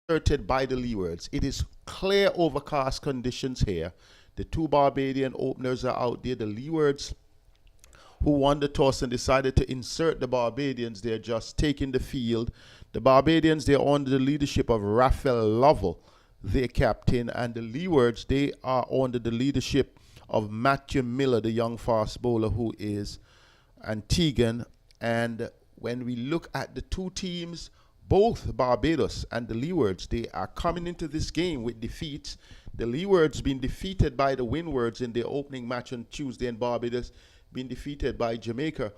inserted by the Leewards. It is clear overcast conditions here. The two Barbadian openers are out there. The Leewards, who won the toss and decided to insert the Barbadians, they're just taking the field. The Barbadians, they're under the leadership of Raphael Lovell, their captain, and the Leewards, they are under the leadership of Matthew Miller, the young fast bowler who is Antiguan. And when we look at the two teams, both Barbados and the Leewards, they are coming into this game with defeats. The Leewards being defeated by the Windwards in their opening match on Tuesday, and Barbados being defeated by Jamaica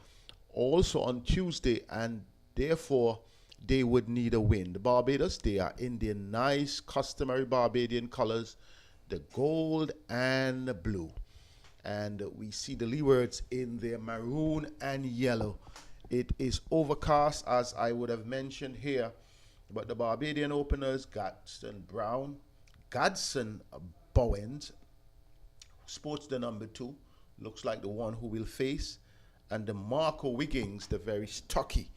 also on Tuesday, and therefore they would need a win. The Barbados, they are in their nice customary Barbadian colors, the gold and the blue. And we see the Leewards in their maroon and yellow. It is overcast, as I would have mentioned here, but the Barbadian openers, Gadson Bowens, sports the number 2, looks like the one who will face, and the Marco Wiggins, the very stocky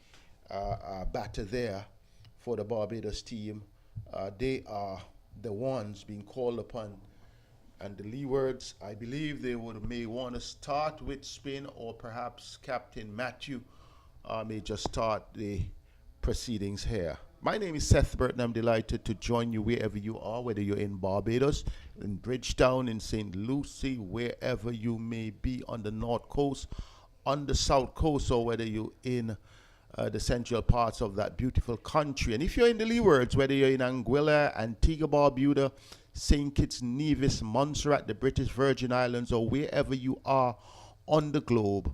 batter there for the Barbados team. They are the ones being called upon. And the Leewards, I believe they may want to start with spin, or perhaps Captain Matthew may just start the proceedings here. My name is Seth Burton. I'm delighted to join you wherever you are, whether you're in Barbados, in Bridgetown, in St. Lucie, wherever you may be on the North Coast, on the South Coast, or whether you're in the central parts of that beautiful country. And if you're in the Leewards, whether you're in Anguilla, Antigua, Barbuda, St. Kitts, Nevis, Montserrat, the British Virgin Islands, or wherever you are on the globe,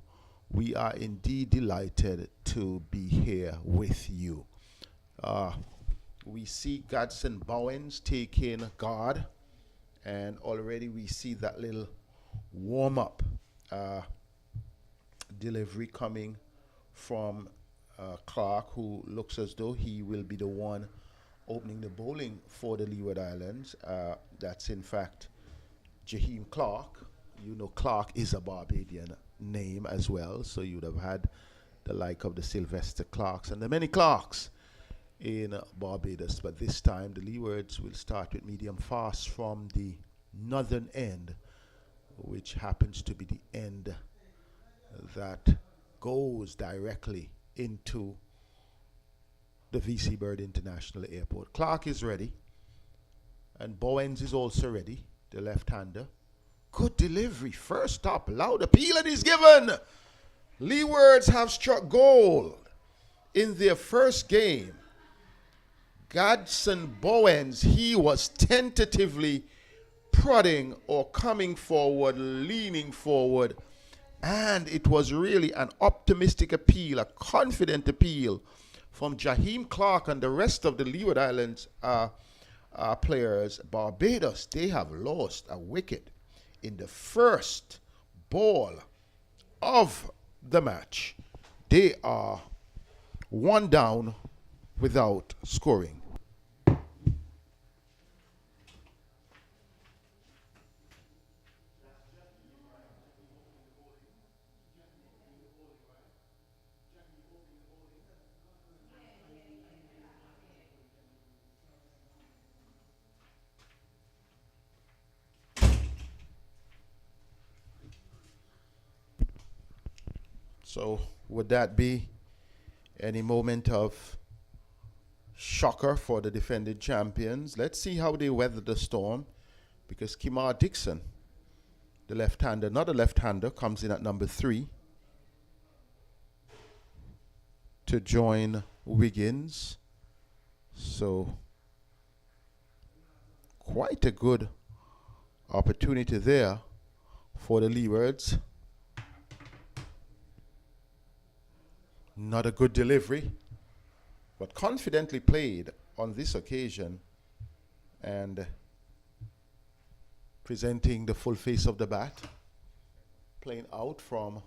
we are indeed delighted to be here with you. We see Gadson Bowens taking guard, and already we see that little warm-up delivery coming from Clark, who looks as though he will be the one opening the bowling for the Leeward Islands. That's in fact Jaheim Clark. You know, Clark is a Barbadian name as well, so you'd have had the like of the Sylvester Clarks and the many Clarks in Barbados. But this time the Leewards will start with medium fast from the northern end, which happens to be the end that goes directly into the VC Bird International Airport. Clark is ready, and Bowens is also ready, the left-hander. Good delivery, first up, loud appeal, and is given. Leewards have struck gold in their first game. Gadson Bowens, he was tentatively prodding or coming forward, leaning forward, and it was really an optimistic appeal, a confident appeal from Jaheim Clark and the rest of the Leeward Islands players. Barbados, they have lost a wicket in the first ball of the match. They are one down without scoring. So would that be any moment of shocker for the defending champions? Let's see how they weather the storm, because Kimar Dixon, the left-hander, another left-hander, comes in at number 3 to join Wiggins. So quite a good opportunity there for the Leewards. Not a good delivery, but confidently played on this occasion, and presenting the full face of the bat, playing out from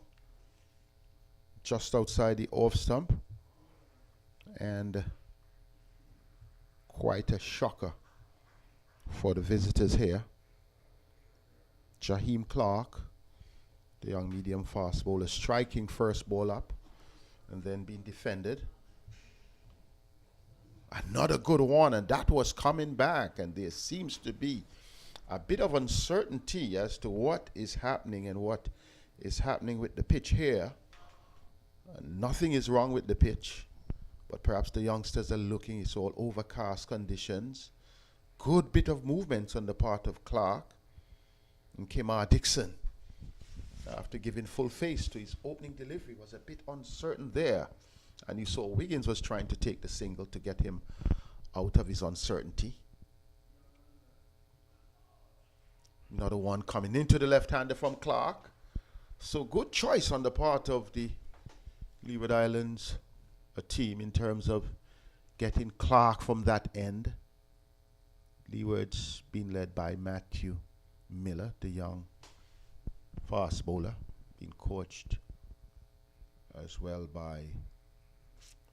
just outside the off stump, and quite a shocker for the visitors here. Jaheim Clark, the young medium fast bowler, striking first ball up and then being defended. Another good one, and that was coming back, and there seems to be a bit of uncertainty as to what is happening and what is happening with the pitch here. Nothing is wrong with the pitch, but perhaps the youngsters are looking. It's all overcast conditions. Good bit of movements on the part of Clark and Kimar Dixon. After giving full face to his opening delivery, was a bit uncertain there. And you saw Wiggins was trying to take the single to get him out of his uncertainty. Another one coming into the left-hander from Clark. So good choice on the part of the Leeward Islands, a team in terms of getting Clark from that end. Leewards being led by Matthew Miller, the young fast bowler, being coached as well by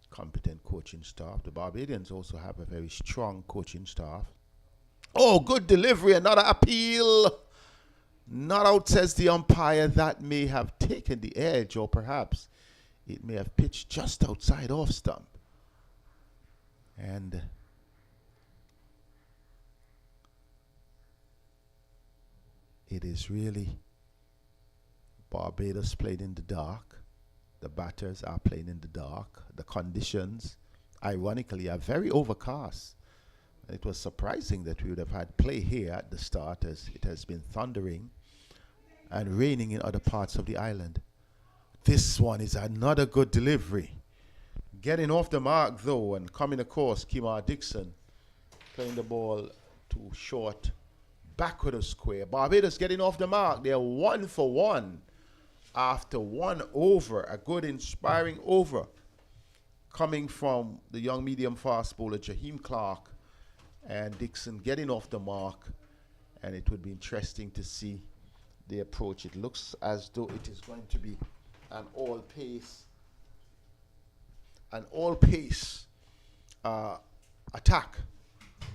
competent coaching staff. The Barbadians also have a very strong coaching staff. Oh, good delivery, another appeal. Not out, says the umpire. That may have taken the edge, or perhaps it may have pitched just outside off stump. And it is really Barbados playing in the dark. The batters are playing in the dark. The conditions, ironically, are very overcast. It was surprising that we would have had play here at the start, as it has been thundering and raining in other parts of the island. This one is another good delivery. Getting off the mark, though, and coming across, Kimar Dixon playing the ball too short, backward of square. Barbados getting off the mark. They're 1 for 1 after 1 over. A good, inspiring over coming from the young medium fast bowler, Jaheim Clark, and Dixon getting off the mark. And it would be interesting to see the approach. It looks as though it is going to be an all-pace attack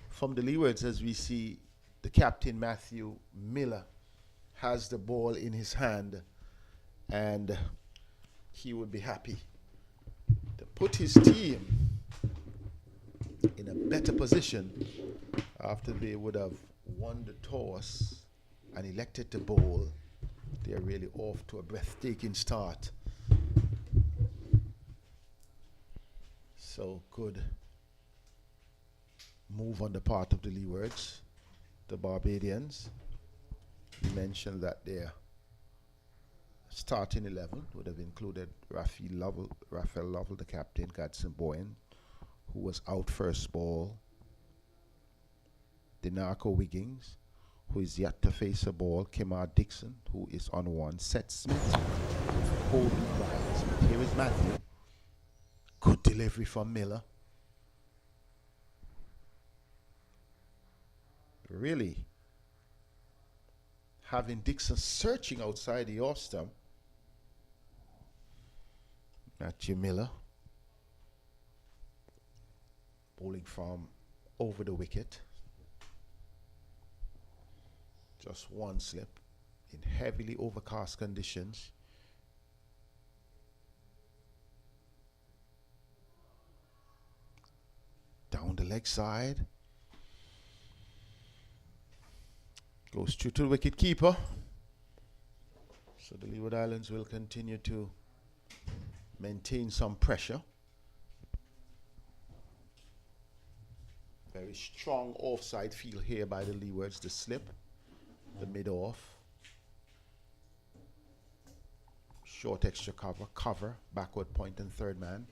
from the Leewards, as we see the captain Matthew Miller has the ball in his hand, and he would be happy to put his team in a better position after they would have won the toss and elected to bowl. They're really off to a breathtaking start. So good move on the part of the Leewards. The Barbadians, you mentioned that their starting 11 would have included Raphael Lovell, the captain, Gadson Bowen, who was out first ball, Denarco Wiggins, who is yet to face a ball, Kimar Dixon, who is on one, Seth Smith, holding rise. But here is Matthew. Good delivery from Miller. Really having Dixon searching outside the off stump. Matthew Miller bowling from over the wicket. Just one slip in heavily overcast conditions. Down the leg side. Goes through to the wicket keeper. So the Leeward Islands will continue to maintain some pressure. Very strong offside feel here by the Leewards. The slip, the mid-off. Short extra cover, backward point and third man.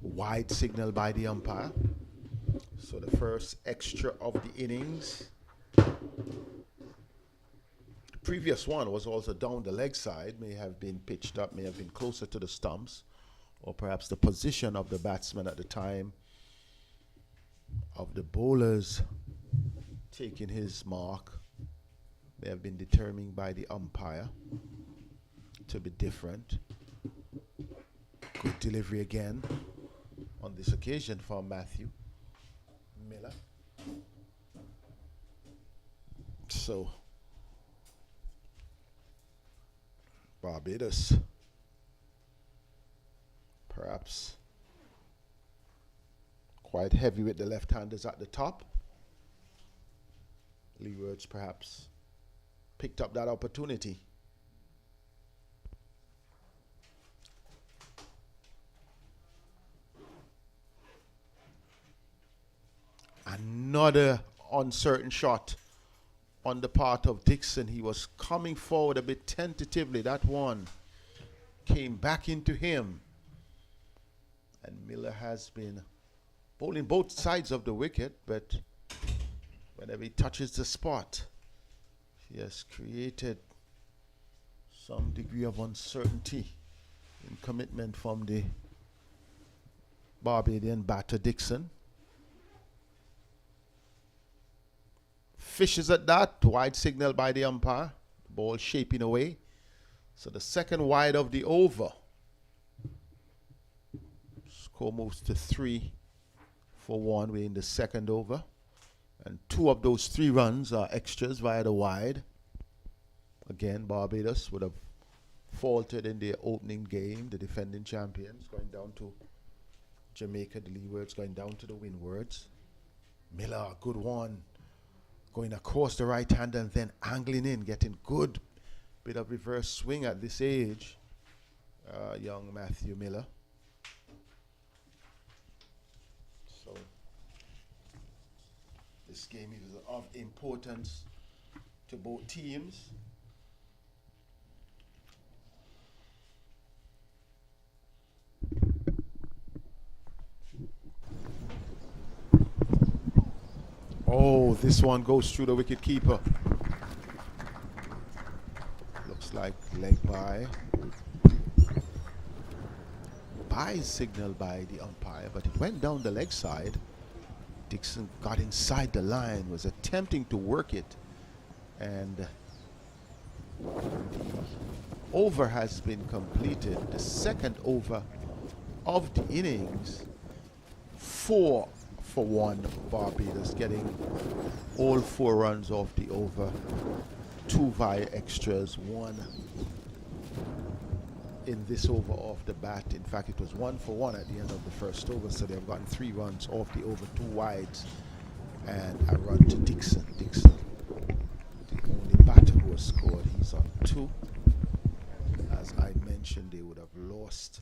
Wide signal by the umpire. So the first extra of the innings. The previous one was also down the leg side, may have been pitched up, may have been closer to the stumps, or perhaps the position of the batsman at the time of the bowlers taking his mark may have been determined by the umpire to be different. Good delivery again on this occasion from Matthew Miller. So Barbados perhaps Quite heavy with the left-handers at the top. Leewards perhaps picked up that opportunity. Another uncertain shot on the part of Dixon. He was coming forward a bit tentatively. That one came back into him. And Miller has been bowling both sides of the wicket, but whenever he touches the spot, he has created some degree of uncertainty in commitment from the Barbadian batter Dixon. Fishes at that, wide signal by the umpire, ball shaping away. So the second wide of the over. Score moves to 3-1. We're in the second over. And 2 of those 3 runs are extras via the wide. Again, Barbados would have faltered in their opening game. The defending champions going down to Jamaica, the Leewards going down to the Windwards. Miller, good one. Going across the right hand and then angling in, getting good bit of reverse swing at this age. Young Matthew Miller. So this game is of importance to both teams. Oh, this one goes through the wicket keeper. Looks like leg by. By signal by the umpire, but it went down the leg side. Dixon got inside the line, was attempting to work it, and the over has been completed. The second over of the innings. 4 for 1 Barbados, getting all 4 runs off the over, 2 via extras, 1 in this over off the bat. In fact, it was 1 for 1 at the end of the first over, so they've gotten 3 runs off the over, 2 wides, and a run to Dixon. Dixon, the only batter who has scored, he's on 2. As I mentioned, they would have lost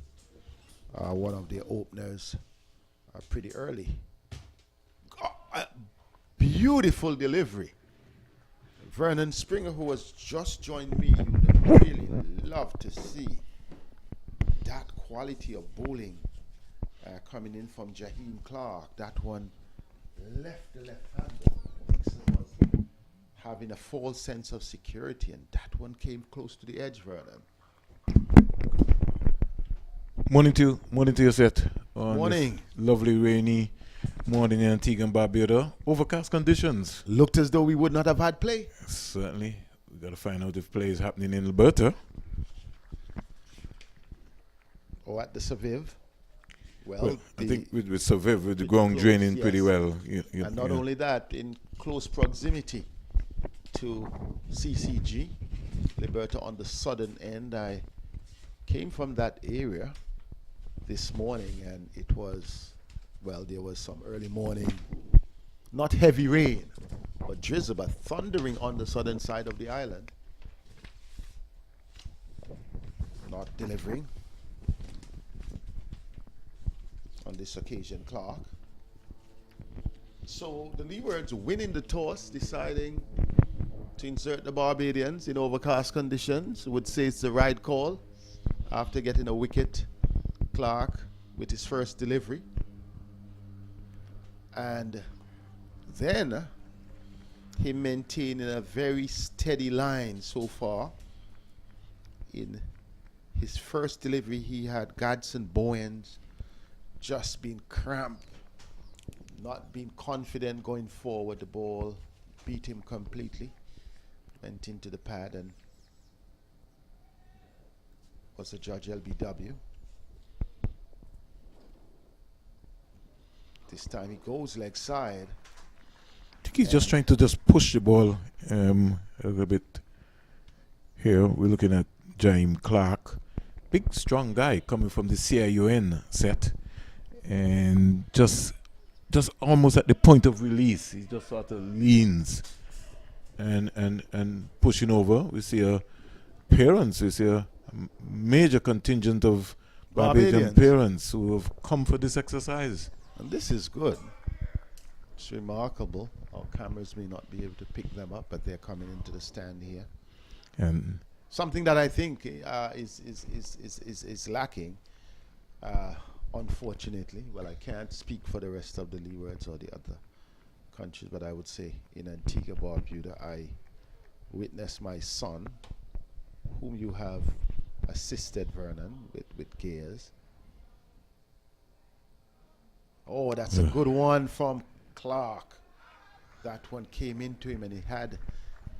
one of their openers pretty early. Beautiful delivery. Vernon Springer, who has just joined me, would really love to see that quality of bowling coming in from Jaheim Clark. That one left the left-hander. Dixon was having a false sense of security, and that one came close to the edge, Vernon. Morning to you, Seth. Morning. Lovely rainy morning in Antigua and Barbados. Overcast conditions. Looked as though we would not have had play. Certainly. We got to find out if play is happening in Alberta. Or at the Saviv. Well, I think with Saviv, with the ground draining pretty well. And not only that, in close proximity to CCG, Alberta on the southern end. I came from that area this morning, and it was, well, there was some early morning, not heavy rain, but drizzle, but thundering on the southern side of the island. Not delivering on this occasion, Clark. So the Leewards winning the toss, deciding to insert the Barbadians in overcast conditions. Would say it's the right call after getting a wicket. Clark with his first delivery, and then he maintaining a very steady line so far. In his first delivery, he had Gadsden Bowens just been cramped, not being confident going forward. The ball beat him completely, went into the pad, and was a judge LBW. This time he goes leg side. I think he's just trying to just push the ball a little bit. Here we're looking at Jaheim Clark, big strong guy coming from the CIUN set, and just just almost at the point of release. He just sort of leans and pushing over. We see parents. We see a major contingent of Barbadian parents who have come for this exercise. And this is good. It's remarkable. Our cameras may not be able to pick them up, but they're coming into the stand here. And something that I think is lacking, unfortunately. Well, I can't speak for the rest of the Leewards or the other countries, but I would say in Antigua, Barbuda, I witnessed my son, whom you have assisted, Vernon, with gears. Oh, that's a good one from Clark. That one came into him, and he had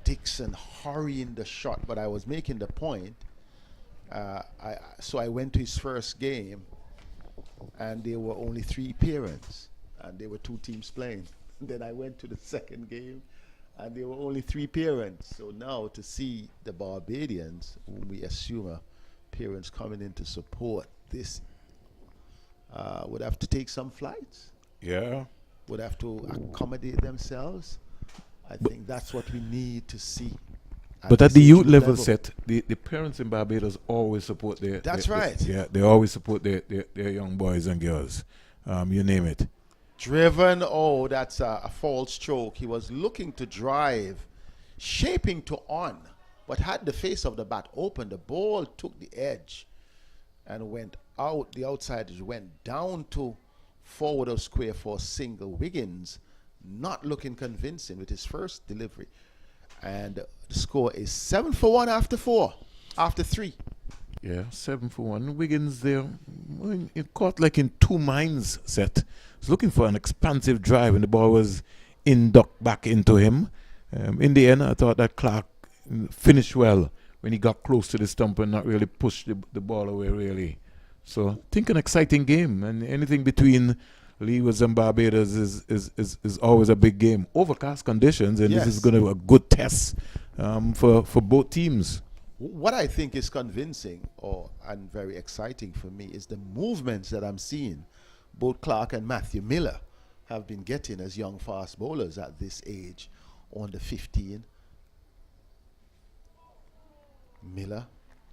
Dixon hurrying the shot, but I was making the point. So I went to his first game, and there were only 3 parents, and there were 2 teams playing. Then I went to the second game, and there were only 3 parents. So now to see the Barbadians, whom we assume are parents coming in to support this, would have to take some flights. yeah, Would have to accommodate themselves. I think that's what we need to see. but at the youth level set, the parents in Barbados always support their. That's their- right. Yeah, they always support their young boys and girls. You name it. Driven, oh, that's a false stroke. He was looking to drive, shaping to on, but had the face of the bat open. The ball took the edge and went out. The outside went down to forward of square for a single. Wiggins not looking convincing with his first delivery. And the score is 7 for 1 after 3. Yeah, 7 for 1. Wiggins there, it caught like in 2 minds set. He's looking for an expansive drive, and the ball was inducked back into him. In the end, I thought that Clark finished well when he got close to the stump and not really pushed the ball away, really. So I think an exciting game, and anything between Leewards and Barbados is always a big game. Overcast conditions, and Yes. this is going to be a good test for both teams. What I think is convincing and very exciting for me is the movements that I'm seeing. Both Clark and Matthew Miller have been getting as young fast bowlers at this age on the 15. Miller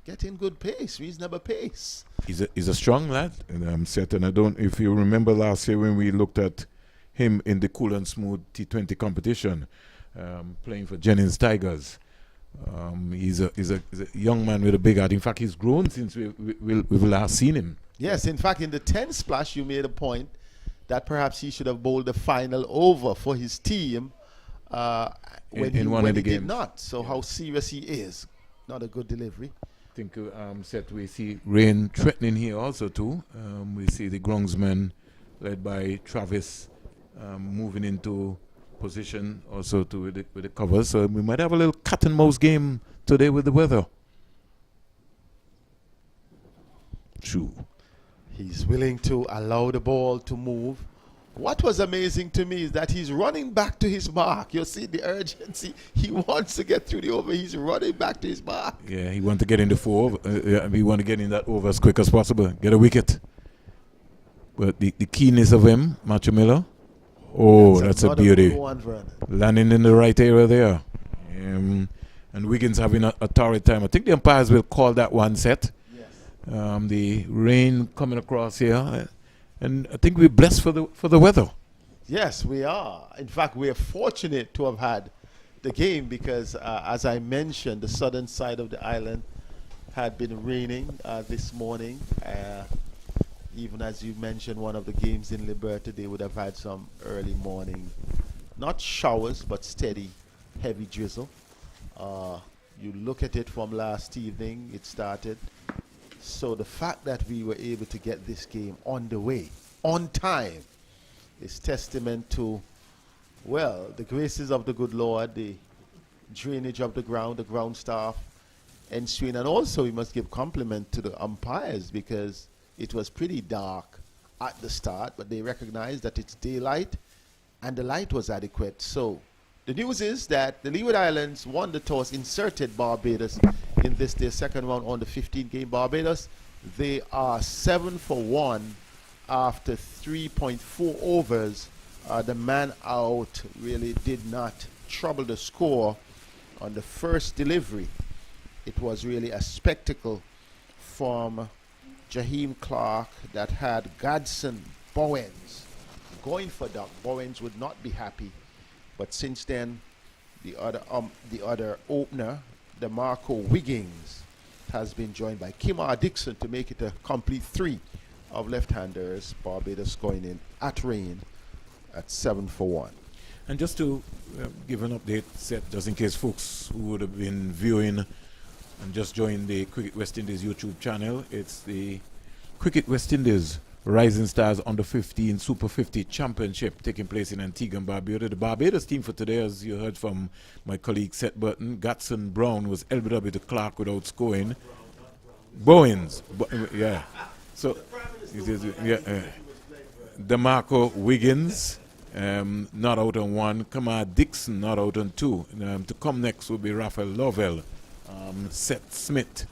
getting good pace, reasonable pace. He's a strong lad, and I'm certain. I don't. If you remember last year when we looked at him in the Cool and Smooth T20 competition, playing for Jennings Tigers. He's a young man with a big heart. In fact, he's grown since we've last seen him. Yes, in fact, in the 10th splash, you made a point that perhaps he should have bowled the final over for his team when he did games. not. So how serious he is. Not a good delivery. I think set we see rain threatening here also too. We see the groundsmen led by Travis moving into position also with the covers. So we might have a little cat and mouse game today with the weather. True. He's willing to allow the ball to move. What was amazing to me is that he's running back to his mark. You'll see the urgency. He wants to get through the over. He's running back to his mark. Yeah, he wants to get in the 4 over. He want to get in that over as quick as possible. Get a wicket. But the keenness of him, Matthew Miller. Oh, that's a beauty. Landing in the right area there. And Wiggins having a torrid time. I think the umpires will call that one set. Yes. The rain coming across here. And I think we're blessed for the weather. Yes, we are. In fact, we are fortunate to have had the game because, as I mentioned, the southern side of the island had been raining this morning. Even as you mentioned, one of the games in Liberty, they would have had some early morning, not showers, but steady, heavy drizzle. You look at it from last evening, it started. So the fact that we were able to get this game on the way, on time, is testament to, well, the graces of the good Lord, the drainage of the ground staff, ensuing. And also we must give compliment to the umpires because it was pretty dark at the start, but they recognized that it's daylight and the light was adequate. So the news is that the Leeward Islands won the toss, inserted Barbados in their second round on the 15-game Barbados. They are 7 for 1 after 3.4 overs The man out really did not trouble the score on the first delivery. It was really a spectacle from Jaheim Clark that had Godson Bowens going for Doc. Bowens would not be happy, but since then, the other opener, DeMarco Wiggins, has been joined by Kimar Dixon to make it a complete three of left-handers. Barbados going in at rain at 7-1. And just to give an update, set just in case folks who would have been viewing and just joined the Cricket West Indies YouTube channel, it's the Cricket West Indies Rising Stars Under 15 Super 50 Championship taking place in Antigua and Barbados. The Barbados team for today, as you heard from my colleague Seth Burton, Godson Brown was LBW to Clark without scoring. Bowens, yeah. So, DeMarco Wiggins, not out on one. Kamar Dixon, not out on two. To come next will be Raphael Lovell, Seth Smith,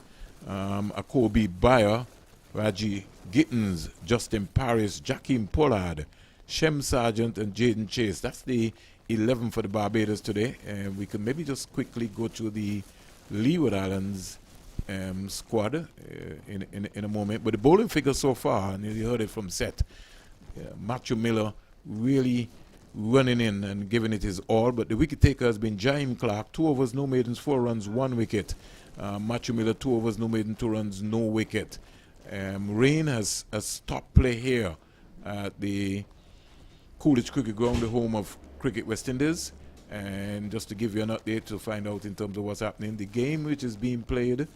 Akobe Bayer, Raji Gittins, Justin Paris, Jakeem Pollard, Shem Sargent, and Jaden Chase. That's the 11 for the Barbados today. We can maybe just quickly go through the Leeward Islands squad in a moment. But the bowling figure so far, and you heard it from Seth, Matthew Miller really running in and giving it his all. But the wicket taker has been Jaheim Clark, 2 overs, no maidens, 4 runs, 1 wicket. Matthew Miller, 2 overs, no maiden, 2 runs, no wicket. Rain has a stop play here at the Coolidge Cricket Ground, the home of Cricket West Indies. And just to give you an update to find out in terms of what's happening, the game which is being played,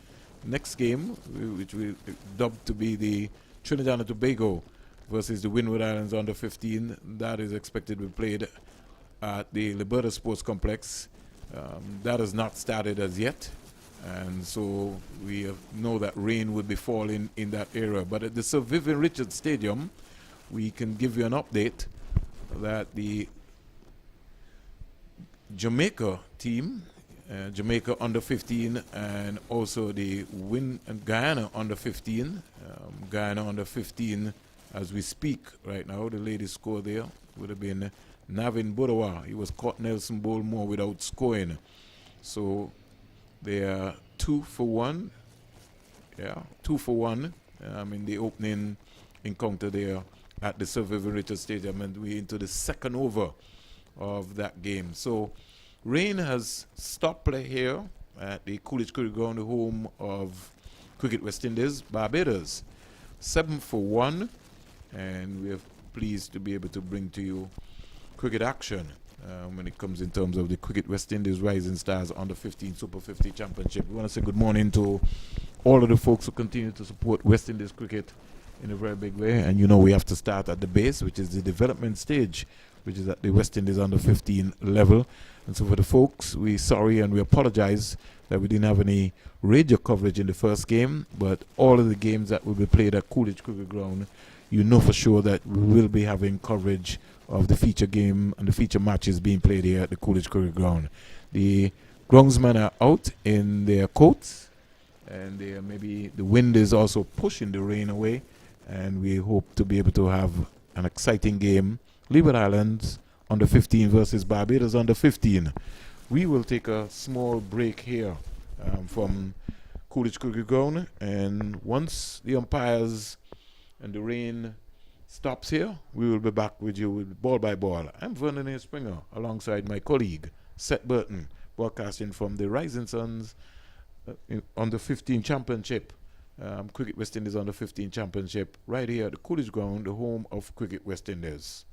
next game, which we dubbed to be the Trinidad and Tobago versus the Windward Islands Under 15, that is expected to be played at the Leeward Sports Complex. That has not started as yet. And so we know that rain would be falling in that area. But at the Sir Vivian Richards Stadium, we can give you an update that the Jamaica team, Jamaica Under 15, and also the Guyana Under 15, Guyana Under 15 as we speak right now, the latest score there would have been Navin Bodawa. He was caught Nelson Bowlemore without scoring. So they are 2 for 1. Yeah, 2 for 1 in the opening encounter there at the Sir Vivian Richards Stadium, and we're into the second over of that game. So rain has stopped play here at the Coolidge Cricket Ground, the home of Cricket West Indies, Barbados. 7 for 1, and we're pleased to be able to bring to you cricket action when it comes in terms of the Cricket West Indies Rising Stars Under 15 Super 50 Championship. We want to say good morning to all of the folks who continue to support West Indies cricket in a very big way. And you know we have to start at the base, which is the development stage, which is at the West Indies Under 15 level. And so for the folks, we're sorry and we apologize that we didn't have any radio coverage in the first game, but all of the games that will be played at Coolidge Cricket Ground, you know for sure that we will be having coverage of the feature game and the feature matches being played here at the Coolidge Cricket Ground. The groundsmen are out in their coats, and maybe the wind is also pushing the rain away, and we hope to be able to have an exciting game. Leeward Islands Under 15 versus Barbados Under 15. We will take a small break here from Coolidge Cricket Ground, and once the umpires and the rain stops here, we will be back with you with Ball by Ball. I'm Vernon A. Springer alongside my colleague Seth Burton, broadcasting from the Rising Suns Under 15 Championship, Cricket West Indies Under 15 Championship, right here at the Coolidge Ground, the home of Cricket West Indies.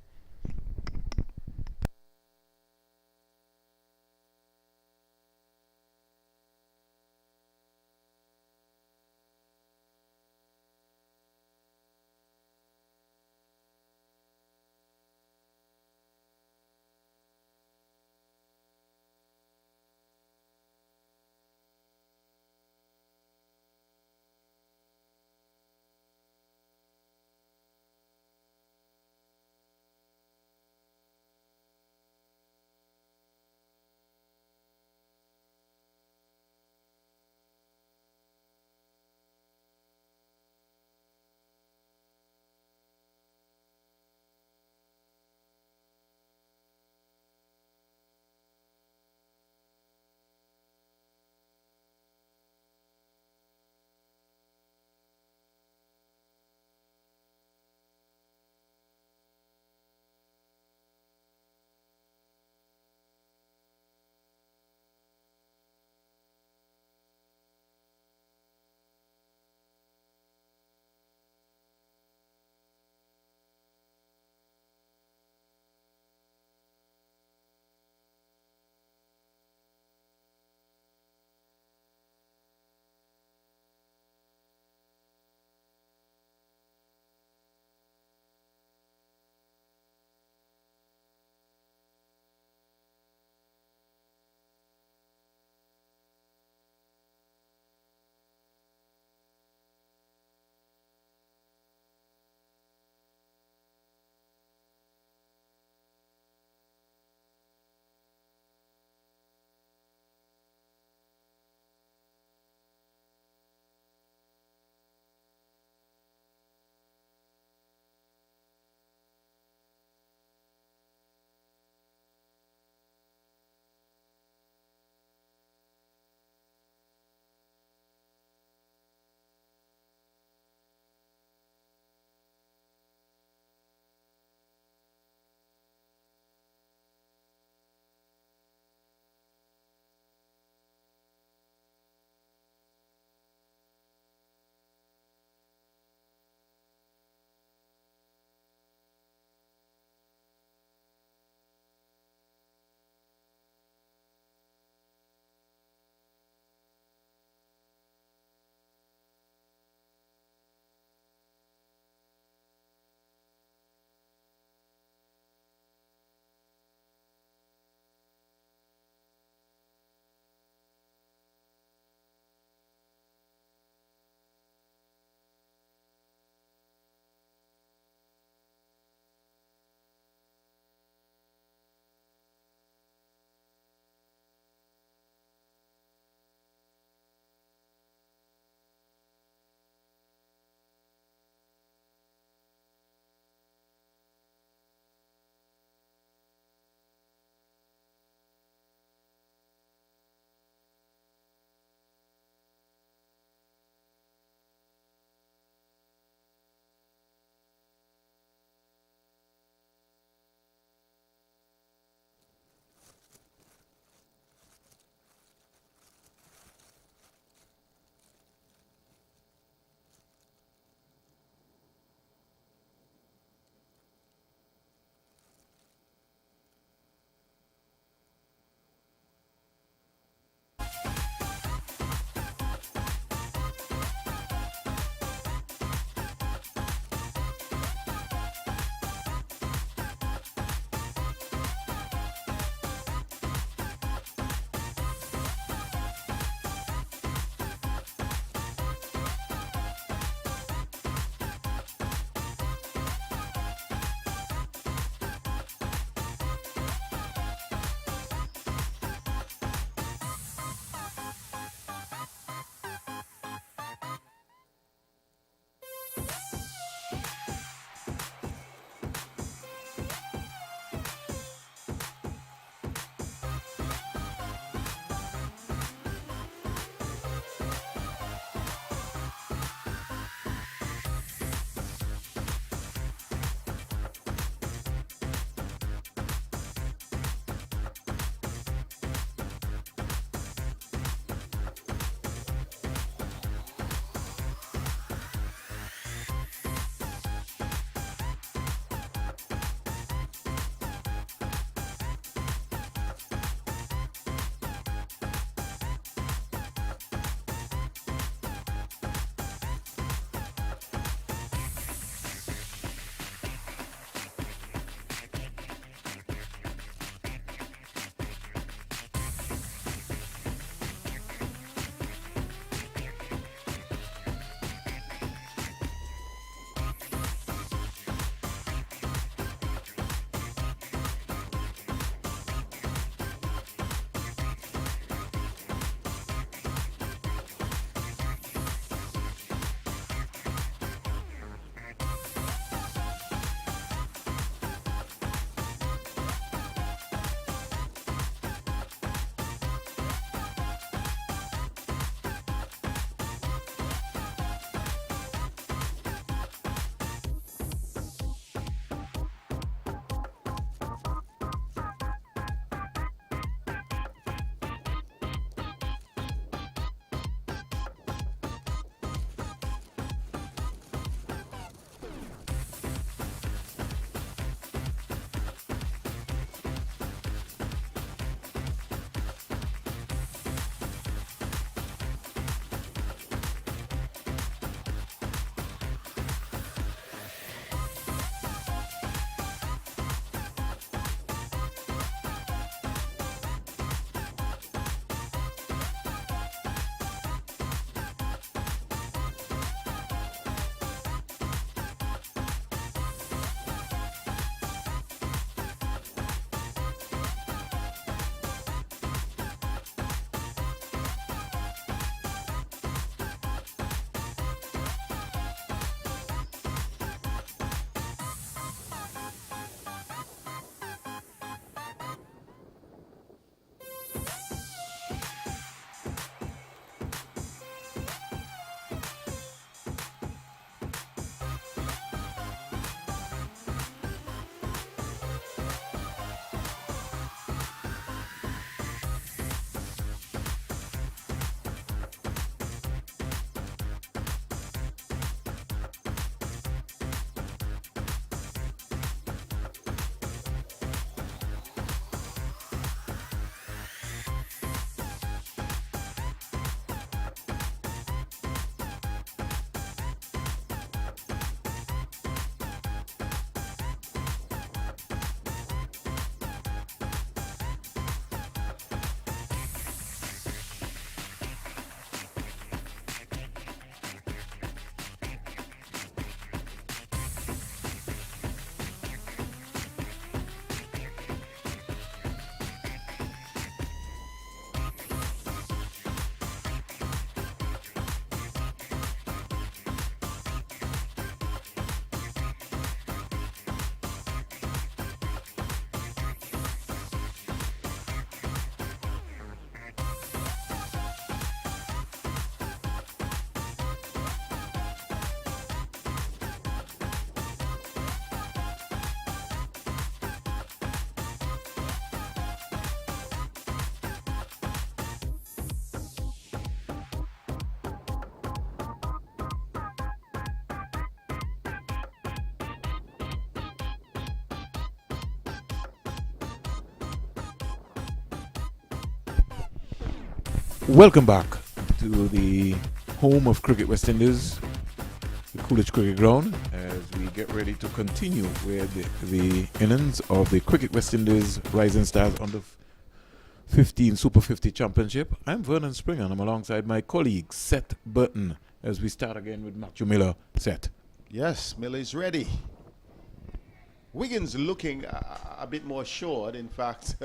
Welcome back to the home of Cricket West Indies, the Coolidge Cricket Ground, as we get ready to continue with the innings of the Cricket West Indies Rising Stars under 15 Super 50 Championship. I'm Vernon Springer and I'm alongside my colleague Seth Burton as we start again with Matthew Miller. Seth. Yes, Miller is ready. Wiggins looking a bit more assured. In fact,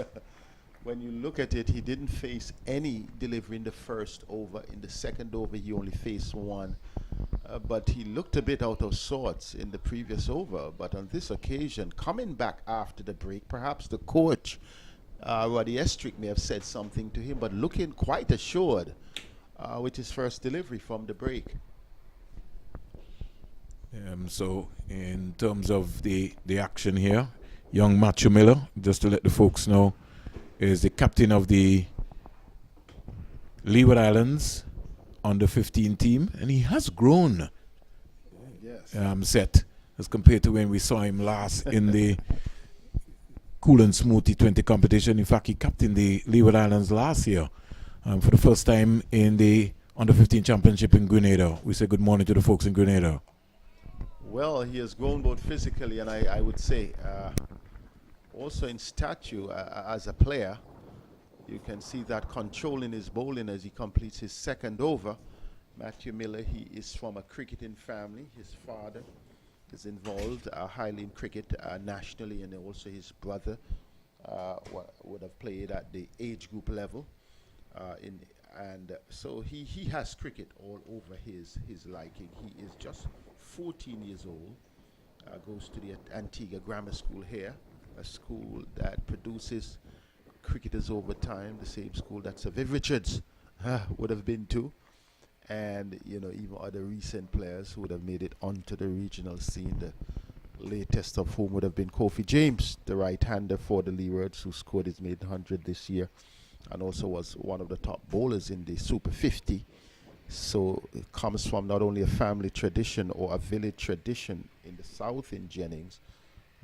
when you look at it, he didn't face any delivery in the first over. In the second over, he only faced one. But he looked a bit out of sorts in the previous over. But on this occasion, coming back after the break, perhaps the coach, Roddy Estrick, may have said something to him, but looking quite assured with his first delivery from the break. So in terms of the action here, young Matthew Miller, just to let the folks know, is the captain of the Leeward Islands under 15 team, and he has grown. Yes. Set as compared to when we saw him last in the Cool and Smooth T20 competition. In fact, he captained the Leeward Islands last year for the first time in the under 15 championship in Grenada. We say good morning to the folks in Grenada. Well, he has grown both physically and I would say also in stature as a player. You can see that control in his bowling as he completes his second over. Matthew Miller, he is from a cricketing family. His father is involved highly in cricket nationally, and also his brother would have played at the age group level. So he has cricket all over his liking. He is just 14 years old, goes to the Antigua Grammar School here, a school that produces cricketers over time, the same school that Sir Viv Richards would have been to, and even other recent players who would have made it onto the regional scene, the latest of whom would have been Kofi James, the right-hander for the Leewards, who scored his maiden 100 this year and also was one of the top bowlers in the Super 50. So it comes from not only a family tradition or a village tradition in the south in Jennings,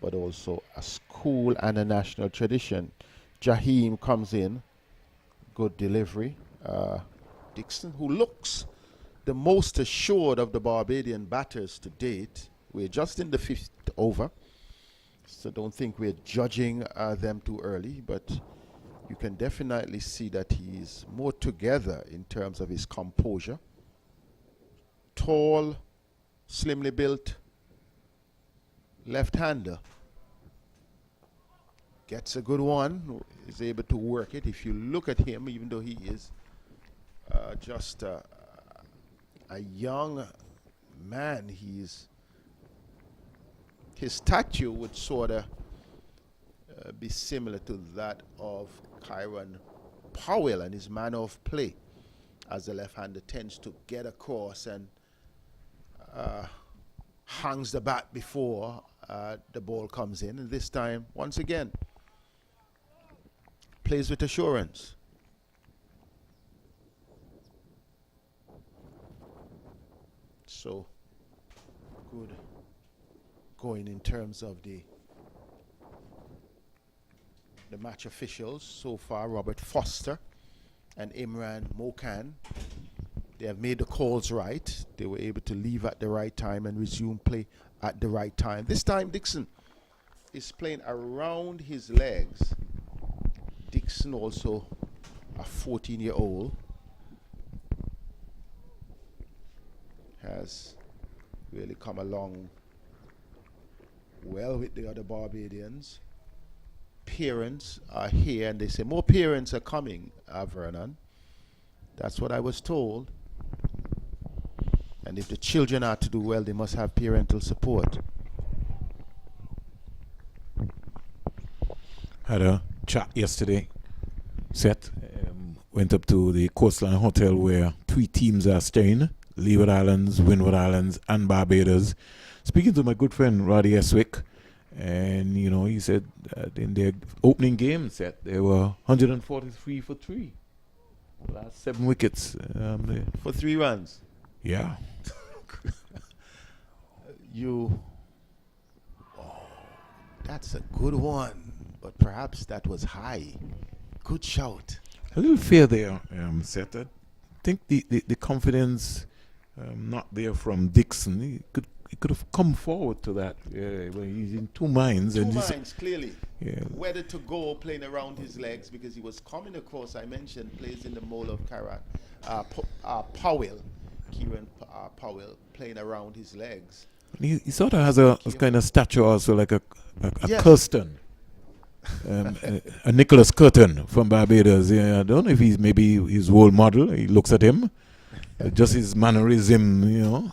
but also a school and a national tradition. Jaheim comes in, good delivery. Dixon, who looks the most assured of the Barbadian batters to date. We're just in the fifth over, so don't think we're judging them too early, but you can definitely see that he's more together in terms of his composure. Tall, slimly built, left-hander. Gets a good one, is able to work it. If you look at him, even though he is just a young man, his stature would sort of be similar to that of Kyron Powell, and his manner of play as a left-hander tends to get across and hangs the bat before the ball comes in. And this time, once again, plays with assurance. So good going in terms of the match officials so far. Robert Foster and Imran Mokan, they have made the calls right. They were able to leave at the right time and resume play at the right time. This time Dixon is playing around his legs. Dixon, also a 14-year-old, has really come along well with the other Barbadians. Parents are here, and they say more parents are coming, Vernon. That's what I was told. And if the children are to do well, they must have parental support. Had a chat yesterday. Set went up to the Coastline Hotel where 3 teams are staying: Leeward Islands, Windward Islands, and Barbados. Speaking to my good friend Roddy Eswick, and he said that in their opening game set they were 143 for 3. Last 7 wickets For 3 runs. Yeah. That's a good one, but perhaps that was high. Good shout. A little fear there, Seth. I think the confidence not there from Dixon. He could have come forward to that. Yeah, when he's in two minds. Two and minds, clearly. Yeah. Whether to go playing around his legs, because he was coming across, I mentioned, plays in the mold of Powell, Kieran Powell, playing around his legs. He sort of has a kind of stature also like a Yes. Kirsten. A Nicholas Curtin from Barbados. Yeah, I don't know if he's maybe his role model. He looks at him, just his mannerism, you know.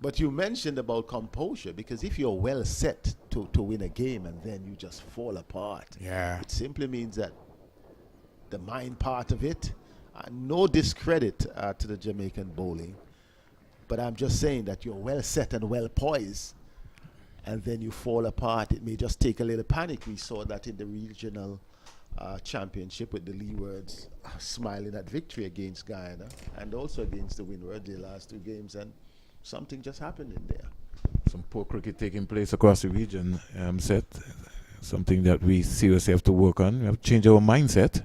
But you mentioned about composure, because if you're well set to win a game and then you just fall apart, Yeah. it simply means that the mind part of it, no discredit to the Jamaican bowling, but I'm just saying that you're well set and well poised, and then you fall apart. It may just take a little panic. We saw that in the regional championship with the Leewards smiling at victory against Guyana and also against the Windward the last two games, and something just happened in there. Some poor cricket taking place across the region, Seth. Something that we seriously have to work on. We have to change our mindset.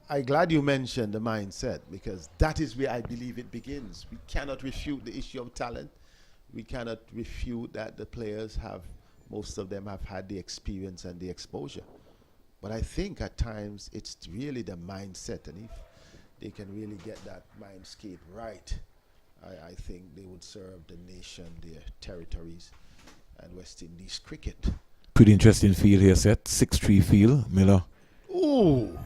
I'm glad you mentioned the mindset, because that is where I believe it begins. We cannot refute the issue of talent. We cannot refute that the players have, most of them have had the experience and the exposure. But I think at times it's really the mindset, and if they can really get that mindscape right, I think they would serve the nation, their territories, and West Indies cricket. Pretty interesting field here, Seth. 6-3 field, Miller. Ooh,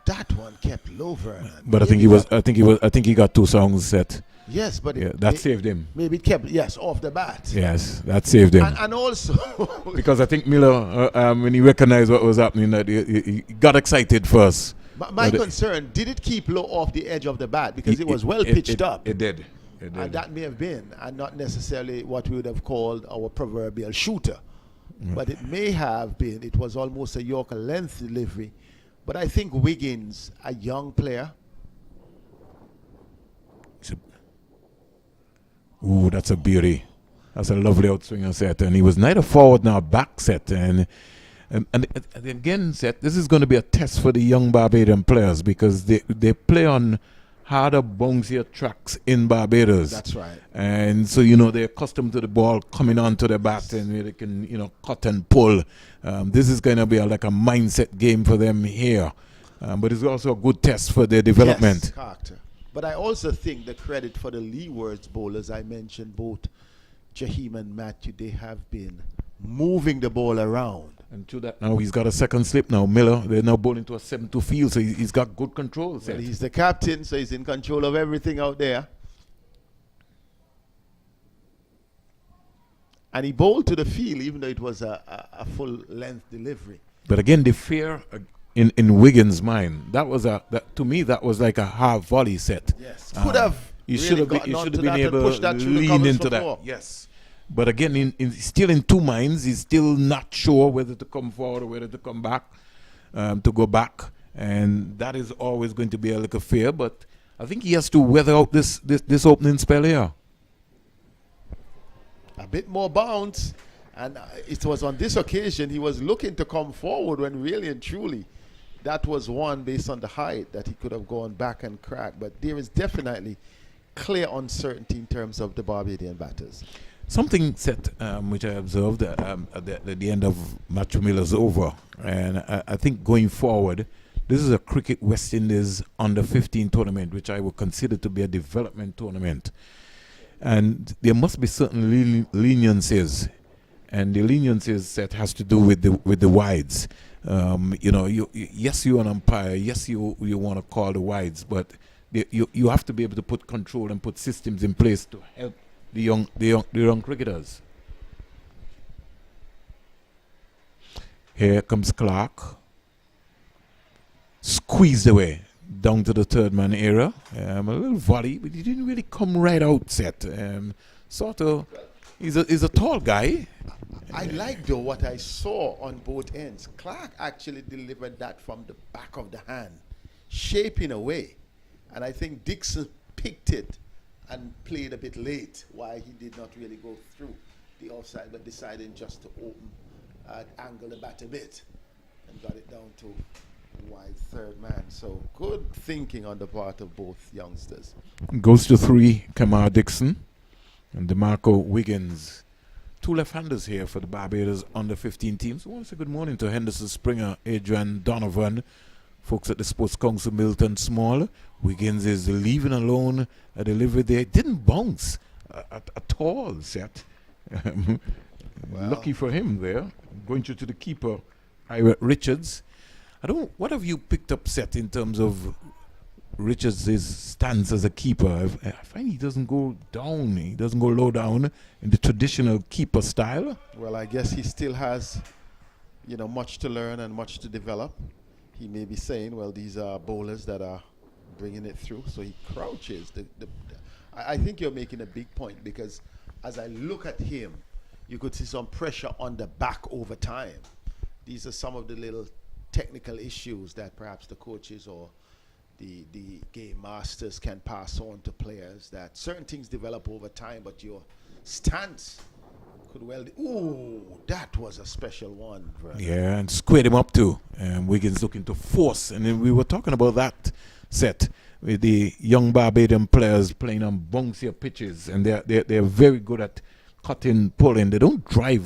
that one kept low, Vernon. But I think he got 2 songs set. Yes, but That saved him. maybe it kept, yes, off the bat. Yes, that saved him. And also, Because I think Miller, when he recognized what was happening, that he got excited first. my concern, did it keep low off the edge of the bat? Because it was well pitched up. It did. And that may have been, and not necessarily what we would have called our proverbial shooter. But it may have been, it was almost a Yorker length delivery. But I think Wiggins, a young player. Ooh, that's a beauty. That's a lovely outswinger set. And he was neither forward nor back set. And again, Seth, this is going to be a test for the young Barbadian players, because they play on harder, bouncier tracks in Barbados. That's right. And so, they're accustomed to the ball coming onto the bat, and they can, cut and pull. This is going to be like a mindset game for them here. But it's also a good test for their development. Yes, character. But I also think the credit for the Leewards bowlers, I mentioned both Jaheim and Matthew, they have been moving the ball around. And to that now, he's got a second slip now. Miller, they're now bowling to a 7-2 field, so he's got good control. Well, he's the captain, so he's in control of everything out there. And he bowled to the field, even though it was a full-length delivery. But again, the fear in Wiggins' mind, to me, that was like a half volley set. Yes, could have. You should have been able to lean into that. Yes. But again, still in two minds. He's still not sure whether to come forward or whether to come back, to go back. And that is always going to be a little fear. But I think he has to weather out this opening spell here. A bit more bounce. And it was on this occasion he was looking to come forward, when really and truly that was one based on the height that he could have gone back and cracked. But there is definitely clear uncertainty in terms of the Barbadian batters. Something set which I observed at the end of Matthew Miller's over, and I think going forward, this is a Cricket West Indies under 15 tournament, which I would consider to be a development tournament, and there must be certain leniencies, and the leniencies set has to do with the wides. Yes, you're an umpire. Yes, you want to call the wides, but you have to be able to put control and put systems in place to help the young cricketers. Here comes Clark. Squeezed away down to the third man area. A little volley, but he didn't really come right out set. Sort of, he's a tall guy. I like, though, what I saw on both ends. Clark actually delivered that from the back of the hand, shaping away. And I think Dixon picked it and played a bit late, why he did not really go through the offside, but decided just to angle the bat a bit and got it down to Wide third man. So good thinking on the part of both youngsters. Goes to 3, Kamar Dixon and DeMarco Wiggins. 2 left-handers here for the Barbados under 15 team. So I want to say good morning to Henderson Springer, Adrian Donovan, folks at the Sports Council Milton Small. Wiggins is leaving alone a delivery there. Didn't bounce at all, Seth. Lucky for him there. Going through to the keeper, Ira Richards. What have you picked up, Seth, in terms of Richards' stance as a keeper? I find he doesn't go down. He doesn't go low down in the traditional keeper style. Well, I guess he still has, much to learn and much to develop. He may be saying, well, these are bowlers that are bringing it through, so he crouches. I think you're making a big point, because as I look at him, you could see some pressure on the back over time. These are some of the little technical issues that perhaps the coaches or the game masters can pass on to players, that certain things develop over time, but your stance could well... Ooh, that was a special one, brother. Yeah, and squared him up too. Wiggins looking to force. And then we were talking about that set with the young Barbadian players playing on bouncier pitches, and they're very good at cutting, pulling. They don't drive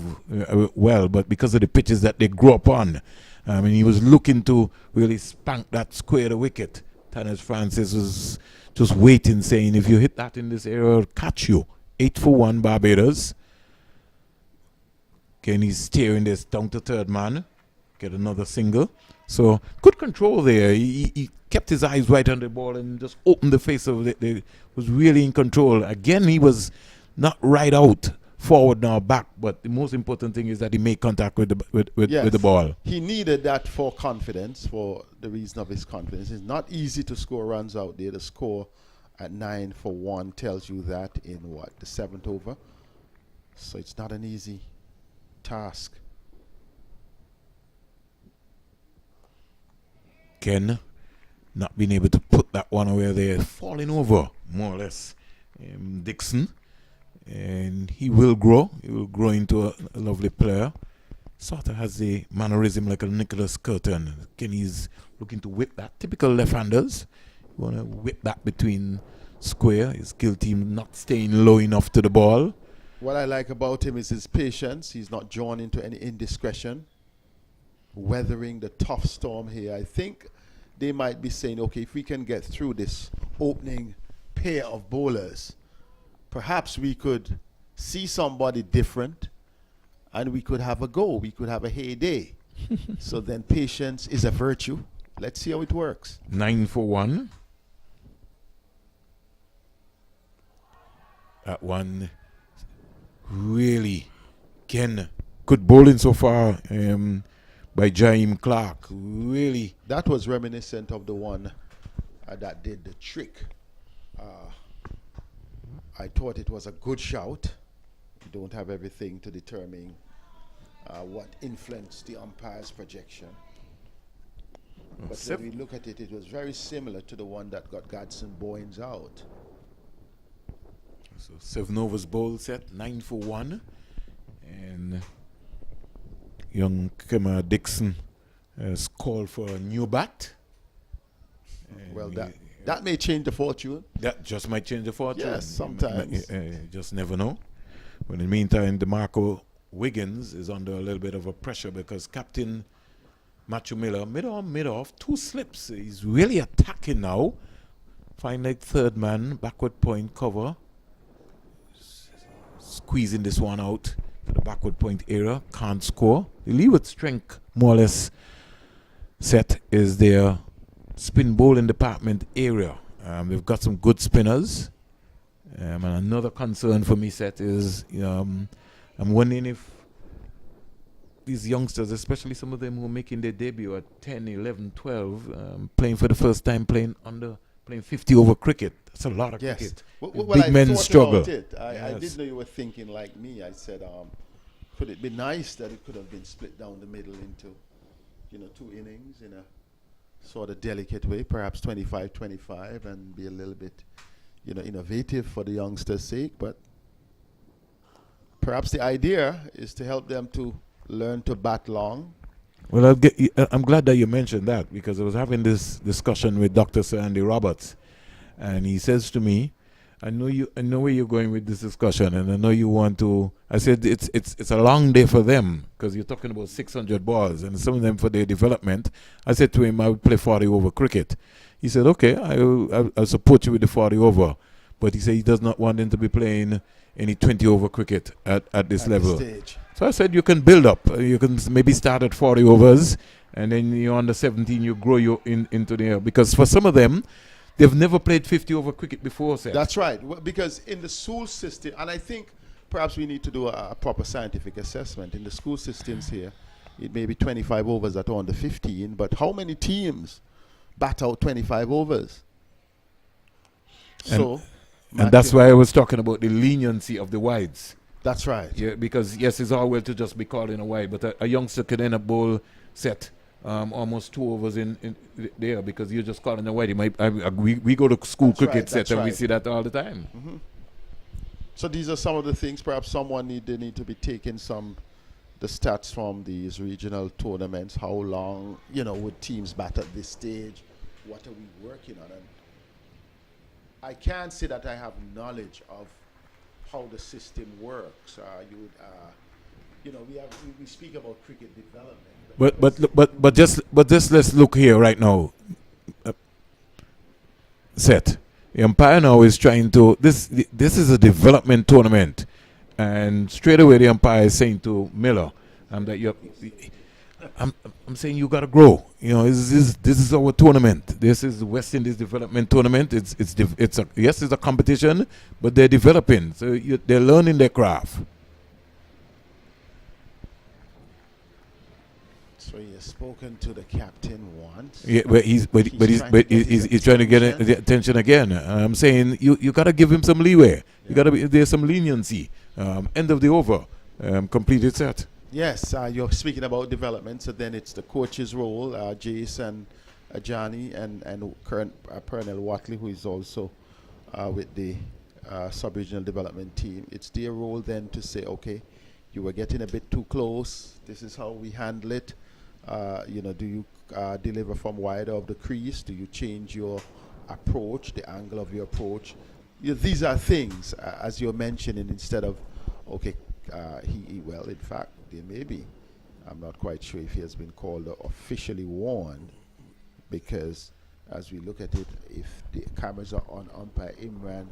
well, but because of the pitches that they grew up on. And he was looking to really spank that square the wicket. Tannis Francis was just waiting, saying, if you hit that in this area, I'll catch you. 8 for 1 Barbados. Again, he's steering this down to third man. Get another single. So, good control there. He kept his eyes right on the ball and just opened the face of it. He was really in control. Again, he was not right out, forward nor back, but the most important thing is that he made contact with the ball. He needed that for confidence, for the reason of his confidence. It's not easy to score runs out there. The score at 9 for 1 tells you that in the 7th over. So it's not an easy task. Ken not being able to put that one away there, falling over more or less. Dixon, and he will grow. He will grow into a lovely player. Sort of has the mannerism like a Nicholas Curtin. Ken, he's looking to whip that. Typical left-handers. You want to whip that between square. His skill team not staying low enough to the ball. What I like about him is his patience. He's not drawn into any indiscretion. Weathering the tough storm here. I think they might be saying, okay, if we can get through this opening pair of bowlers, perhaps we could see somebody different and we could have a go. We could have a heyday. So then patience is a virtue. Let's see how it works. 9 for 1. That one really, Ken, good bowling so far by Jaime Clark. Really. That was reminiscent of the one that did the trick. I thought it was a good shout. You don't have everything to determine what influenced the umpire's projection. But when we look at it, it was very similar to the one that got Gadson Bowens out. So 7 overs bowl set, 9 for 1. And young Kemar Dixon has called for a new bat. Well, that may change the fortune. That just might change the fortune. Yes, sometimes. Just never know. But in the meantime, DeMarco Wiggins is under a little bit of a pressure because Captain Matthew Miller, mid-off, 2 slips. He's really attacking now. Fine leg third man, backward point cover. Squeezing this one out to the backward point area. Can't score. The Leeward strength, more or less, set is their spin bowling department area. They've got some good spinners. And another concern for me, Seth, is I'm wondering if these youngsters, especially some of them who are making their debut at 10, 11, 12, playing for the first time, playing 50 over cricket. That's a lot of cricket. Big men struggle. I didn't know you were thinking like me. I said, could it be nice that it could have been split down the middle into, 2 innings in a sort of delicate way, perhaps 25-25, and be a little bit, innovative for the youngsters' sake. But perhaps the idea is to help them to learn to bat long, Well, I'm glad that you mentioned that because I was having this discussion with Dr. Sir Andy Roberts, and he says to me, I know where you're going with this discussion, and I know you want to." I said, "It's a long day for them because you're talking about 600 balls, and some of them for their development." I said to him, "I would play 40 over cricket." He said, "Okay, I'll support you with the 40 over," but he said he does not want them to be playing any 20 over cricket at this level. Stage. So I said you can build up. You can maybe start at 40 overs, and then you're under 17, you grow into there. Because for some of them, they've never played 50 over cricket before, sir. That's right. Because in the school system, and I think perhaps we need to do a proper scientific assessment. In the school systems here, it may be 25 overs at under 15, but how many teams bat out 25 overs? And that's why I was talking about the leniency of the wides. That's right. Yeah, because yes, it's all well to just be calling a wide, but a youngster can end up bowl set almost 2 overs in there because you're just calling a wide. We go to school That's cricket right, set that's and we right. see that all the time. So these are some of the things perhaps they need to be taking the stats from these regional tournaments. How long, would teams bat at this stage? What are we working on? And I can't say that I have knowledge of how the system works. We speak about cricket development. But just let's look here right now. Set. The umpire now is trying to this is a development tournament, and straight away the umpire is saying to Miller, that I'm saying you gotta grow. This is our tournament. This is the West Indies development tournament. It's a competition, but they're developing. So they're learning their craft. So he has spoken to the captain once. Yeah, but he's trying to get the attention again. I'm saying you gotta give him some leeway. Yeah. There's some leniency. End of the over. Completed set. Yes, you're speaking about development, so then it's the coach's role, Jason Ajani and current Pernell Watley, who is also with the sub-regional development team. It's their role then to say, okay, you were getting a bit too close. This is how we handle it. Do you deliver from wider of the crease? Do you change your approach, the angle of your approach? These are things, as you're mentioning, instead of, okay, in fact, there may be. I'm not quite sure if he has been called or officially warned, because as we look at it, if the cameras are on umpire Imran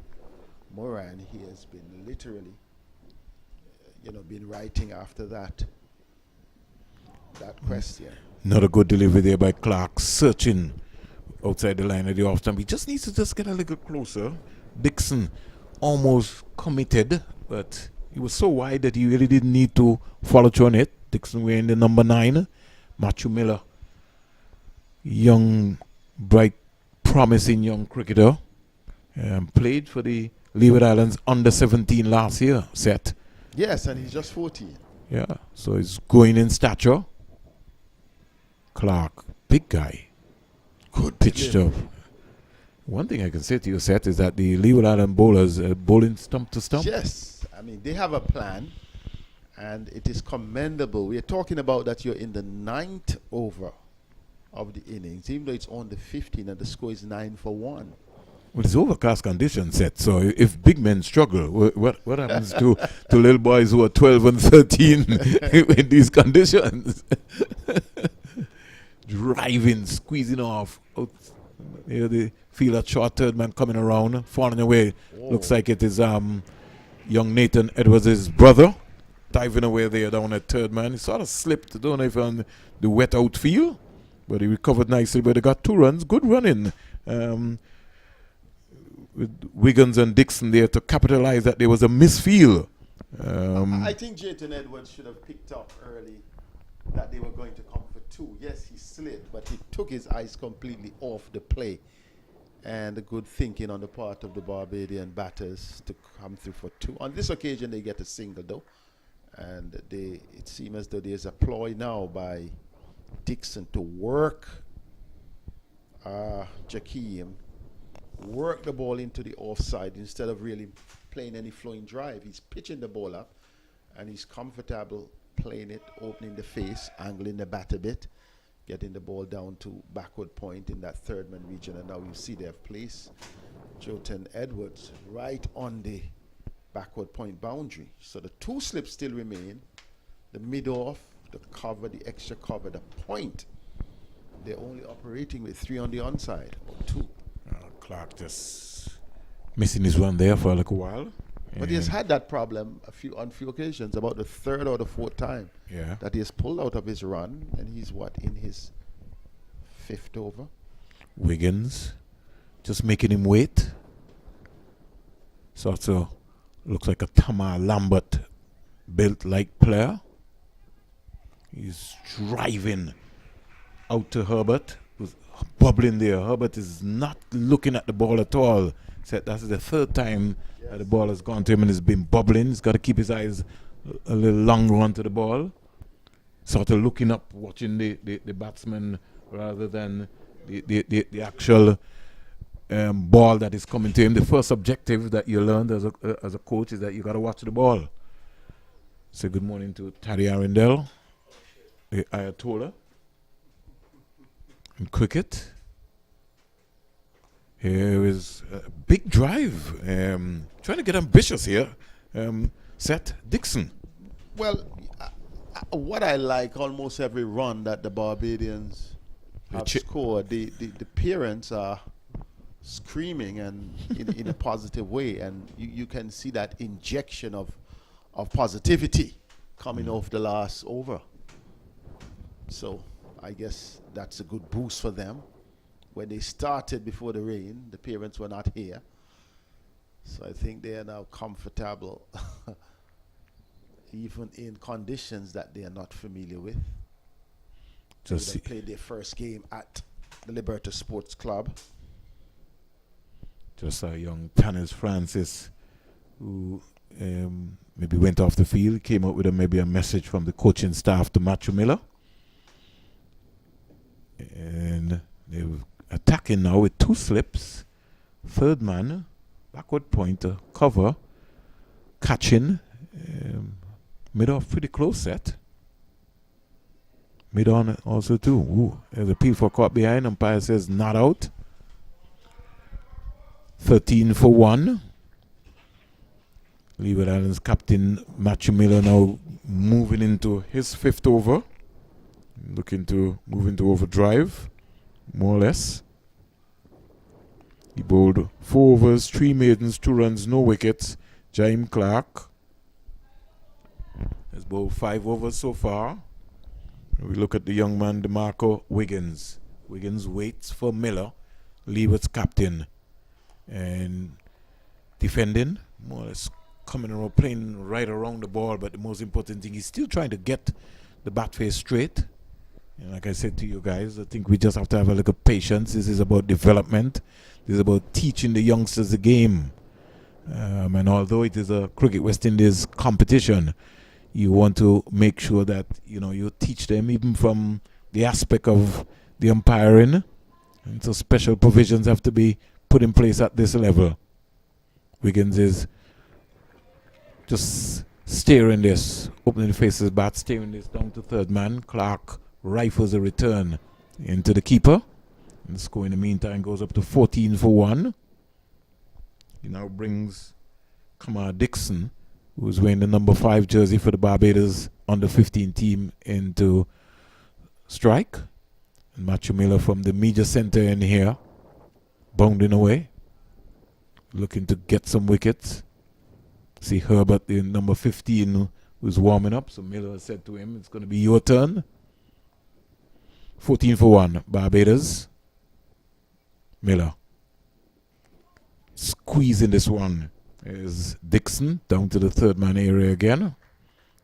Moran, he has been literally, been writing after that question. Not a good delivery there by Clark, searching outside the line of the off stump. He just needs to just get a little closer. Dixon almost committed, but he was so wide that he really didn't need to follow through on it. Dixon wearing the number 9. Matthew Miller, young, bright, promising young cricketer. Played for the Leeward Islands under 17 last year, set. Yes, and he's just 14. Yeah, so he's going in stature. Clark, big guy. Good pitch stuff. One thing I can say to you, Seth, is that the Leeward Island bowlers bowling stump to stump. Yes, I mean, they have a plan, and it is commendable. We are talking about that you're in the 9th over of the innings, even though it's on the 15 and the score is 9 for 1. Well, it's overcast conditions, Seth. So if big men struggle, what happens to little boys who are 12 and 13 in these conditions? Driving, squeezing off. They feel a short third man coming around, falling away. Whoa. Looks like it is young Nathan Edwards' brother, diving away there down at third man. He sort of slipped, don't know if on the wet outfield, but he recovered nicely. But they got 2 runs, good running. With Wiggins and Dixon there to capitalize that there was a misfield. I think Jayton Edwards should have picked up early that they were going to come for 2. Yes, he slid, but he took his eyes completely off the play. And the good thinking on the part of the Barbadian batters to come through for 2. On this occasion, they get a single, though. And it seems as though there's a ploy now by Dixon to work Jakeem, work the ball into the offside instead of really playing any flowing drive. He's pitching the ball up, and he's comfortable playing it, opening the face, angling the bat a bit, getting the ball down to backward point in that third man region. And now you see they have placed Jotun Edwards right on the backward point boundary. So the two slips still remain. The mid-off, the cover, the extra cover, the point. They're only operating with 3 on the onside, or 2. Clark just missing his run there for a little while. But he has had that problem on few occasions, about the third or the fourth time that he has pulled out of his run, and he's in his 5th over. Wiggins just making him wait. Sort of looks like a Tamar Lambert built like player. He's driving out to Herbert, who's bubbling there. Herbert is not looking at the ball at all. So that's the 3rd time that the ball has gone to him and has been bubbling. He's got to keep his eyes a little longer onto the ball. Sort of looking up, watching the batsman rather than the actual ball that is coming to him. The first objective that you learned as a coach is that you got to watch the ball. Say good morning to Taddy Arundel, the Ayatollah in cricket. Here is a big drive. Trying to get ambitious here. Seth Dixon. Well, what I like, almost every run that the Barbadians have scored, the parents are screaming and in a positive way, and you can see that injection of positivity coming off the last over. So I guess that's a good boost for them. When they started before the rain, the parents were not here. So I think they are now comfortable, even in conditions that they are not familiar with. They played their first game at the Liberta Sports Club. Just a young Tanis Francis who maybe went off the field, came up with maybe a message from the coaching staff to Matthew Miller. And they're attacking now with 2 slips. 3rd man, backward pointer, cover, catching. Mid-off pretty close set. Mid-on also too. Ooh, there's a peel for caught behind. Umpire says not out. 13 for 1. Leeward Islands captain Matthew Miller now moving into his 5th over. Looking to move into overdrive, more or less. He bowled 4 overs, 3 maidens, 2 runs, no wickets. Jaime Clark has bowled 5 overs so far. We look at the young man, DeMarco Wiggins. Wiggins waits for Miller, Leeward's captain. And defending, more or less coming around, playing right around the ball. But the most important thing, he's still trying to get the bat face straight. And like I said to you guys, I think we just have to have a little patience. This is about development. This is about teaching the youngsters the game. And although it is a Cricket West Indies competition, you want to make sure that you teach them even from the aspect of the umpiring. And so special provisions have to be put in place at this level. Wiggins is just steering this, opening the faces bat, steering this down to 3rd man. Clark rifles a return into the keeper. And the score in the meantime goes up to 14 for 1. He now brings Kamar Dixon, who's wearing the number 5 jersey for the Barbados under 15 team, into strike. And Matthew Miller from the media center in here, bounding away, looking to get some wickets. See Herbert, the number 15, who's warming up. So Miller said to him, it's going to be your turn. 14 for 1, Barbados. Miller squeezing this one is Dixon down to the 3rd man area again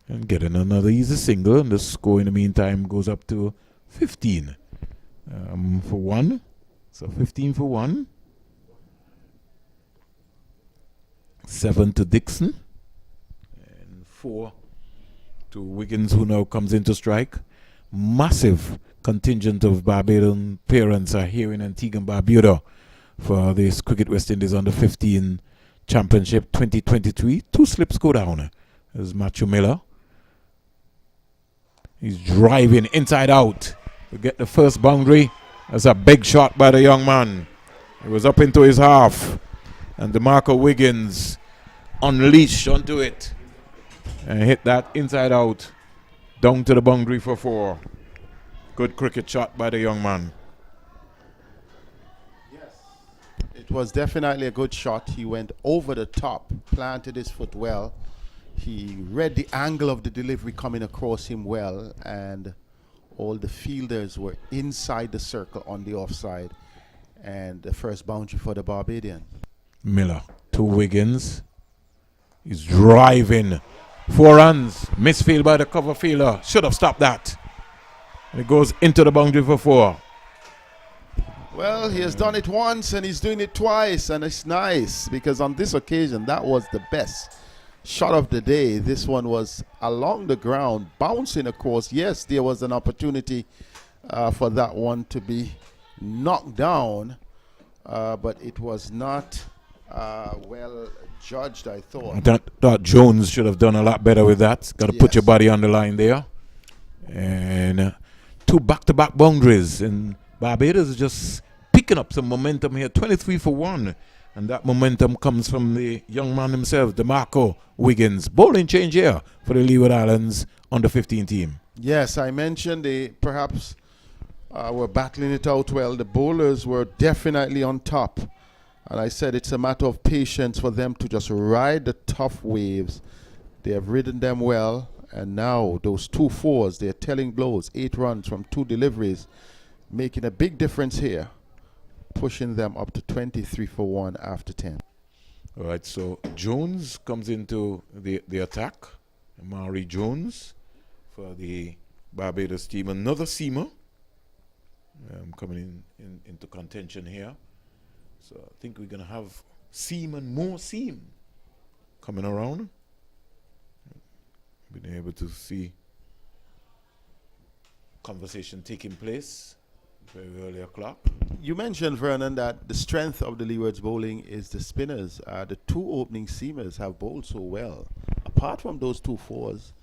and getting another easy single, and the score in the meantime goes up to 15 for 1. So 15 for 1. 7 to Dixon and 4 to Wiggins, who now comes into strike. Massive contingent of Barbadian parents are here in Antigua and Barbuda for this Cricket West Indies under 15 Championship 2023. 2 slips go down as Matthew Miller He's driving inside out to get the first boundary. That's a big shot by the young man. It was up into his half. And DeMarco Wiggins unleashed onto it and hit that inside out down to the boundary for 4. Good cricket shot by the young man. It was definitely a good shot. He went over the top, planted his foot well. He read the angle of the delivery coming across him well, and all the fielders were inside the circle on the offside. And the first boundary for the Barbadian. Miller to Wiggins. He's driving. 4 runs. Misfield by the cover fielder. Should have stopped that. And it goes into the boundary for 4. Well, he has done it once and he's doing it twice, and it's nice because on this occasion that was the best shot of the day. This one was along the ground, bouncing across. Yes, there was an opportunity for that one to be knocked down, but it was not well judged, I thought. I thought Jones should have done a lot better with that. Got to put your body on the line there. And 2 back-to-back boundaries, and Barbados is just picking up some momentum here. 23 for 1. And that momentum comes from the young man himself, DeMarco Wiggins. Bowling change here for the Leeward Islands under 15 team. Yes, I mentioned they perhaps were battling it out well. The bowlers were definitely on top. And I said it's a matter of patience for them to just ride the tough waves. They have ridden them well. And now those 2 fours, they're telling blows. 8 runs from 2 deliveries, making a big difference here, pushing them up to 23 for 1 after 10. All right, so Jones comes into the attack. Amari Jones for the Barbados team. Another seamer coming into contention here. So I think we're going to have seam and more seam coming around. Been able to see conversation taking place very early o'clock. You mentioned, Vernon, that the strength of the Leewards bowling is the spinners. The 2 opening seamers have bowled so well. Apart from those 2 fours,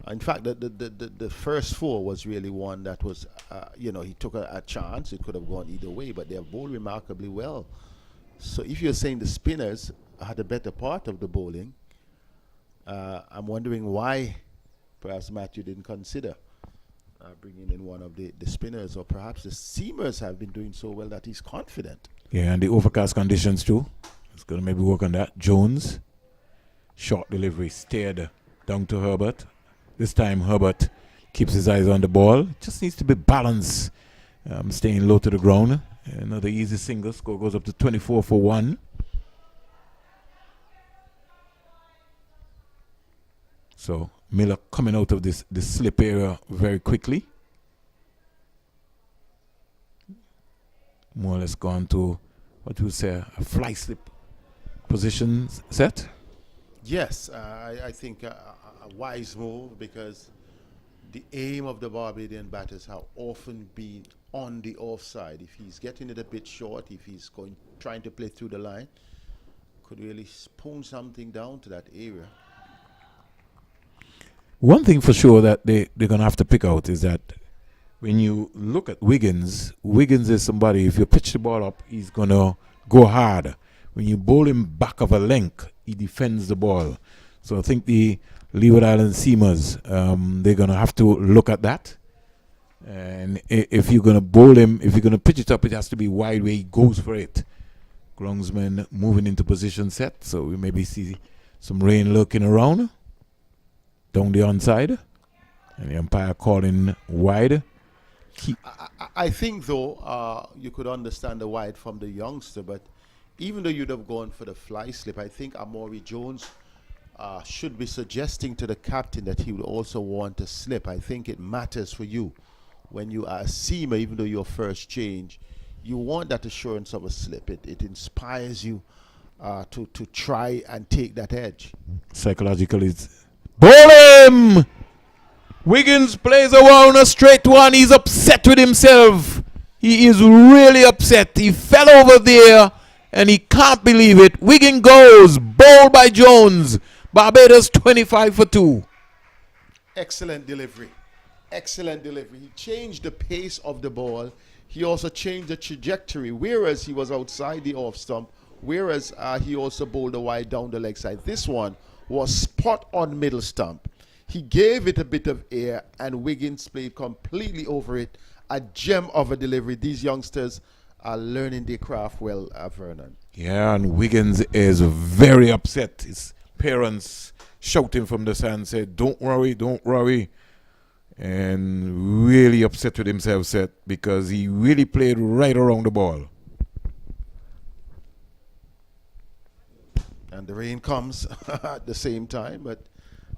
in fact, the first 4 was really one that was, he took a chance. It could have gone either way, but they have bowled remarkably well. So if you're saying the spinners had a better part of the bowling, I'm wondering why perhaps Matthew didn't consider bringing in one of the spinners, or perhaps the seamers have been doing so well that he's confident. Yeah, and the overcast conditions too. It's going to maybe work on that. Jones, short delivery, steered down to Herbert. This time Herbert keeps his eyes on the ball. Just needs to be balanced, staying low to the ground. Another easy single. Score goes up to 24 for 1. So Miller coming out of this slip area very quickly. More or less gone to what we say a fly slip position set. Yes, I think a wise move, because the aim of the Barbadian batters have often been on the offside. If he's getting it a bit short, if he's trying to play through the line, could really spoon something down to that area. One thing for sure that they're going to have to pick out is that when you look at Wiggins is somebody, if you pitch the ball up, he's going to go hard. When you bowl him back of a length, he defends the ball. So I think the Leeward Island seamers, they're going to have to look at that. And if you're going to bowl him, if you're going to pitch it up, it has to be wide where he goes for it. Groundsman moving into position set. So we maybe see some rain lurking around down the onside, and the umpire calling wide. I think, though, you could understand the wide from the youngster, but even though you'd have gone for the fly slip, I think Amari Jones should be suggesting to the captain that he would also want a slip. I think it matters for you when you are a seamer, even though you're first change, you want that assurance of a slip. It inspires you to try and take that edge. Psychologically, it's ball him! Wiggins plays around a straight one. He's upset with himself. He is really upset. He fell over there and he can't believe it. Wiggins goes. Ball by Jones. Barbados 25 for 2. Excellent delivery. Excellent delivery. He changed the pace of the ball. He also changed the trajectory, whereas he was outside the off stump, whereas he also bowled a wide down the leg side. This one was spot on middle stump. He gave it a bit of air, and Wiggins played completely over it. A gem of a delivery. These youngsters are learning their craft well, Vernon. Yeah, and Wiggins is very upset. His parents shouting from the stand said, don't worry. And really upset with himself, Seth, because he really played right around the ball. And the rain comes at the same time, but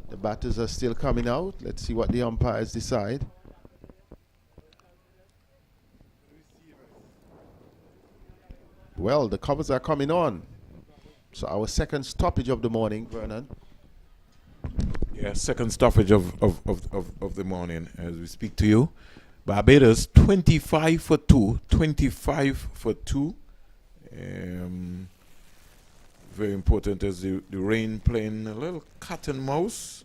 the batters are still coming out. Let's see what the umpires decide. Well, the covers are coming on. So our second stoppage of the morning, Vernon. Yeah, second stoppage of the morning as we speak to you. Barbados 25 for 2. Very important as the rain playing a little cat and mouse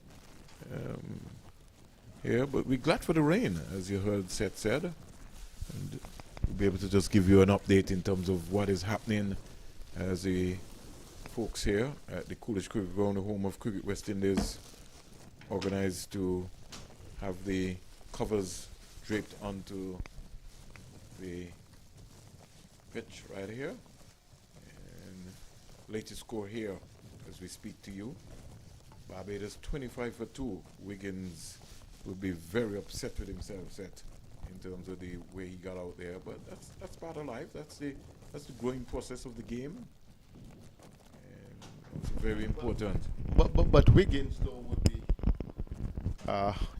here, but we're glad for the rain, as you heard Seth said. And we'll be able to just give you an update in terms of what is happening as the folks here at the Coolidge Cricket Ground, the home of Cricket West Indies, organized to have the covers draped onto the pitch right here. And latest score here as we speak to you. Barbados 25 for 2. Wiggins will be very upset with himself, Seth, in terms of the way he got out there. But that's part of life. That's the growing process of the game. And it's very important. But Wiggins though would be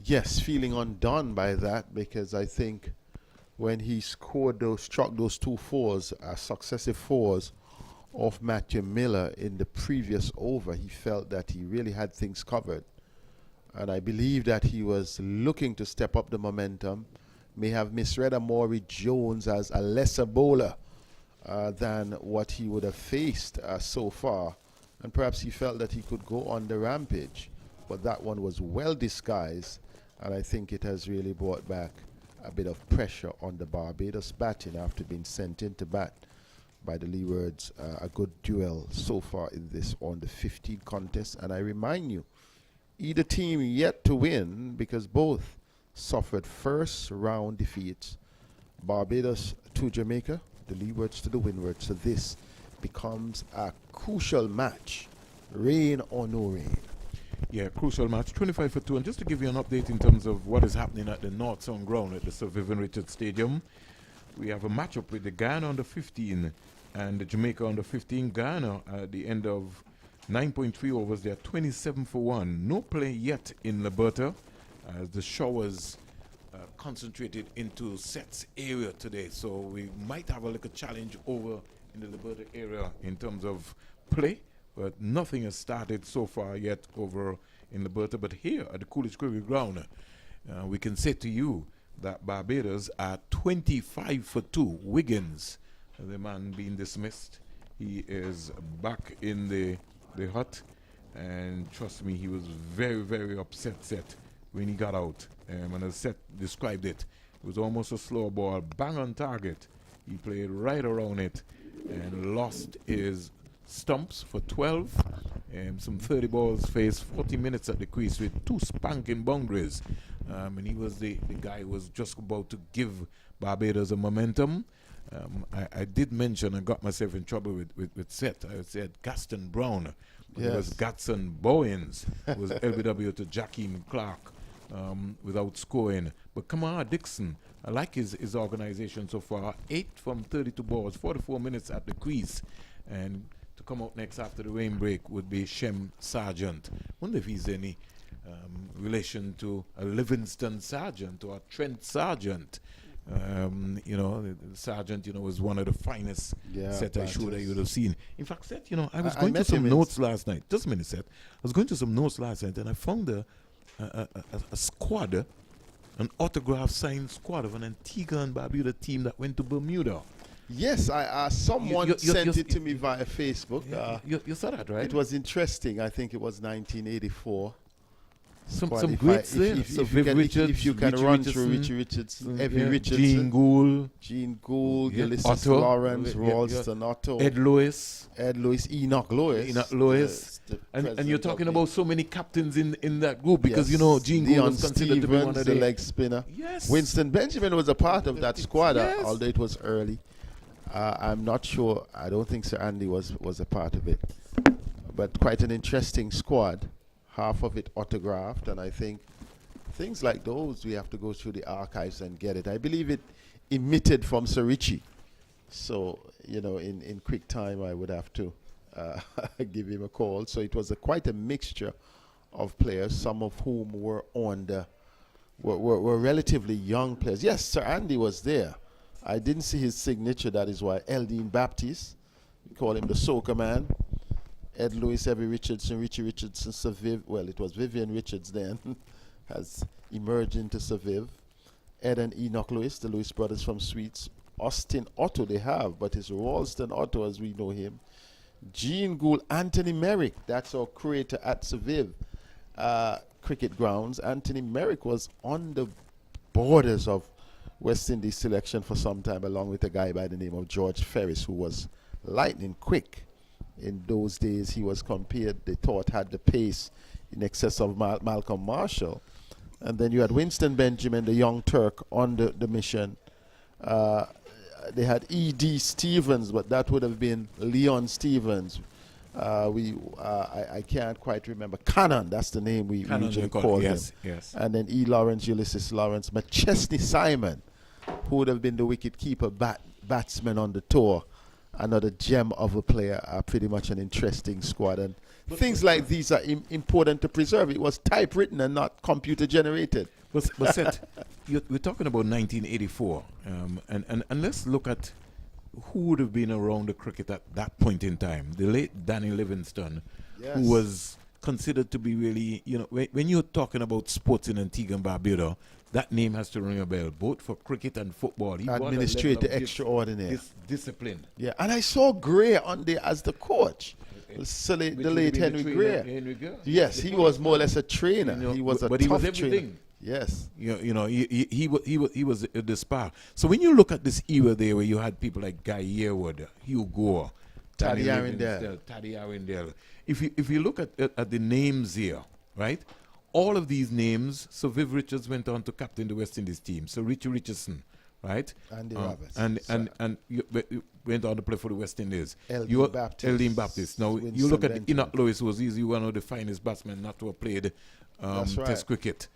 yes, feeling undone by that, because I think when he struck those 2 fours, successive fours off Matthew Miller in the previous over, he felt that he really had things covered. And I believe that he was looking to step up the momentum, may have misread Amaury Jones as a lesser bowler than what he would have faced so far. And perhaps he felt that he could go on the rampage. But that one was well disguised, and I think it has really brought back a bit of pressure on the Barbados batting after being sent into bat by the Leewards. A good duel so far in this on the 15 contest. And I remind you, either team yet to win, because both suffered first round defeats. Barbados to Jamaica, the Leewards to the Windwards. So this becomes a crucial match, rain or no rain. Yeah, crucial match, 25 for 2. And just to give you an update in terms of what is happening at the North Sound Ground at the Sir Vivian Richards Stadium, we have a matchup with the Ghana under 15 and the Jamaica under 15. Ghana at the end of 9.3 overs, they are 27 for 1. No play yet in Liberta as the showers concentrated into Seth's area today. So we might have a little challenge over in the Liberta area in terms of play. But nothing has started so far yet over in Liberta. But here at the Coolidge Cricket Ground, we can say to you that Barbados are 25 for 2. Wiggins, the man being dismissed, he is back in the hut. And trust me, he was very, very upset, Seth, when he got out. And as Seth described it, it was almost a slow ball, bang on target. He played right around it and lost his stumps for 12, some 30 balls faced, 40 minutes at the crease with 2 spanking boundaries. And he was the guy who was just about to give Barbados a momentum. I did mention, I got myself in trouble with Seth. I said Gaston Brown. Yes. It was Gatson Bowens. It was LBW to Jakeem Clark without scoring. But Kamara Dixon, I like his organization so far. 8 from 32 balls, 44 minutes at the crease. And to come out next after the rain break would be Shem Sargent. Wonder if he's any relation to a Livingston Sargent or a Trent Sargent. The Sargent, was one of the finest set I showed that you would have seen. In fact, Seth, I was going to some notes last night. Just a minute, Seth. I was going to some notes last night and I found a squad, an autograph signed squad of an Antigua and Barbuda team that went to Bermuda. Yes, someone sent it to me via Facebook. You saw that, right? It was interesting. I think it was 1984. some If greats I- there. if So you Viv can, Richards, if you can Richie run Richardson, through Richie Richardson, Evie yeah, Richardson, Gene Gould, Gene Gould, yeah, Ulysses Otto, Lawrence, yeah, Ralston Otto, Ed Lewis, Ed Lewis, Enoch Lewis, Enoch Lewis. the And you're president talking of the- about so many captains in that group because Yes, Gene Gould Leon was considered to be one Stevens, of the leg spinner. Yes. Winston Benjamin was a part of that squad, Yes. although it was early. I'm not sure. I don't think Sir Andy was a part of it, but quite an interesting squad. Half of it autographed, and I think things like those we have to go through the archives and get it. I believe it emitted from Sir Richie, so in quick time I would have to give him a call. So it was quite a mixture of players, some of whom were on the were relatively young players. Yes, Sir Andy was there. I didn't see his signature. That is why Eldine Baptiste, we call him the soca man. Ed Lewis, Evie Richardson, Richie Richardson, Sir Viv. Well, it was Vivian Richards then, has emerged into Sir Viv. Ed and Enoch Lewis, the Lewis brothers from Sweets. Austin Otto they have, but it's Ralston Otto as we know him. Gene Gould, Anthony Merrick, that's our creator at Sir Viv cricket grounds. Anthony Merrick was on the borders of West Indies selection for some time, along with a guy by the name of George Ferris, who was lightning quick. In those days, he was compared, they thought, had the pace in excess of Malcolm Marshall. And then you had Winston Benjamin, the young Turk, on the mission. They had E.D. Stevens, but that would have been Leon Stevens. I can't quite remember. Cannon, that's the name we usually call him. Yes. And then E. Lawrence, Ulysses Lawrence, McChesney Simon, who would have been the wicket-keeper batsman on the tour. Another gem of a player, pretty much an interesting squad. And things like these are important to preserve. It was typewritten and not computer-generated. But Seth, we're talking about 1984, and let's look at who would have been around the cricket at that point in time. The late Danny Livingstone, Yes. who was considered to be really, when you're talking about sports in Antigua and Barbados, that name has to ring a bell, both for cricket and football. He brought a Administrator level of extraordinary. discipline. Yeah, and I saw Gray on there as the coach. So the late Henry Gray. Yes, he was more or less a trainer. He was a but tough he was trainer. everything. Yes. He was the spark. So when you look at this era there, where you had people like Guy Yearwood, Hugh Gore, Taddy Arundel. If you look at the names here, right? All of these names. So Viv Richards went on to captain the West Indies team. So Richie Richardson, right? Andy Roberts. And you went on to play for the West Indies. Eldine Baptiste. Now Winston you look at Benjamin. Enoch Lewis, who was easily one of the finest batsmen not to have played That's right. Test cricket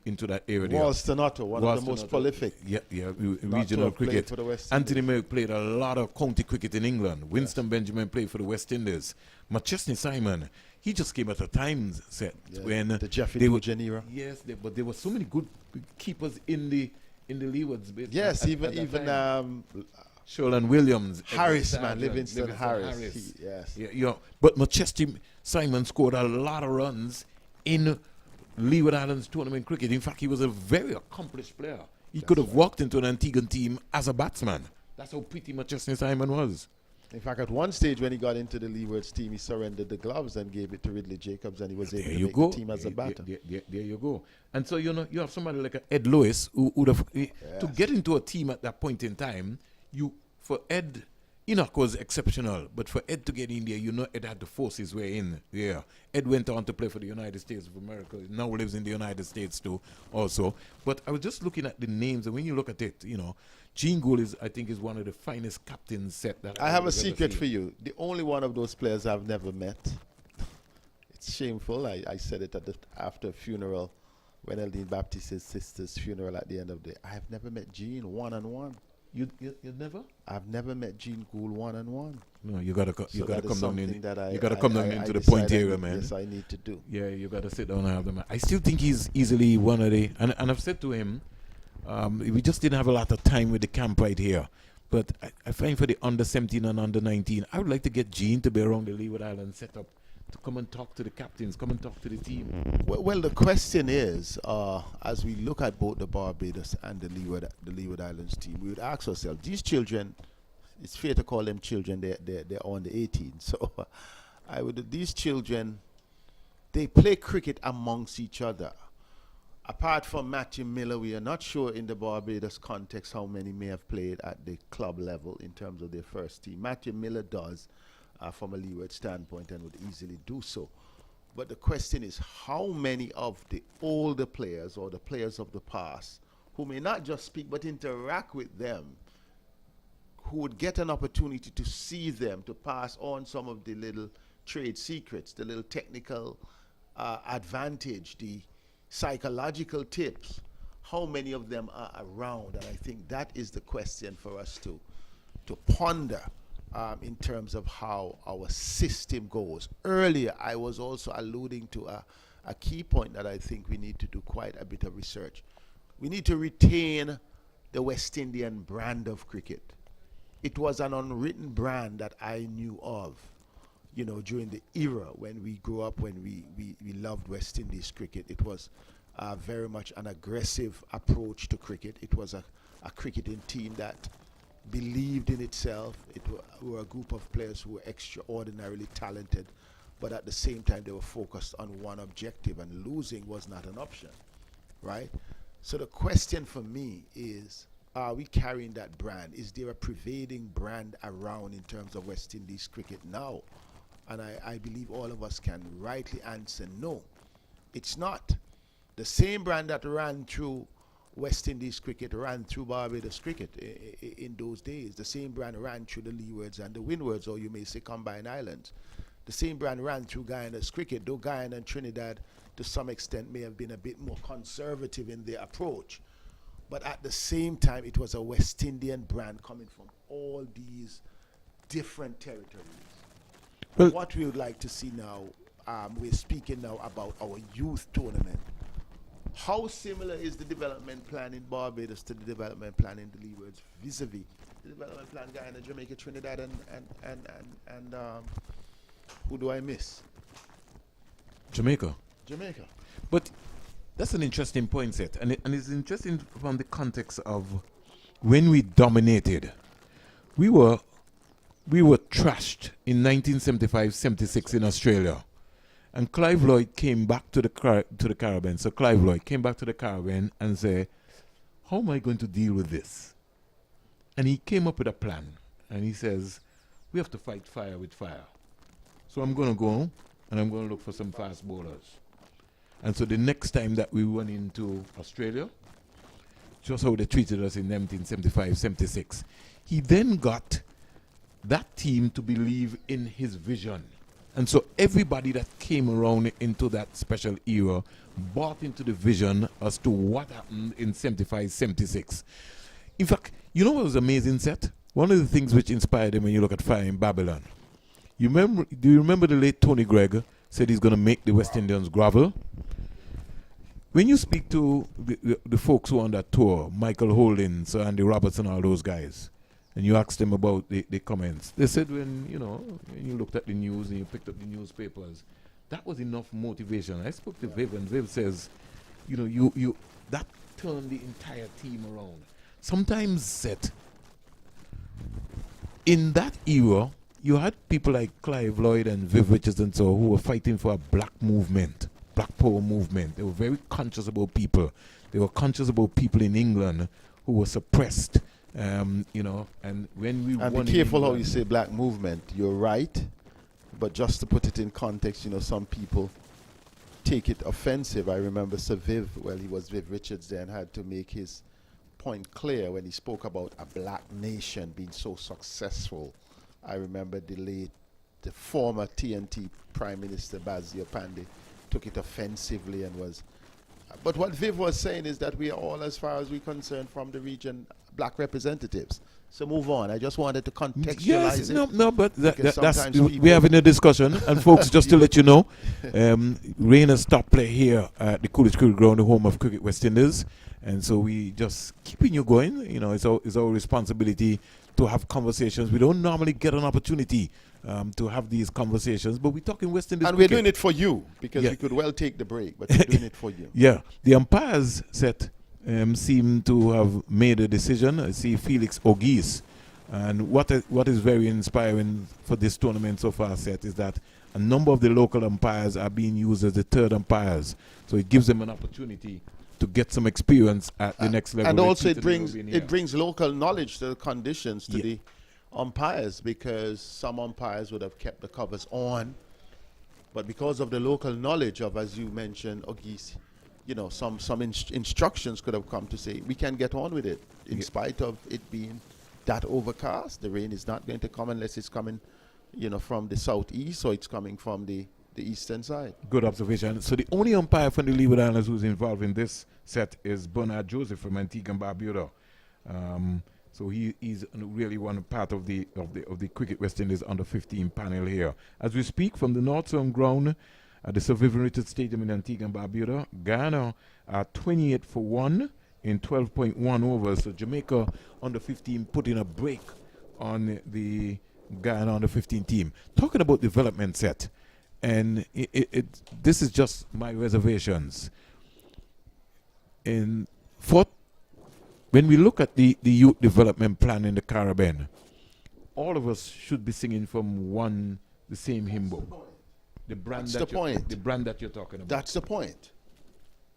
into that area. there. Ralston Otto, one of the most prolific. Yeah, Not regional to have played cricket. for the West Anthony Indies. Merrick played a lot of county cricket in England. Winston Benjamin played for the West Indies. McChesney Simon, he just came at a time set when the Jeffrey they were, Dugan era. Yes, but there were so many good keepers in the Leewards. Yes, at even that time. Sherland Williams, Harris, Edward man, Sargent, Livingston Harris. Yes. Yeah, but McChesney Simon scored a lot of runs in Leeward Islands tournament cricket. In fact, he was a very accomplished player. He could have walked into an Antiguan team as a batsman. That's how pretty McChesney Simon was. In fact, at one stage when he got into the Leewards team, he surrendered the gloves and gave it to Ridley Jacobs, and he was able to make the team as a batter. There you go. And so you have somebody like Ed Lewis who would have to get into a team at that point in time. For Ed, Enoch was exceptional, but for Ed to get in there, Ed had the force his way in. Yeah, Ed went on to play for the United States of America. He now lives in the United States too, also. But I was just looking at the names, and when you look at it, Gene Gould I think is one of the finest captains set that I have a secret for you. The only one of those players I've never met. It's shameful. I said it after a funeral, when Eldine Baptiste's sister's funeral at the end of the day. I have never met Gene one-on-one. You never? I've never met Gene Gould one-on-one. No, you gotta come down in. You gotta come down into the point area, man. Yes, I need to do. Yeah, you gotta sit down and have them. I still think he's easily one of the. And I've said to him, we just didn't have a lot of time with the camp right here. But I find for the under 17 and under 19, I would like to get Gene to be around the Leeward Island setup to come and talk to the captains, come and talk to the team. Well, the question is, as we look at both the Barbados and the Leeward Islands team, we would ask ourselves: these children, it's fair to call them children. They're on the 18. So, these children they play cricket amongst each other. Apart from Matthew Miller, we are not sure in the Barbados context how many may have played at the club level in terms of their first team. Matthew Miller does from a Leeward standpoint and would easily do so. But the question is, how many of the older players or the players of the past who may not just speak but interact with them, who would get an opportunity to see them, to pass on some of the little trade secrets, the little technical advantage, the psychological tips, how many of them are around? And I think that is the question for us to ponder in terms of how our system goes. Earlier, I was also alluding to a key point that I think we need to do quite a bit of research. We need to retain the West Indian brand of cricket. It was an unwritten brand that I knew of, you know, during the era when we grew up, when we loved West Indies cricket. It was very much an aggressive approach to cricket. It was a cricketing team that believed in itself. It were a group of players who were extraordinarily talented, but at the same time they were focused on one objective, and losing was not an option, right? So the question for me is, are we carrying that brand? Is there a pervading brand around in terms of West Indies cricket now? And I believe all of us can rightly answer no. It's not. The same brand that ran through West Indies cricket ran through Barbados cricket in those days. The same brand ran through the Leewards and the Windwards, or you may say Combined Islands. The same brand ran through Guyana's cricket, though Guyana and Trinidad to some extent may have been a bit more conservative in their approach. But at the same time, it was a West Indian brand coming from all these different territories. Well, what we would like to see now, we're speaking now about our youth tournament. How similar is the development plan in Barbados to the development plan in the Leewards vis-a-vis the development plan Guyana, Jamaica, Trinidad, and who do I miss? Jamaica. Jamaica. But that's an interesting point set, and it's interesting from the context of when we dominated. We were trashed in 1975-76 in Australia, and Clive Lloyd came back to the Caribbean. So Clive Lloyd came back to the Caribbean and said, "How am I going to deal with this?" And he came up with a plan, and he says, "We have to fight fire with fire. So I'm going to go and I'm going to look for some fast bowlers." And so the next time that we went into Australia, just how they treated us in 1975-76, he then got that team to believe in his vision. And so everybody that came around into that special era bought into the vision as to what happened in 75-76. In fact, you know what was amazing, Seth? One of the things which inspired him when you look at Fire in Babylon. Do you remember the late Tony Gregg said he's going to make the West Indians gravel? When you speak to the folks who are on that tour, Michael Holdings, Andy Robertson, all those guys, and you asked them about the comments, they said when you looked at the news and you picked up the newspapers, that was enough motivation. I spoke to Viv, and Viv says, that turned the entire team around. Sometimes, Seth, in that era, you had people like Clive Lloyd and Viv Richardson who were fighting for a black movement, black power movement. They were very conscious about people. They were conscious about people in England who were suppressed, and when we and won be careful England, how you say black movement. You're right, but just to put it in context, some people take it offensive. I remember Sir Viv, he was Viv Richards then, had to make his point clear when he spoke about a black nation being so successful. I remember the former TNT Prime Minister Bazio Pandey took it offensively and was. But what Viv was saying is that we are all, as far as we're concerned, from the region, black representatives. So move on. I just wanted to contextualize it. No, but that's we're having a discussion, and folks, just to let you know, rain has stopped play here at the Coolidge Cricket Ground, the home of Cricket West Indies, and so we just keeping you going. It's our responsibility to have conversations. We don't normally get an opportunity to have these conversations, but we're talking West Indies. And cricket. we're doing it for you, because we could well take the break, but we're doing it for you. Yeah, the umpires seem to have made a decision. I see Felix Ogis And what is very inspiring for this tournament so far, Seth, is that a number of the local umpires are being used as the third umpires. So it gives them an opportunity to get some experience at the next level. And also it brings local knowledge to the conditions to the umpires, because some umpires would have kept the covers on, but because of the local knowledge of, as you mentioned, Ogis, some instructions could have come to say we can get on with it in spite of it being that overcast. The rain is not going to come unless it's coming, from the southeast, or it's coming from the eastern side. Good observation. So the only umpire from the Leeward Islands who's involved in this set is Bernard Joseph from Antigua and Barbados. So he's really one part of the Cricket West Indies under 15 panel here. As we speak from the North Zone ground at the Sir Vivian Richards Stadium in Antigua and Barbuda, Ghana are 28 for 1 in 12.1 overs. So Jamaica under 15 put in a break on the Ghana under 15 team. Talking about development set, and this is just my reservations. When we look at the youth development plan in the Caribbean, all of us should be singing from the same hymn book. The brand that you're talking about. That's the point.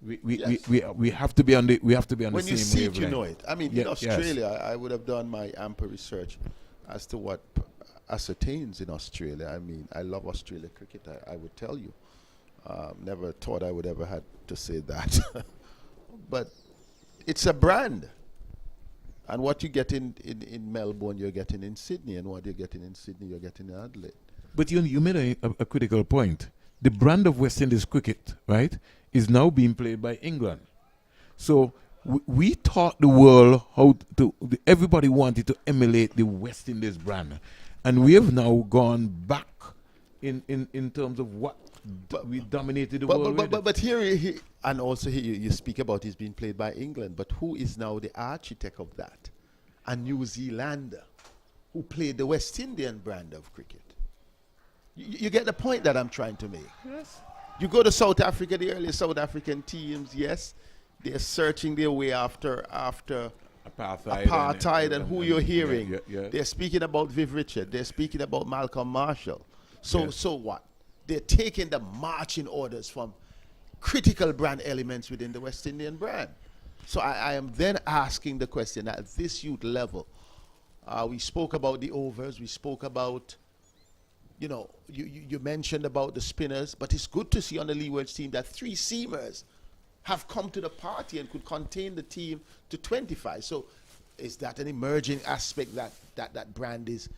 We have to be on the same wavelength. When you see it, you know it. I mean, in Australia, I would have done my ample research as to what ascertains in Australia. I mean, I love Australia cricket. I would tell you. Never thought I would ever had to say that. But it's a brand. And what you get in Melbourne, you're getting in Sydney. And what you're getting in Sydney, you're getting in Adelaide. But you made a critical point. The brand of West Indies cricket, right, is now being played by England. So we taught the world everybody wanted to emulate the West Indies brand. And we have now gone back in terms of what we dominated the world with. But here, and also here you speak about it's being played by England, but who is now the architect of that? A New Zealander who played the West Indian brand of cricket. You get the point that I'm trying to make. Yes. You go to South Africa, the early South African teams, yes, they're searching their way after apartheid and who you're hearing. They're speaking about Viv Richard. They're speaking about Malcolm Marshall. So what? They're taking the marching orders from critical brand elements within the West Indian brand. So I am then asking the question at this youth level. We spoke about the overs. We spoke about, you mentioned about the spinners, but it's good to see on the Leewards team that 3 seamers have come to the party and could contain the team to 25. So is that an emerging aspect that brand is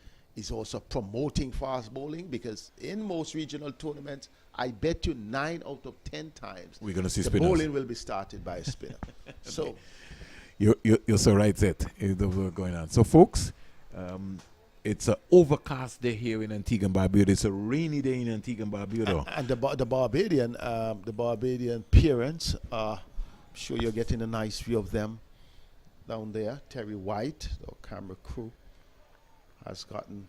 also promoting fast bowling? Because in most regional tournaments, I bet you 9 out of 10 times we're going to see the spinners. bowling will be started by a spinner. So you're so right, Zed. Going on. So folks, it's an overcast day here in Antigua and Barbuda. It's a rainy day in Antigua and Barbuda. And the Barbadian parents, I'm sure you're getting a nice view of them down there. Terry White, our camera crew, has gotten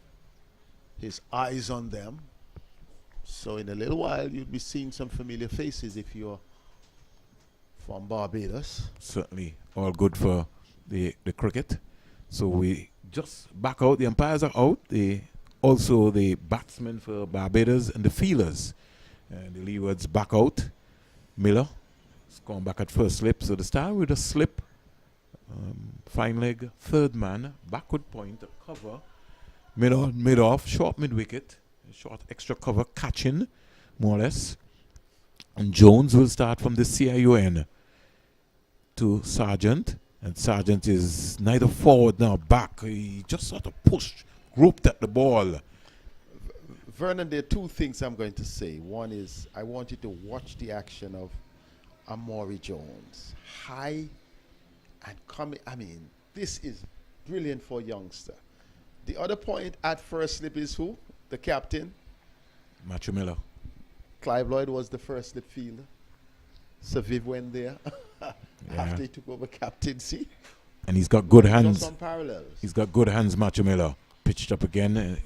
his eyes on them. So in a little while, you'll be seeing some familiar faces if you're from Barbados. Certainly, all good for the cricket. So we just back out. The umpires are out. Also the batsmen for Barbados and the fielders. And the Leewards back out. Miller is going back at first slip. So the start with a slip. Fine leg, third man, backward point, a cover. Mid off, short mid wicket, short extra cover, catching, more or less. And Jones will start from the CIUN to Sargent. And Sargent is neither forward nor back. He just sort of pushed, groped at the ball. Vernon, there are 2 things I'm going to say. One is I want you to watch the action of Amaury Jones. High and coming. I mean, this is brilliant for a youngster. The other point at first slip is who? The captain. Macho Miller. Clive Lloyd was the first slip fielder. Sir Viv went there after he took over captaincy. And he's got good hands. Just some parallels. He's got good hands, Macho Miller. Pitched up again.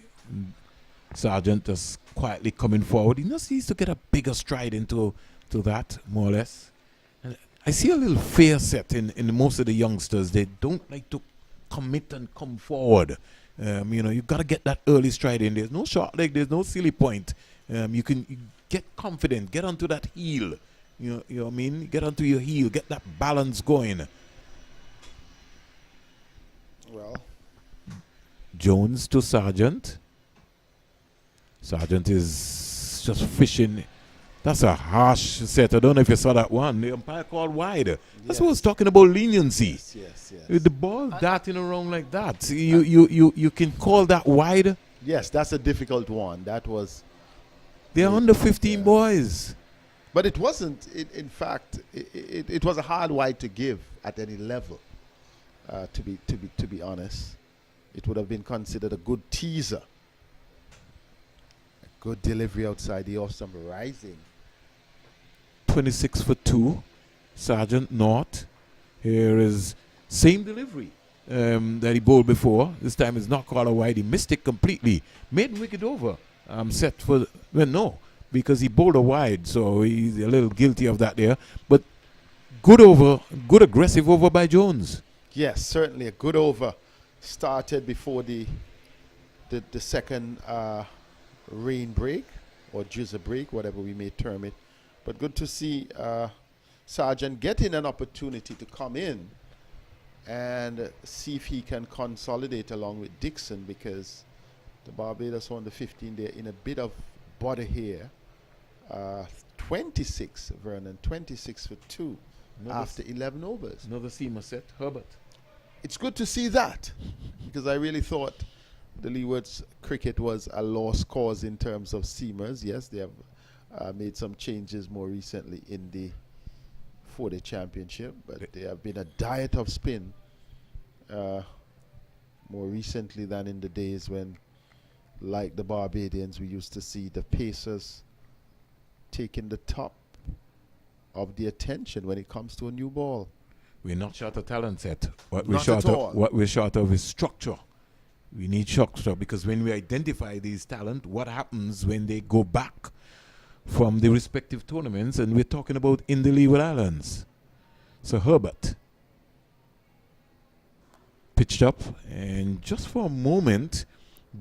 Sergeant just quietly coming forward. He needs to get a bigger stride into that, more or less. And I see a little fear set in most of the youngsters. They don't like to commit and come forward. You got to get that early stride in. There's no short leg. There's no silly point. You get confident. Get onto that heel. You know what I mean? Get onto your heel. Get that balance going. Well, Jones to Sargent. Sargent is just fishing. That's a harsh set. I don't know if you saw that one. The umpire called wide. That's what I was talking about, leniency. Yes. With the ball darting around like that, you can call that wide. Yes, that's a difficult one. That was. They're under 15 boys. But it wasn't. In fact, it was a hard wide to give at any level. To be honest, it would have been considered a good teaser. A good delivery outside the off stump, rising. 26 for 2, Sargent North. Here is same delivery that he bowled before. This time it's not called a wide. He missed it completely. Made wicket over. Set for no, because he bowled a wide, so he's a little guilty of that there. But good over, good aggressive over by Jones. Yes, certainly a good over. Started before the second rain break or drizzle break, whatever we may term it. But good to see Sargent getting an opportunity to come in and see if he can consolidate along with Dixon, because the Barbados on the 15, they're in a bit of bother here. 26, Vernon, 26 for 2 after 11 overs. Another seamer set, Herbert. It's good to see that, because I really thought the Leewards cricket was a lost cause in terms of seamers. Yes, they have made some changes more recently in the 4-day championship, but they have been a diet of spin more recently than in the days when, like the Barbadians, we used to see the Pacers taking the top of the attention when it comes to a new ball. We're not short of talent set. What we're short of is structure. We need structure, because when we identify these talent, what happens when they go back from the respective tournaments? And we're talking about in the Leeward Islands. So Herbert pitched up, and just for a moment,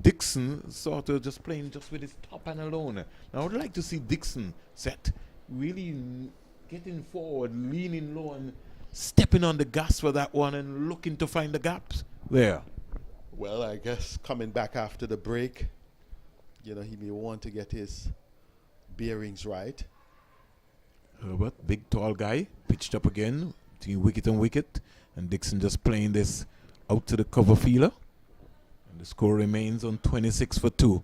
Dixon sort of just playing just with his top hand alone. Now I would like to see Dixon set really getting forward, leaning low and stepping on the gas for that one and looking to find the gaps there. Well, I guess coming back after the break, he may want to get his bearings right. Herbert, big tall guy, pitched up again between wicket and wicket, and Dixon just playing this out to the cover fielder. And the score remains on 26 for 2.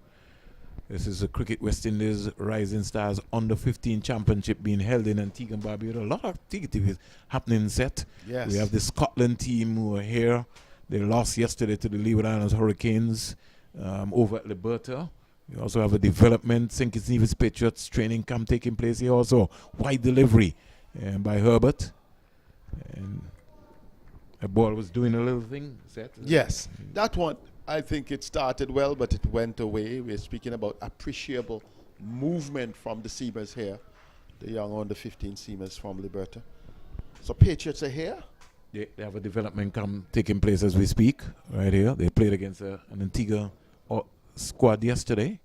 This is the Cricket West Indies Rising Stars Under 15 Championship being held in Antigua and Barbados. A lot of activity happening set. Yes. We have the Scotland team who are here. They lost yesterday to the Leeward Islands Hurricanes over at Liberta. We also have a development St. Kitts Nevis Patriots training camp taking place here also. Wide delivery by Herbert. And the ball was doing a little thing. Set. Yes, that one, I think it started well, but it went away. We're speaking about appreciable movement from the seamers here, the young under 15 seamers from Liberta. So Patriots are here. They have a development camp taking place as we speak, right here. They played against an Antigua squad yesterday.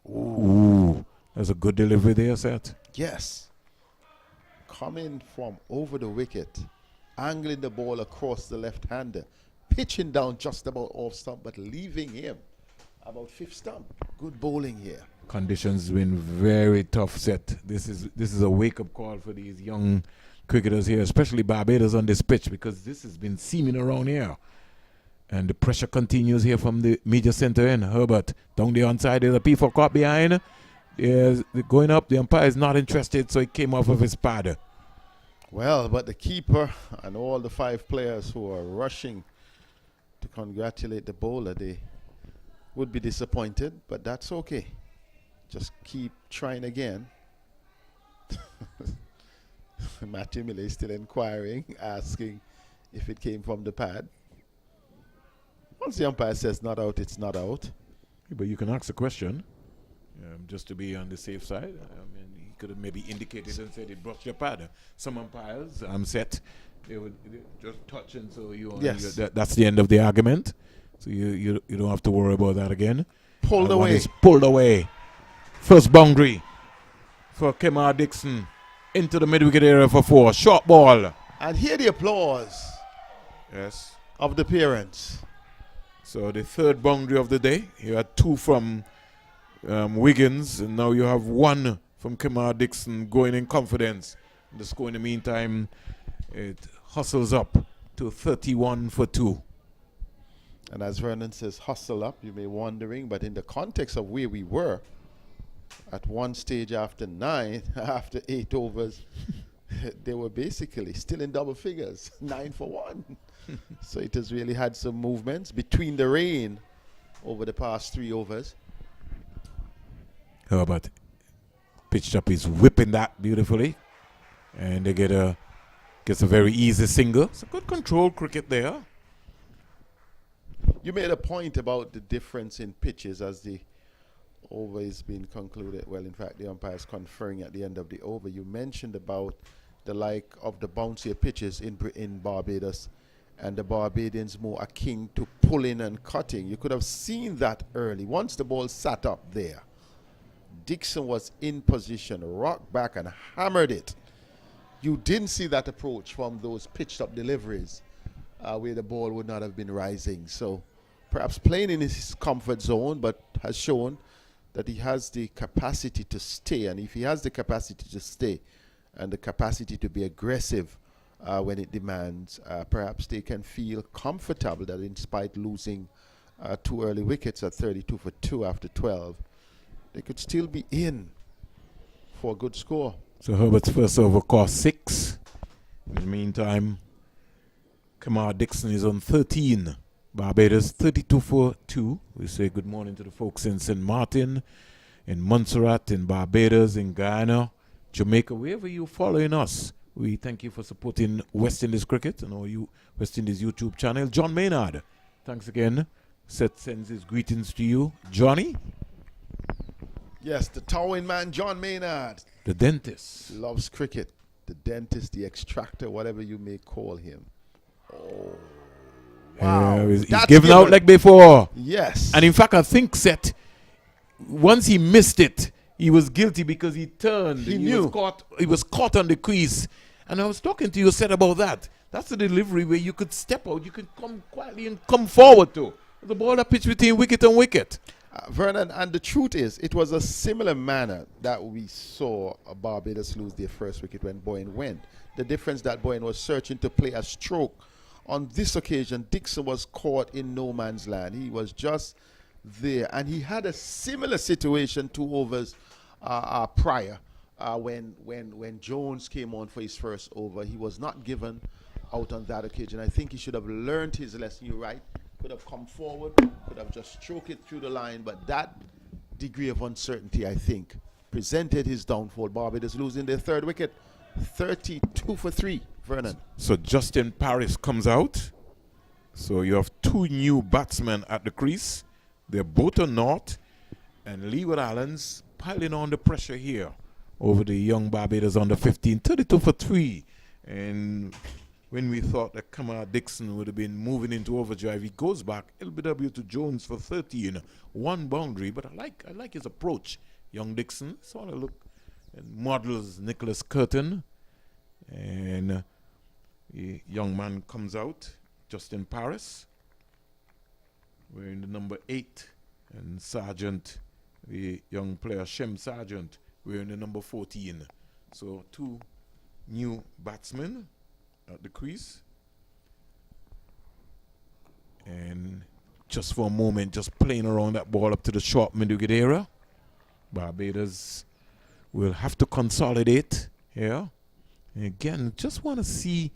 Ooh, that's a good delivery there, Seth. Yes. Coming from over the wicket, angling the ball across the left-hander, pitching down just about off stump, but leaving him about fifth stump. Good bowling here. Conditions been very tough, Seth. This is a wake-up call for these young cricketers here, especially Barbados on this pitch, because this has been seaming around here. And the pressure continues here from the media center end. Herbert down the onside. There's a P4 caught behind. There's going up. The umpire is not interested, so he came off of his pad. Well, but the keeper and all the 5 players who are rushing to congratulate the bowler, they would be disappointed, but that's okay. Just keep trying again. Matthew Miller is still inquiring, asking if it came from the pad. Once the umpire says not out, it's not out. Yeah, but you can ask a question, just to be on the safe side. I mean, he could have maybe indicated and said it brushed your pad. Some umpires, I'm set, they would just touch, and so that's the end of the argument. So you don't have to worry about that again. Pulled That one away. is pulled away. First boundary for Kemar Dixon into the mid-wicket area for 4. Short ball. And hear the applause Yes. of the parents. So the third boundary of the day. You had 2 from Wiggins, and now you have 1 from Kemar Dixon going in confidence. The score in the meantime, it hustles up to 31 for 2. And as Vernon says, hustle up, you may be wondering, but in the context of where we were, at one stage after 9, after 8 overs, they were basically still in double figures, 9 for 1. So it has really had some movements between the rain over the past 3 overs. How about pitched up is whipping that beautifully, and they gets a very easy single. It's a good control cricket there. You made a point about the difference in pitches as the over is being concluded. Well, in fact, the umpire is conferring at the end of the over. You mentioned about the like of the bouncier pitches in Barbados, and the Barbadians more akin to pulling and cutting. You could have seen that early. Once the ball sat up there, Dixon was in position, rocked back and hammered it. You didn't see that approach from those pitched up deliveries where the ball would not have been rising. So perhaps playing in his comfort zone, but has shown that he has the capacity to stay. And if he has the capacity to stay and the capacity to be aggressive when it demands, perhaps they can feel comfortable that in spite losing 2 early wickets at 32 for 2 after 12, they could still be in for a good score. So Herbert's first over cost 6. In the meantime, Kemar Dixon is on 13. Barbados 32 for 2. We say good morning to the folks in St. Martin, in Montserrat, in Barbados, in Guyana, Jamaica, wherever you're following us. We thank you for supporting West Indies Cricket and our West Indies YouTube channel. John Maynard, thanks again. Seth sends his greetings to you. Johnny? Yes, the towing man, John Maynard. The dentist. Loves cricket. The dentist, the extractor, whatever you may call him. Oh, wow. He's That's given out like before. Yes. And in fact, I think Seth, once he missed it, he was guilty because he turned. He knew. He was caught on the crease. And I was talking to you, Seth, about that. That's the delivery where you could step out. You could come quietly and come forward to. The ball that pitched between wicket and wicket. Vernon, and the truth is, it was a similar manner that we saw Barbados lose their first wicket when Bowen went. The difference that Bowen was searching to play a stroke. On this occasion, Dixon was caught in no man's land. He was just there. And he had a similar situation 2 overs prior when Jones came on for his first over. He was not given out on that occasion. I think he should have learned his lesson. You're right. Could have come forward, could have just stroked it through the line, but that degree of uncertainty, I think, presented his downfall. Barbados losing their 3rd wicket, 32 for 3, Vernon. So Justin Paris comes out. So you have 2 new batsmen at the crease. They're both on north, and Leeward Islands piling on the pressure here over the young Barbados under 15, 32 for 3. And when we thought that Kemar Dixon would have been moving into overdrive, he goes back LBW to Jones for 13, 1 boundary. But I like his approach. Young Dixon sort of look and models Nicholas Curtin, and the young man comes out, Justin Paris, wearing the number 8, and Sargent, the young player Shem Sargent, wearing the number 14. So 2 new batsmen at the crease, and just for a moment, just playing around that ball up to the short mid-wicket area. Barbados will have to consolidate here. And again, just want to see,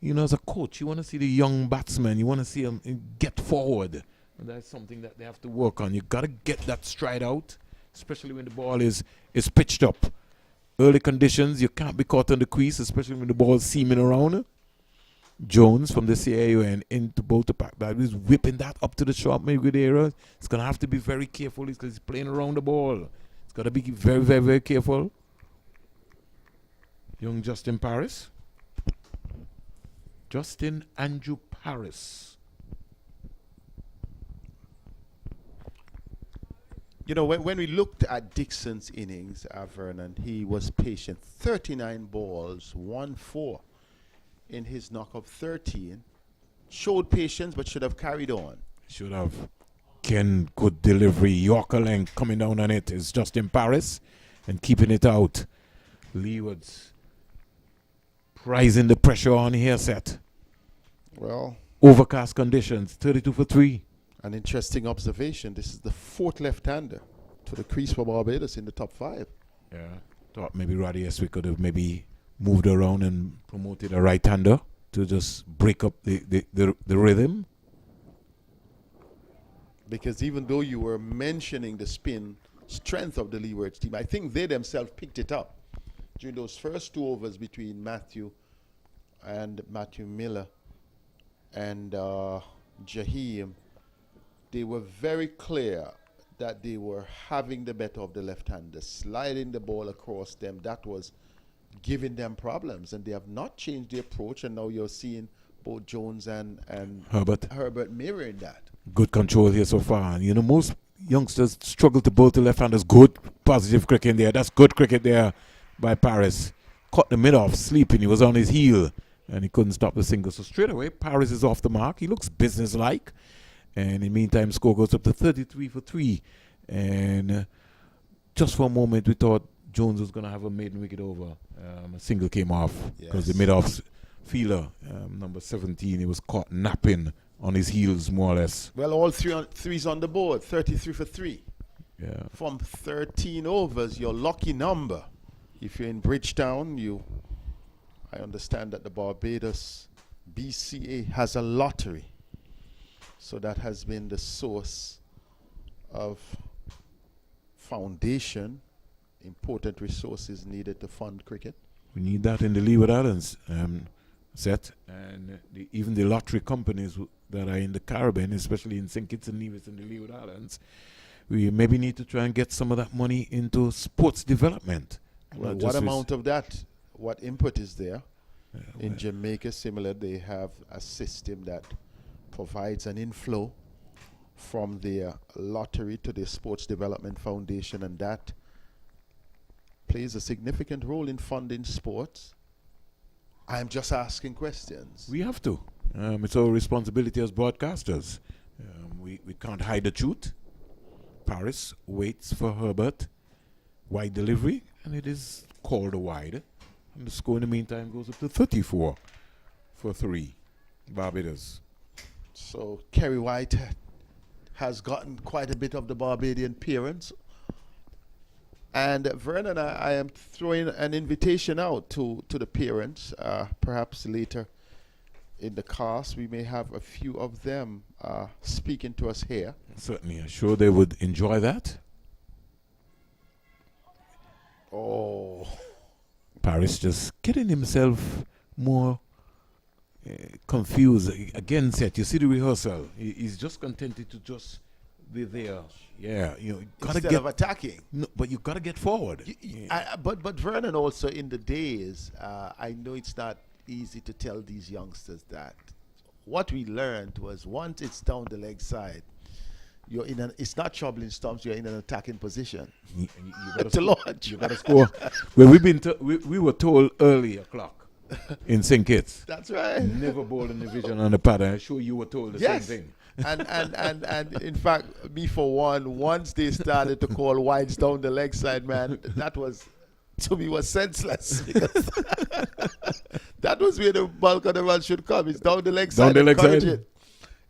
as a coach, you want to see the young batsmen, you want to see them get forward. And that's something that they have to work on. You got to get that stride out, especially when the ball is pitched up. Early conditions, you can't be caught on the crease, especially when the ball is seaming around. Jones from the CAU and into both the pack. That is whipping that up to the short mid-wicket area. He's going to have to be very careful because he's playing around the ball. He's got to be very, very, very careful. Young Justin Paris. Justin Andrew Paris. You know, when we looked at Dixon's innings, Vernon, he was patient. 39 balls, 1-4 in his knock of 13. Showed patience, but should have carried on. Should have. Ken, good delivery. Yorker length coming down on it is Justin Paris and keeping it out. Leewards rising the pressure on here set. Well, Overcast conditions, 32 for 3. an interesting observation. This is the fourth left-hander to the crease for Barbados in the top 5. Yeah. Thought maybe Roddy Eswick could have maybe moved around and promoted a right-hander to just break up the rhythm. Because even though you were mentioning the spin strength of the Leewards team, I think they themselves picked it up during those first 2 overs between Matthew Miller and Jaheim. They were very clear that they were having the better of the left-handers, sliding the ball across them. That was giving them problems, and they have not changed the approach, and now you're seeing both Jones and Herbert mirroring that. Good control here so far. You know, most youngsters struggle to bowl to left-handers. Good positive cricket in there. That's good cricket there by Paris. Caught the mid off, sleeping. He was on his heel, and he couldn't stop the single. So straight away, Paris is off the mark. He looks business-like. And in the meantime, score goes up to 33 for 3. And just for a moment, we thought Jones was going to have a maiden wicket over. A single came off because the mid-off fielder, number 17, he was caught napping on his heels, more or less. Well, all threes on the board, 33 for 3. Yeah. From 13 overs, your lucky number. If you're in Bridgetown, I understand that the Barbados BCA has a lottery. So that has been the source of foundation, important resources needed to fund cricket. We need that in the Leeward Islands set, and even the lottery companies that are in the Caribbean, especially in St. Kitts and Nevis and the Leeward Islands, we maybe need to try and get some of that money into sports development. Well, what amount of that, what input is there? In Jamaica, similar, they have a system that provides an inflow from their lottery to the Sports Development Foundation, and that plays a significant role in funding sports. I'm just asking questions. We have to. It's our responsibility as broadcasters. We can't hide the truth. Paris waits for Herbert. Wide delivery, and it is called a wide. And the score in the meantime goes up to 34 for 3. Barbados. So Kerry White has gotten quite a bit of the Barbadian parents. And Vernon, I am throwing an invitation out to the parents. Perhaps later in the cast, we may have a few of them speaking to us here. Certainly, I'm sure they would enjoy that. Oh. Paris just getting himself more confused. Again, Seth, you see the rehearsal. He's just contented to just be there. Yeah, you know, gotta Instead of attacking. No, but you gotta get forward. But Vernon, also in the days, I know it's not easy to tell these youngsters that. What we learned was once it's down the leg side, you're in it's not troubling stumps, you're in an attacking position. You gotta to launch. You gotta score. Well, we were told early o'clock in St. Kitts. That's right. Never bowl in the vision on the pattern. I'm sure you were told the same thing. and in fact, me for one, once they started to call wides down the leg side, man, that was, to me, was senseless. Because that was where the bulk of the run should come. It's down the leg side. Down the leg encourage side. it.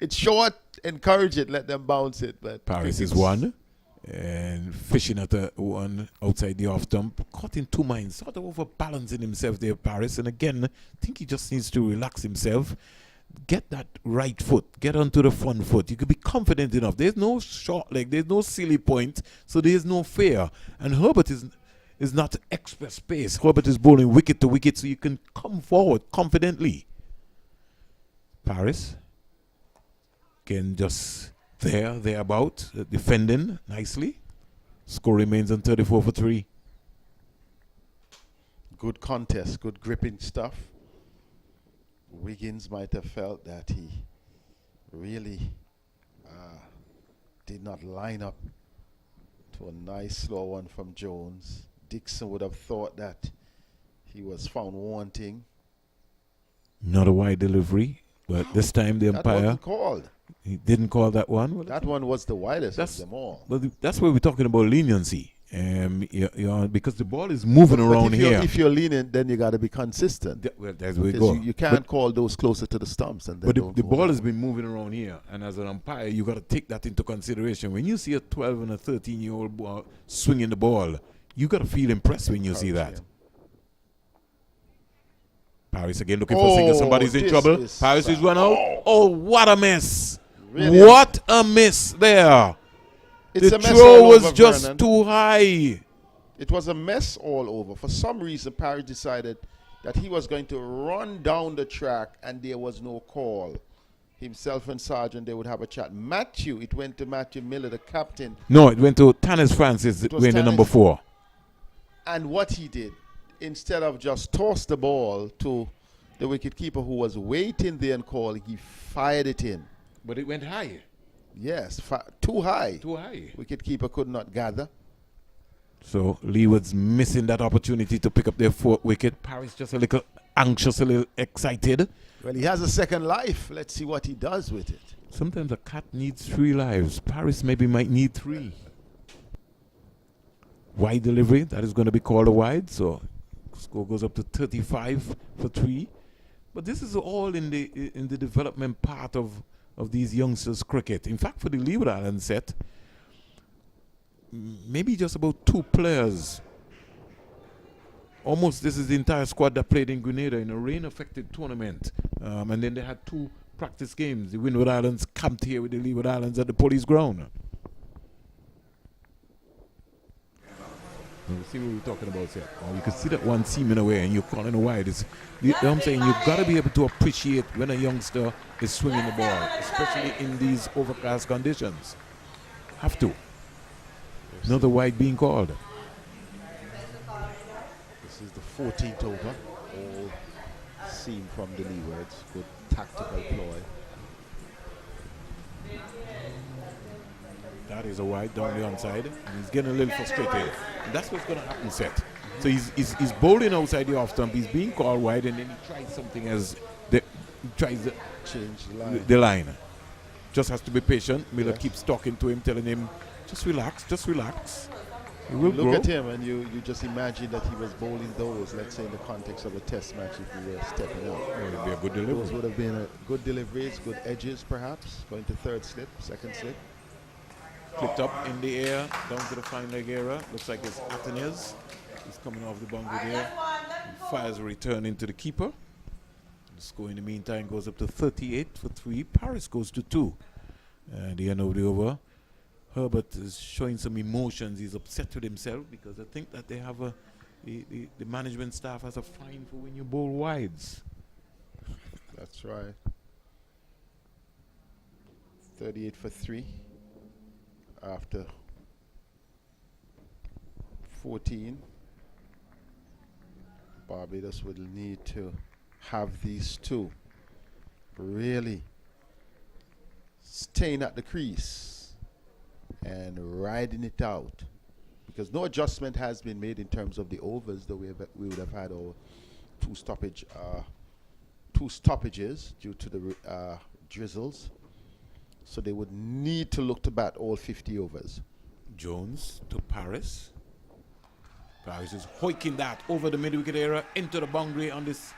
It's short, encourage it, let them bounce it. But Paris is one. And fishing at one outside the off stump, caught in 2 minds, sort of overbalancing himself there, Paris. And again, I think he just needs to relax himself, get that right foot, get onto the front foot. You could be confident enough. There's no short leg, there's no silly point, so there's no fear. And Herbert is not express pace. Herbert is bowling wicket to wicket, so you can come forward confidently. Paris can just thereabout, defending nicely. Score remains on 34 for 3. good contest, good gripping stuff. Wiggins might have felt that he really did not line up To a nice slow one from Jones. Dixon would have thought that he was found wanting. Not a wide delivery, but this time the That umpire, wasn't called. he didn't call that one. Well, That one was the widest that's- of them all. Well, that's where we're talking about leniency. Because the ball is moving around here. If you're lenient, then you got to be consistent. Well, that's where we 'Cause go. you can't call those closer to the stumps. And then But the don't ball call has them. been moving around here, and as an umpire, you got to take that into consideration. When you see a 12 and a 13-year-old swinging the ball, you got to feel impressed when you see that. Paris again looking for a single. Somebody's in this trouble. is Paris is sad. run out. Oh, what a miss! Really? What a miss there! It's The a mess throw all was over, just Vernon. too high. It was a mess all over. For some reason, Paris decided that he was going to run down the track and there was no call. Himself and Sergeant, they would have a chat. It went to Matthew Miller, the captain. No, it went to Tanis Francis, was wearing the Tanis. number 4. And what he did, instead of just toss the ball to the wicketkeeper who was waiting there and call, he fired it in. But it went high. Yes, too high. Too high. Wicketkeeper could not gather. So Leeward's missing that opportunity to pick up their 4th wicket. Paris just a little anxious, a little excited. Well, he has a second life. Let's see what he does with it. Sometimes a cat needs 3 lives. Paris maybe might need 3. Wide delivery, that is going to be called a wide. So score goes up to 35 for 3. But this is all in the development part of these youngsters' cricket. In fact, for the Leeward Island set, maybe just about 2 players. Almost this is the entire squad that played in Grenada in a rain-affected tournament. And then they had 2 practice games. The Windward Islands camped here with the Leeward Islands at the police ground. You see what we're talking about here. You can see that one seaming away and you're calling a wide. I'm saying you've got to be able to appreciate when a youngster is swinging the ball, especially in these overcast conditions. Have to. Another wide being called. This is the 14th over. All seen from the Leewards. Good tactical ploy. That is a wide down the onside. And he's getting a little frustrated. And that's what's going to happen, Seth. So he's bowling outside the off stump. He's being called wide, and then he tries something as he tries to Change the line. the line. Just has to be patient. Miller Yes. keeps talking to him, telling him, just relax, just relax. He will Look grow. at him, and you just imagine that he was bowling those, let's say in the context of a test match, if we were stepping out. It would be a good Those delivery. would have been good deliveries, good edges perhaps, going to third slip, second slip. Flipped up in the air, down to the fine leg area. Looks like it's Atenes. He's coming off the boundary there. He fires a return into the keeper. The score in the meantime goes up to 38 for 3. Paris goes to 2. At the end of the over, Herbert is showing some emotions. He's upset with himself because I think that they have the management staff has a fine for when you bowl wides. That's right. 38 for 3 after 14. Barbados will need to have these 2 really staying at the crease and riding it out, because no adjustment has been made in terms of the overs, though we would have had our 2 stoppages due to the drizzles. So they would need to look to bat all 50 overs. Jones to Paris. Paris is hoiking that over the mid-wicket area into the boundary on this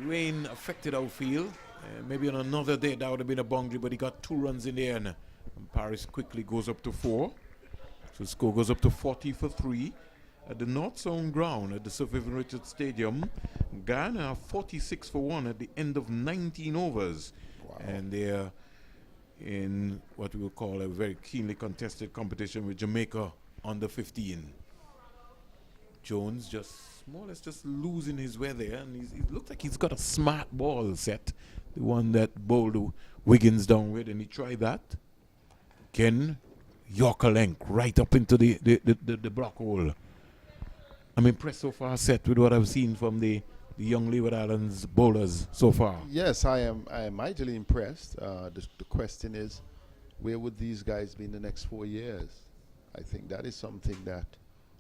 rain-affected outfield. Maybe on another day that would have been a boundary, but he got 2 runs in the end. And Paris quickly goes up to 4. So the score goes up to 40 for 3. At the North Sound ground at the Sir Vivian Richards Stadium, Ghana are 46 for 1 at the end of 19 overs. Wow. And they're in what we will call a very keenly contested competition with Jamaica under 15. Jones just more or less just losing his way there, and it looks like he's got a smart ball set, the one that bowled Wiggins down with, and he tried that. Again, Yorker length right up into the block hole. I'm impressed so far, Seth, with what I've seen from the young Leeward Islands bowlers so far. Yes, I am mightily impressed. The question is, where would these guys be in the next 4 years? I think that is something that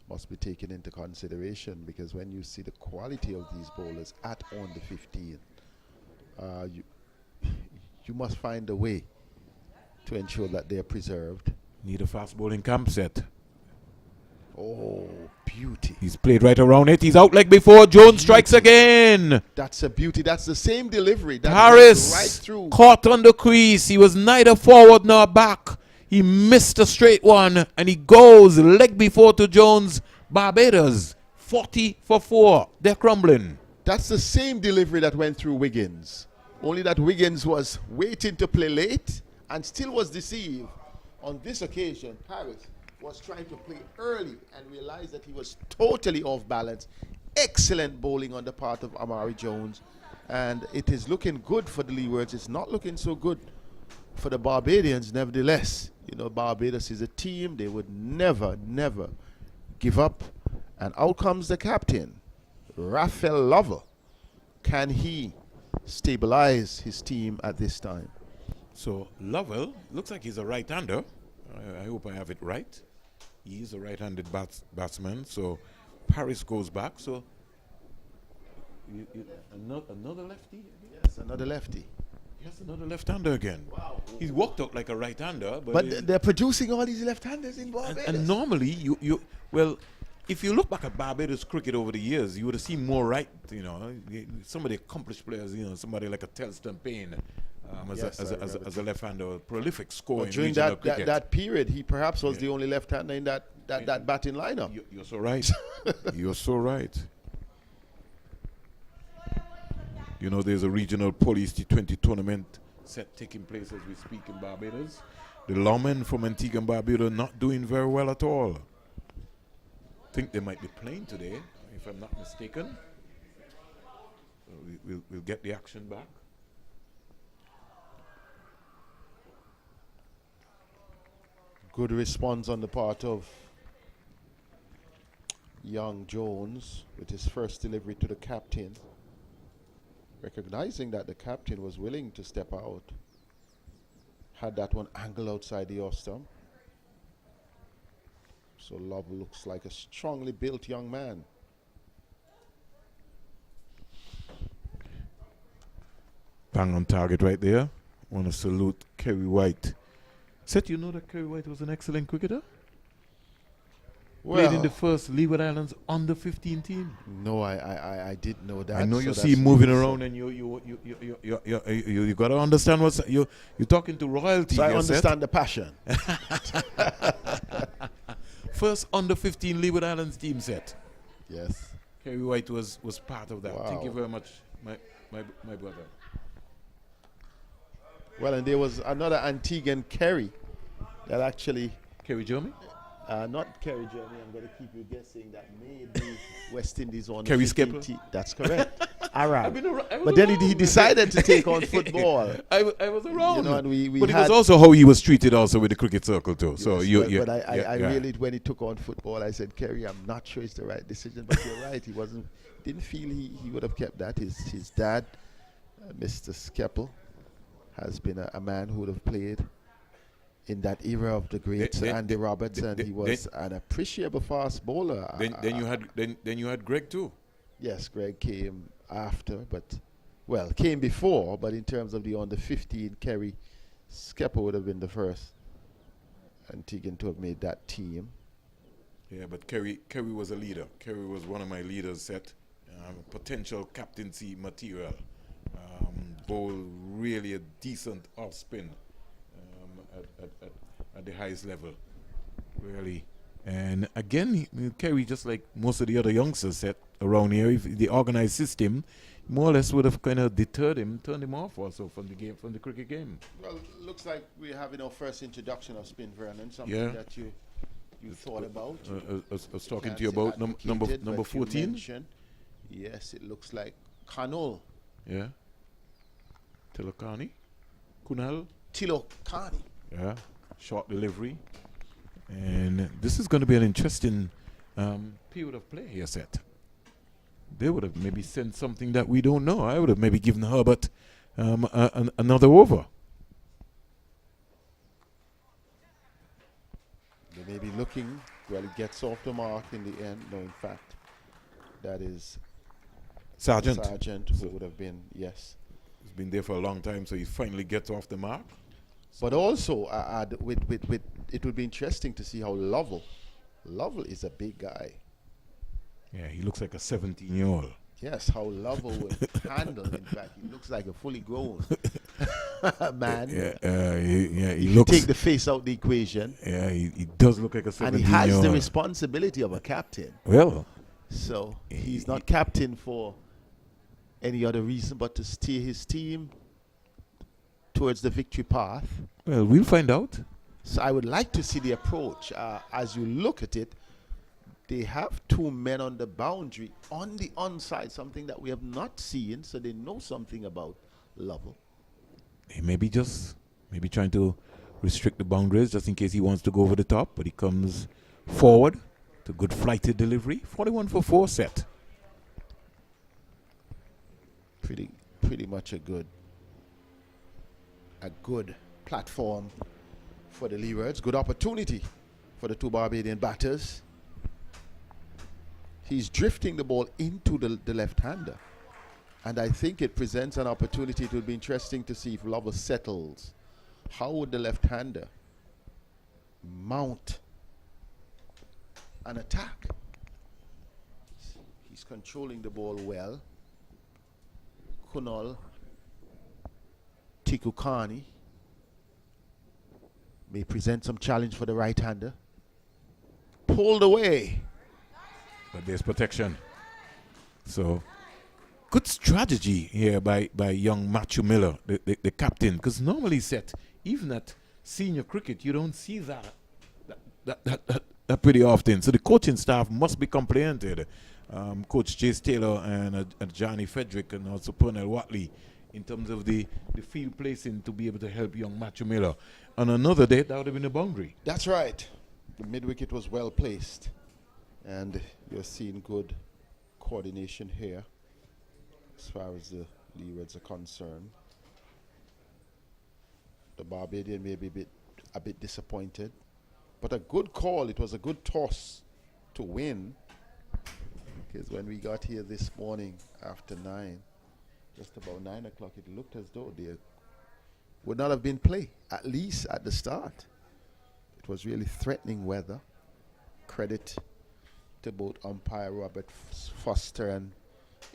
must be taken into consideration, because when you see the quality of these bowlers at on the 15, you must find a way to ensure that they are preserved. Need a fast bowling camp set. Oh, beauty. He's played right around it. He's out leg before. Jones strikes again. That's a beauty. That's the same delivery. That Harris went right through. caught on the crease. He was neither forward nor back. He missed a straight one, and he goes leg before to Jones. Barbados 40 for 4. They're crumbling. That's the same delivery that went through Wiggins. Only that Wiggins was waiting to play late and still was deceived. On this occasion, Harris was trying to play early and realized that he was totally off balance. Excellent bowling on the part of Amari Jones. And it is looking good for the Leewards. It's not looking so good for the Barbadians, nevertheless. You know, Barbados is a team. They would never, never give up. And out comes the captain, Raphael Lovell. Can he stabilize his team at this time? So Lovell looks like he's a right-hander. I hope I have it right. He is a right-handed batsman. So Paris goes back. So another lefty? Yes, another lefty. Yes, another left-hander again. Wow. He's walked out like a right-hander. But they're producing all these left-handers in Barbados. And normally, if you look back at Barbados cricket over the years, you would have seen more right, some of the accomplished players, somebody like a Telston Payne as a left-hander, a prolific scorer in during regional cricket. that period, he perhaps was the only left-hander in that batting lineup. You're so right. You're so right. There's a regional police T20 tournament set taking place as we speak in Barbados. The lawmen from Antigua and Barbuda not doing very well at all. I think they might be playing today, if I'm not mistaken. We'll get the action back. Good response on the part of young Jones with his first delivery to the captain. Recognizing that the captain was willing to step out. Had that one angled outside the off stump. So Love looks like a strongly built young man. Bang on target right there. Want to salute Kerry White. Said you know that Kerry White was an excellent cricketer? Played in the first Leeward Islands under 15 team. No, I didn't know that. I know you see him moving around, and you got to understand what's you're talking to royalty. So I understand the passion. First under 15 Leeward Islands team set. Yes. Kerry White was part of that. Wow. Thank you very much, my brother. Well, and there was another Antiguan Kerry that actually. Kerry Jeremy? Not Kerry Jeremy, I'm going to keep you guessing, that made the West Indies on Kerry the Skipper? That's correct. Arab. But But then he decided to take on football. I was around. And we but it had was also how he was treated also with the cricket circle too. yes, So but I really, when he took on football, I said, Kerry, I'm not sure it's the right decision, but you're right. He didn't feel he would have kept that. His dad, Mr. Skeppel, has been a man who would have played in that era of the great Andy Roberts, and he was an appreciable fast bowler. Then you had Greg too. Yes, Greg came after, came before, but in terms of the under 15, Kerry Skepper would have been the first Antiguan to have made that team. Yeah, but Kerry was a leader. Kerry was one of my leaders set. Potential captaincy material. Bowl really a decent off spin. At the highest level, really. And again, Kerry, just like most of the other youngsters set around here, if the organized system more or less would have kind of deterred him, turned him off also from the cricket game. Well, it looks like we're having our first introduction of spin, Vernon, something that you thought about. I was talking to you about number 14. Yes, it looks like Kanul. Yeah. Tilokani. Kunal. Tilokani. Yeah, short delivery. And this is going to be an interesting period of play here, Seth. They would have maybe sent something that we don't know. I would have maybe given Herbert another over. maybe looking, well, he gets off the mark in the end. No, in fact, that is Sergeant. Sergeant who would have been, yes. He's been there for a long time, so he finally gets off the mark. But also, with it would be interesting to see how Lovell is a big guy. Yeah, he looks like a 17-year-old. Yes, how Lovell will handle. In fact, he looks like a fully grown man. He If looks. you take the face out the equation. Yeah, he does look like a 17-year-old. And he has the responsibility of a captain. Well, so he's not captain for any other reason but to steer his team towards the victory path. Well, we'll find out. So I would like to see the approach. As you look at it, they have two men on the boundary on the onside, something that we have not seen, so they know something about Lovell. He may be trying to restrict the boundaries just in case he wants to go over the top, but he comes forward to good flighted delivery. 41 for 4 set. Pretty much a good platform for the Leewards. Good opportunity for the two Barbadian batters. He's drifting the ball into the left-hander. And I think it presents an opportunity. It would be interesting to see if Lovell settles. How would the left-hander mount an attack? He's controlling the ball well. Kunal Tikukani may present some challenge for the right-hander. Pulled away. But there's protection. So, good strategy here by young Matthew Miller, the captain. Because normally, Seth, even at senior cricket, you don't see that pretty often. So the coaching staff must be complimented. Coach Chase Taylor and Johnny Frederick and also Pernell Watley in terms of the field placing to be able to help young Matthew Miller. On another day, that would have been a boundary. That's right. The mid-wicket was well placed. And you're seeing good coordination here as far as the Leewards are concerned. The Barbadian may be a bit disappointed. But a good call. It was a good toss to win. Because when we got here this morning after 9, just about 9 o'clock, it looked as though there would not have been play, at least at the start. It was really threatening weather. Credit to both umpire Robert Foster and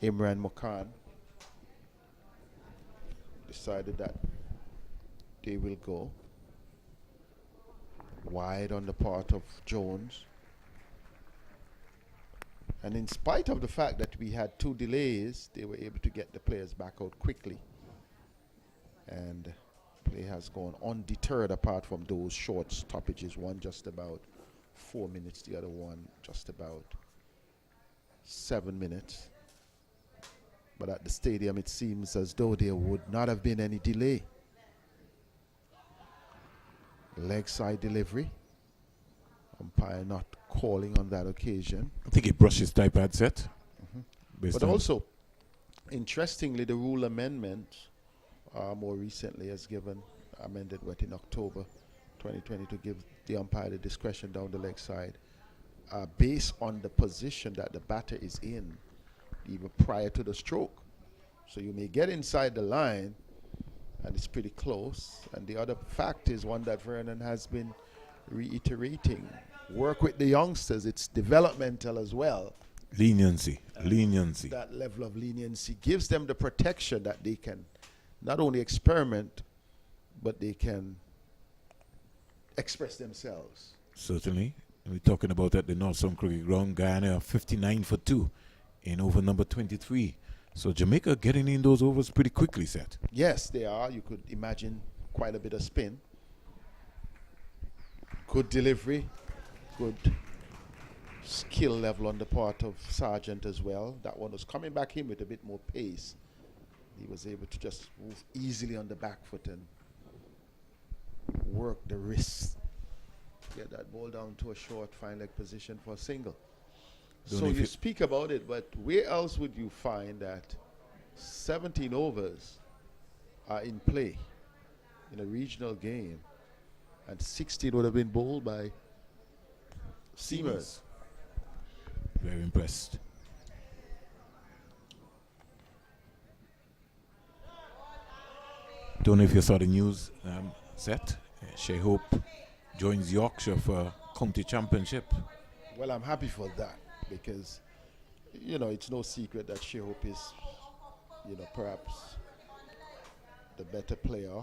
Imran Mokan. Decided that they will go wide on the part of Jones. And in spite of the fact that we had 2 delays, they were able to get the players back out quickly. And play has gone undeterred apart from those short stoppages. One just about 4 minutes, the other one just about 7 minutes. But at the stadium, it seems as though there would not have been any delay. Leg side delivery. Umpire not calling on that occasion. I think he brushed his typepad set. But also, interestingly, the rule amendment more recently has amended in October 2020 to give the umpire the discretion down the leg side based on the position that the batter is in even prior to the stroke. So you may get inside the line and it's pretty close. And the other fact is one that Vernon has been reiterating. Work with the youngsters. It's developmental as well. Leniency. That level of leniency gives them the protection that they can not only experiment, but they can express themselves. Certainly. We're talking about at the Northern Cricket Ground, Guyana 59 for 2 in over number 23. So Jamaica getting in those overs pretty quickly, Seth. Yes, they are. You could imagine quite a bit of spin. Good delivery. Good skill level on the part of Sargent as well. That one was coming back in with a bit more pace. He was able to just move easily on the back foot and work the wrist. Get that ball down to a short fine leg position for a single. So you speak about it, but where else would you find that 17 overs are in play in a regional game and 16 would have been bowled by Seamers. Very impressed. Don't know if you saw the news set. Shea Hope joins Yorkshire for county championship. Well, I'm happy for that because, you know, it's no secret that Shea Hope is, you know, perhaps the better player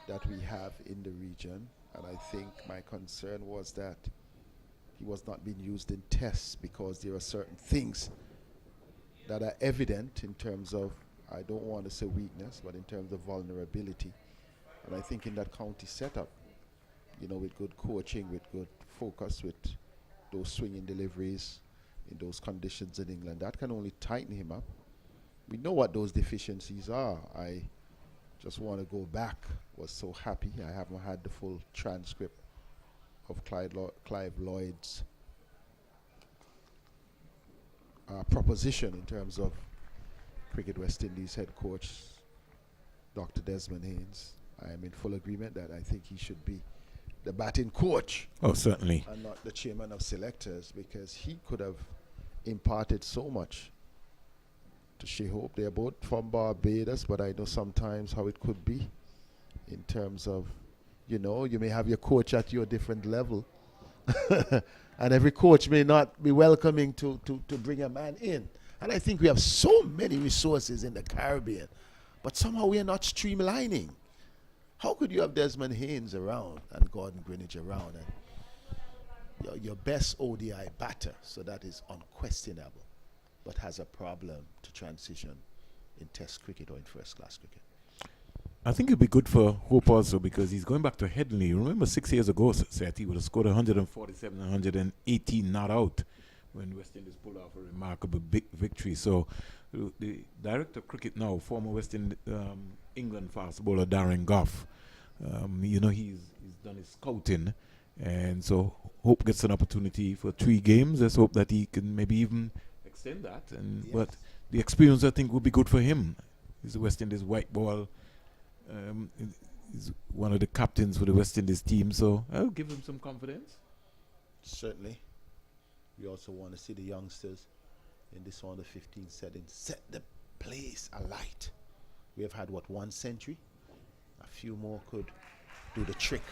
that we have in the region. And I think my concern was that he was not being used in tests because there are certain things that are evident in terms of, I don't want to say weakness, but in terms of vulnerability. And I think in that county setup, you know, with good coaching, with good focus, with those swinging deliveries in those conditions in England, that can only tighten him up. We know what those deficiencies are. I just want to go back. Was so happy. I haven't had the full transcript of Clive Lloyd's proposition in terms of Cricket West Indies head coach Dr. Desmond Haynes. I am in full agreement that I think he should be the batting coach. Oh, certainly. And not the chairman of selectors, because he could have imparted so much to Shea Hope. They're both from Barbados, but I know sometimes how it could be in terms of, you know, you may have your coach at your different level. And every coach may not be welcoming to bring a man in. And I think we have so many resources in the Caribbean, but somehow we are not streamlining. How could you have Desmond Haynes around and Gordon Greenwich around and your best ODI batter, so that is unquestionable, but has a problem to transition in Test cricket or in first-class cricket? I think it'd be good for Hope also because he's going back to Headingley. Remember 6 years ago, Seth, he would have scored 147 and 118 not out when West Indies pulled off a remarkable big victory. So the director of cricket now, former England fast bowler Darren Gough, you know, he's done his scouting, and so Hope gets an opportunity for 3 games. Let's hope that he can maybe even extend that. And Yes. But the experience, I think, would be good for him. He's the West Indies white ball. He's one of the captains for the West Indies team, so I'll give him some confidence. Certainly. We also want to see the youngsters in this under 15 setting set the place alight. We have had, what, 1 century? A few more could do the trick.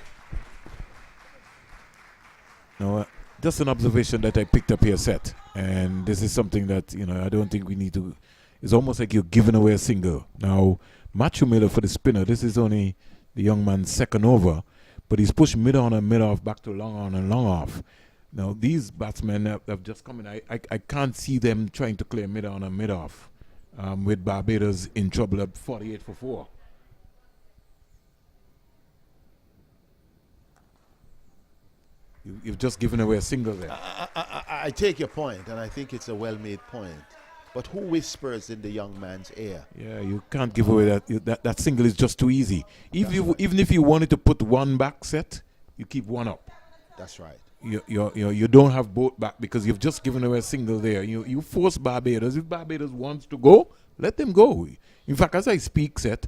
Now, just an observation that I picked up here, Seth, and this is something that, you know, I don't think we need to. It's almost like you're giving away a single. Now, Matthew Miller for the spinner, this is only the young man's second over, but he's pushed mid on and mid off back to long on and long off. Now, these batsmen have just come in. I can't see them trying to clear mid on and mid off with Barbados in trouble at 48 for 4. You've just given away a single there. I take your point, and I think it's a well-made point. But who whispers in the young man's ear? Yeah, you can't give away that single is just too easy. Even if you wanted to put 1 back, Set, you keep 1 up. That's right. You don't have both back because you've just given away a single there. You force Barbados. If Barbados wants to go, let them go. In fact, as I speak, Set,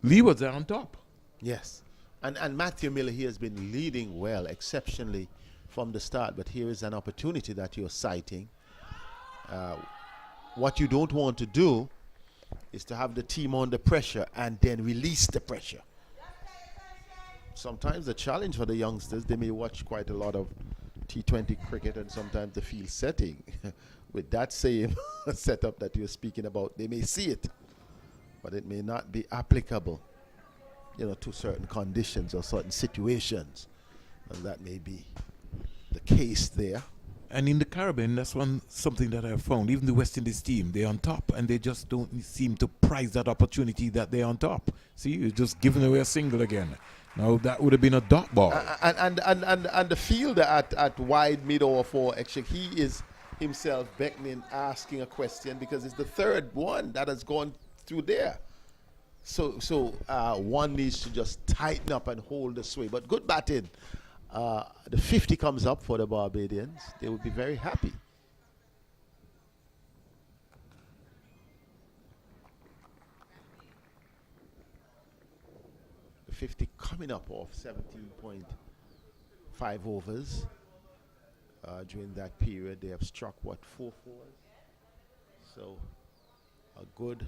Leewards are on top. Yes. And Matthew Miller, he has been leading well, exceptionally from the start. But here is an opportunity that you're citing. What you don't want to do is to have the team under pressure and then release the pressure. Sometimes the challenge for the youngsters, they may watch quite a lot of T20 cricket and sometimes the field setting. With that same setup that you're speaking about, they may see it, but it may not be applicable, you know, to certain conditions or certain situations. And that may be the case there. And in the Caribbean, that's something that I found. Even the West Indies team, they're on top, and they just don't seem to prize that opportunity that they're on top. See, you're just giving away a single again. Now that would have been a dot ball. And the fielder at wide mid over 4, actually, he is himself beckoning, asking a question because it's the third one that has gone through there. So one needs to just tighten up and hold the sway. But good batting. The 50 comes up for the Barbadians. They will be very happy. The 50 coming up off 17.5 overs. during that period. They have struck, what, 4 fours? So a good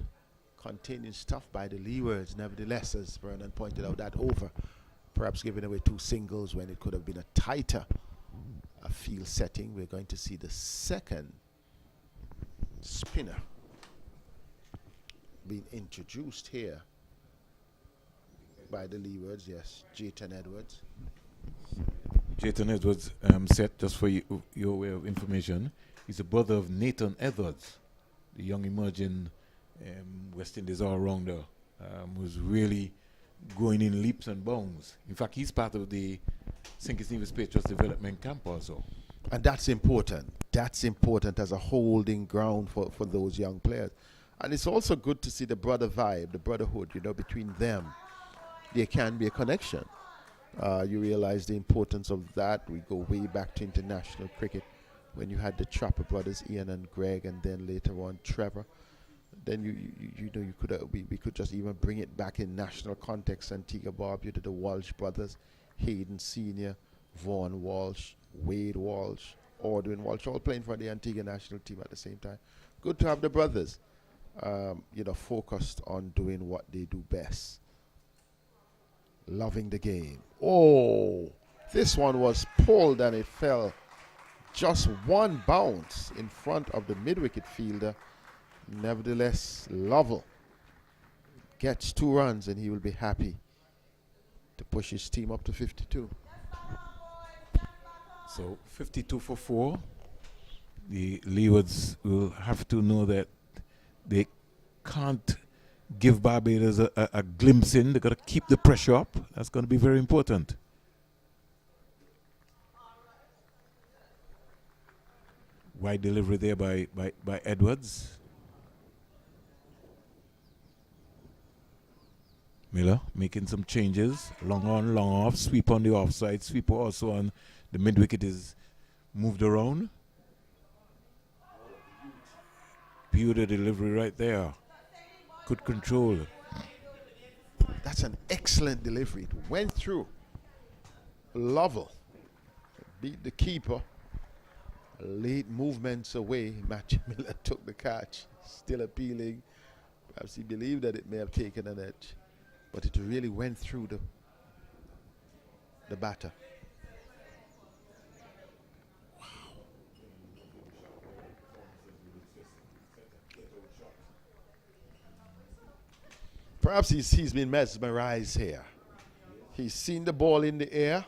containing stuff by the Leewards. Nevertheless, as Vernon pointed out, that over, perhaps giving away 2 singles when it could have been a tighter field setting. We're going to see the second spinner being introduced here by the Leewards. Yes, Jayton Edwards. Jayton Edwards set, just for your way of information, he's the brother of Nathan Edwards, the young emerging West Indies all-rounder, who's really going in leaps and bounds. In fact, he's part of the St. Kitts Nevis Patriots development camp also. And that's important. That's important as a holding ground for those young players. And it's also good to see the brother vibe, the brotherhood, between them. There can be a connection. You realize the importance of that. We go way back to international cricket when you had the Trapper brothers, Ian and Greg, and then later on Trevor. Then we could just even bring it back in national context. Antigua, Barbados, the Walsh brothers, Hayden Senior, Vaughan Walsh, Wade Walsh, Aldwin Walsh, all playing for the Antigua national team at the same time. Good to have the brothers, focused on doing what they do best. Loving the game. Oh, this one was pulled and it fell just one bounce in front of the mid-wicket fielder. Nevertheless, Lovell gets 2 runs and he will be happy to push his team up to 52. So 52 for 4. The Leewards will have to know that they can't give Barbados a glimpse in. They've got to keep the pressure up. That's going to be very important. Wide delivery there by Edwards. Miller making some changes. Long on, long off. Sweep on the offside. Sweeper also on the mid-wicket is moved around. Beautiful delivery right there. Good control. That's an excellent delivery. It went through Lovell. Beat the keeper. Late movements away. Matthew Miller took the catch. Still appealing. Perhaps he believed that it may have taken an edge. But it really went through the batter. Perhaps he's been mesmerized here. He's seen the ball in the air.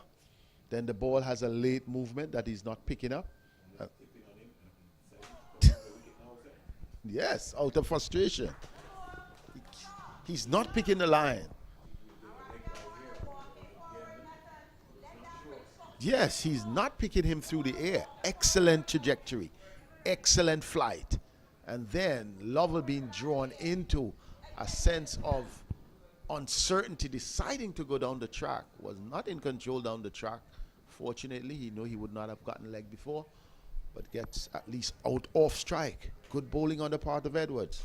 Then the ball has a late movement that he's not picking up. Yes, out of frustration. He's not picking the line. Yes, he's not picking him through the air. Excellent trajectory. Excellent flight. And then Lovell being drawn into a sense of uncertainty, deciding to go down the track. Was not in control down the track. Fortunately, he knew he would not have gotten leg before, but gets at least out off strike. Good bowling on the part of Edwards.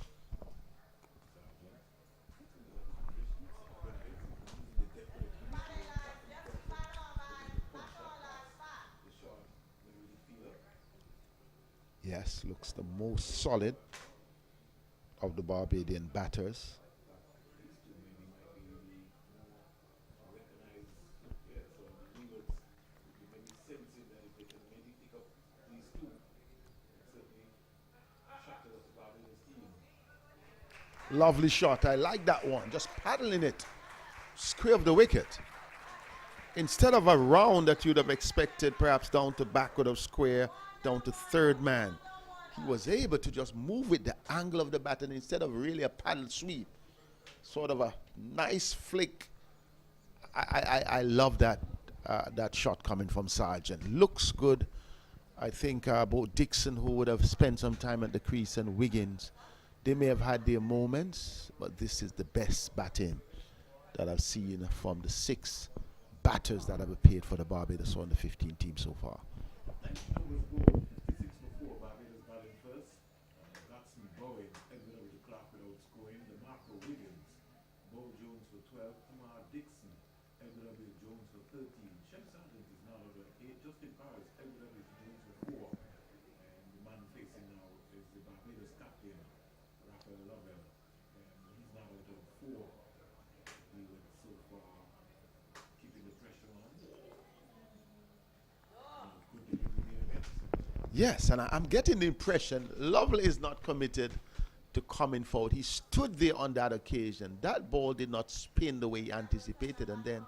Yes, looks the most solid of the Barbadian batters. Lovely shot. I like that one. Just paddling it. Square of the wicket. Instead of a round that you'd have expected, perhaps down to backward of square, down to third man, he was able to just move with the angle of the bat, and instead of really a paddle sweep, sort of a nice flick. I love that that shot coming from Sargent. Looks good. I think both Dixon, who would have spent some time at the crease, and Wiggins, they may have had their moments, but this is the best batting that I've seen from the 6 batters that have appeared for the Barbados on the 15 team so far. Yes, and I'm getting the impression Lovell is not committed to coming forward. He stood there on that occasion. That ball did not spin the way he anticipated, and then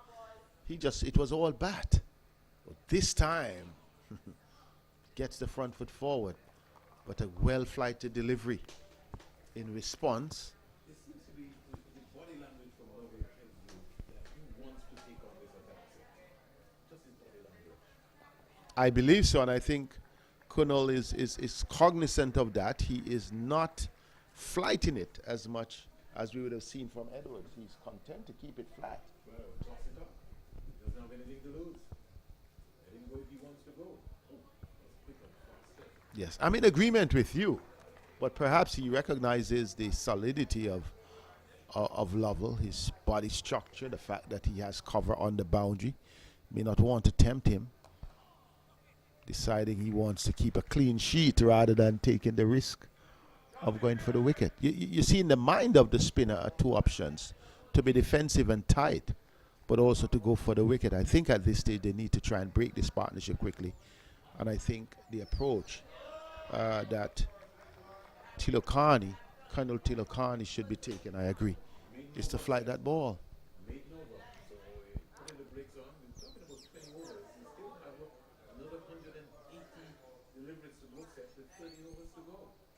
it was all bat. But this time, gets the front foot forward, but a well-flighted delivery in response. It seems to be the body language from Lovell tells you that he wants to take on this attack. Just his body language. I believe so, and I think Kunal is cognizant of that. He is not flighting it as much as we would have seen from Edwards. He's content to keep it flat. Well, toss it up. He doesn't have anything to lose. Let him go if he wants to go. Oh, that's quick and fast. Yes, I'm in agreement with you, but perhaps he recognizes the solidity of Lovell, his body structure, the fact that he has cover on the boundary. May not want to tempt him, deciding he wants to keep a clean sheet rather than taking the risk of going for the wicket. You see, in the mind of the spinner are two options: to be defensive and tight, but also to go for the wicket. I think at this stage they need to try and break this partnership quickly, and I think the approach that Colonel Tilokani should be taking, I agree, is to flight that ball.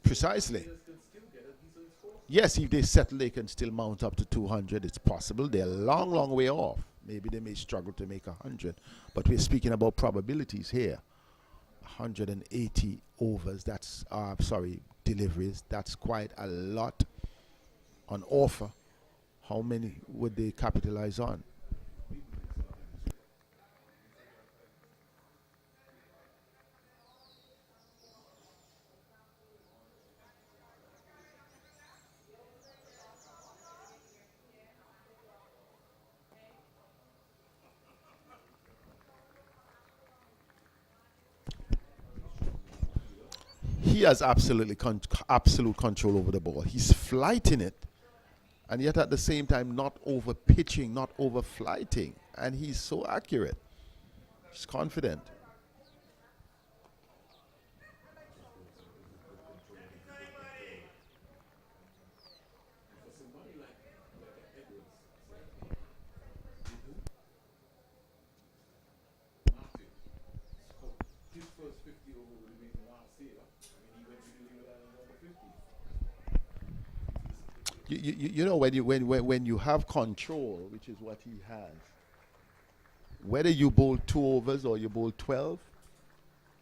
Precisely. Yes, if they settle, they can still mount up to 200. It's possible. They're a long, long way off. Maybe they may struggle to make 100. But we're speaking about probabilities here. 180 overs, deliveries. That's quite a lot on offer. How many would they capitalize on? He has absolute control over the ball. He's flighting it, and yet at the same time not over pitching, not over flighting, and he's so accurate. He's confident. You know, when you have control, which is what he has, whether you bowl 2 overs or you bowl 12,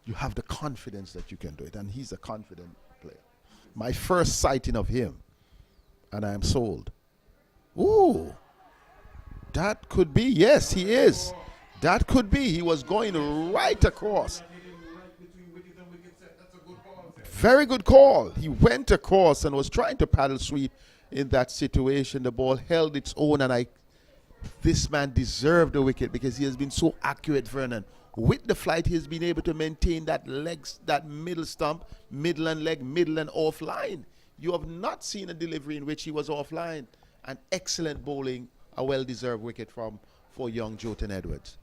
you have the confidence that you can do it, and he's a confident player. My first sighting of him, and I am sold. Ooh, that could be. Yes, he is. That could be. He was going right across. Very good call. He went across and was trying to paddle sweep. In that situation, the ball held its own, and this man deserved the wicket because he has been so accurate, Vernon. With the flight, he has been able to maintain that middle stump, middle and leg, middle and offline. You have not seen a delivery in which he was offline. An excellent bowling, a well-deserved wicket for young Jotun Edwards.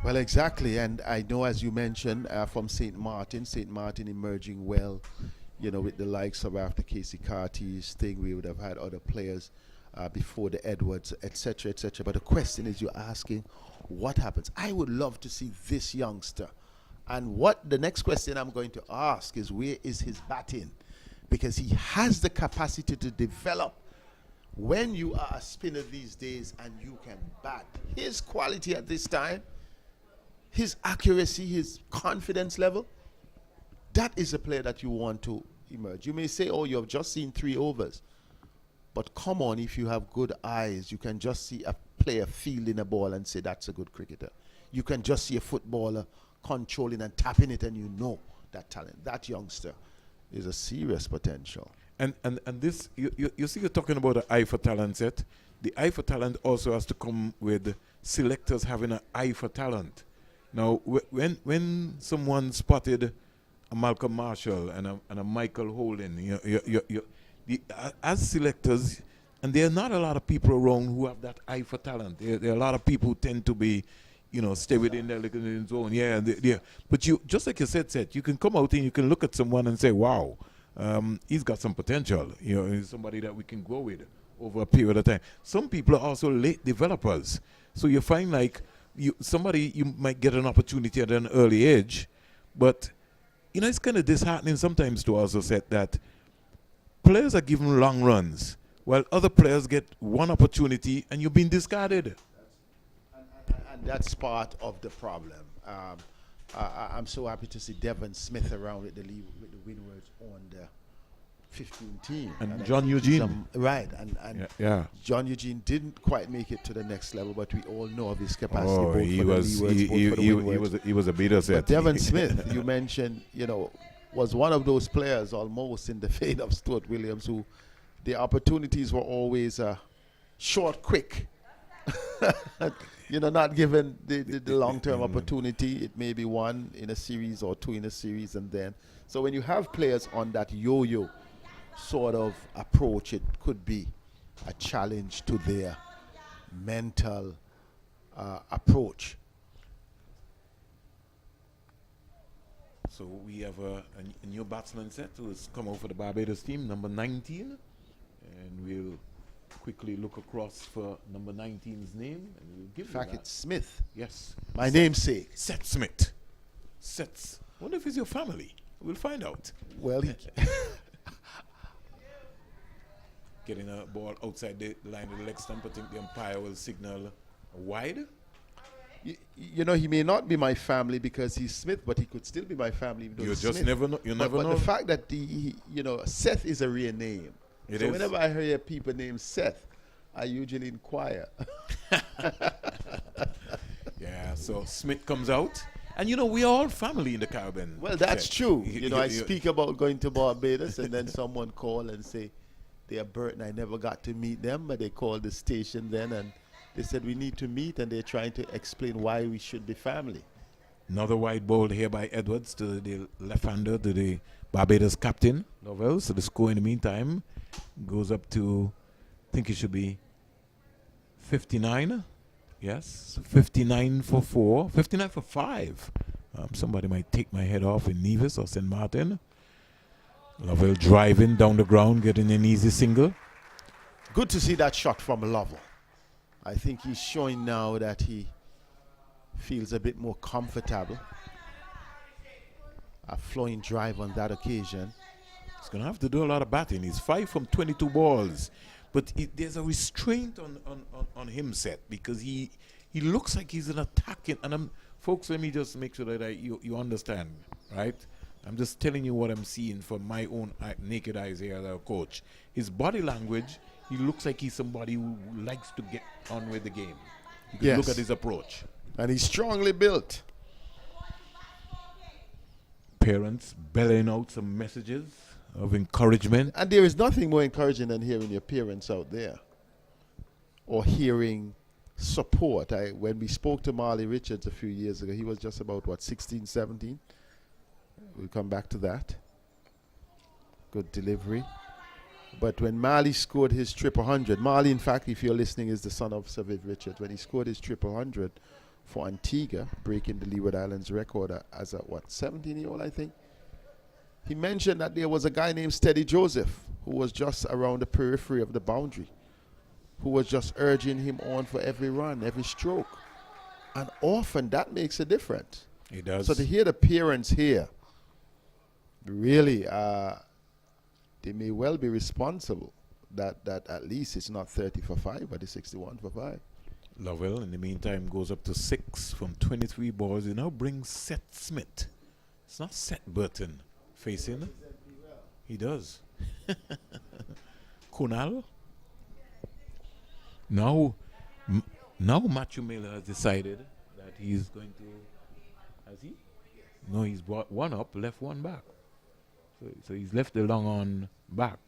Well, exactly, and I know, as you mentioned, from St. Martin emerging well, with the likes of after Casey Carty's thing, we would have had other players before the Edwards, etc., etc. But the question is, you're asking, what happens? I would love to see this youngster, and what the next question I'm going to ask is, where is his batting? Because he has the capacity to develop. When you are a spinner these days and you can bat, his quality at this time, his accuracy, his confidence level, that is a player that you want to emerge. You may say, oh, you have just seen 3 overs. But come on, if you have good eyes, you can just see a player fielding a ball and say, that's a good cricketer. You can just see a footballer controlling and tapping it, and you know that talent. That youngster is a serious potential. And this, you see, you're talking about an eye for talent set. the eye for talent also has to come with selectors having an eye for talent. Now, when someone spotted a Malcolm Marshall and a Michael Holden, as selectors, and there are not a lot of people around who have that eye for talent. There are a lot of people who tend to be, stay within their little zone. Yeah, but you, just like you said, Seth, you can come out and you can look at someone and say, wow, he's got some potential. He's somebody that we can go with over a period of time. Some people are also late developers. So you find like you might get an opportunity at an early age, but it's kind of disheartening sometimes to also say that players are given long runs while other players get one opportunity and you've been discarded. And that's part of the problem. I'm so happy to see Devon Smith around with the Windwards on the 15 team. And John Eugene. Right. And John Eugene didn't quite make it to the next level, but we all know of his capacity. Oh, both he for was the Leewards, he was a beater set. But Devon Smith, you mentioned, was one of those players almost in the vein of Stuart Williams who the opportunities were always short, quick. Not given the long-term opportunity. It may be one in a series or two in a series, and then. So when you have players on that yo-yo sort of approach, it could be a challenge to their mental approach. So we have a new batsman set who has come out for the Barbados team, number 19, and we'll quickly look across for number 19's name, and we'll give In fact, that. it's Smith. Yes. My namesake. Seth Smith. Seth. I wonder if it's your family. We'll find out. Well, Getting a ball outside the line of the leg stump, I think the umpire will signal a wide. He may not be my family because he's Smith, but he could still be my family. You just Smith. never know. You never know. But the fact that Seth is a real name. It so is. whenever I hear people named Seth, I usually inquire. Yeah, so Smith comes out. And we're all family in the Caribbean. Well, that's Seth. true. I speak about going to Barbados and then someone call and say they are Burton. I never got to meet them, but they called the station then and they said we need to meet, and they're trying to explain why we should be family. Another wide ball here by Edwards to the left-hander, to the Barbados captain, Lovell. So the score in the meantime goes up to, I think it should be 59. Yes, 59 for 4, 59 for 5. Somebody might take my head off in Nevis or St. Martin. Lovell driving down the ground, getting an easy single. Good to see that shot from Lovell. I think he's showing now that he feels a bit more comfortable. A flowing drive on that occasion. He's going to have to do a lot of batting. He's 5 from 22 balls. But there's a restraint on him, Seth, because he looks like he's an attacking. And folks, let me just make sure that you understand, right? I'm just telling you what I'm seeing from my own naked eyes here as a coach. His body language, he looks like he's somebody who likes to get on with the game. You can look at his approach. And he's strongly built. Parents belling out some messages of encouragement. And there is nothing more encouraging than hearing your parents out there or hearing support. When we spoke to Marley Richards a few years ago, he was just about, 16, 17? We'll come back to that. Good delivery. But when Marley scored his triple hundred, Marley, in fact, if you're listening, is the son of Sir Viv Richards. When he scored his triple hundred for Antigua, breaking the Leeward Islands record as a 17-year-old, I think, he mentioned that there was a guy named Steady Joseph who was just around the periphery of the boundary, who was just urging him on for every run, every stroke. And often that makes a difference. It does. So to hear the parents here, really, they may well be responsible that at least it's not 30 for 5, but it's 61 for 5. Lovell, in the meantime, goes up to 6 from 23 balls. He now brings Seth Smith. It's not Seth Burton facing. He does. Kunal. Now Matthew Miller has decided that he's going to. Has he? No, he's brought one up, left one back. So he's left the long on back.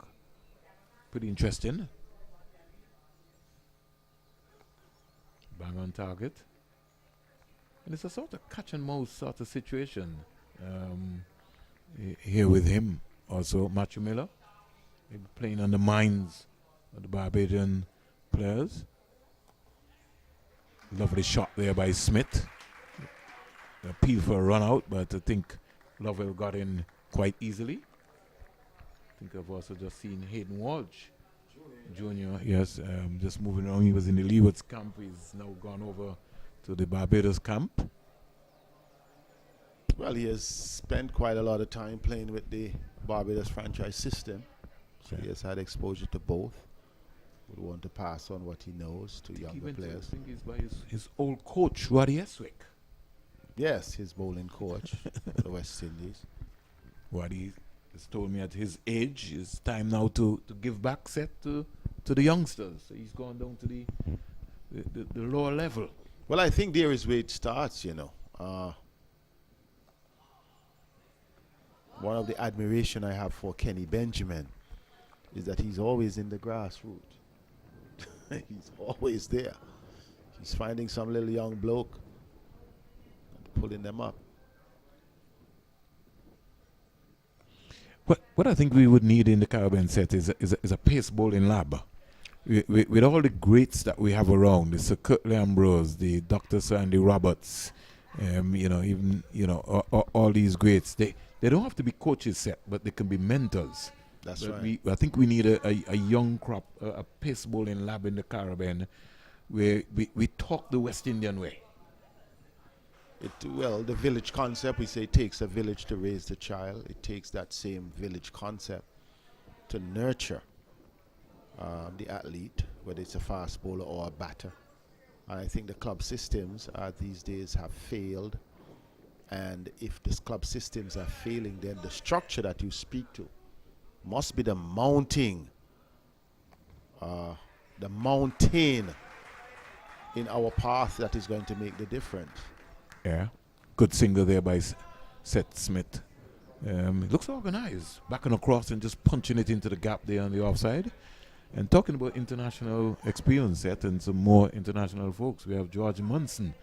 Pretty interesting. on target. And it's a sort of catch and mouse sort of situation here with him. Also, Matthew Miller, maybe playing on the minds of the Barbadian players. Lovely shot there by Smith. Appeal for a run out, but I think Lovell got in quite easily. I think I've also just seen Hayden Walsh Junior, yes, just moving around. He was in the Leewards camp. He's now gone over to the Barbados camp. Well, he has spent quite a lot of time playing with the Barbados franchise system. So he has had exposure to both. Would want to pass on what he knows to younger players. I think he's by his old coach, Roddy Eswick. Yes, his bowling coach for the West Indies. Roddy has told me at his age, it's time now to give back set to the youngsters. So he's gone down to the lower level. Well, I think there is where it starts, you know. One of the admiration I have for Kenny Benjamin is that he's always in the grassroots. He's always there. He's finding some little young bloke and pulling them up. What I think we would need in the Caribbean set is a pace bowling lab. With all the greats that we have around, the Sir Curtly Ambrose, the Dr. Sandy Roberts, all these greats, they don't have to be coaches set, but they can be mentors. That's but right. I think we need a young crop, a pace bowling lab in the Caribbean where we talk the West Indian way. Well, the village concept, we say it takes a village to raise the child. It takes that same village concept to nurture the athlete, whether it's a fast bowler or a batter. And I think the club systems these days have failed. And if the club systems are failing, then the structure that you speak to must be the mountain in our path that is going to make the difference. Yeah, good single there by Seth Smith. It looks organized, backing across and just punching it into the gap there on the offside. And talking about international experience set and some more international folks, we have George Munson,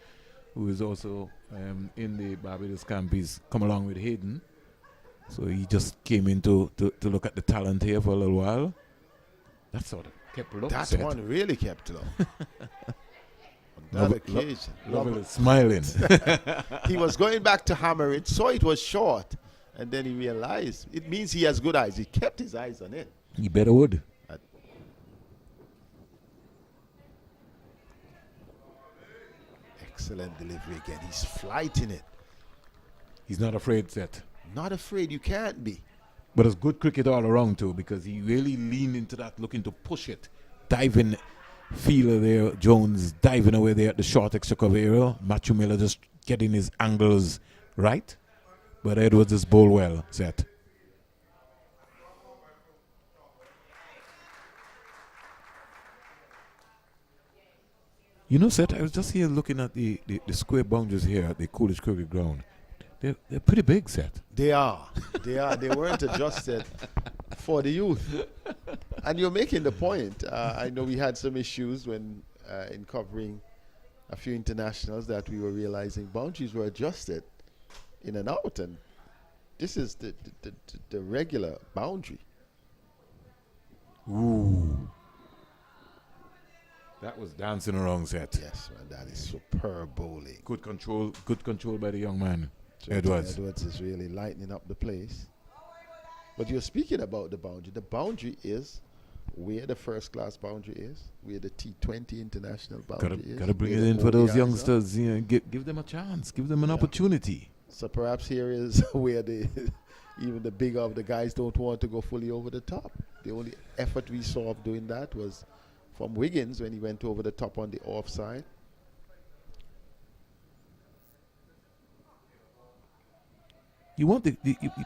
who is also in the Barbados camp. He's come along with Hayden. So he just came in to look at the talent here for a little while. That sort of kept low. That one really kept low. On that occasion. Lovell is smiling. He was going back to hammer it, saw it was short, and then he realized it means he has good eyes. He kept his eyes on it. He better would. Excellent delivery again. He's flighting it. He's not afraid, Seth. Not afraid. You can't be. But it's good cricket all around too, because he really leaned into that, looking to push it. Diving fielder there, Jones diving away there at the short extra cover area. Matthew Miller just getting his angles right. But Edwards is bowled well, Seth. You know, Seth, I was just here looking at the square boundaries here at the Coolidge Cricket Ground. They're pretty big, Seth. They are. They are. They weren't adjusted for the youth. And you're making the point. I know we had some issues when in covering a few internationals that we were realizing boundaries were adjusted in and out. And this is the regular boundary. Ooh. That was dancing around, Seth. Yes, man, that is superb bowling. Good control by the young man, So Edwards. Edwards is really lightening up the place. But you're speaking about the boundary. The boundary is where the first class boundary is, where the T20 international boundary is. Gotta bring where it the in for those ODIs youngsters. You know, give them a chance. Give them an opportunity. So perhaps here is where even the bigger of the guys don't want to go fully over the top. The only effort we saw of doing that was from Wiggins when he went over the top on the offside. You want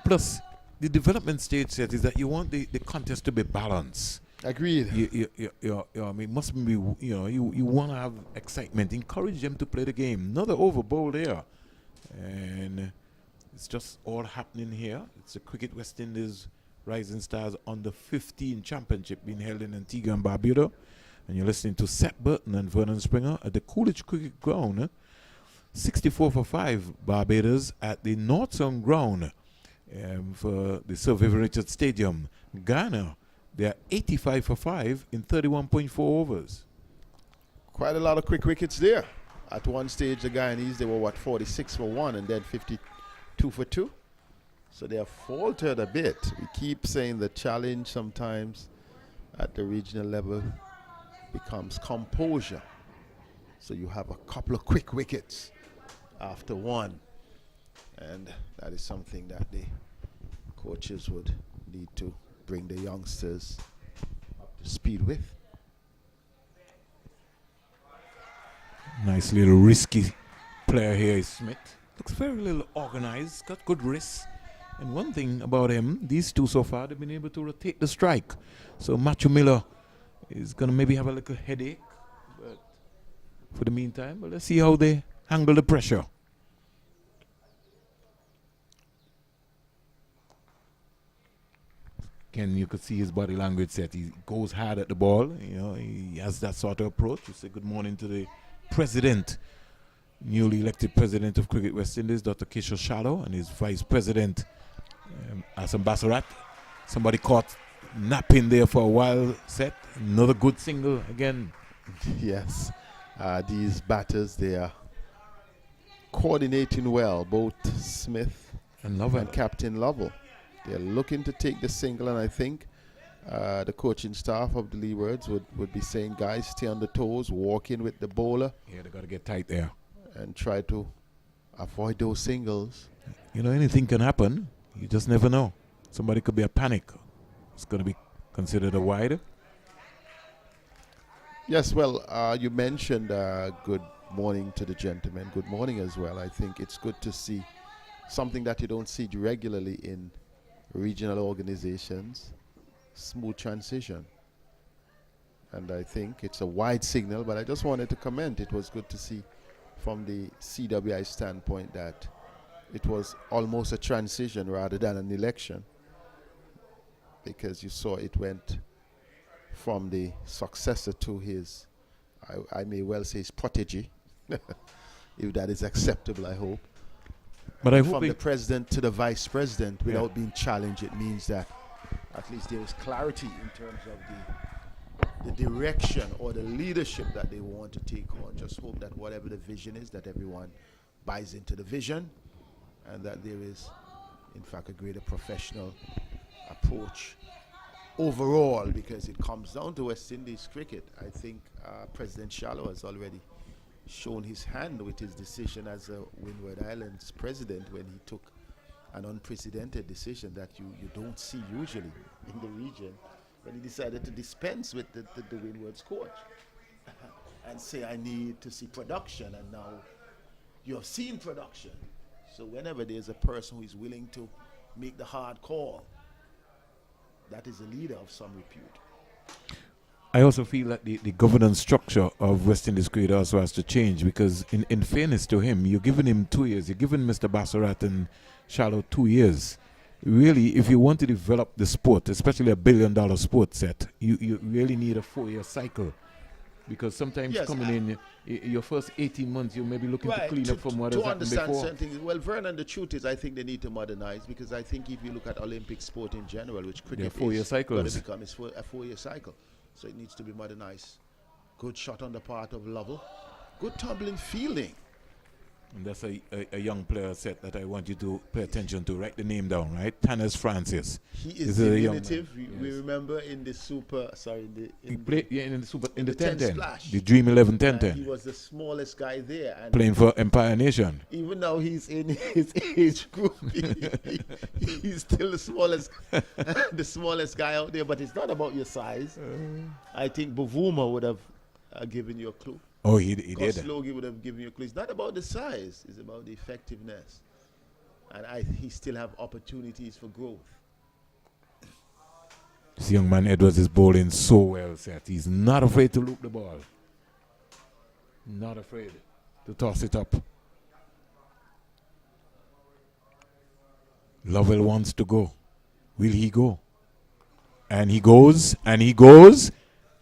plus the development stage set is that you want the contest to be balanced. Agreed. I mean, must be, you want to have excitement. Encourage them to play the game. Another over bowl there, and it's just all happening here. It's the Cricket West Indies Rising Stars Under 15 Championship being held in Antigua and Barbados. And you're listening to Seth Burton and Vernon Springer at the Coolidge Cricket Ground. 64 for 5 Barbados at the North Sound Ground for the Sir Vivian Richards Stadium. Ghana, they are 85 for 5 in 31.4 overs. Quite a lot of quick wickets there. At one stage, the Guyanese, they were 46 for 1 and then 52 for 2. So they have faltered a bit. We keep saying the challenge sometimes at the regional level becomes composure. So you have a couple of quick wickets after one. And that is something that the coaches would need to bring the youngsters up to speed with. Nice little risky player here is Smith. Looks very little organized, got good wrists. And one thing about him, these two so far, they've been able to rotate the strike. So Matthew Miller is going to maybe have a little headache. But for the meantime, but let's see how they handle the pressure. Again, you could see his body language set. He goes hard at the ball. You know, he has that sort of approach. You say good morning to the president, newly elected president of Cricket West Indies, Dr. Kishore Shallow, and his vice president, Assam Basarat. Somebody caught napping there for a while. Set another good single again. Yes, these batters, they are coordinating well, both Smith and Captain Lovell. They're looking to take the single, and I think the coaching staff of the Leewards would be saying, guys, stay on the toes, walk in with the bowler. Yeah, they got to get tight there. And try to avoid those singles. You know, anything can happen. You just never know. Somebody could be a panic. It's going to be considered a wide. Yes, well, you mentioned good morning to the gentlemen. Good morning as well. I think it's good to see something that you don't see regularly in regional organizations, smooth transition. And I think it's a wide signal, but I just wanted to comment. It was good to see from the CWI standpoint that it was almost a transition rather than an election, because you saw it went from the successor to his, I may well say his protege, if that is acceptable, I hope. But I from the president to the vice president without being challenged, it means that at least there is clarity in terms of the direction or the leadership that they want to take on. Just hope that whatever the vision is, that everyone buys into the vision, and that there is, in fact, a greater professional approach overall, because it comes down to West Indies cricket. I think President Shallow has already shown his hand with his decision as a Windward Islands president, when he took an unprecedented decision that you don't see usually in the region, when he decided to dispense with the Windward's coach and say, I need to see production, and now you have seen production. So whenever there's a person who is willing to make the hard call, that is a leader of some repute. I also feel that the governance structure of West Indies cricket also has to change, because in fairness to him, you're giving him 2 years. You're giving Mr. Basarat and Shallow 2 years. Really, if you want to develop the sport, especially a $1 billion sport set, you really need a 4-year cycle. Because sometimes coming in, your first 18 months, you may be looking to clean up from what has happened before. To understand something, well, Vernon, the truth is, I think they need to modernize, because I think if you look at Olympic sport in general, which cricket is, 4-year cycles. Become a 4-year cycle. So it needs to be modernized. Good shot on the part of Lovell. Good tumbling fielding. And that's a young player set that I want you to pay attention to. Write the name down, right? Tannis Francis. He is diminutive. We remember in the in the 10-10. The Dream 11-10-10. He was the smallest guy there. And playing for Empire Nation. Even now he's in his age group. He's still the smallest guy out there. But it's not about your size. I think Bavuma would have given you a clue. Oh, he did. Logie would have given you a clue. It's not about the size. It's about the effectiveness. And he still have opportunities for growth. This young man Edwards is bowling so well set. He's not afraid to loop the ball. Not afraid to toss it up. Lovell wants to go. Will he go? And he goes, and he goes,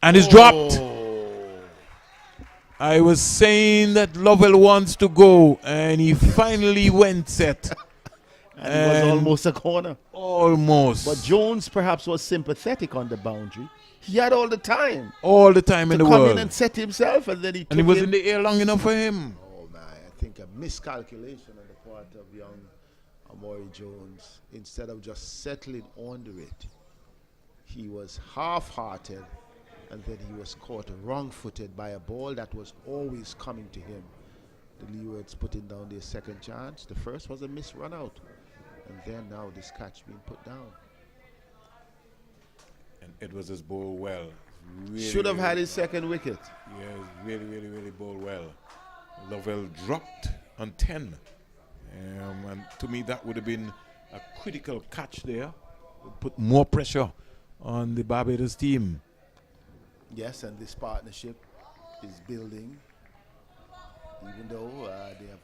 and is dropped. I was saying that Lovell wants to go, and he finally went set. And it was almost a corner. Almost. But Jones perhaps was sympathetic on the boundary. He had all the time. All the time in the to come world. in and set himself, and then he And he was in the air long enough for him. Oh, man, I think a miscalculation on the part of young Amari Jones. Instead of just settling under it, he was half-hearted, and then he was caught wrong-footed by a ball that was always coming to him. The Leewards putting down their second chance. The first was a missed run out, and then now this catch being put down. And Edwards has bowled well. Really, Should have had really his second wicket. Yeah, really bowled well. Lovell dropped on 10. And to me, that would have been a critical catch there. Would put more pressure on the Barbados team. Yes, and this partnership is building, even though they have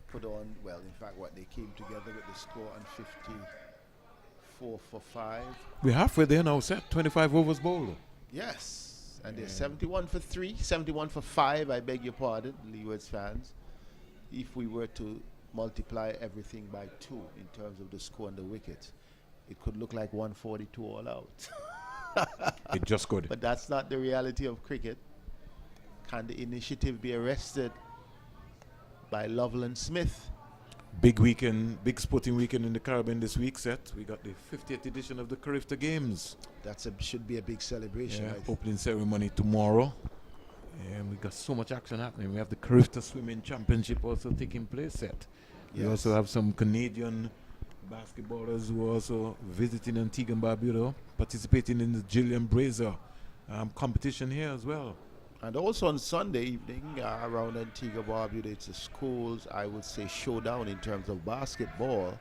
put on, well, in fact, what they came together with the score on 54 for 5. We're halfway there now, set 25 overs bowled. Yes, and they're 71 for 3, 71 for 5, I beg your pardon, Leewards fans. If we were to multiply everything by 2 in terms of the score and the wickets, it could look like 142 all out. It just could. But that's not the reality of cricket. Can the initiative be arrested by Lovell and Smith? Big weekend, big sporting weekend in the Caribbean this week, set. We got the 50th edition of the Carifta Games. That should be a big celebration. Yeah, opening ceremony tomorrow. And we got so much action happening. We have the Carifta Swimming Championship also taking place, set. We Yes. also have some Canadian basketballers who are also visiting Antigua and Barbados, participating in the Gillian Brazier competition here as well. And also on Sunday evening around Antigua, Barbados, it's a schools, I would say, showdown in terms of basketball.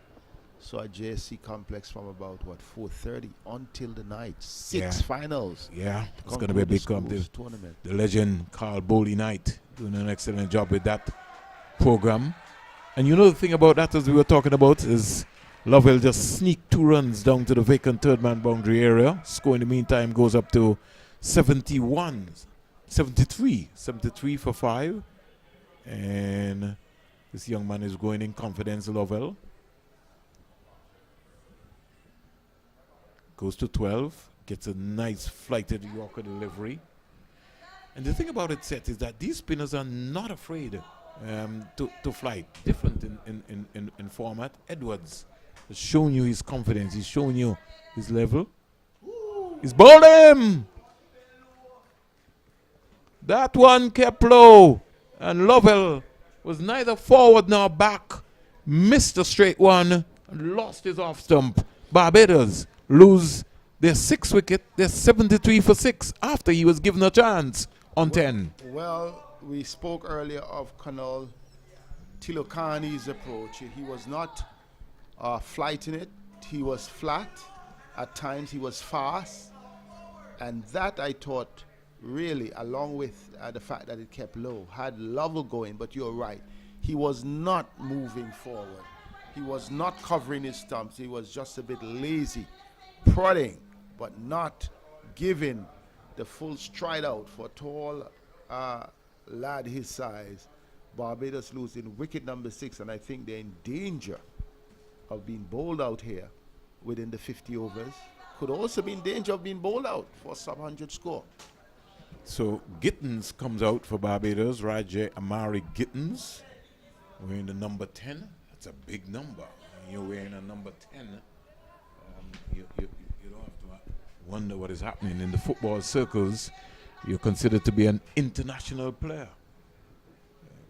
So at JSC Complex from about, 4:30 until the night. 6 finals. Yeah, it's going to be a big tournament. The legend Carl Bowley Knight doing an excellent job with that program. And you know the thing about that, as we were talking about, is Lovell just sneaked 2 runs down to the vacant third man boundary area. Score in the meantime goes up to 73 for 5. And this young man is going in confidence, Lovell. Goes to 12, gets a nice flighted Yorker delivery. And the thing about it, Seth, is that these spinners are not afraid to fly. Different in format. Edwards has shown you his confidence. He's shown you his level. He's bowled him! That one kept low. And Lovell was neither forward nor back. Missed a straight one and lost his off stump. Barbados lose their 6th wicket. They're 73 for 6 after he was given a chance on 10. Well, we spoke earlier of Colonel Tilokani's approach. He was not flighting it. He was flat. At times he was fast. And that, I thought, really, along with the fact that it kept low, had Lovell going. But you're right. He was not moving forward. He was not covering his stumps. He was just a bit lazy, prodding, but not giving the full stride out for a tall lad his size. Barbados losing wicket number 6, and I think they're in danger of being bowled out here within the 50 overs. Could also be in danger of being bowled out for a sub-100 score. So Gittins comes out for Barbados. Rajay Amari Gittins wearing the number 10. That's a big number. When you're wearing a number 10, you don't have to wonder what is happening in the football circles. You're considered to be an international player.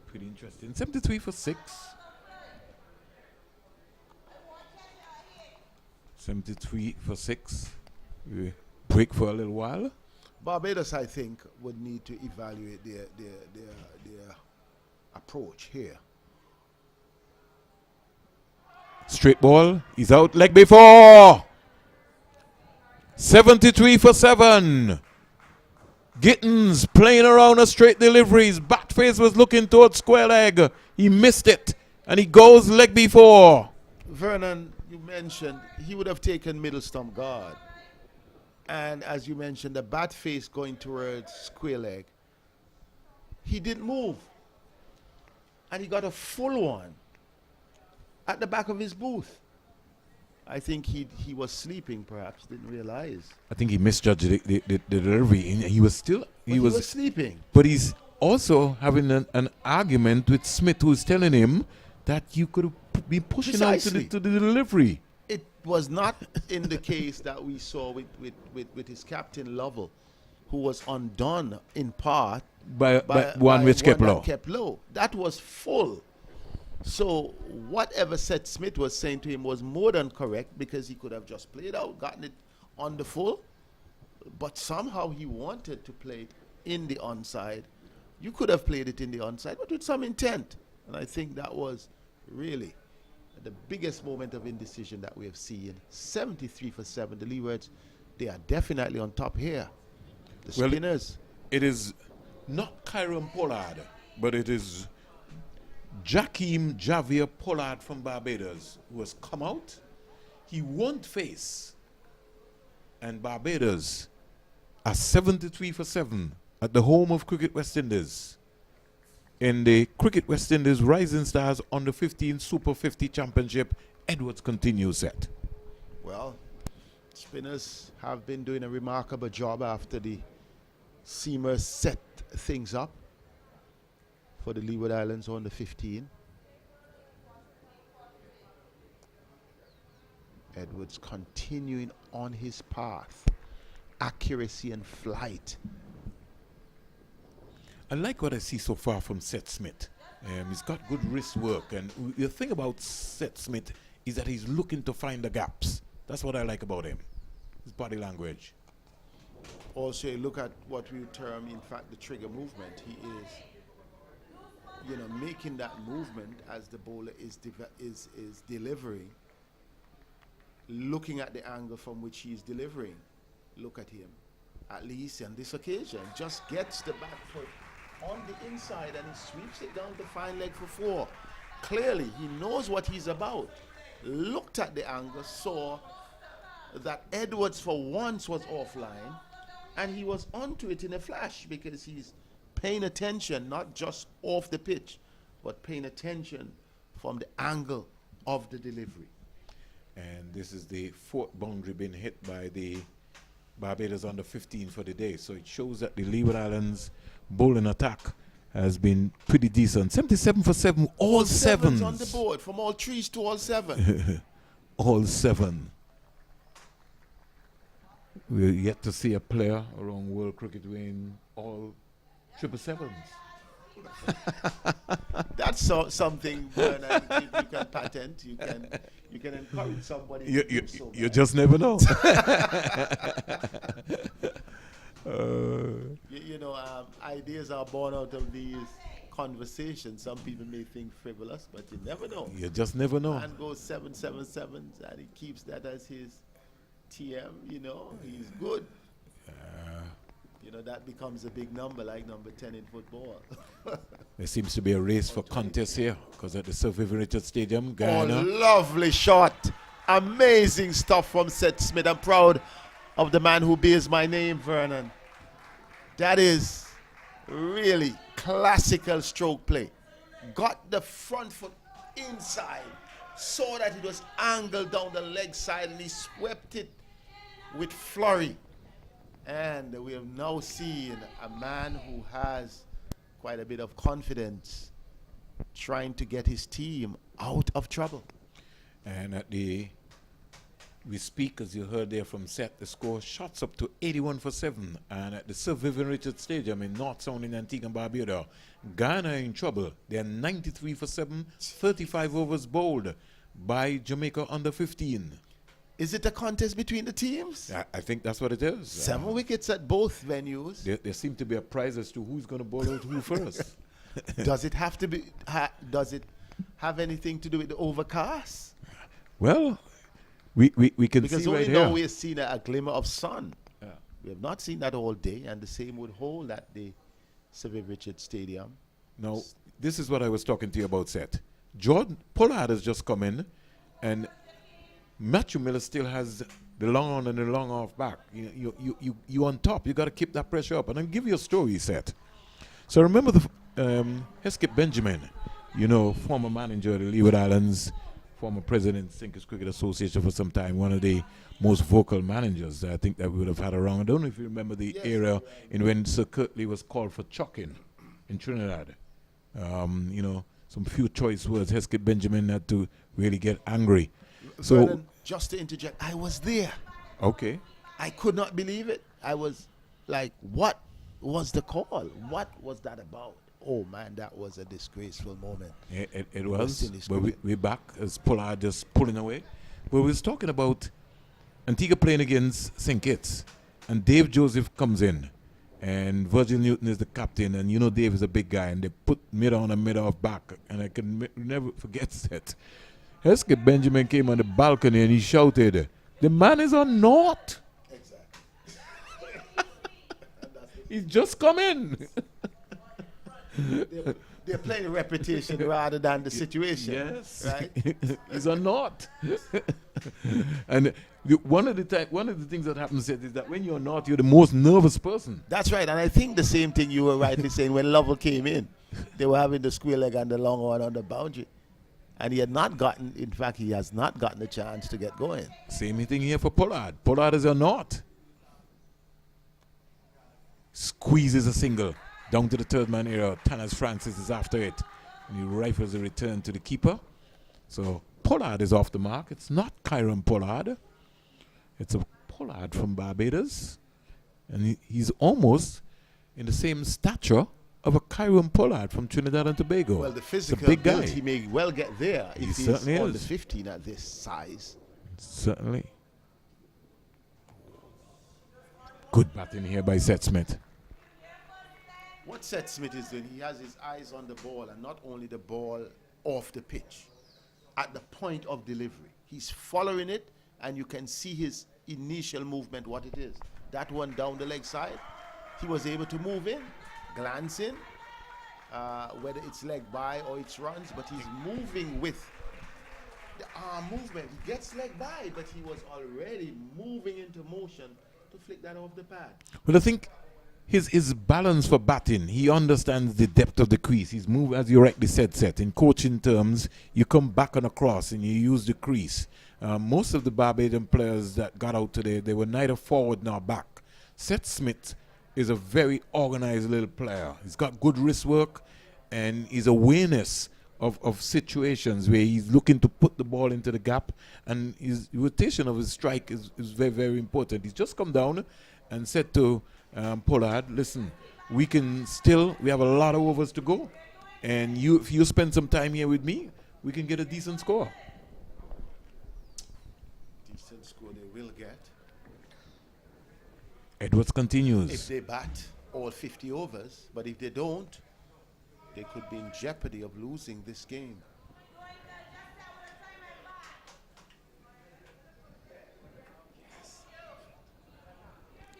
Pretty interesting. 73 for 6. 73 for 6. We break for a little while. Barbados, I think, would need to evaluate their approach here. Straight ball. He's out leg before. 73 for 7. Gittins playing around a straight deliveries. Bat face was looking towards square leg. He missed it. And he goes leg before. Vernon, you mentioned he would have taken middle stump guard. And as you mentioned, the bat face going towards square leg. he didn't move. And he got a full one at the back of his booth. I think he was sleeping, perhaps, didn't realize. I think he misjudged the delivery. And he was still He was sleeping. But he's also having an argument with Smith, who's telling him that you could be pushing Precisely. out to the delivery. It was not in the case that we saw with his captain Lovell, who was undone in part By one which kept low. that kept low. That was full. So whatever Seth Smith was saying to him was more than correct, because he could have just played out, gotten it on the full, but somehow he wanted to play it in the onside. You could have played it in the onside, but with some intent. And I think that was really the biggest moment of indecision that we have seen. 73 for 7. The Leewards, they are definitely on top here. The Well, spinners. It is not Kyron Pollard, but it is Jakeem Javier Pollard from Barbados, who has come out. He won't face. And Barbados are 73 for 7 at the home of Cricket West Indies in the Cricket West Indies Rising Stars Under 15 Super 50 Championship. Edwards continues set. Well, spinners have been doing a remarkable job after the seamers set things up for the Leeward Islands on the 15. Edwards continuing on his path. Accuracy and flight. I like what I see so far from Seth Smith. He's got good wrist work, and the thing about Seth Smith is that he's looking to find the gaps. That's what I like about him, his body language. Also, you look at what we term, in fact, the trigger movement. He is, making that movement as the bowler is delivering, looking at the angle from which he is delivering. Look at him. At least on this occasion, just gets the back foot on the inside and he sweeps it down to fine leg for 4. Clearly, he knows what he's about. Looked at the angle, saw that Edwards for once was offline, and he was onto it in a flash, because he's paying attention, not just off the pitch, but paying attention from the angle of the delivery. And this is the 4th boundary being hit by the Barbados Under 15 for the day. So it shows that the Leeward Islands bowling attack has been pretty decent. 77 for 7, all sevens. On the board, from all 3s to all 7. All 7. We're yet to see a player around World Cricket win all 777s. That's something, Bernard, you can patent. You can encourage somebody. You just never know. Ideas are born out of these conversations. Some people may think frivolous, but you never know. You just never know. Man goes 777s and he keeps that as his TM. He's good. That becomes a big number, like number 10 in football. There seems to be a race for contest here, because at the Sir Vivian Richards Stadium, Guyana. Oh, lovely shot. Amazing stuff from Seth Smith. I'm proud of the man who bears my name, Vernon. That is really classical stroke play. Got the front foot inside, saw that it was angled down the leg side, and he swept it with flurry. And we have now seen a man who has quite a bit of confidence trying to get his team out of trouble. And we speak, as you heard there from Seth, the score shots up to 81 for 7. And at the Sir Vivian Richards Stadium in North Sound in Antigua and Barbados, Ghana are in trouble. They are 93 for 7, 35 overs bowled by Jamaica Under 15. Is it a contest between the teams? I think that's what it is. 7 wickets at both venues. There seem to be a prize as to who's going to bowl out who first. Does it have to be? Does it have anything to do with the overcast? Well, we can because see only right now here. we have seen a glimmer of sun. Yeah. We have not seen that all day, and the same would hold at the Sir Vivian Richards Stadium. Now, this is what I was talking to you about, Seth. Jordan Pollard has just come in, and Matthew Miller still has the long on and the long off back. You on top. You got to keep that pressure up. And I'll give you a story, Seth. So I remember Hesketh Benjamin, former manager of the Leeward Islands, former president of Sinkers Cricket Association for some time, one of the most vocal managers I think that we would have had around. I don't know if you remember the era in when Sir Kirtley was called for chucking in Trinidad. Some few choice words. Hesketh Benjamin had to really get angry. So, Vernon, just to interject, I was there. okay. I could not believe it. I was like, what was the call? What was that about? Oh, man, that was a disgraceful moment. It was. But we're back as Pollard just pulling away. But we was talking about Antigua playing against St. Kitts. And Dave Joseph comes in. And Virgil Newton is the captain. And Dave is a big guy. And they put mid on and mid off back. And I can never forget that. Hesketh Benjamin came on the balcony and he shouted, "The man is on naught." Exactly. He's just come in. They're playing reputation rather than the situation. Yes, right. He's on naught. And one of the things that happens is that when you're not, you're the most nervous person. That's right, and I think the same thing you were rightly saying when Lovell came in. They were having the square leg and the long one on the boundary, and he has not gotten the chance to get going. Same thing here for Pollard. Pollard is on naught. Squeezes a single. Down to the third man area. Tanas Francis is after it. And he rifles a return to the keeper. So Pollard is off the mark. It's not Kyron Pollard. It's a Pollard from Barbados. And he's almost in the same stature of a Kyron Pollard from Trinidad and Tobago. Well, the physical big build, guy. he may well get there if he's certainly on the is. 15 at this size. Certainly. Good batting here by Seth Smith. What Seth Smith is doing, he has his eyes on the ball, and not only the ball off the pitch, at the point of delivery. He's following it, and you can see his initial movement, what it is. That one down the leg side, he was able to move in, glance in, whether it's leg by or it's runs, but he's moving with the arm movement. He gets leg by, but he was already moving into motion to flick that off the pad. Well, I think his balance for batting, he understands the depth of the crease. His move, as you rightly said, Seth, in coaching terms, you come back on a cross and you use the crease. Most of the Barbadian players that got out today, they were neither forward nor back. Seth Smith is a very organized little player. He's got good wrist work and his awareness of situations where he's looking to put the ball into the gap, and his rotation of his strike is very, very important. He's just come down and said to Pollard, listen, we have a lot of overs to go, and if you spend some time here with me, we can get a decent score. Decent score they will get. Edwards continues. If they bat all 50 overs, but if they don't, they could be in jeopardy of losing this game.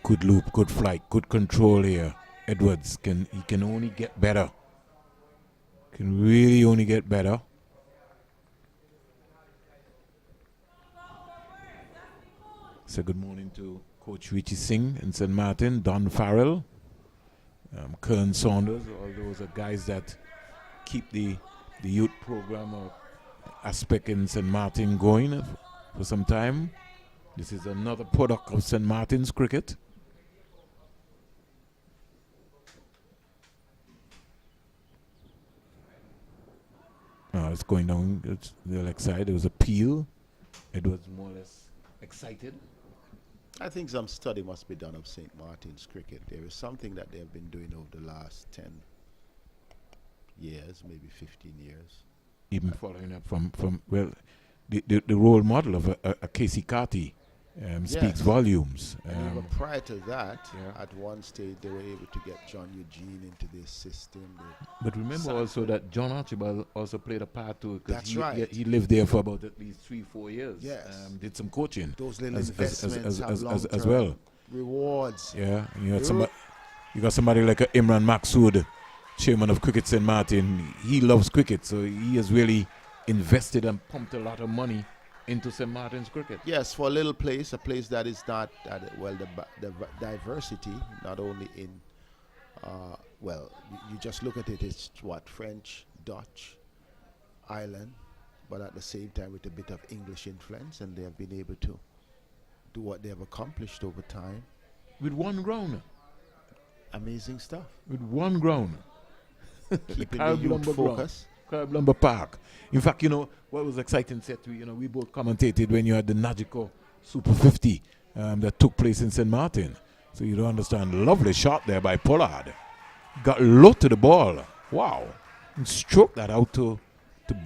Good loop, good flight, good control here. Edwards can only get better. Can really only get better. So good morning to Coach Richie Singh in St. Martin, Don Farrell, Kern Saunders. All those are guys that keep the youth program or aspect in St. Martin going for some time. This is another product of St. Martin's cricket. It's going down. It's the left side. There was a peel. It was more or less excited. I think some study must be done of St. Martin's cricket. There is something that they have been doing over the last 10 years, maybe 15 years. Even following up from the role model of a Casey Carty speaks volumes. Even prior to that, at one stage, they were able to get John Eugene into their system. But remember also that John Archibald also played a part too. That's right. He lived there for about at least 3-4 years. Yes. Did some coaching. Those little as investments as well. Rewards. Yeah. You got somebody like Imran Maksud, chairman of Cricket St. Martin. He loves cricket, so he has really invested and pumped a lot of money into St. Martin's cricket. Yes, for a little place, a place that is not, the diversity, not only in well, you just look at it, it's what, French, Dutch, Ireland, but at the same time with a bit of English influence, and they have been able to do what they have accomplished over time. With one ground. Amazing stuff. With one ground. Keeping the Carib youth Lumber ground. focus. Carib Lumber Park. In fact, what was exciting set, we both commentated when you had the Nagico Super 50 that took place in St. Martin. So you don't understand. Lovely shot there by Pollard. Got low to the ball. Wow. And stroked that out to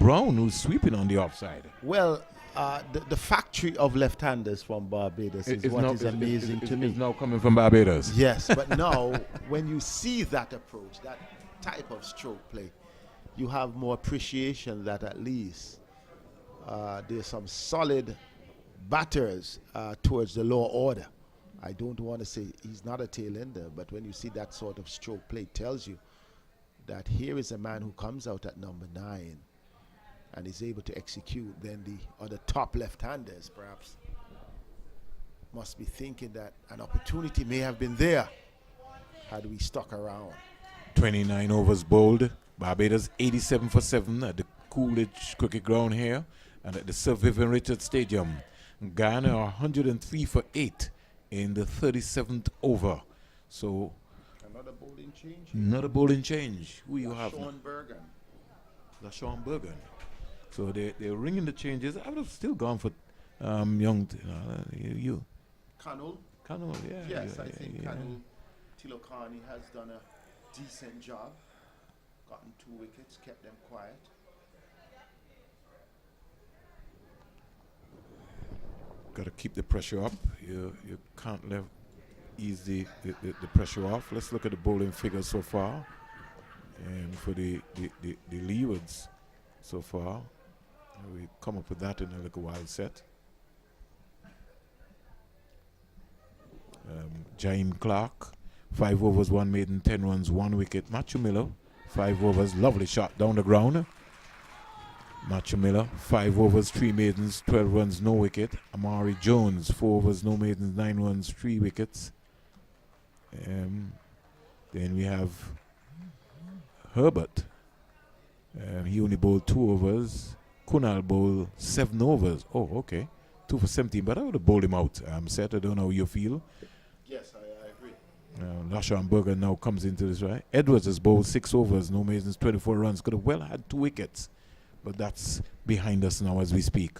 Brown, who's sweeping on the offside. Well, the factory of left-handers from Barbados is what is amazing to me. It's now coming from Barbados. Yes, but now when you see that approach, that type of stroke play, you have more appreciation that at least there's some solid batters towards the lower order. I don't want to say he's not a tail ender, but when you see that sort of stroke play, it tells you that here is a man who comes out at number 9 and is able to execute. Then the other top left-handers perhaps must be thinking that an opportunity may have been there had we stuck around. 29 overs bowled. Barbados 87 for 7 at the Coolidge cricket ground here and at the Sir Vivian Richards Stadium. Ghana are 103 for 8 in the 37th over. So Another bowling change. another bowling change. Who you have? Sean Bergen. LaShawn Bergen. So they're ringing the changes. I would have still gone for young. You. Kanul. Kanul, yeah. Yes, yeah, I think yeah. Kanul Tilokani has done a decent job. Gotten 2 wickets, kept them quiet. Got to keep the pressure up. You can't ease the pressure off. Let's look at the bowling figures so far. And for the Leewards so far, we come up with that in a little while set. Jaime Clark, 5 overs, 1 maiden, 10 runs, 1 wicket. Matthew Miller, 5 overs, lovely shot down the ground. Matthew Miller, 5 overs, 3 maidens, 12 runs, no wicket. Amari Jones, 4 overs, no maidens, 9 runs, 3 wickets. Then we have Herbert. He only bowled 2 overs. Kunal bowled 7 overs. Oh, okay. 2 for 17, but I would have bowled him out. Seth, I don't know how you feel. Yes, I agree. LaShawn Bergen now comes into this, right? Edwards has bowled 6 overs, no maidens, 24 runs. Could have well had 2 wickets. But that's behind us now as we speak.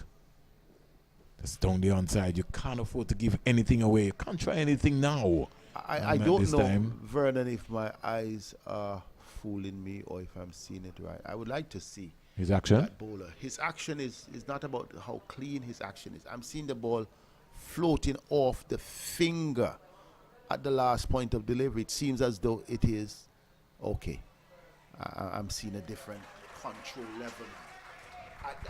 That's down the onside. You can't afford to give anything away. You can't try anything now. I don't know, Vernon, if my eyes are fooling me or if I'm seeing it right. I would like to see His action? that bowler. His action is not about how clean his action is. I'm seeing the ball floating off the finger at the last point of delivery. It seems as though it is okay. I'm seeing a different control level. At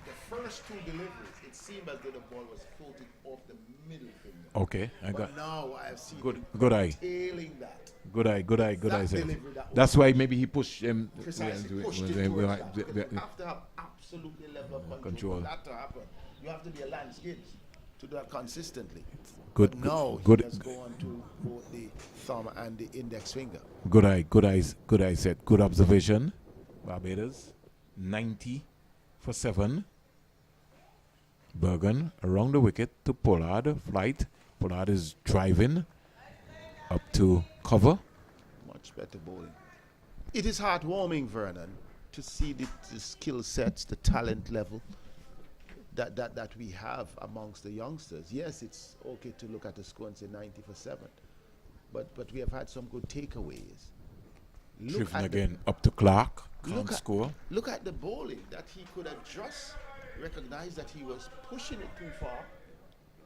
the first 2 deliveries, it seemed as though the ball was floating off the middle finger. Okay, But now I have seen good eye. tailing that. Good eye, sir. delivery, that That's why maybe he pushed him. Precisely, pushed it towards that. Because you have to have absolutely level of control for that to happen. You have to be a Lance Gibbs to do that consistently. Good. But now Good. he has gone to both the thumb and the index finger. Good eye set. Good observation. Barbados 90 for 7. Bergen around the wicket to Pollard. Flight. Pollard is driving up to cover. Much better bowling. It is heartwarming, Vernon, to see the skill sets, the talent level that we have amongst the youngsters. Yes, it's okay to look at the score and say 90 for 7, but we have had some good takeaways. Driven again up to Clark. Can't score. Look at the bowling, that he could have just recognized that he was pushing it too far,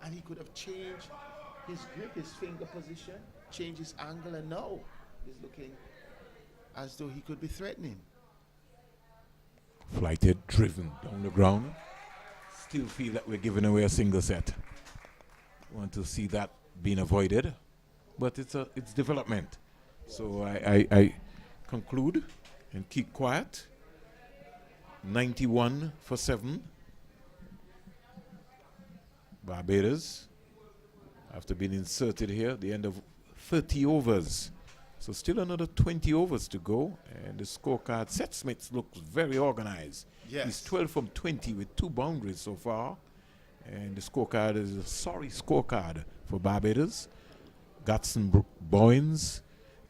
and he could have changed his grip, his finger position, changed his angle, and now he's looking as though he could be threatening. Flighted, driven down the ground. Still feel that we're giving away a single set. Want to see that being avoided, but it's development. So I conclude and keep quiet. 91 for 7. Barbados, after being inserted here, the end of 30 overs. So still another 20 overs to go, and the scorecard, Seth Smith looks very organized. Yes. He's 12 from 20 with 2 boundaries so far, and the scorecard is a sorry scorecard for Barbados. Gatson Bowens,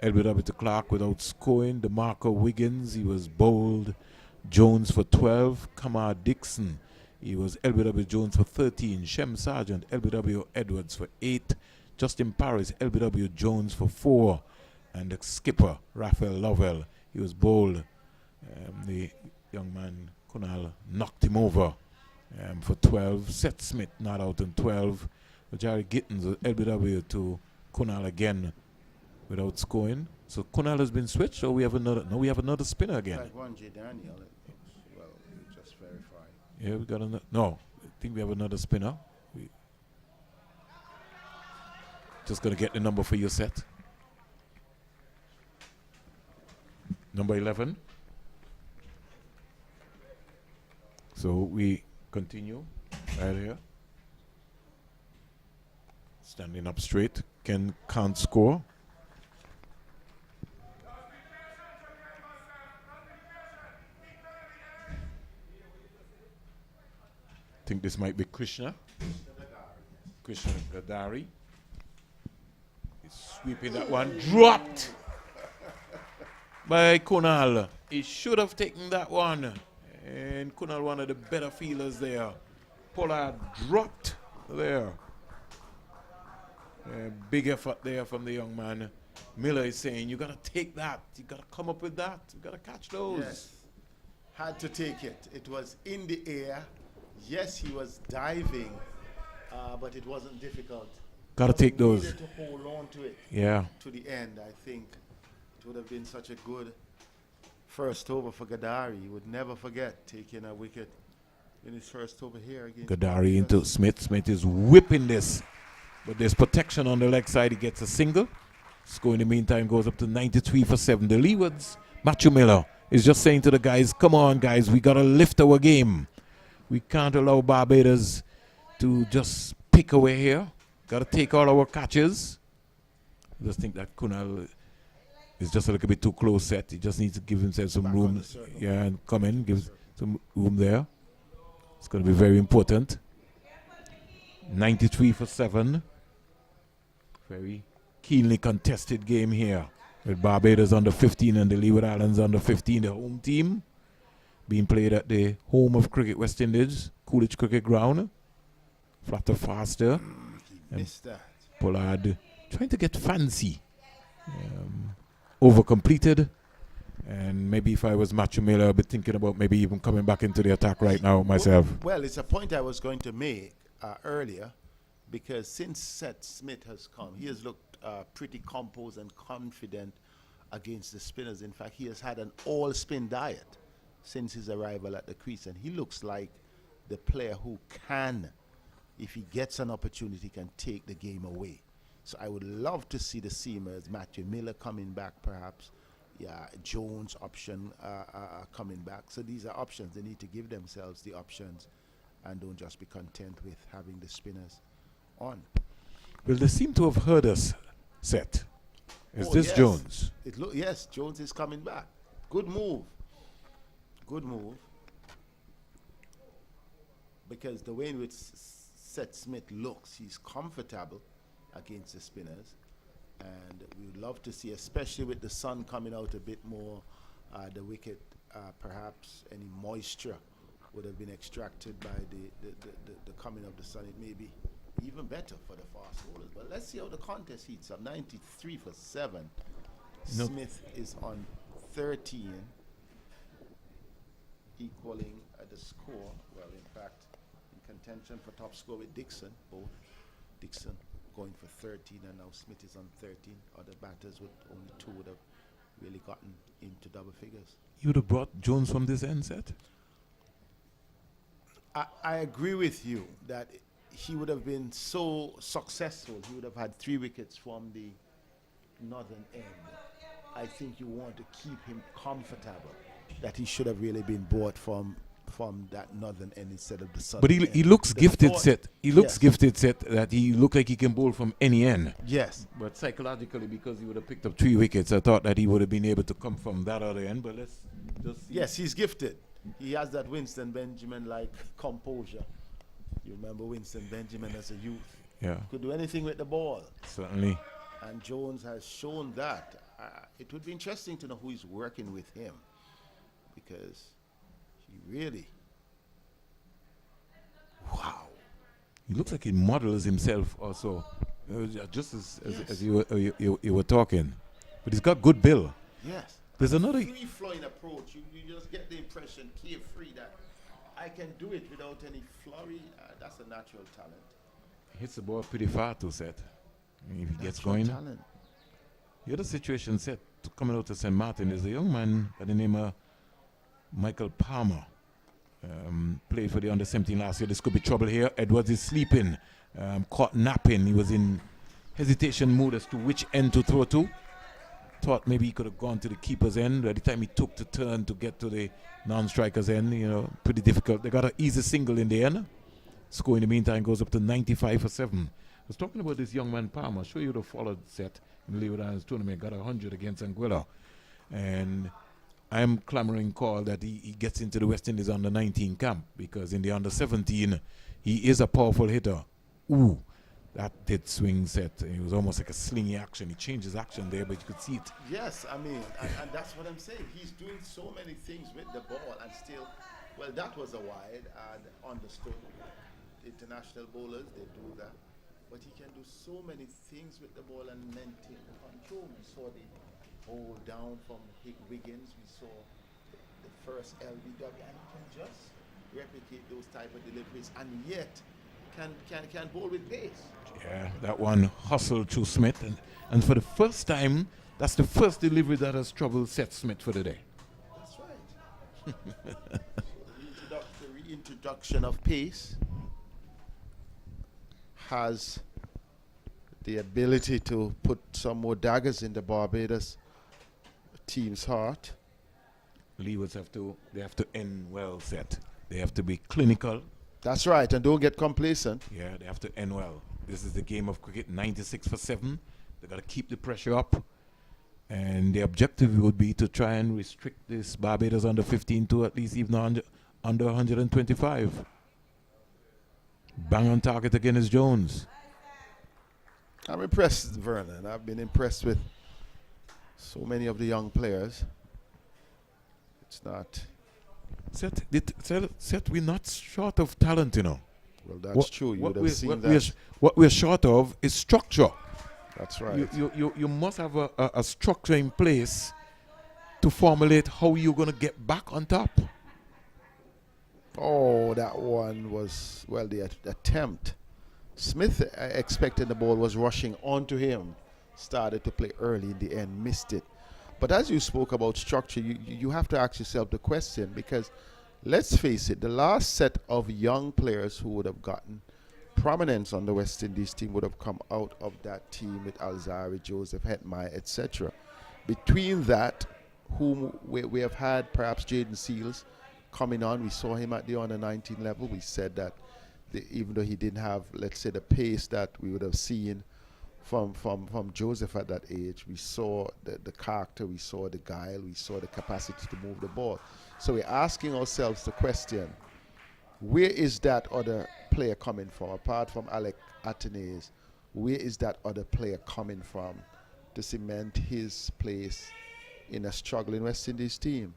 LBW to Clark without scoring. DeMarco Wiggins, he was bowled. Jones for 12. Kamar Dixon, he was LBW Jones for 13. Shem Sargent, LBW Edwards for 8. Justin Paris, LBW Jones for 4. And the skipper, Raphael Lovell, he was bowled. The young man, Kunal, knocked him over for 12. Seth Smith not out on 12. Jerry Gittins, LBW to Kunal again without scoring. So Kunal has been switched, or we have another? No, we have another spinner again. Like one J. Daniel. Well, we just verify. Yeah, we got another. No, I think we have another spinner. We just gonna get the number for your set. Number 11. So we continue right here. Standing up straight. Can't score. I think this might be Krishna Gadari. He's sweeping that one. Dropped by Kunal. He should have taken that one. And Kunal, one of the better fielders there. Pollard dropped there. Big effort there from the young man. Miller is saying, you got to take that. You got to come up with that. You got to catch those. Yes. Had to take it. It was in the air. Yes, he was diving, but it wasn't difficult. Got to take those. Needed to hold on to it. Yeah. To the end, I think it would have been such a good first over for Gadari. He would never forget taking a wicket in his first over here against Gadari into Smith. Smith is whipping this, but there's protection on the leg side. He gets a single. Score in the meantime goes up to 93 for 7. The Leewards, Matthew Miller is just saying to the guys, come on guys, we got to lift our game. We can't allow Barbados to just pick away here. Got to take all our catches. I just think that Kunal is just a little bit too close set. He just needs to give himself some room. Yeah, and come in, give some room there. It's going to be very important. 93 for 7. Very keenly contested game here with Barbados under 15 and the Leeward Islands under 15, the home team. Being played at the home of cricket West Indies, Coolidge Cricket Ground. Flatter faster. He missed that. Pollard trying to get fancy. Over completed. And maybe if I was Matthew Miller, I'd be thinking about maybe even coming back into the attack right now myself. Well, it's a point I was going to make earlier, because since Seth Smith has come, he has looked pretty composed and confident against the spinners. In fact, he has had an all-spin diet since his arrival at the crease, and he looks like the player who can, if he gets an opportunity, can take the game away. So I would love to see the seamers, Matthew Miller coming back perhaps, Jones option coming back. So these are options. They need to give themselves the options and don't just be content with having the spinners on. Well, they seem to have heard us, Seth. Is this yes. Jones? Yes, Jones is coming back. Good move. Good move. Because the way in which Seth Smith looks, he's comfortable against the spinners. And we would love to see, especially with the sun coming out a bit more, the wicket, perhaps any moisture would have been extracted by the coming of the sun. It may be even better for the fast bowlers. But let's see how the contest heats up. 93 for 7. Nope. Smith is on 13, equaling the score. Well, in fact, in contention for top score with Dixon, both. Dixon going for 13, and now Smith is on 13. Other batters with only 2 would have really gotten into double figures. You would have brought Jones from this end, Seth? I agree with you that he would have been so successful. He would have had 3 wickets from the northern end. I think you want to keep him comfortable, that he should have really been brought from from that northern end instead of the southern But end. he looks The gifted, thought- set. He looks Yes. gifted, set, that he look like he can bowl from any end. Yes. But psychologically, because he would have picked up 3 wickets, I thought that he would have been able to come from that other end. But let's just see. Yes, he's gifted. He has that Winston Benjamin-like composure. You remember Winston Benjamin as a youth. Yeah, Could do anything with the ball. certainly. And Jones has shown that. It would be interesting to know who is working with him, because he really, wow. He looks like he models himself also, just as Yes. you were talking. But he's got good bill. Yes. There's another. Free-flowing approach. You just get the impression, carefree, that I can do it without any flurry. That's a natural talent. Hits the ball pretty far too, set. If he gets Natural going. talent. The other situation, set, coming out to St. Martin is a young man by the name of Michael Palmer. Played for the under-17 last year. This could be trouble here. Edwards is sleeping, caught napping. He was in hesitation mood as to which end to throw to. Thought maybe he could have gone to the keeper's end. By the time he took the turn to get to the non-striker's end, pretty difficult. They got an easy single in the end. Score in the meantime goes up to 95 for 7. I was talking about this young man Palmer. Sure you would have followed set in the Leeward tournament. Got 100 against Antigua. And I'm clamoring call that he gets into the West Indies under 19 camp, because in the under 17 he is a powerful hitter. Ooh, that did swing, set. It was almost like a slingy action. He changed his action there, but you could see it. Yes, I mean, and that's what I'm saying. He's doing so many things with the ball and still, well, that was a wide and understood. International bowlers, they do that. But he can do so many things with the ball and maintain control. We saw the bowl down from Wiggins. We saw the first LBW, and he can just replicate those type of deliveries, and yet can bowl with pace. Yeah, that one hustled through Smith, and for the first time, that's the first delivery that has troubled Seth Smith for the day. That's right. So the reintroduction of pace has the ability to put some more daggers in the Barbados team's heart. Leewards have to end well, set. They have to be clinical. That's right, and don't get complacent. Yeah, they have to end well. This is the game of cricket, 96 for 7. They got to keep the pressure up, and the objective would be to try and restrict this Barbados under 15 to at least even under 125. Bang on target again is Jones. I'm impressed, Vernon. I've been impressed with so many of the young players. It's not. Set, we're not short of talent, Well, that's true. You would have seen that. What we're short of is structure. That's right. You must have a structure in place to formulate how you're going to get back on top. Oh, that one was, well, the attempt. Smith expected the ball was rushing onto him. Started to play early in the end, missed it. But as you spoke about structure, you have to ask yourself the question, because let's face it, the last set of young players who would have gotten prominence on the West Indies team would have come out of that team with Alzari, Joseph, Hetmeyer, etc. Between that, whom we have had perhaps Jaden Seals coming on. We saw him at the under-19 level. We said that even though he didn't have, let's say, the pace that we would have seen from Joseph at that age, we saw the character, we saw the guile, we saw the capacity to move the ball. So we're asking ourselves the question, where is that other player coming from? Apart from Alec Atenes, where is that other player coming from to cement his place in a struggling West Indies team?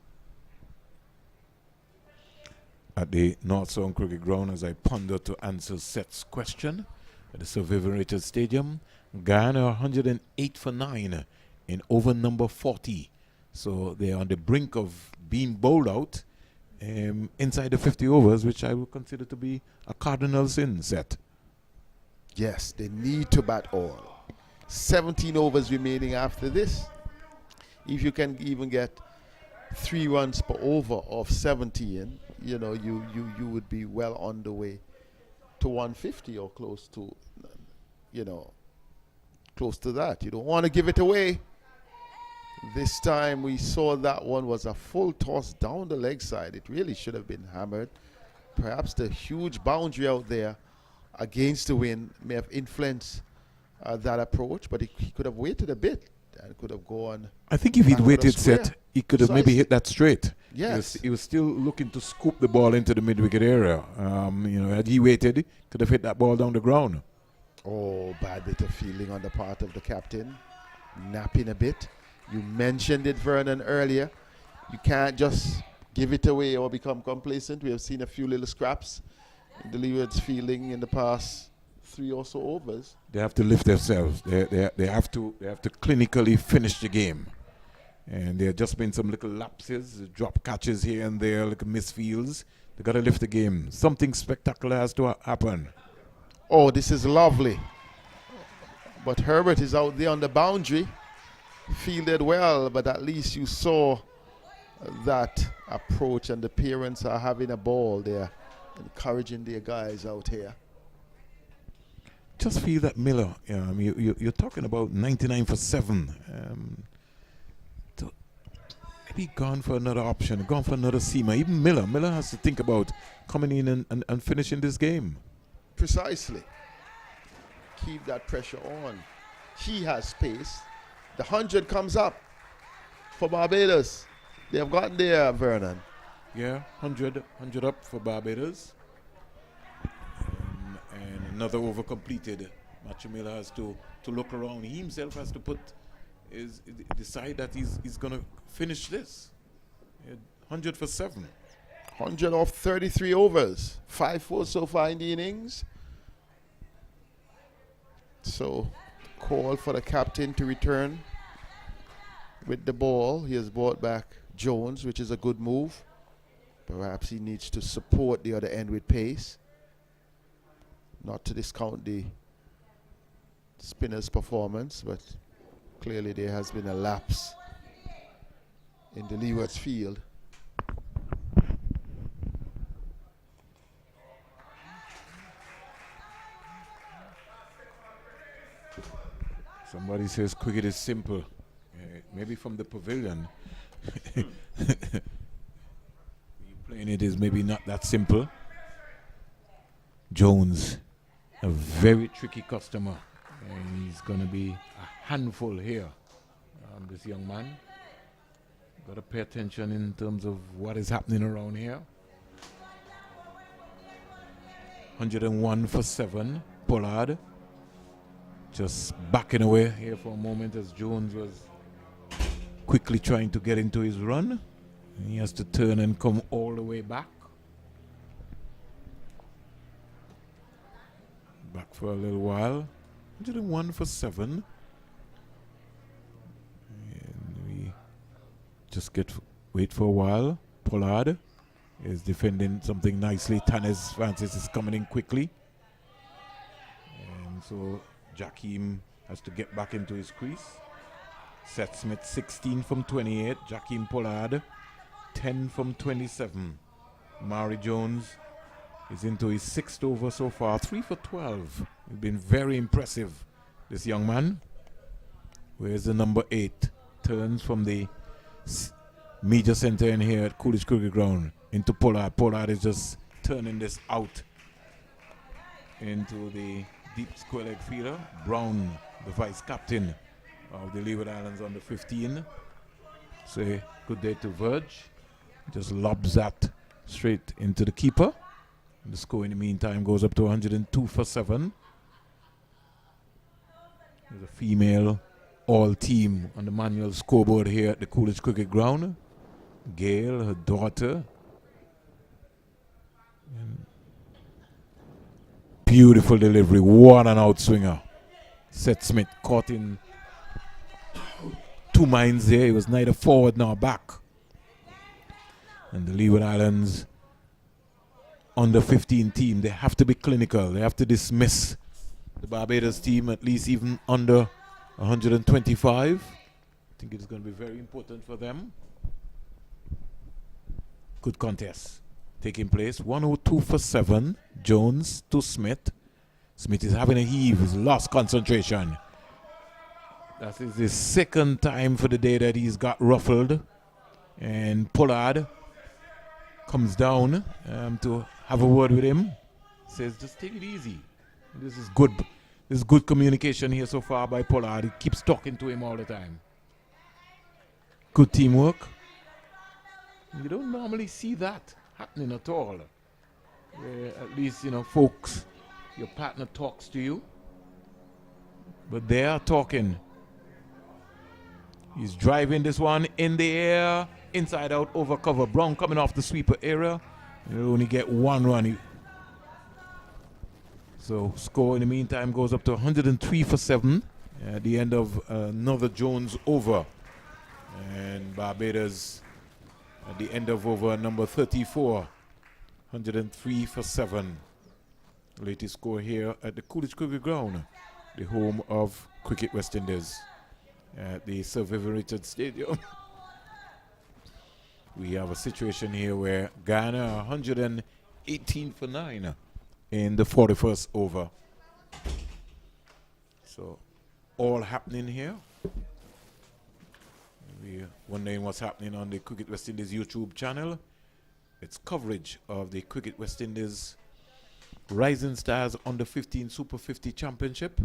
At the North Sound Cricket Ground, as I ponder to answer Seth's question at the Sir Vivian Richards Stadium, Guyana 108 for 9 in over number 40. So they're on the brink of being bowled out inside the 50 overs, which I would consider to be a cardinal sin, Seth. Yes, they need to bat all. 17 overs remaining after this. If you can even get 3 runs per over of 17, you would be well on the way to 150 or close to, close to that. You don't want to give it away. This time we saw that one was a full toss down the leg side. It really should have been hammered. Perhaps the huge boundary out there against the wind may have influenced that approach, but he could have waited a bit and could have gone. I think if he'd back waited to the square. set, he could have maybe hit that straight. Yes. He was still looking to scoop the ball into the mid-wicket area. Had he waited, he could have hit that ball down the ground. Oh, bad bit of fielding on the part of the captain. Napping a bit. You mentioned it, Vernon, earlier. You can't just give it away or become complacent. We have seen a few little scraps in the Leewards fielding in the past 3 or so overs. They have to lift themselves. They have to clinically finish the game. And there have just been some little lapses, drop catches here and there, little misfields. They got to lift the game. Something spectacular has to happen. Oh, this is lovely. But Herbert is out there on the boundary. Fielded well, but at least you saw that approach, and the parents are having a ball there, encouraging their guys out here. Just feel that Miller, you're talking about 99 for 7. Maybe gone for another option, gone for another seamer. Even Miller has to think about coming in and finishing this game. Precisely. Keep that pressure on. He has space. The 100 comes up for Barbados. They have gotten there, Vernon. Yeah, 100 up for Barbados. And another over completed. Matthew Miller has to look around. He himself has to decide that he's going to finish this. 100 for 7. 100 off 33 overs. 5-4 so far in the innings. So, call for the captain to return with the ball. He has brought back Jones, which is a good move. Perhaps he needs to support the other end with pace. Not to discount the spinner's performance, but clearly there has been a lapse in the Leeward's field. Somebody says cricket is simple. Maybe from the pavilion. Playing it is maybe not that simple. Jones, a very tricky customer. And he's going to be a handful here. This young man. Got to pay attention in terms of what is happening around here. 101 for 7. Pollard. Just backing away here for a moment as Jones was quickly trying to get into his run. And he has to turn and come all the way back. Back for a little while. 101 for 7. And we just wait for a while. Pollard is defending something nicely. Tanis Francis is coming in quickly. And so Jakeem has to get back into his crease. Seth Smith 16 from 28. Jakeem Pollard 10 from 27. Maury Jones is into his 6th over so far. 3 for 12. He's been very impressive, this young man. Where's the number 8? Turns from the media center in here at Coolidge Cricket Ground into Pollard. Pollard is just turning this out into the deep square leg fielder. Brown, the vice captain of the Leeward Islands under 15. Say good day to Verge. Just lobs that straight into the keeper. And the score in the meantime goes up to 102 for 7. There's a female all team on the manual scoreboard here at the Coolidge Cricket Ground. Gail, her daughter. And beautiful delivery. What an outswinger. Seth Smith caught in 2 minds there. He was neither forward nor back. And the Leeward Islands under 15 team, they have to be clinical. They have to dismiss the Barbados team, at least even under 125. I think it's going to be very important for them. Good contest taking place. 102 for 7. Jones to Smith. Smith is having a heave. He's lost concentration. That is the second time for the day that he's got ruffled. And Pollard comes down to have a word with him. Says, just take it easy. This is good. This is good communication here so far by Pollard. He keeps talking to him all the time. Good teamwork. You don't normally see that happening at all. At least, folks, your partner talks to you. But they are talking. He's driving this one in the air, inside out, over cover. Brown coming off the sweeper area. He'll only get one run. So score in the meantime goes up to 103 for 7 at the end of another Jones over. And Barbados at the end of over number 34, 103 for 7. Latest score here at the Coolidge Cricket Ground, the home of Cricket West Indies at the Sir Vivian Richards Stadium. We have a situation here where Ghana 118 for 9 in the 41st over. So all happening here. We're wondering what's happening on the Cricket West Indies YouTube channel. It's coverage of the Cricket West Indies Rising Stars Under 15 Super 50 Championship.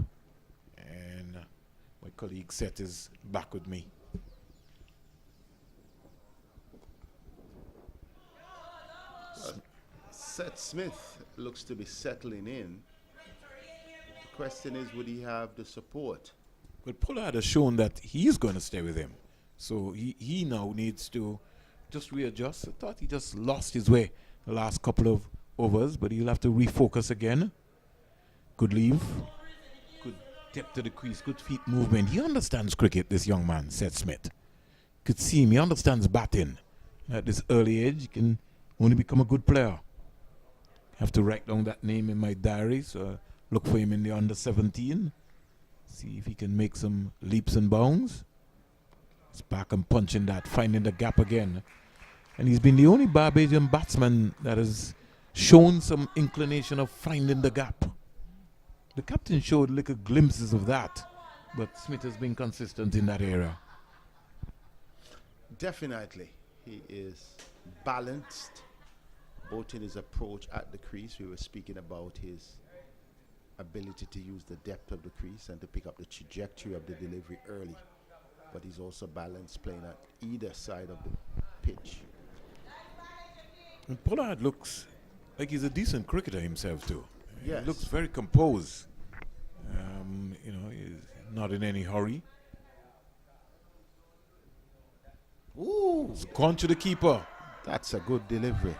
And my colleague Seth is back with me. Seth Smith looks to be settling in. The question is, would he have the support? Well, Pollard has shown that he's going to stay with him. So he now needs to just readjust. I thought he just lost his way the last couple of overs, but he'll have to refocus again. Good leave. Good depth to the crease. Good feet movement. He understands cricket, this young man, Seth Smith. Could see him. He understands batting. At this early age, he can only become a good player. Have to write down that name in my diary, so look for him in the under 17. See if he can make some leaps and bounds. It's back and punching that, finding the gap again. And he's been the only Barbadian batsman that has shown some inclination of finding the gap. The captain showed little glimpses of that, but Smith has been consistent in that area. Definitely. He is balanced, both in his approach at the crease. We were speaking about his ability to use the depth of the crease and to pick up the trajectory of the delivery early. But he's also balanced, playing at either side of the pitch. And Pollard looks like he's a decent cricketer himself too. Yes. He looks very composed. He's not in any hurry. Ooh, It's gone to the keeper. that's a good delivery.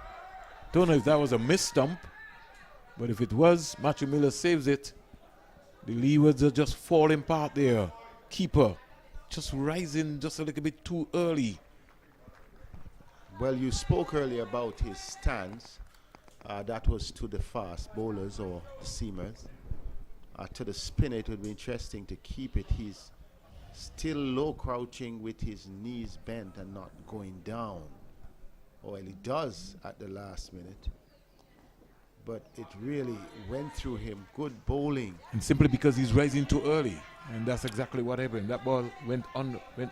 Don't know if that was a missed stump, but if it was, Matthew Miller saves it. The Leewards are just falling apart there. Keeper just rising just a little bit too early. Well, you spoke earlier about his stance. That was to the fast bowlers or seamers. To the spinner, it would be interesting to keep it. He's still low crouching with his knees bent and not going down. Well, he does at the last minute. But it really went through him. Good bowling. And simply because he's rising too early. And that's exactly what happened. That ball went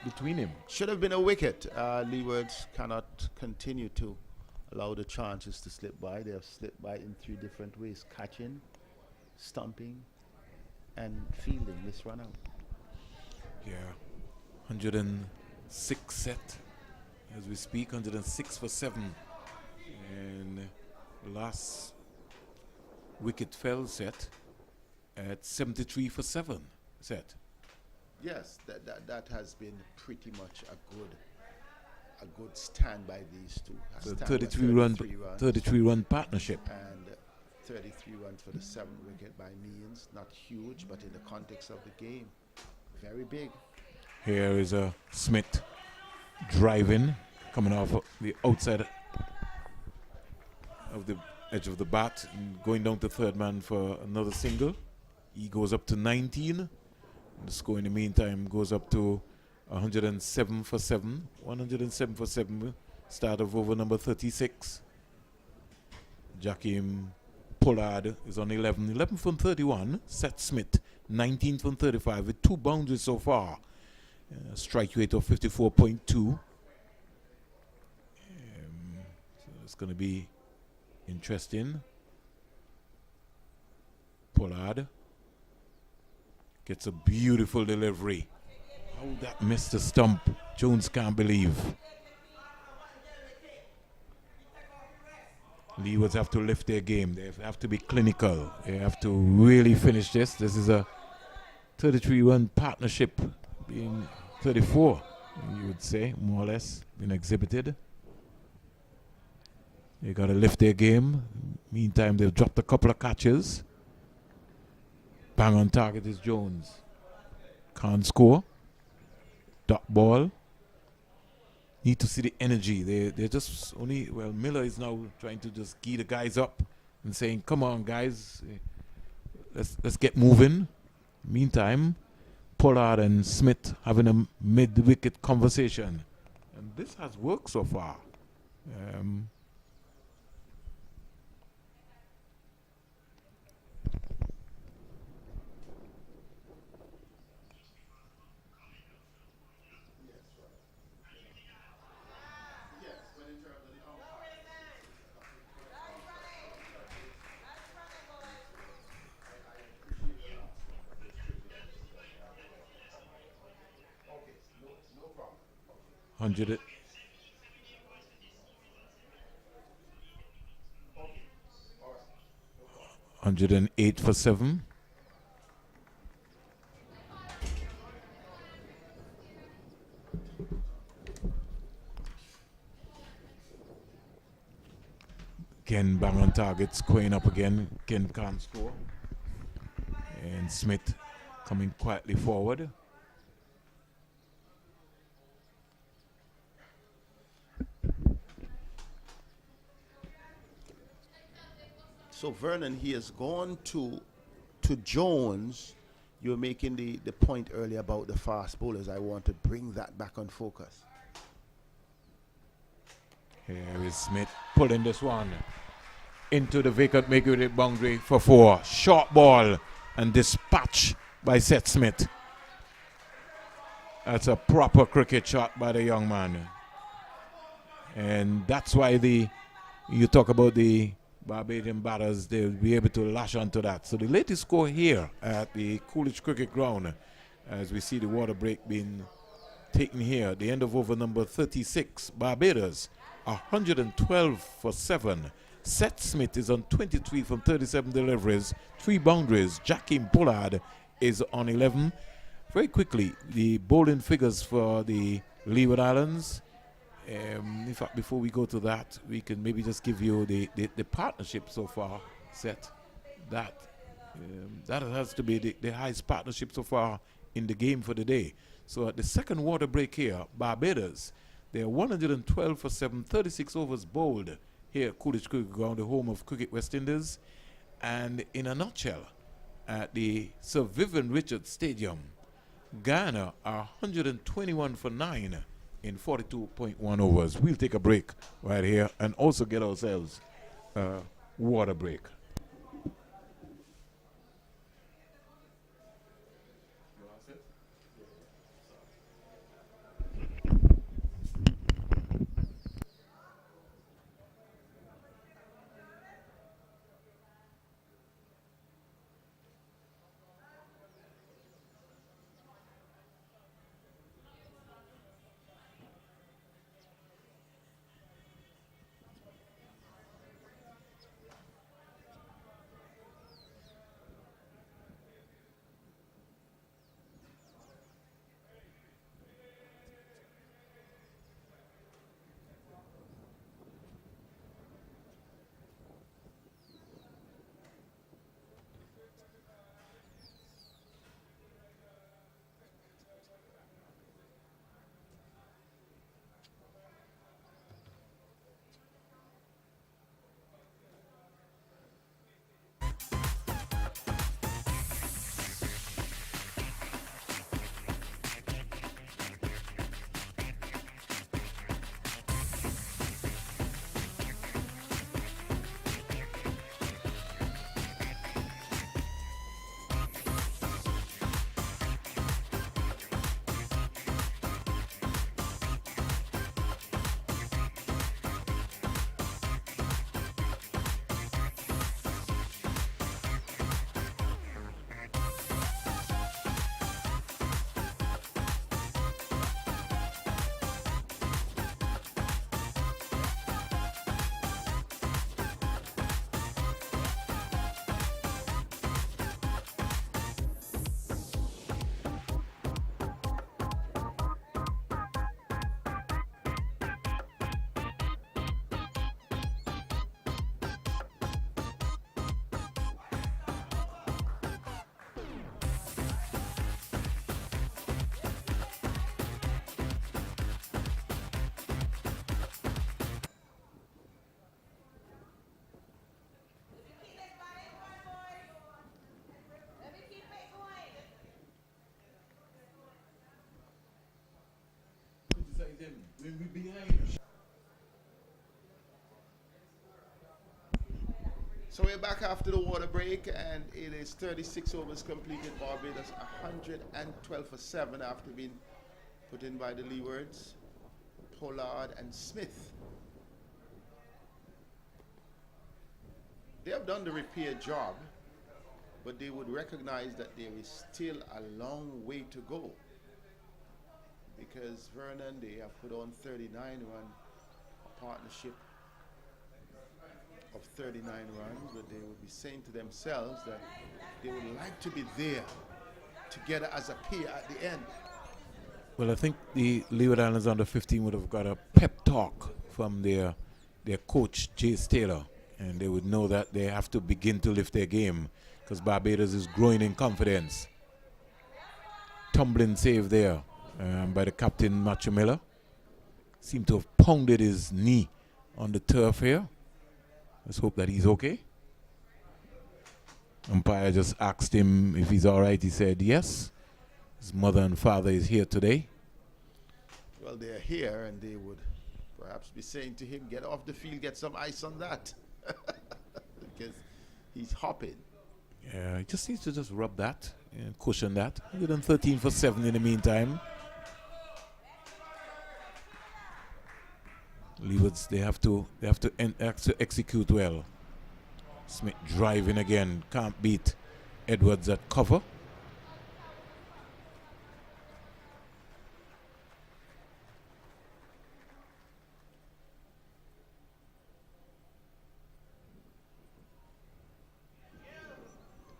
between him. Should have been a wicket. Leewards cannot continue to allow the chances to slip by. They have slipped by in 3 different ways: catching, stumping, and fielding this run out. Yeah, 106 set as we speak, 106 for 7. And the last wicket fell set at 73 for 7 set. Yes, that has been pretty much a good stand by these two. So 33 run partnership. And 33 runs for the 7th wicket by Means. Not huge, but in the context of the game, very big. Here is a Smith driving, coming off the outside of the edge of the bat, and going down to third man for another single. He goes up to 19. The score in the meantime goes up to 107 for 7. 107 for 7. Start of over number 36. Jakim Pollard is on 11. 11 from 31. Seth Smith, 19 from 35 with 2 boundaries so far Strike rate of 54.2. So it's going to be interesting. Pollard gets a beautiful delivery. How that missed the stump, Jones can't believe. Leewards have to lift their game. They have to be clinical. They have to really finish this. This is a 33-run partnership, being 34, you would say, more or less, been exhibited. They got to lift their game. Meantime, they've dropped a couple of catches. Bang on target is Jones. Can't score. Dot ball. Need to see the energy. They're just only, well, Miller is now trying to just gee the guys up and saying, come on, guys, let's get moving. Meantime, Pollard and Smith having a mid-wicket conversation. And this has worked so far. Hundred. 108 for 7. Ken bang on target, squaring up again. Ken can't score. And Smith coming quietly forward. So Vernon, he has gone to Jones. You were making the point earlier about the fast bowlers. I want to bring that back on focus. Here is Smith pulling this one into the vacant make-it boundary for 4. Short ball and dispatch by Seth Smith. That's a proper cricket shot by the young man. And that's why you talk about the Barbadian batters, they'll be able to lash onto that. So the latest score here at the Coolidge Cricket Ground, as we see the water break being taken here, the end of over number 36, Barbados, 112 for 7. Seth Smith is on 23 from 37 deliveries, 3 boundaries. Jakim Pollard is on 11. Very quickly, the bowling figures for the Leeward Islands. In fact, before we go to that, we can maybe just give you the partnership so far, Seth. That has to be the highest partnership so far in the game for the day. So at the second water break here, Barbados, they're 112 for 7, 36 overs bowled here at Coolidge Cricket Ground, the home of Cricket West Indies. And in a nutshell, at the Sir Vivian Richards Stadium, Ghana are 121 for 9 in 42.1 overs. We'll take a break right here and also get ourselves a water break. So we're back after the water break, and it is 36 overs completed. Barbados 112 for 7 after being put in by the Leewards, Pollard and Smith. They have done the repair job, but they would recognize that there is still a long way to go, because Vernon, they have put on 39 run, a partnership of 39 runs, but they would be saying to themselves that they would like to be there together as a pair at the end. Well, I think the Leeward Islands under 15 would have got a pep talk from their coach, Jace Taylor, and they would know that they have to begin to lift their game, because Barbados is growing in confidence. Tumbling save there by the captain, Matthew Miller. Seemed to have pounded his knee on the turf here. Let's hope that he's okay. Umpire just asked him if he's all right. He said yes. His mother and father is here today. Well, they're here, and they would perhaps be saying to him, get off the field, get some ice on that. Because he's hopping. Yeah, he just needs to just rub that and cushion that. 113 for 7 in the meantime. Leewards, they have to execute well. Smith driving again, can't beat Edwards at cover.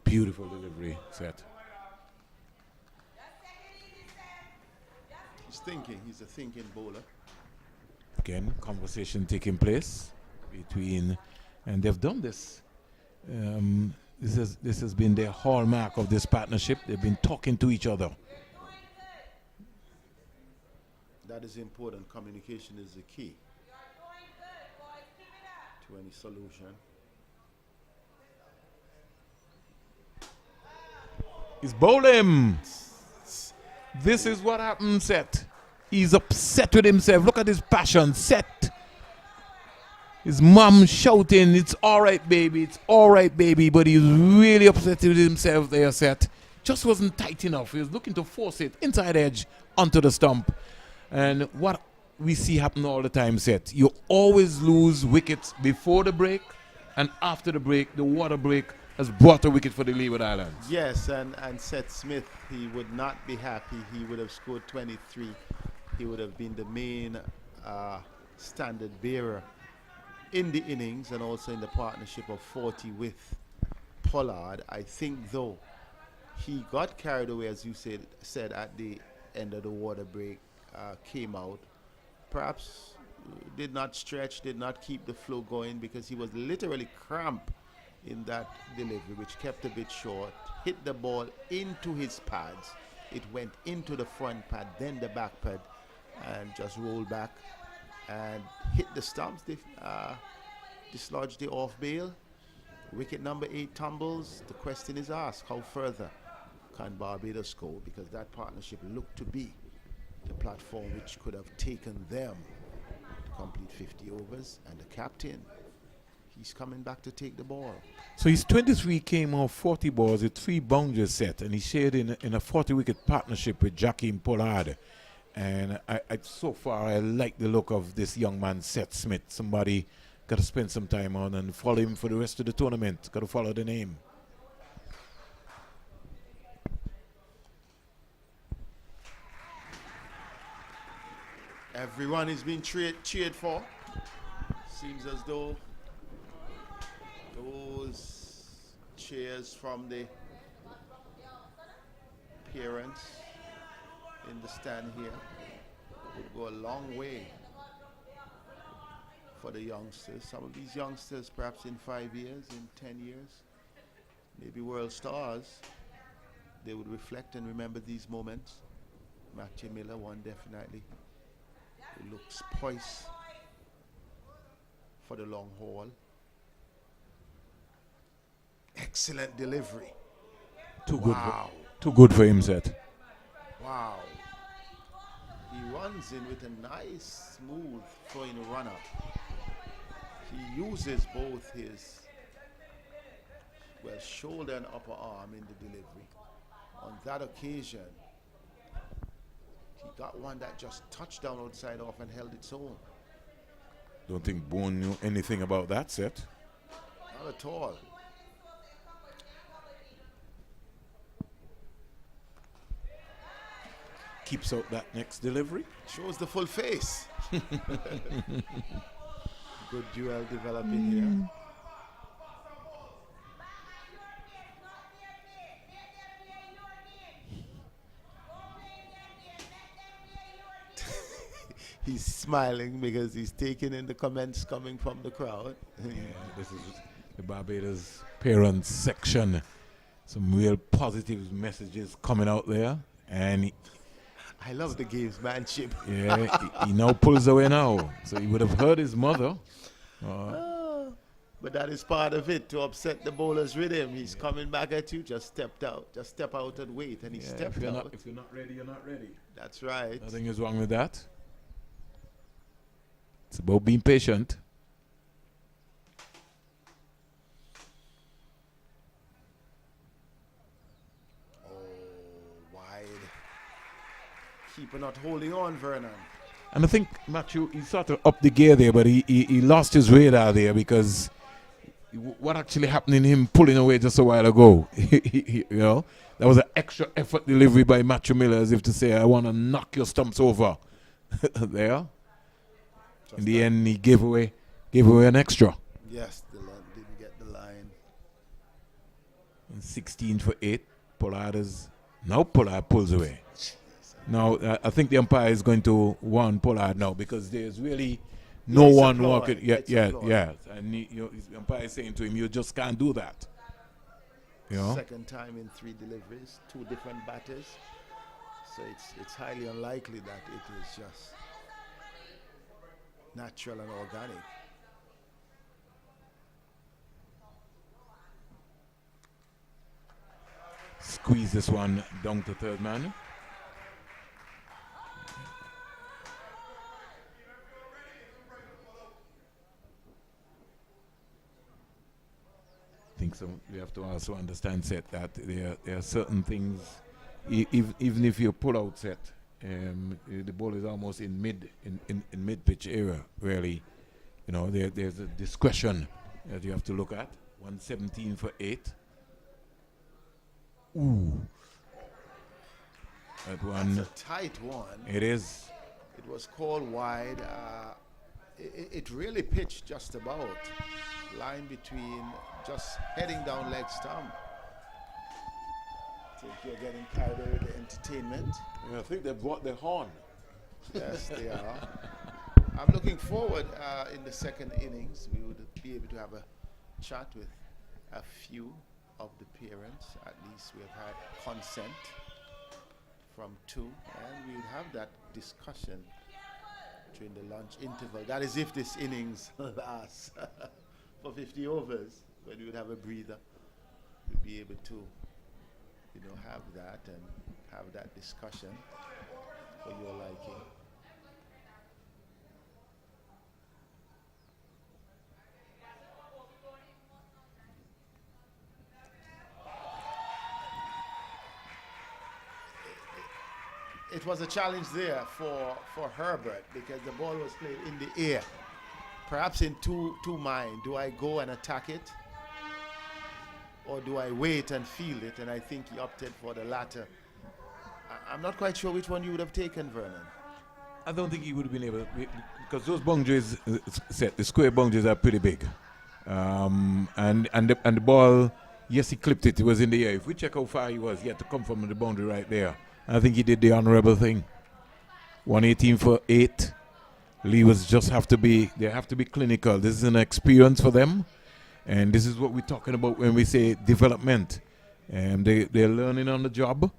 Beautiful delivery set. He's thinking, he's a thinking bowler. Again, conversation taking place between, and they've done this. This has been their hallmark of this partnership. They've been talking to each other. That is important. Communication is the key to any solution. He's bowling. This is what happened, Set. He's upset with himself. Look at his passion. Set. His mom shouting, it's all right, baby. It's all right, baby. But he's really upset with himself there, Set. Just wasn't tight enough. He was looking to force it inside edge onto the stump. And what we see happen all the time, Set, you always lose wickets before the break and after the break. The water break has brought a wicket for the Leeward Islands. Yes, and Seth Smith, he would not be happy. He would have scored 23. He would have been the main standard bearer in the innings and also in the partnership of 40 with Pollard. I think, though, he got carried away, as you said at the end of the water break, came out. Perhaps did not stretch, did not keep the flow going, because he was literally cramped in that delivery, which kept a bit short. Hit the ball into his pads. It went into the front pad, then the back pad, and just rolled back and hit the stumps. They dislodged the off bail. Wicket number 8 tumbles. The question is asked, how further can Barbados score? Because that partnership looked to be the platform which could have taken them to complete 50 overs. And the captain, he's coming back to take the ball. So his 23 came off 40 balls with 3 boundaries set, and he shared in a 40-wicket partnership with Jakeem Pollard. And so far, I like the look of this young man, Seth Smith. Somebody got to spend some time on and follow him for the rest of the tournament. Got to follow the name. Everyone is being cheered for. Seems as though those cheers from the parents in the stand here would go a long way for the youngsters. Some of these youngsters, perhaps in 5 years, in 10 years, maybe world stars, they would reflect and remember these moments. Matthew Miller, one definitely, who looks poised for the long haul. Excellent delivery. Too good for him, Seth. Wow. He runs in with a nice, smooth throwing runner. He uses both his well, shoulder and upper arm in the delivery. On that occasion, he got one that just touched down outside off and held its own. Don't think Boone knew anything about that set. Not at all. Keeps out that next delivery. Shows the full face. Good duel developing here. He's smiling because he's taking in the comments coming from the crowd. Yeah, this is the Barbados parents section. Some real positive messages coming out there. And I love the gamesmanship. yeah, he now pulls away now. So he would have heard his mother. But that is part of it, to upset the bowler's rhythm. He's coming back at you, just stepped out. Just step out and wait. And he stepped out. If you're not ready, you're not ready. That's right. Nothing is wrong with that. It's about being patient. Oh, wide. Keeper not holding on, Vernon. And I think Matthew, he sort of upped the gear there, but he lost his radar there because what actually happened in him pulling away just a while ago, you know, that was an extra effort delivery by Matthew Miller, as if to say, I want to knock your stumps over. There. Just in the end, he gave away an extra. Yes, the line didn't get the line. And 16 for 8. Pollard pulls away. Now, I think the umpire is going to warn Pollard now because there's really no one walking. Yeah. And the umpire is saying to him, you just can't do that. You know? Second time in 3 deliveries, 2 different batters. So it's highly unlikely that it is just natural and organic. Squeeze this one down to third man. I think so. We have to also understand, Seth, that there are certain things, even if you pull out Seth, the ball is almost in mid pitch area. Really, you know, there's a discretion that you have to look at. 117 for 8. Ooh, that one. That's a tight one. It is. It was called wide. It really pitched just about. Line between just heading down leg stump. I think you're getting carried away with the entertainment. Yeah, I think they brought the horn. Yes, they are. I'm looking forward in the second innings. We would be able to have a chat with a few of the parents. At least we have had consent from 2, and we would have that discussion during the lunch interval. That is if this innings lasts for 50 overs, when we would have a breather. We'd be able to, you know, have that and have that discussion for your liking. It was a challenge there for Herbert because the ball was played in the air. Perhaps in two mind. Do I go and attack it? Or do I wait and field it? And I think he opted for the latter. I'm not quite sure which one you would have taken, Vernon. I don't think he would have been able, because those boundaries, the square boundaries are pretty big. And the ball, yes, he clipped it. It was in the air. If we check how far he was, he had to come from the boundary right there. I think he did the honorable thing. 118 for 8. Leewards have to be clinical. This is an experience for them. And this is what we're talking about when we say development. They're learning on the job.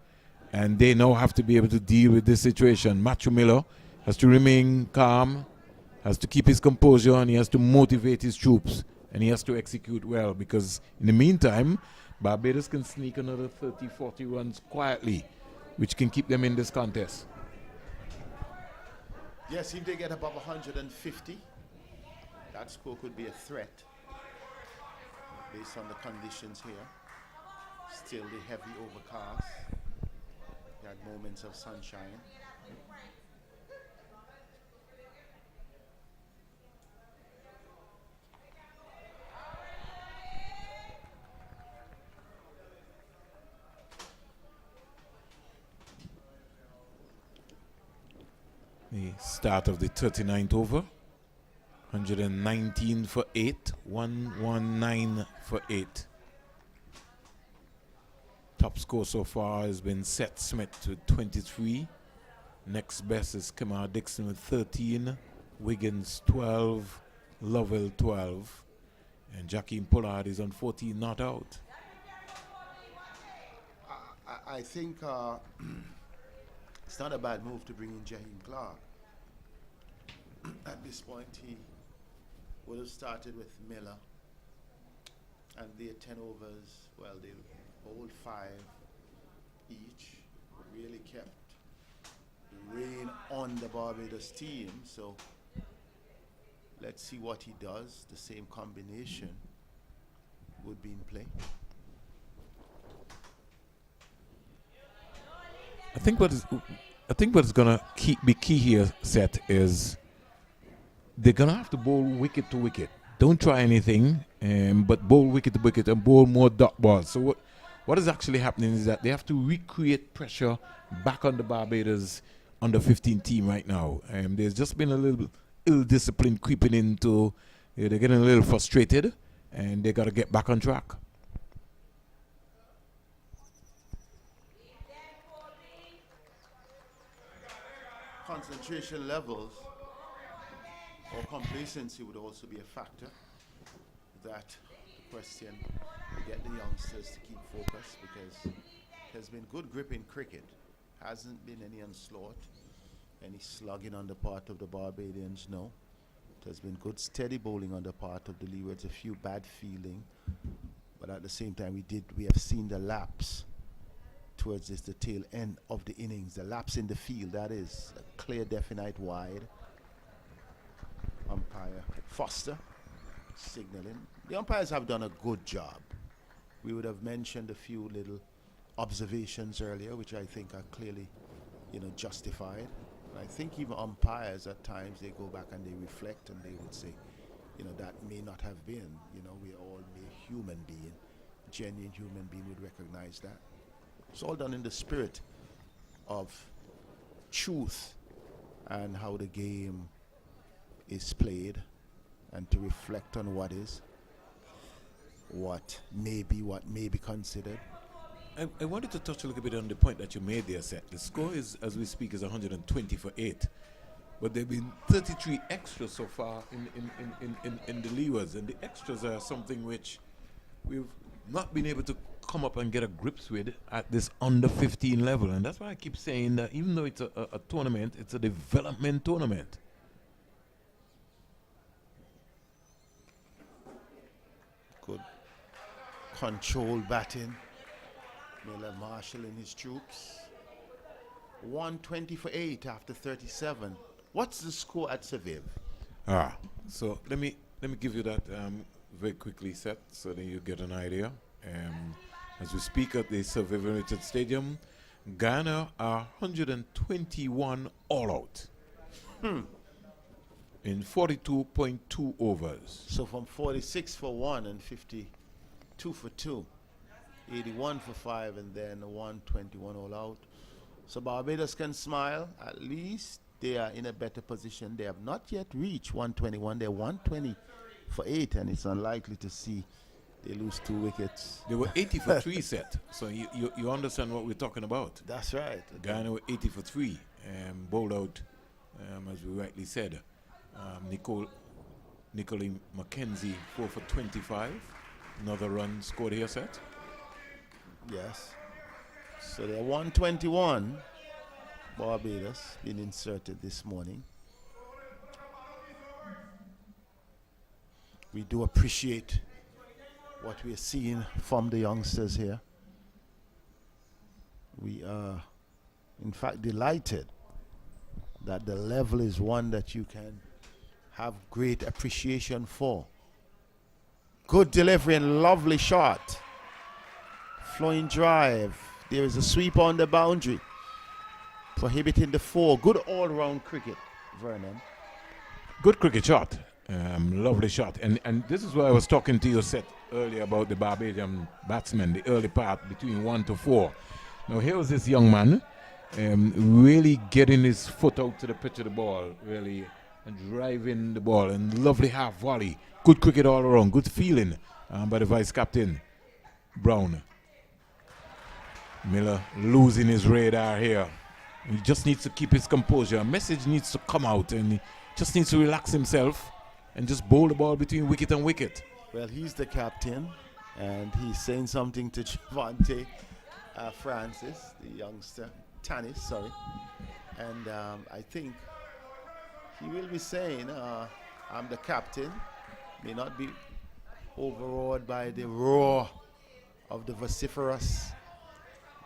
And they now have to be able to deal with this situation. Matthew Miller has to remain calm, has to keep his composure, and he has to motivate his troops. And he has to execute well, because in the meantime, Barbados can sneak another 30, 40 runs quietly, which can keep them in this contest. Yes, if they get above 150, that score could be a threat. based on the conditions here. Still the heavy overcast. We had moments of sunshine. The start of the 39th over. 119 for 8. 119 for 8. Top score so far has been Seth Smith with 23. Next best is Kamar Dixon with 13. Wiggins 12. Lovell 12. And Jakeem Pollard is on 14, not out. I think it's not a bad move to bring in Jaheim Clark. At this point, he would have started with Miller, and their 10 overs, well, they bowled 5 each, really kept the rain on the Barbados team. So let's see what he does. The same combination would be in play. I think what is gonna be key here, Seth, is they're gonna have to bowl wicket to wicket. Don't try anything, but bowl wicket to wicket and bowl more dot balls. So what is actually happening is that they have to recreate pressure back on the Barbados under 15 team right now. There's just been a little ill discipline creeping into. They're getting a little frustrated, and they got to get back on track. Concentration levels or complacency would also be a factor. That the question to get the youngsters to keep focus, because there's been good grip in cricket. Hasn't been any onslaught, any slugging on the part of the Barbadians, no. There's been good steady bowling on the part of the Leewards, a few bad fielding, but at the same time we have seen the lapse towards the tail end of the innings, the lapse in the field. That is a clear, definite wide. Umpire Foster signaling. The umpires have done a good job. We would have mentioned a few little observations earlier, which I think are clearly, justified. And I think even umpires at times, they go back and they reflect and they would say, that may not have been. We are all a human being. Genuine human being would recognize that. It's all done in the spirit of truth and how the game is played, and to reflect on what may be considered. I wanted to touch a little bit on the point that you made there, Seth. The score is, as we speak, is 120 for 8. But there have been 33 extras so far in the Leewards, and the extras are something which we've not been able to come up and get a grips with at this under 15 level. And that's why I keep saying that even though it's a tournament, it's a development tournament. Good controlled batting. Miller marshalling his troops. 120 for 8 after 37. What's the score at Seviv? So let me give you that very quickly, Seth, so that you get an idea. As we speak at the Seviv United Stadium, Ghana are 121 all out in 42.2 overs. So from 46 for 1 and 52 for 2. 81 for 5 and then 121 all out. So Barbados can smile. At least they are in a better position. They have not yet reached 121. They're 120 for 8, and it's unlikely to see they lose 2 wickets. They were 80 for 3 set. So you understand what we're talking about. That's right. Ghana were 80 for 3. Bowled out, as we rightly said. Nicolai Mackenzie 4 for 25. Another run scored here, Seth. Yes. So they're 121. Barbados been inserted this morning. We do appreciate what we are seeing from the youngsters here. We are, in fact, delighted that the level is one that you can have great appreciation for. Good delivery and lovely shot. Flowing drive. There is a sweep on the boundary, prohibiting the 4. Good all-round cricket, Vernon. Good cricket shot. Lovely shot. And this is why I was talking to you, Seth, earlier about the Barbadian batsmen, the early part between 1 to 4. Now here was this young man really getting his foot out to the pitch of the ball, really, and driving the ball, and lovely half volley. Good cricket all around. Good feeling by the vice captain, Brown. Miller losing his radar here. He just needs to keep his composure. A message needs to come out, and he just needs to relax himself and just bowl the ball between wicket and wicket. Well, he's the captain, and he's saying something to Javante Francis, the youngster, Tanis, sorry. And I think he will be saying, I'm the captain. May not be overawed by the roar of the vociferous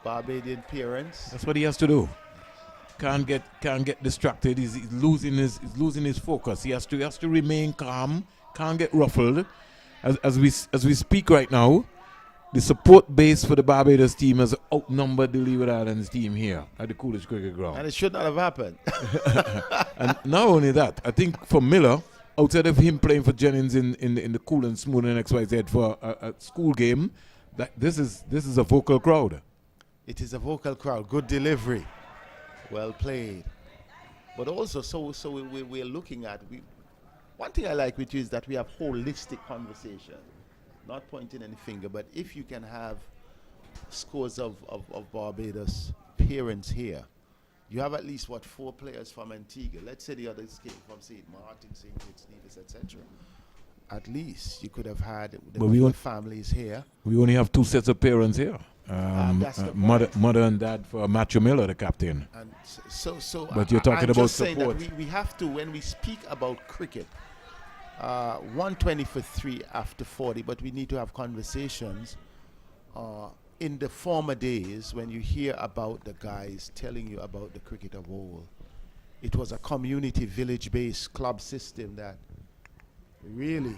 Barbadian parents. That's what he has to do. Can't get distracted. He's losing his focus. He has to remain calm. Can't get ruffled. As we speak right now, the support base for the Barbados team has outnumbered the Leeward Islands team here at the Coolidge Cricket Ground. And it should not have happened. And not only that, I think for Miller, outside of him playing for Jennings in the Cool and Smooth and XYZ for a school game, that this is a vocal crowd. It is a vocal crowd. Good delivery. Well played. But also, so we're looking at, one thing I like with you is that we have holistic conversation. Not pointing any finger, but if you can have scores of Barbados parents here, you have at least, 4 players from Antigua. Let's say the others came from St. Martin, St. Kitts, Nevis, etc. At least you could have had the families here. We only have 2 sets of parents here. Mother and dad for Matthew Miller, the captain. And so but you're talking about just saying support. that we have to, when we speak about cricket, 120 for 3 after 40, but we need to have conversations in the former days when you hear about the guys telling you about the cricket of old. It was a community village-based club system that really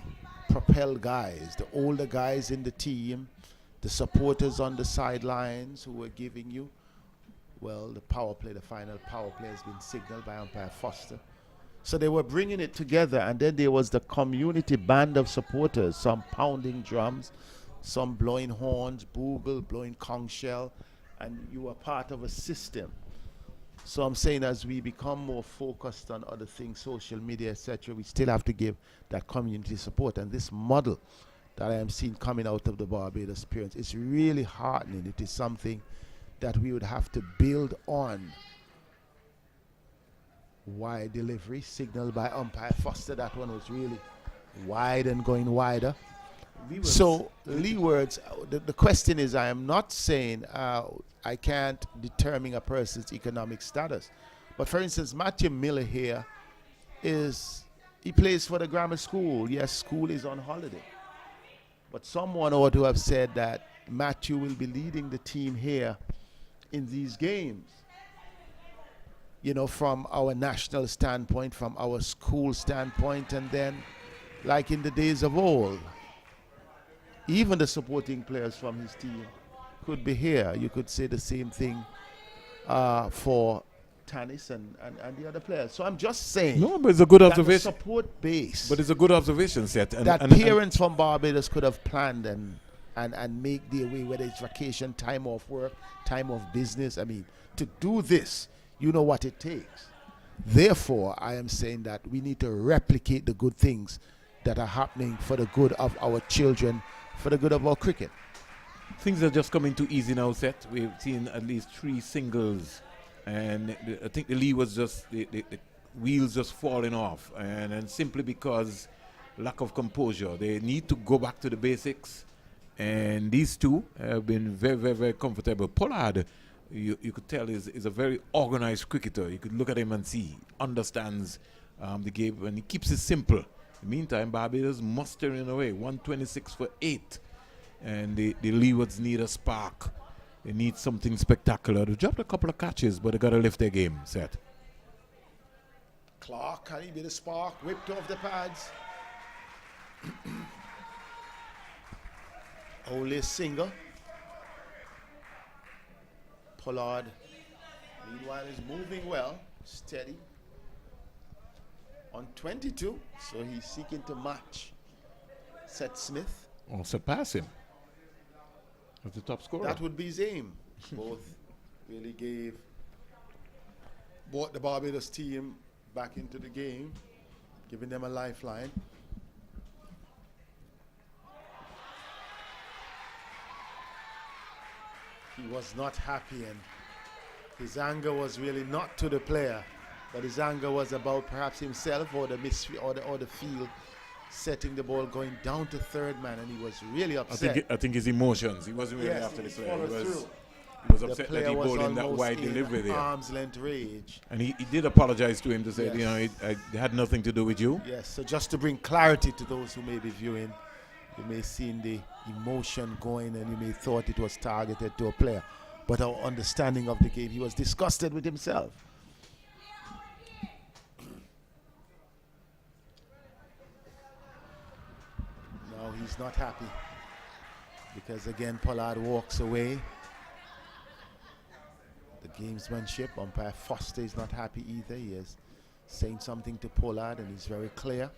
propelled guys, the older guys in the team, the supporters on the sidelines who were giving you, well, the power play, the final power play has been signaled by umpire Foster. So they were bringing it together, and then there was the community band of supporters, some pounding drums, some blowing horns, boogle, blowing conch shell, and you were part of a system. So I'm saying as we become more focused on other things, social media, etc., we still have to give that community support. And this model that I am seeing coming out of the Barbados parents is really heartening. It is something that we would have to build on. Wide delivery, signaled by umpire Foster. That one was really wide and going wider. Leewards. So, Leewards, the question is, I am not saying I can't determine a person's economic status. But for instance, Matthew Miller here he plays for the grammar school. Yes, school is on holiday. But someone ought to have said that Matthew will be leading the team here in these games. You know, from our national standpoint, from our school standpoint, and then, like in the days of old, even the supporting players from his team could be here. You could say the same thing for Tanis and the other players. So I'm just saying. No, but it's a good observation. Support base. But it's a good observation, Seth. And parents from Barbados could have planned and make their way, whether it's vacation, time off work, time off business. I mean, to do this, you know what it takes. Therefore, I am saying that we need to replicate the good things that are happening for the good of our children, for the good of our cricket. Things are just coming too easy now, Seth. We've seen at least 3 singles, and I think the Leewards just the wheels just falling off, and simply because lack of composure. They need to go back to the basics, and these 2 have been very, very, very comfortable. Pollard, you could tell is a very organized cricketer. You could look at him and see, understands the game, and he keeps it simple. In the meantime, Barbados mustering away 126 for 8, and the Leewards need a spark. They need something spectacular. They dropped a couple of catches, but they got to lift their game, Seth. Clark, can he be the spark? Whipped off the pads. Only a single. Pollard, meanwhile, is moving well, steady. On 22, so he's seeking to match Seth Smith. Or surpass him as the top scorer. That would be his aim. Both really brought the Barbados team back into the game, giving them a lifeline. He was not happy, and his anger was really not to the player, but his anger was about perhaps himself or the field setting the ball going down to third man, and he was really upset. I think his emotions. He wasn't really after the player. He was upset that he bowled in that wide delivery there. Arm's length rage. And he did apologize to him to say, Yes. you know, it had nothing to do with you. Yes, so just to bring clarity to those who may be viewing, you may see the emotion going and you may thought it was targeted to a player. But our understanding of the game, he was disgusted with himself. Now he's not happy because again Pollard walks away. The gamesmanship, umpire Foster is not happy either. He is saying something to Pollard and he's very clear.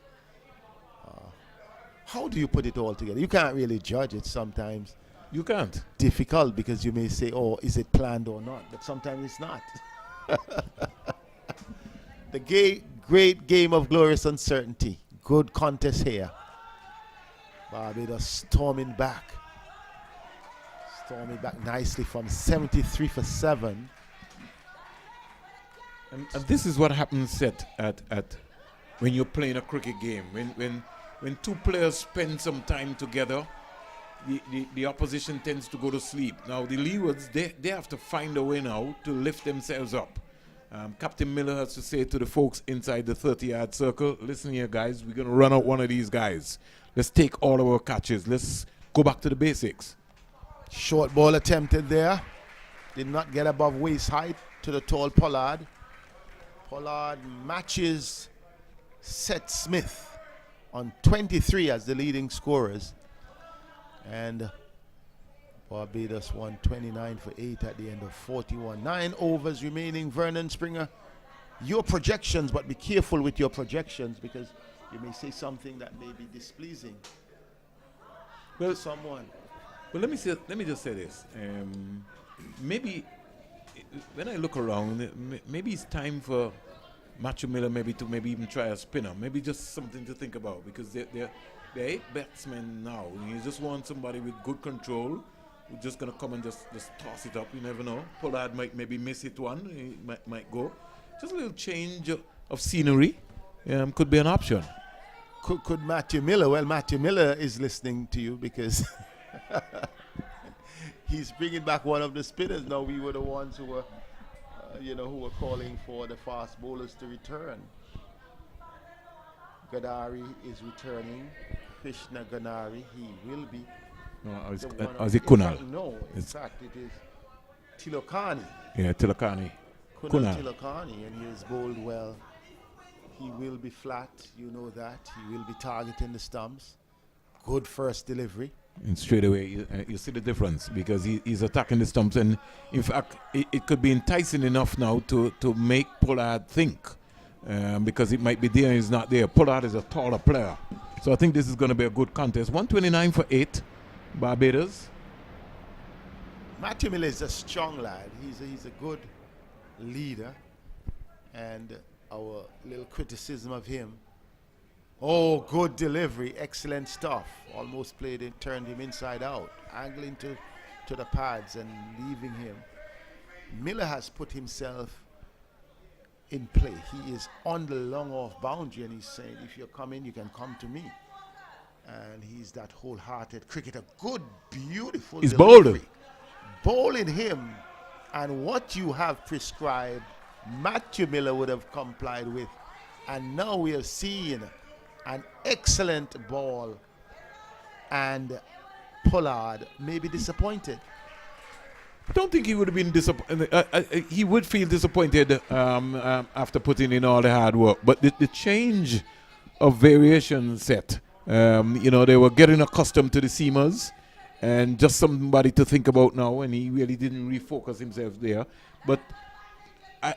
How do you put it all together? You can't really judge it sometimes. You can't. Difficult because you may say, oh, is it planned or not? But sometimes it's not. The great game of glorious uncertainty. Good contest here. Barbados storming back nicely from 73 for 7. And this is what happens, Seth, at when you're playing a cricket game. When two players spend some time together, the opposition tends to go to sleep. Now the Leewards, they have to find a way now to lift themselves up. Captain Miller has to say to the folks inside the 30-yard circle, listen here guys, we're going to run out one of these guys. Let's take all of our catches. Let's go back to the basics. Short ball attempted there. Did not get above waist height to the tall Pollard. Pollard matches Seth Smith on 23 as the leading scorers. And Barbados won 29 for 8 at the end of 41. 9 overs remaining. Vernon Springer, your projections, but be careful with your projections because you may say something that may be displeasing to someone. Well, let me just say this. Maybe when I look around, maybe it's time for Matthew Miller to even try a spinner. Maybe just something to think about because they're 8 batsmen now. You just want somebody with good control who's just going to come and just toss it up. You never know. Pollard might maybe miss it one. He might go. Just a little change of scenery could be an option. Could Matthew Miller? Well, Matthew Miller is listening to you because he's bringing back one of the spinners. Now we were the ones who were, who were calling for the fast bowlers to return. Gadari is returning. Krishna Ganari, he will be. No, is it Kunal? No, in fact it is Tilokani. Yeah, Tilokani. Kunal Tilokani, and he has bowled well. He will be flat, you know that. He will be targeting the stumps. Good first delivery. And straight away, you see the difference because he's attacking the stumps. And in fact, it could be enticing enough now to make Pollard think because it might be there and he's not there. Pollard is a taller player. So I think this is going to be a good contest. 129 for 8, Barbados. Matthew Miller is a strong lad. He's a good leader. And our little criticism of him. Oh, good delivery, excellent stuff. Almost turned him inside out, angling to the pads and leaving him. Miller has put himself in play. He is on the long off boundary and he's saying, if you're coming, you can come to me. And he's that wholehearted cricketer. Good, beautiful He's delivery. Bowling him, and what you have prescribed, Matthew Miller would have complied with. And now we are seeing an excellent ball, and Pollard may be disappointed. I don't think he would have been disappointed. He would feel disappointed after putting in all the hard work. But the change of variation set, they were getting accustomed to the seamers, and just somebody to think about now. And he really didn't refocus himself there. But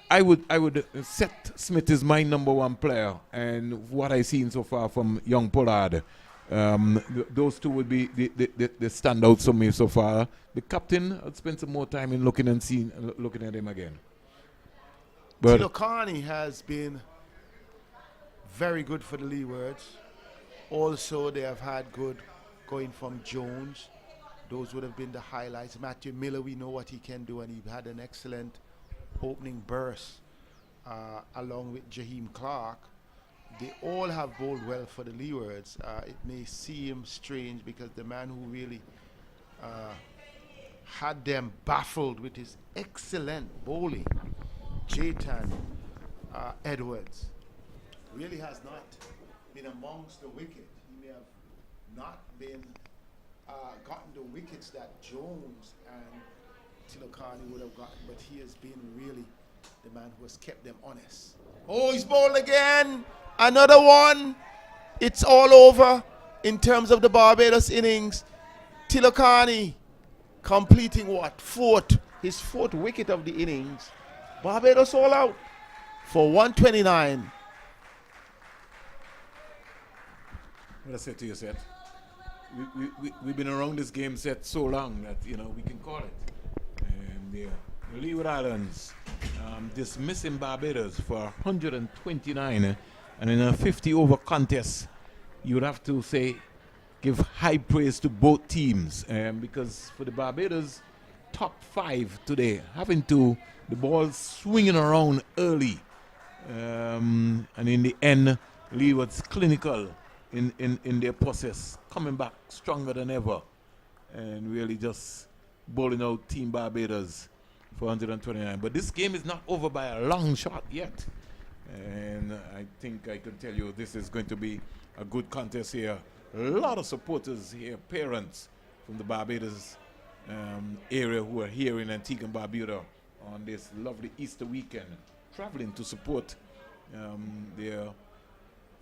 I would Seth Smith is my number one player, and what I've seen so far from young Pollard, those two would be the standouts for me so far. The captain, I'd spend some more time in looking at him again. But Tilokani has been very good for the Leewards. Also, they have had good going from Jones. Those would have been the highlights. Matthew Miller, we know what he can do, and he had an excellent opening burst along with Jaheim Clark. They all have bowled well for the Leewards. It may seem strange because the man who really had them baffled with his excellent bowling, Jaytan Edwards, really has not been amongst the wicket. He may have not been gotten the wickets that Jones and Tilokani would have gotten, but he has been really the man who has kept them honest. Oh, he's bowled again. Another one. It's all over in terms of the Barbados innings. Tilokani completing what? His fourth wicket of the innings. Barbados all out for 129. What I say to you, Seth? We've been around this game set so long that we can call it. The Leeward Islands dismissing Barbados for 129, and in a 50-over contest, you would have to say give high praise to both teams, because for the Barbados top five today, the ball swinging around early, and in the end, Leeward's clinical in their process, coming back stronger than ever, and really just bowling out Team Barbados for 129. But this game is not over by a long shot yet, and I think I can tell you this is going to be a good contest here. A lot of supporters here, parents from the Barbados area who are here in Antigua and Barbuda on this lovely Easter weekend, traveling to support their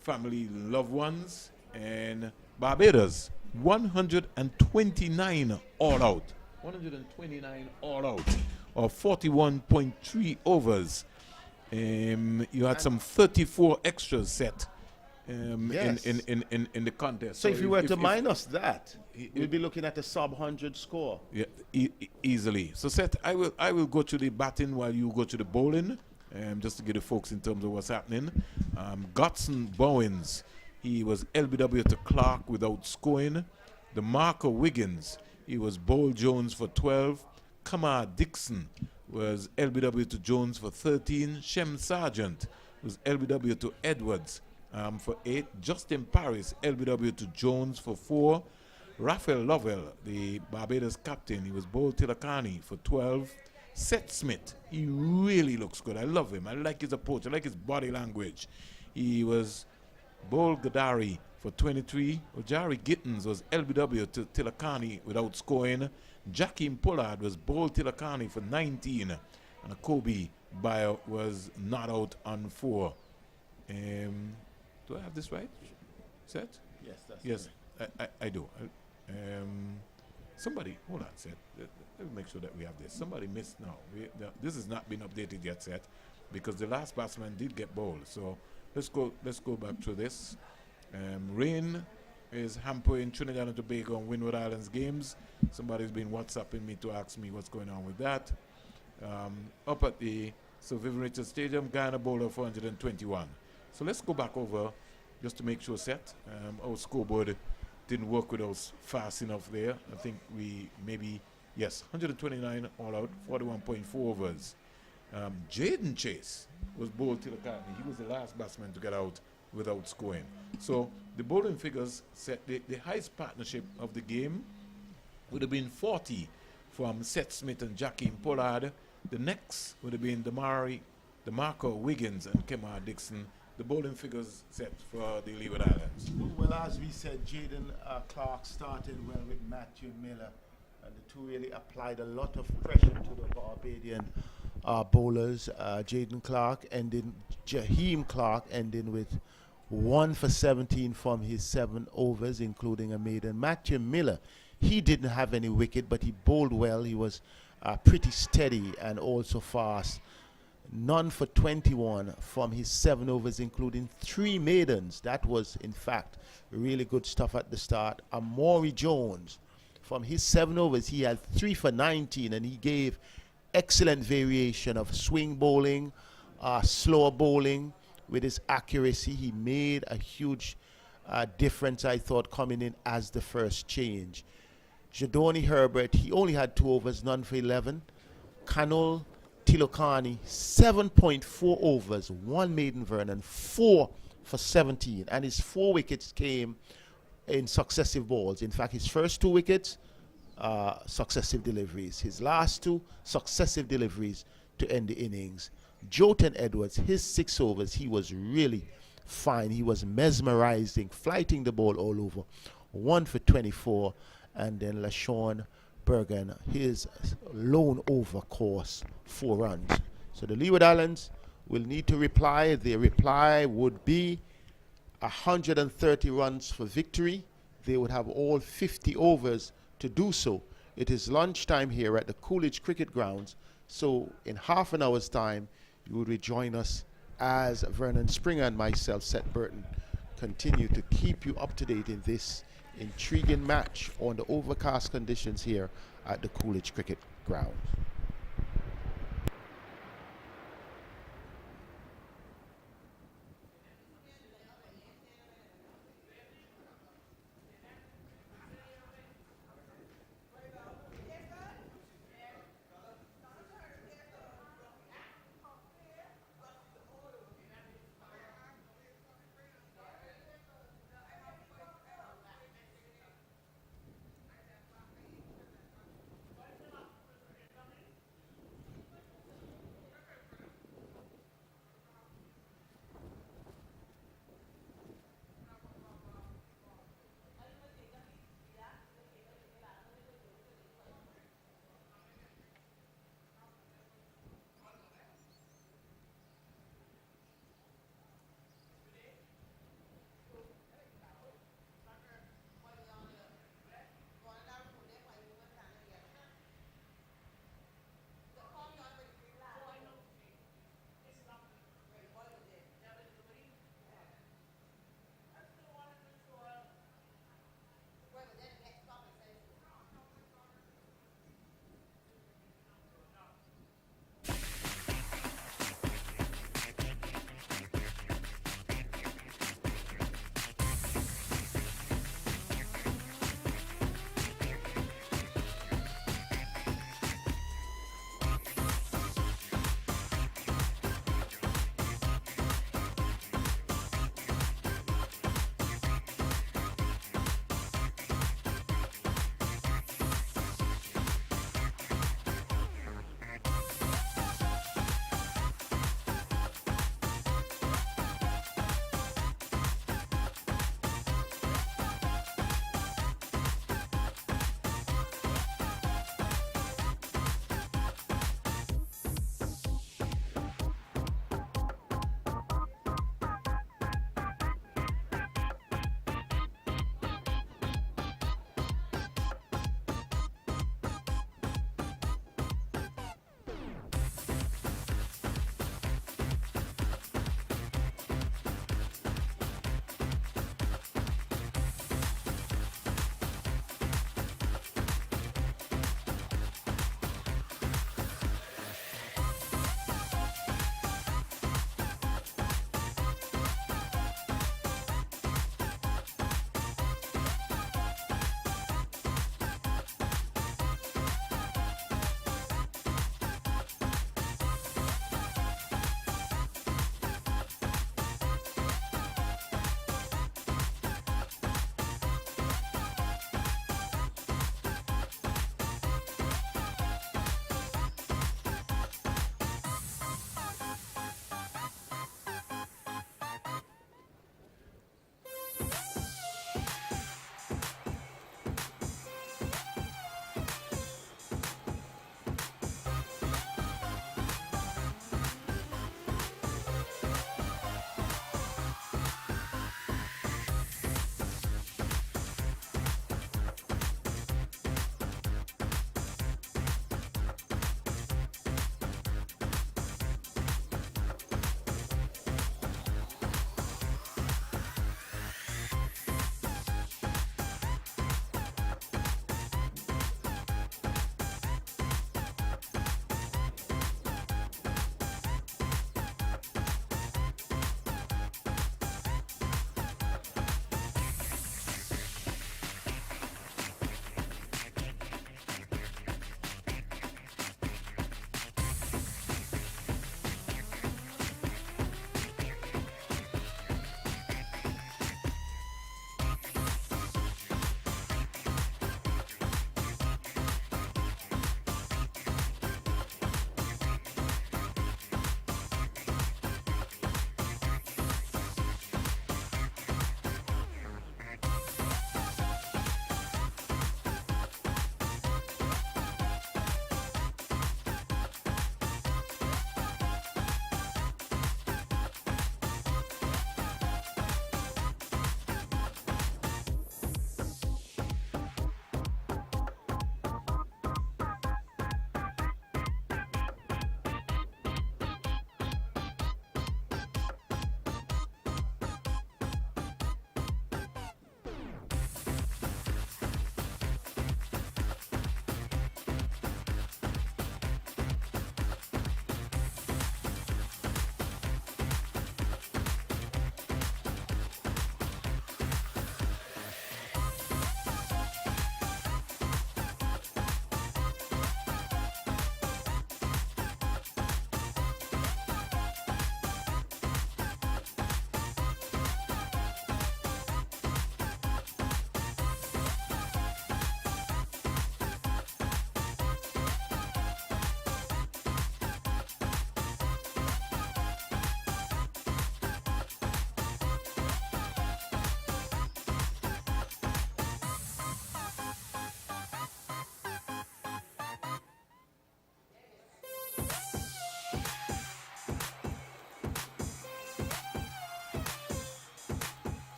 family, loved ones, and Barbados 129 all out. 129 all out, or 41.3 overs. You had some 34 extras set Yes. in the contest. So if you were to minus that, we'd be looking at a sub-100 score. Yeah, easily. So Seth, I will go to the batting while you go to the bowling, just to get the folks in terms of what's happening. Godson Bowens, he was LBW to Clark without scoring. The marker Wiggins, he was Bowl Jones for 12. Kamar Dixon was LBW to Jones for 13. Shem Sargent was LBW to Edwards for 8. Justin Paris, LBW to Jones for 4. Raphael Lovell, the Barbados captain, he was Bowl Tilakani for 12. Seth Smith, he really looks good. I love him. I like his approach. I like his body language. He was Bowl Gadari for 23. Ojari Gittins was LBW to Tilakani without scoring. Jakim Pollard was Bowl Tilakani for 19. And Kobe Bayo was not out on 4. Do I have this right, Seth? Yes, that's yes. I do. Somebody, hold on, Seth. Let me make sure that we have this. Somebody missed now. This has not been updated yet, Seth, because the last batsman did get bowled. So let's go back to this. Rain is hampering Trinidad and Tobago and Windward Islands games. Somebody's been WhatsApping me to ask me what's going on with that. Up at the Sir Vivian Richards Stadium, Guyana bowler 421. So let's go back over just to make sure, Seth. Our scoreboard didn't work with us fast enough there. I think we maybe, yes, 129 all out, 41.4 overs. Jaden Chase was bowled till the He was the last batsman to get out without scoring. So the bowling figures set the highest partnership of the game would have been 40 from Seth Smith and Jakim Pollard. The next would have been the marker Wiggins and Kemar Dixon. The bowling figures set for the Leeward Islands. Well, as we said, Jaden Clark started well with Matthew Miller, and the two really applied a lot of pressure to the Barbadian bowlers. Jaden Clark ending, Jaheim Clark ending with 1 for 17 from his 7 overs, including a maiden. Matthew Miller He didn't have any wicket, but he bowled well. He was pretty steady and also fast. None for 21 from his 7 overs, including 3 maidens. That was, in fact, really good stuff at the start. Amaury Jones, from his 7 overs, he had 3 for 19, and he gave excellent variation of swing bowling, slower bowling. With his accuracy, he made a huge difference, I thought, coming in as the first change. Jadoni Herbert, he only had 2 overs, none for 11. Kanul Tilokani, 7.4 overs, 1 maiden Vernon, 4 for 17. And his 4 wickets came in successive balls. In fact, his first 2 wickets, successive deliveries. His last 2, successive deliveries to end the innings. Jotun Edwards, his 6 overs, he was really fine. He was mesmerizing, flighting the ball all over. 1 for 24. And then LaShawn Bergen, his lone over course, 4 runs. So the Leeward Islands will need to reply. Their reply would be 130 runs for victory. They would have all 50 overs to do so. It is lunchtime here at the Coolidge Cricket Grounds. So in half an hour's time, you would rejoin us as Vernon Springer and myself, Seth Burton, continue to keep you up to date in this intriguing match on the overcast conditions here at the Coolidge Cricket Ground.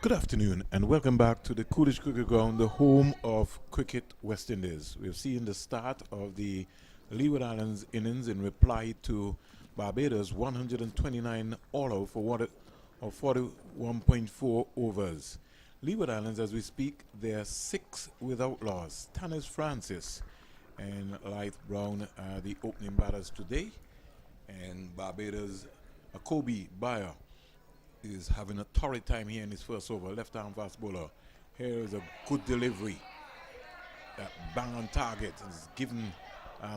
Good afternoon and welcome back to the Coolidge Cricket Ground, the home of Cricket West Indies. We've seen the start of the Leeward Islands innings in reply to Barbados 129 all out for 41.4 overs. Leeward Islands, as we speak, they're 6 without loss. Tannis Francis and Lyth Brown are the opening batters today, and Barbados' Kobe Bayer is having a torrid time here in his first over. Left-arm fast bowler. Here is a good delivery. Bang on target. He's given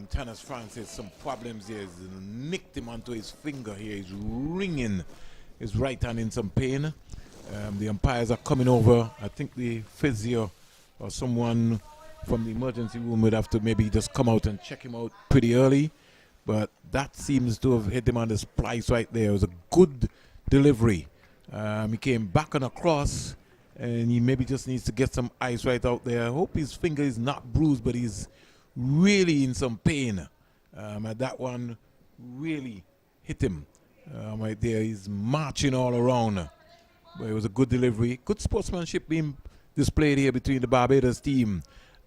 Tannis Francis some problems here. He's nicked him onto his finger here. He's wringing his right hand in some pain. The umpires are coming over. I think the physio or someone from the emergency room would have to maybe just come out and check him out pretty early. But that seems to have hit him on the splice right there. It was a good delivery. He came back and across, and he maybe just needs to get some ice right out there. I hope his finger is not bruised, but he's really in some pain. And that one really hit him right there. He's marching all around. But it was a good delivery. Good sportsmanship being displayed here between the Barbados team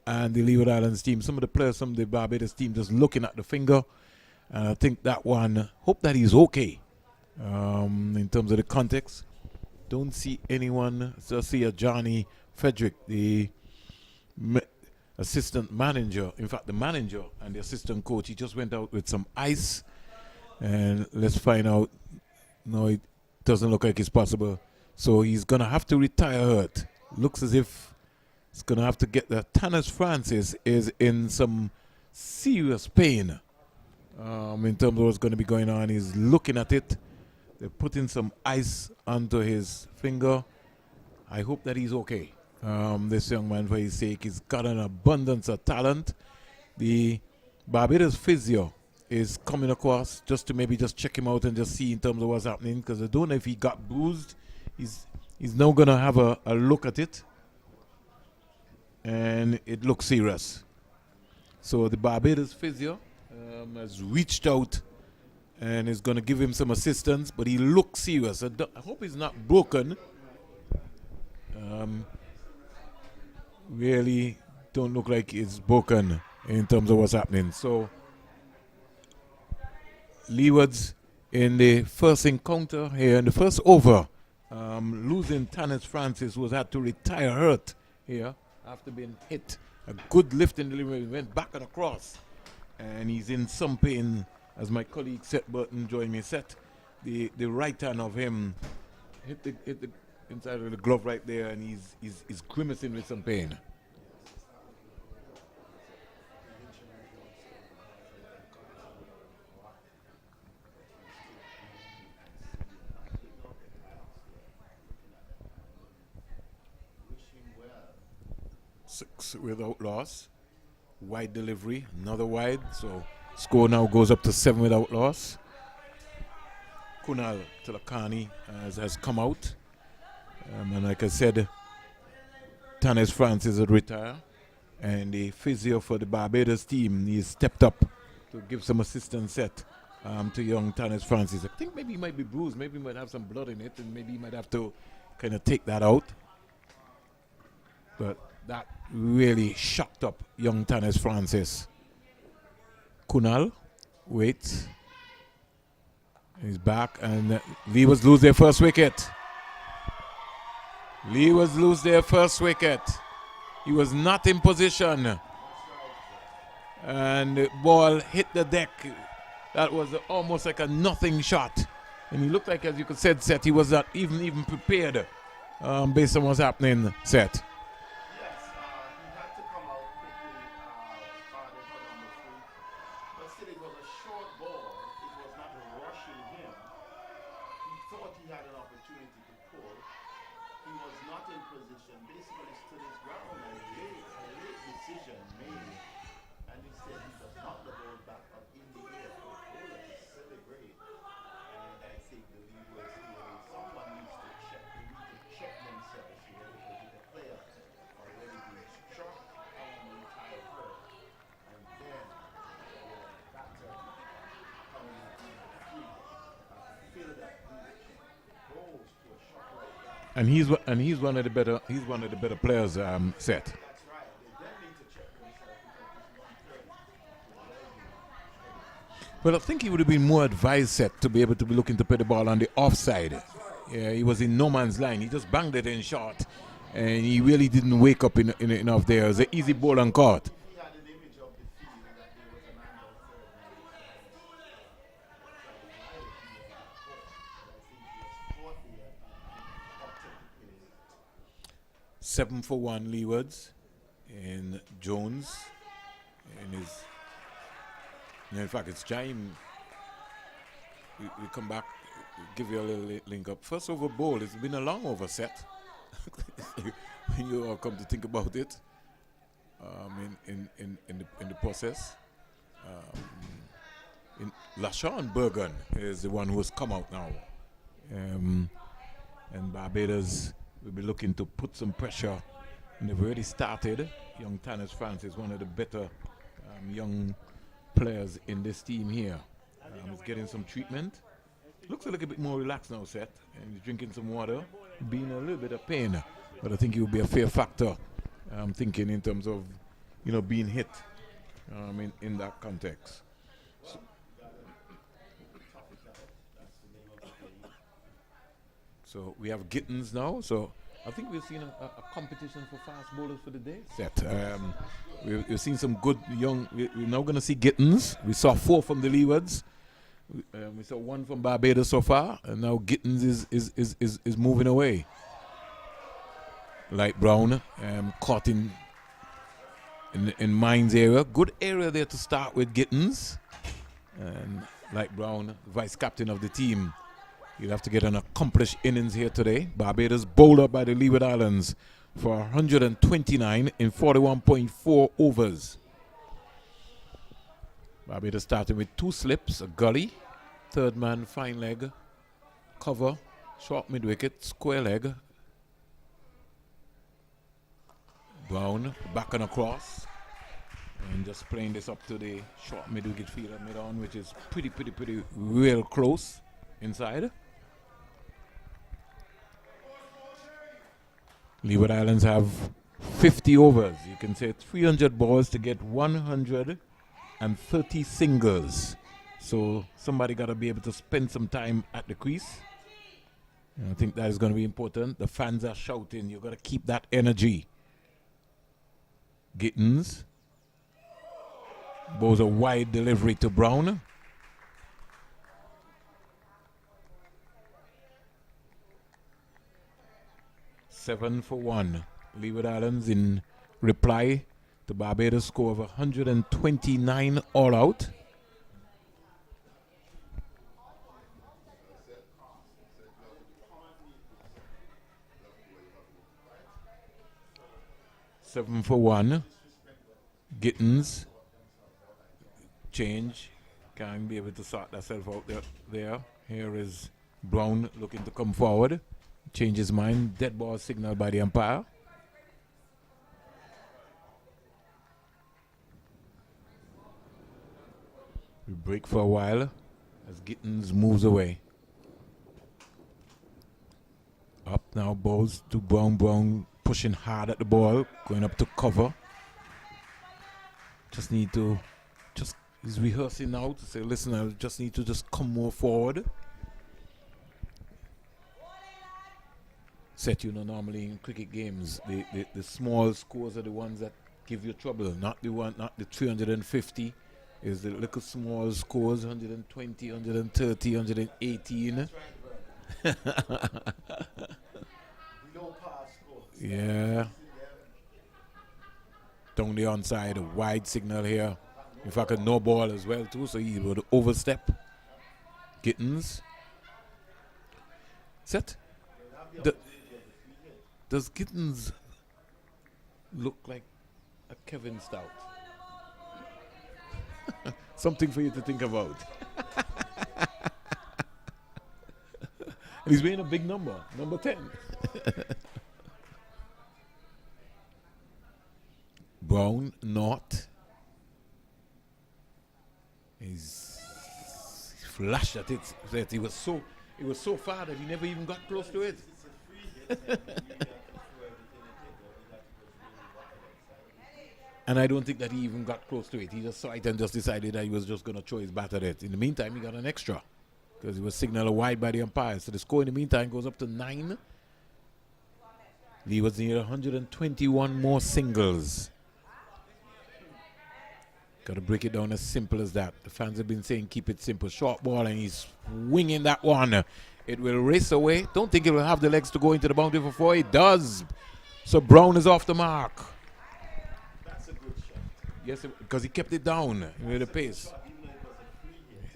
and the Leeward Islands team. Some of the players from the Barbados team just looking at the finger. And I think that one, hope that he's okay in terms of the context. Don't see anyone. Just see a Johnny Frederick, the assistant manager. In fact, the manager and the assistant coach, he just went out with some ice. And let's find out. No, it doesn't look like it's possible. So he's going to have to retire hurt. Looks as if he's going to have to get that. Tannis Francis is in some serious pain in terms of what's going to be going on. He's looking at it. They're putting some ice onto his finger. I hope that he's okay. This young man, for his sake, he's got an abundance of talent. The Barbados physio is coming across just to maybe just check him out and just see in terms of what's happening, because I don't know if he got bruised. He's now going to have a look at it, and it looks serious. So the Barbados physio has reached out and is going to give him some assistance, but he looks serious. I hope he's not broken. Really don't look like it's broken in terms of what's happening. So Leewards in the first encounter here, in the first over, losing Tannis Francis, who had to retire hurt here after being hit. A good lifting delivery, went back and across, and he's in some pain. As my colleague Seth Burton joined me, Seth, the right hand of him hit the inside of the glove right there, and he's grimacing with some pain. Six without loss. Wide delivery, another wide, so score now goes up to 7 without loss. Kunal Tilakani has come out. And like I said, Tannis Francis had retired. And the physio for the Barbados team, he stepped up to give some assistance set to young Tannis Francis. I think maybe he might be bruised, maybe he might have some blood in it, and maybe he might have to kind of take that out. But that really shocked up young Tannis Francis. Kunal waits. He's back, and Leewards lose their first wicket. Leewards lose their first wicket. He was not in position, and the ball hit the deck. That was almost like a nothing shot, and he looked like, as you could say, Seth, he was not even prepared based on what's happening, Seth. And he's one of the better players set. Well, I think he would have been more advised set to be able to be looking to put the ball on the offside. Yeah, he was in no man's line. He just banged it in short, and he really didn't wake up enough there. It was an easy ball and caught. 7 for 1 Leewards, and Jones and his. In fact, it's time. We come back, give you a little link up. First over ball, it's been a long over set. When you all come to think about it, in the process. LaShawn Bergen is the one who has come out now. And Barbados will be looking to put some pressure. And they've already started. Young Tannis France is one of the better young players in this team here. He's getting some treatment. Looks a little bit more relaxed now, Seth. And he's drinking some water. Being a little bit of pain. But I think it will be a fair factor. I'm thinking in terms of, being hit in that context. So we have Gittins now. So I think we've seen a competition for fast bowlers for the day. Set. We've seen some good young. We're now going to see Gittins. We saw 4 from the Leewards. We saw 1 from Barbados so far, and now Gittins is moving away. Light brown, caught in Mines area. Good area there to start with Gittins. And Light brown, vice captain of the team. He'll have to get an accomplished innings here today. Barbados bowled up by the Leeward Islands for 129 in 41.4 overs. Barbados starting with 2 slips, a gully, third man, fine leg, cover, short mid-wicket, square leg. Brown, back and across. And just playing this up to the short mid-wicket fielder mid-on, which is pretty real close inside. Leeward Islands have 50 overs. You can say 300 balls to get 130 singles. So somebody got to be able to spend some time at the crease. And I think that is going to be important. The fans are shouting. You've got to keep that energy. Gittins. Bowls a wide delivery to Brown. Seven for 1. Leeward Islands in reply to Barbados score of 129 all out. Seven for 1. Gittins. Change. Can't be able to sort herself out there. Here is Brown looking to come forward. Change his mind. Dead ball signal by the umpire. We break for a while as Gittins moves away. Up now, balls to Brown. Brown pushing hard at the ball, going up to cover. He's rehearsing now to say, listen, I just need to just come more forward. Set, normally in cricket games, the small scores are the ones that give you trouble, not the 350. Is the little small scores, 120, 130, 118. Yeah. Down the onside, a wide signal here. In fact, a no ball as well too, so he would overstep. Gittins. Set. Does Gittins look like a Kevin Stout? Something for you to think about. And he's wearing a big number 10. Brown, not. He's flashed at it. He was so far that he never even got close to it. And I don't think that he even got close to it. He just saw it and just decided that he was just going to throw his bat at it. In the meantime, he got an extra because he was signaled wide by the umpire. So the score in the meantime goes up to 9. Leewards near 121 more singles. Got to break it down as simple as that. The fans have been saying keep it simple. Short ball and he's swinging that one. It will race away. Don't think it will have the legs to go into the boundary for 4. It does. So Brown is off the mark. That's a good shot. Yes, because he kept it down with the pace. Shot, even though it was a free hit.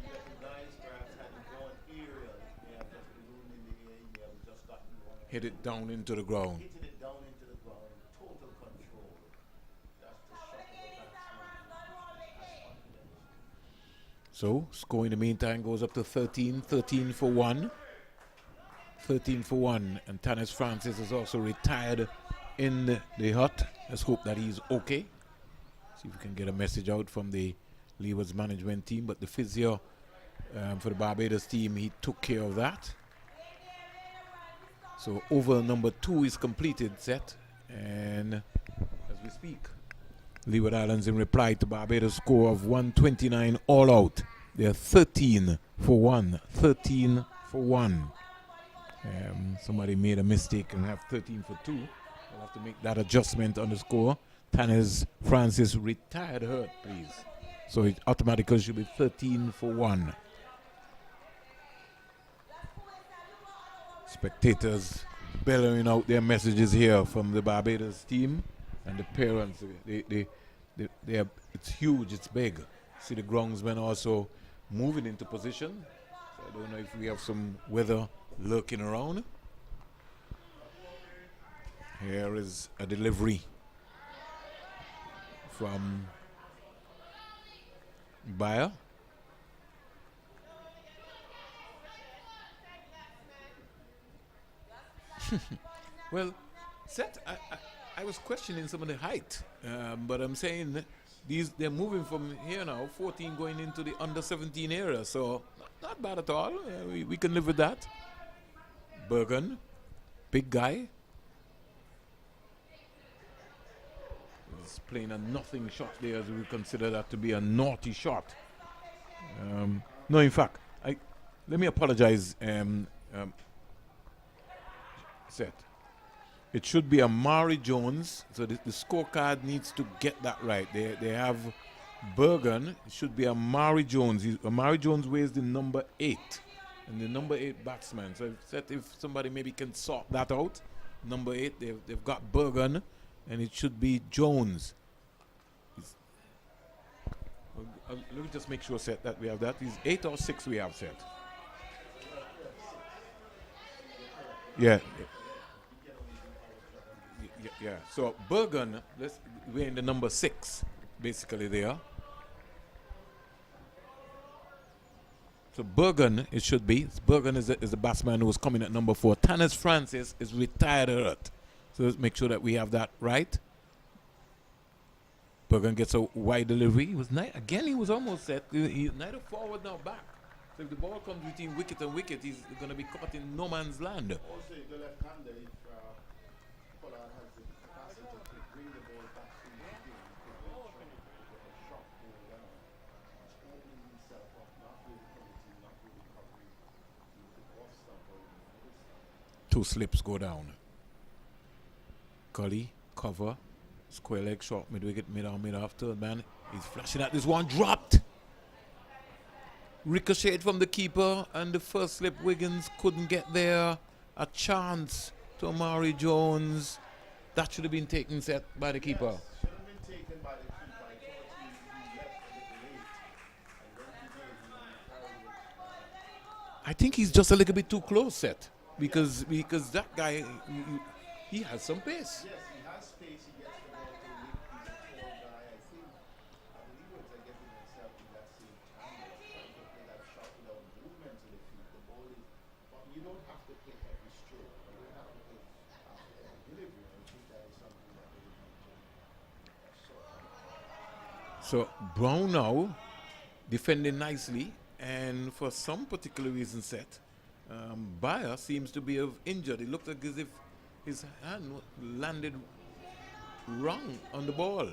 He recognized perhaps had he gone aerial, he may have just ballooned in the air, he may have just gotten one. Hit it down into the ground. Hitting it down into the ground, total control. That's the shot of a batsman. So, score in the meantime goes up to 13. 13 for 1. 13 for 1. And Tanis Francis is also retired in the hut. Let's hope that he's okay. See if we can get a message out from the Leewards management team. But the physio for the Barbados team, he took care of that. So over number 2 is completed, set. And as we speak, Leeward Islands in reply to Barbados score of 129 all out. They're 13 for 1. 13 for 1. Somebody made a mistake and have 13 for 2. We'll have to make that adjustment on the score. Tanis Francis retired hurt, please. So it automatically should be 13 for 1. Spectators bellowing out their messages here from the Barbados team and the parents. It's huge, it's big. See the groundsmen also moving into position. So I don't know if we have some weather lurking around. Here is a delivery from Bayer. Well, Seth, I was questioning some of the height, but I'm saying that they're moving from here now, 14 going into the under 17 area, so not bad at all. We can live with that. Bergen, big guy. He's playing a nothing shot there, as we consider that to be a naughty shot. No, in fact, let me apologize, Seth. It should be Amari Jones, so the scorecard needs to get that right. They have Bergen. It should be Amari Jones. Amari Jones wears the number 8, and the number 8 batsman. So if somebody maybe can sort that out, number 8, they've got Bergen, and it should be Jones. Let me just make sure, Seth, that we have that. Is 8 or 6 we have, Seth? Yeah. Yeah, so Bergen, we're in the number 6, basically there. So Bergen, it should be. Bergen is the batsman who was coming at number 4. Tanis Francis is retired hurt. So let's make sure that we have that right. Bergen gets a wide delivery. He was again, he was almost set. He's neither forward nor back. So if the ball comes between wicket and wicket, he's going to be caught in no man's land. Also, if the left-hander, if Pollard has the capacity to bring the ball back to the game, he could get a shot ball down. He's opening himself up, not really committing, not really covering. He was off stump or even middle stump. 2 slips go down. Gully, cover, square leg, short, mid-wicket, mid-arm, mid-off, third man. He's flashing at this one, dropped. Ricocheted from the keeper, and the first slip, Wiggins couldn't get there. A chance to Amari Jones. That should have been taken, set by the keeper. Yes, should have been taken by the keeper. I thought he left a little late. And when he did, he carried it. I think he's just a little bit too close, set. Because that guy, he has some pace. Yes, he has space. He gets the ball to Wick. He's a tall guy. I think the Leewards are getting themselves in that same challenge, trying to play that shot without movement to the feet. The ball is, but you don't have to play every stroke. You don't have to play after every delivery. I think that is something that they need to sort out. So Brown now defending nicely, and for some particular reason, set. Bayer seems to be injured. It looks like as if his hand landed wrong on the ball.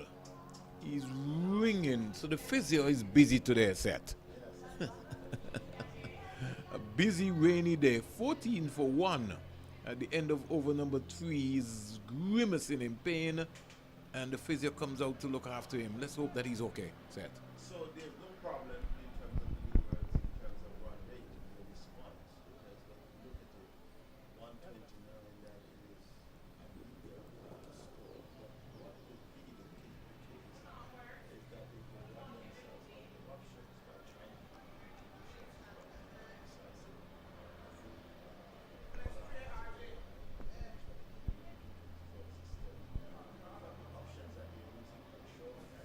He's ringing. So the physio is busy today, Seth. A busy rainy day. 14 for 1. At the end of over number 3, he's grimacing in pain. And the physio comes out to look after him. Let's hope that he's okay, Seth. So there's no problem in terms of the Leewards, in terms of run rate for this month, because when you look at it, 129, that is a leader score. But what could be the case is that they could run themselves on interruptions by trying to keep the conditions precisely. Options that they're losing control of.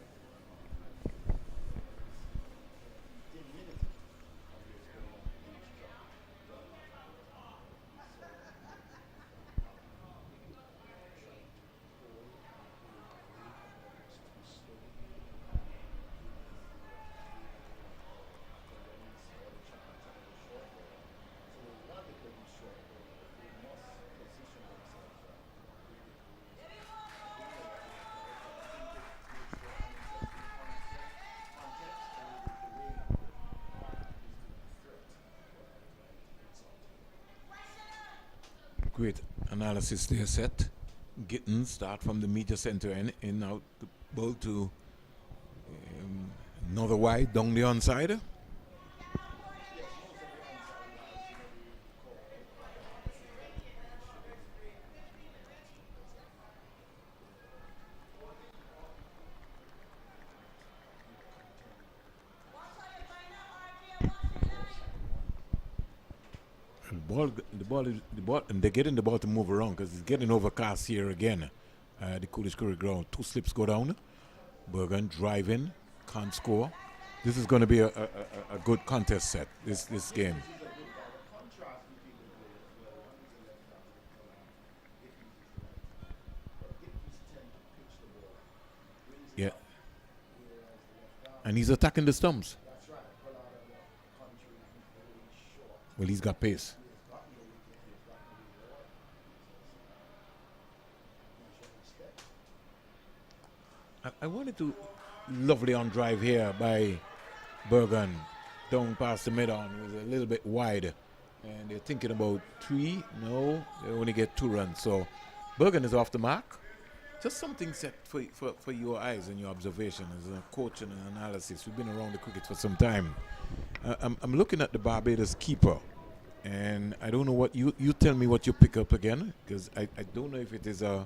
Great analysis there, Seth. Gittins start from the media center and in out the ball to another wide down the onside. The ball, and they're getting the ball to move around because it's getting overcast here again. The Coolidge Curry ground. 2 slips go down. Bergen driving, can't score. This is going to be a good contest set. This game. Yeah, and he's attacking the stumps. Well, he's got pace. I wanted to lovely on drive here by Bergen down past the mid-on. It was a little bit wide, and they're thinking about 3. No, they only get 2 runs. So Bergen is off the mark. Just something set for your eyes and your observation as a coach and an analysis. We've been around the cricket for some time. I'm looking at the Barbados keeper, and I don't know what you tell me what you pick up again, because I don't know if it is a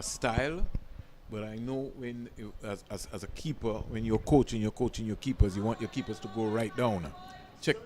style, but I know when as a keeper, when you're coaching your keepers, you want your keepers to go right down. Check.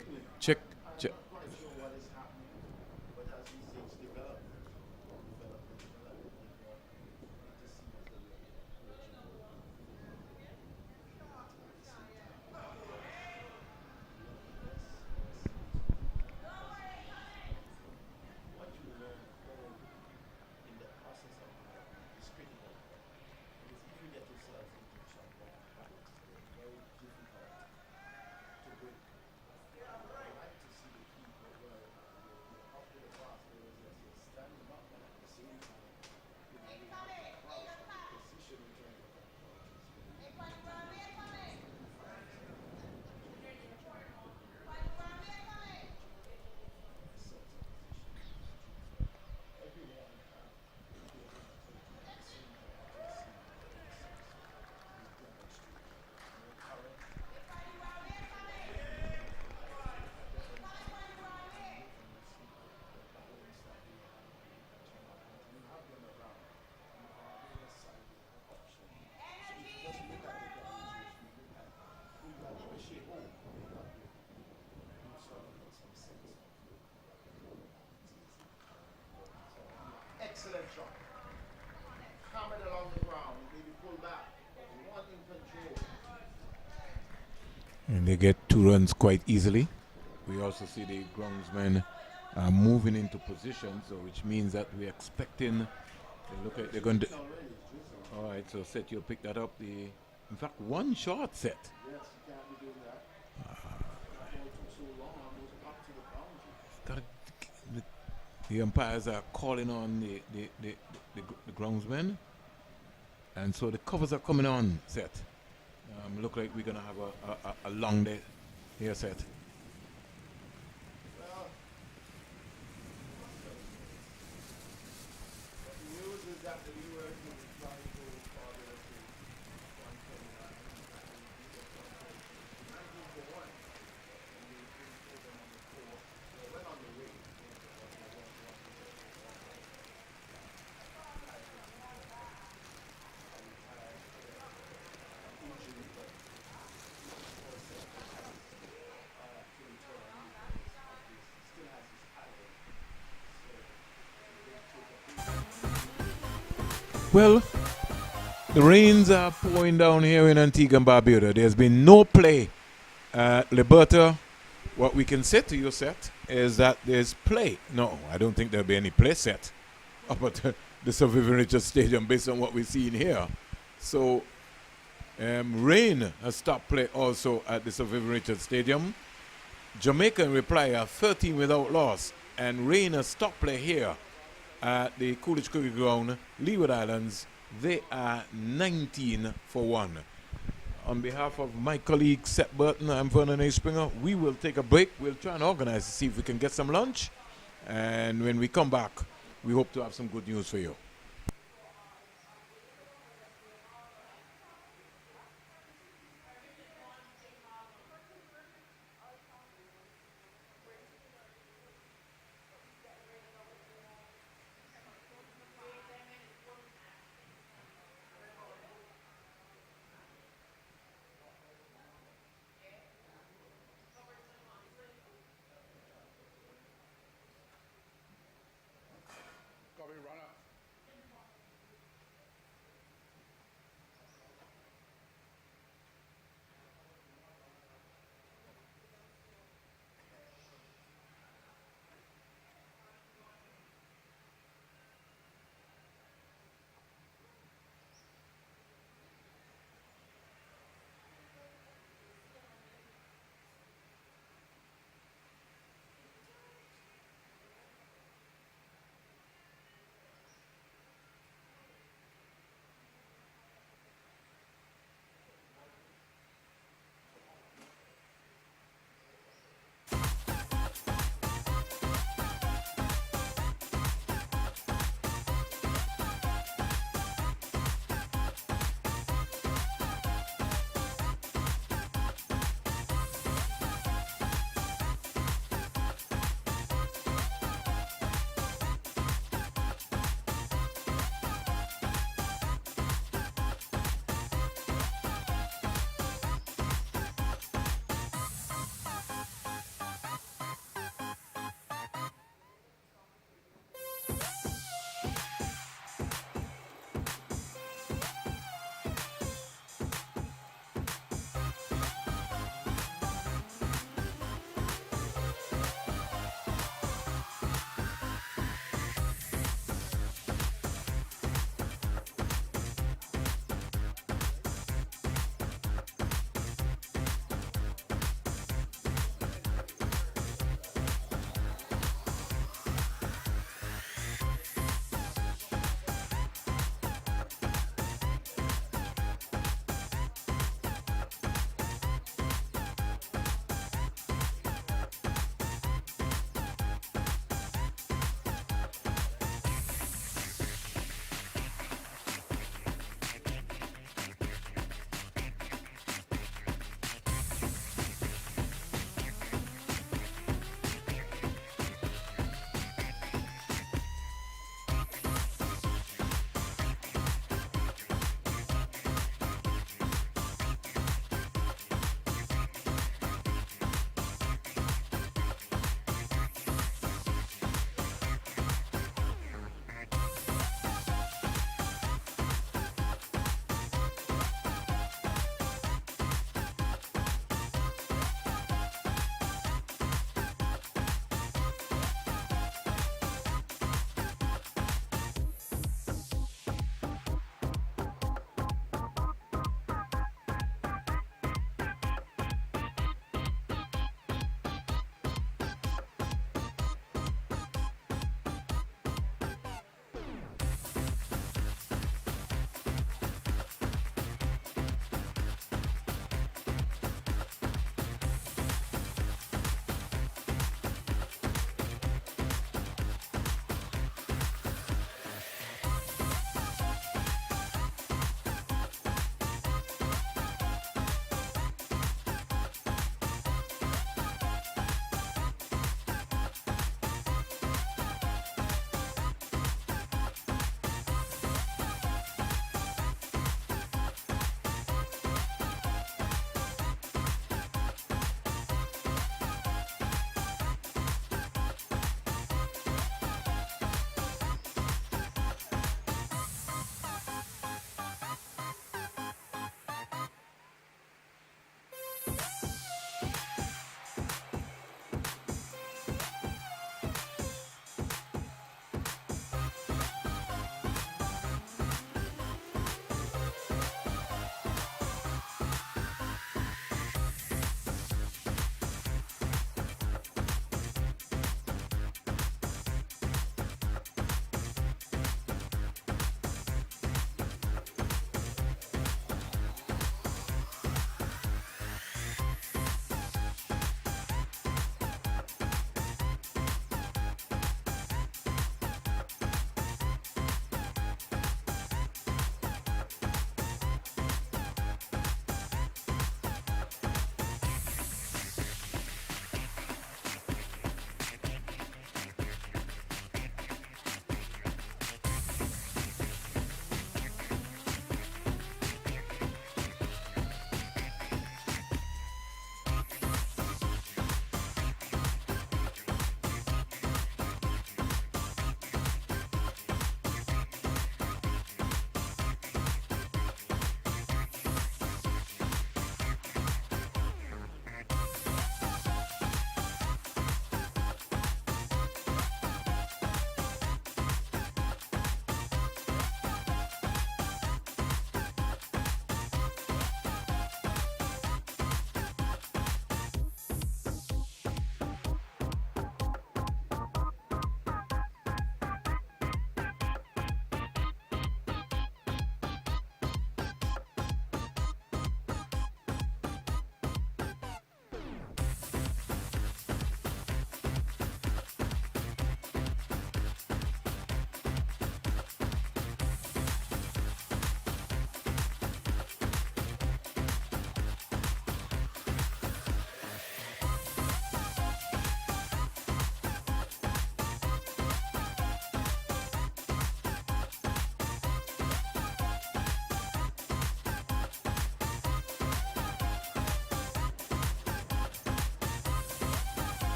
Excellent shot. Hammered along the ground, maybe pull back. 1 in control. And they get 2 runs quite easily. We also see the groundsmen moving into position, so which means that we're expecting. They're going to. All right, so Seth, you'll pick that up. In fact, 1 short set. Yes, you can't be doing that. That ball took so long, almost up to the boundary. Got to The umpires are calling on the groundsmen. And so the covers are coming on, set. Look like we're going to have a long day here, set. Well, the news is that the Leewards will be trying to order to 129 and we beat us 19 for 1. And we improved over number 4. They went on the way. Well, the rains are pouring down here in Antigua and Barbados. There's been no play at Liberta. What we can say to you, Seth, is that there's play. No, I don't think there'll be any play set up at the Sir Vivian Richards Stadium based on what we're seeing here. So, rain has stopped play also at the Sir Vivian Richards Stadium. Jamaica in reply are 13 without loss, and rain has stopped play here at the Coolidge Cricket Ground, Leeward Islands. They are 19 for 1. On behalf of my colleague Seth Burton, I'm Vernon A. Springer. We will take a break. We'll try and organize to see if we can get some lunch. And when we come back, we hope to have some good news for you. Copy, runner.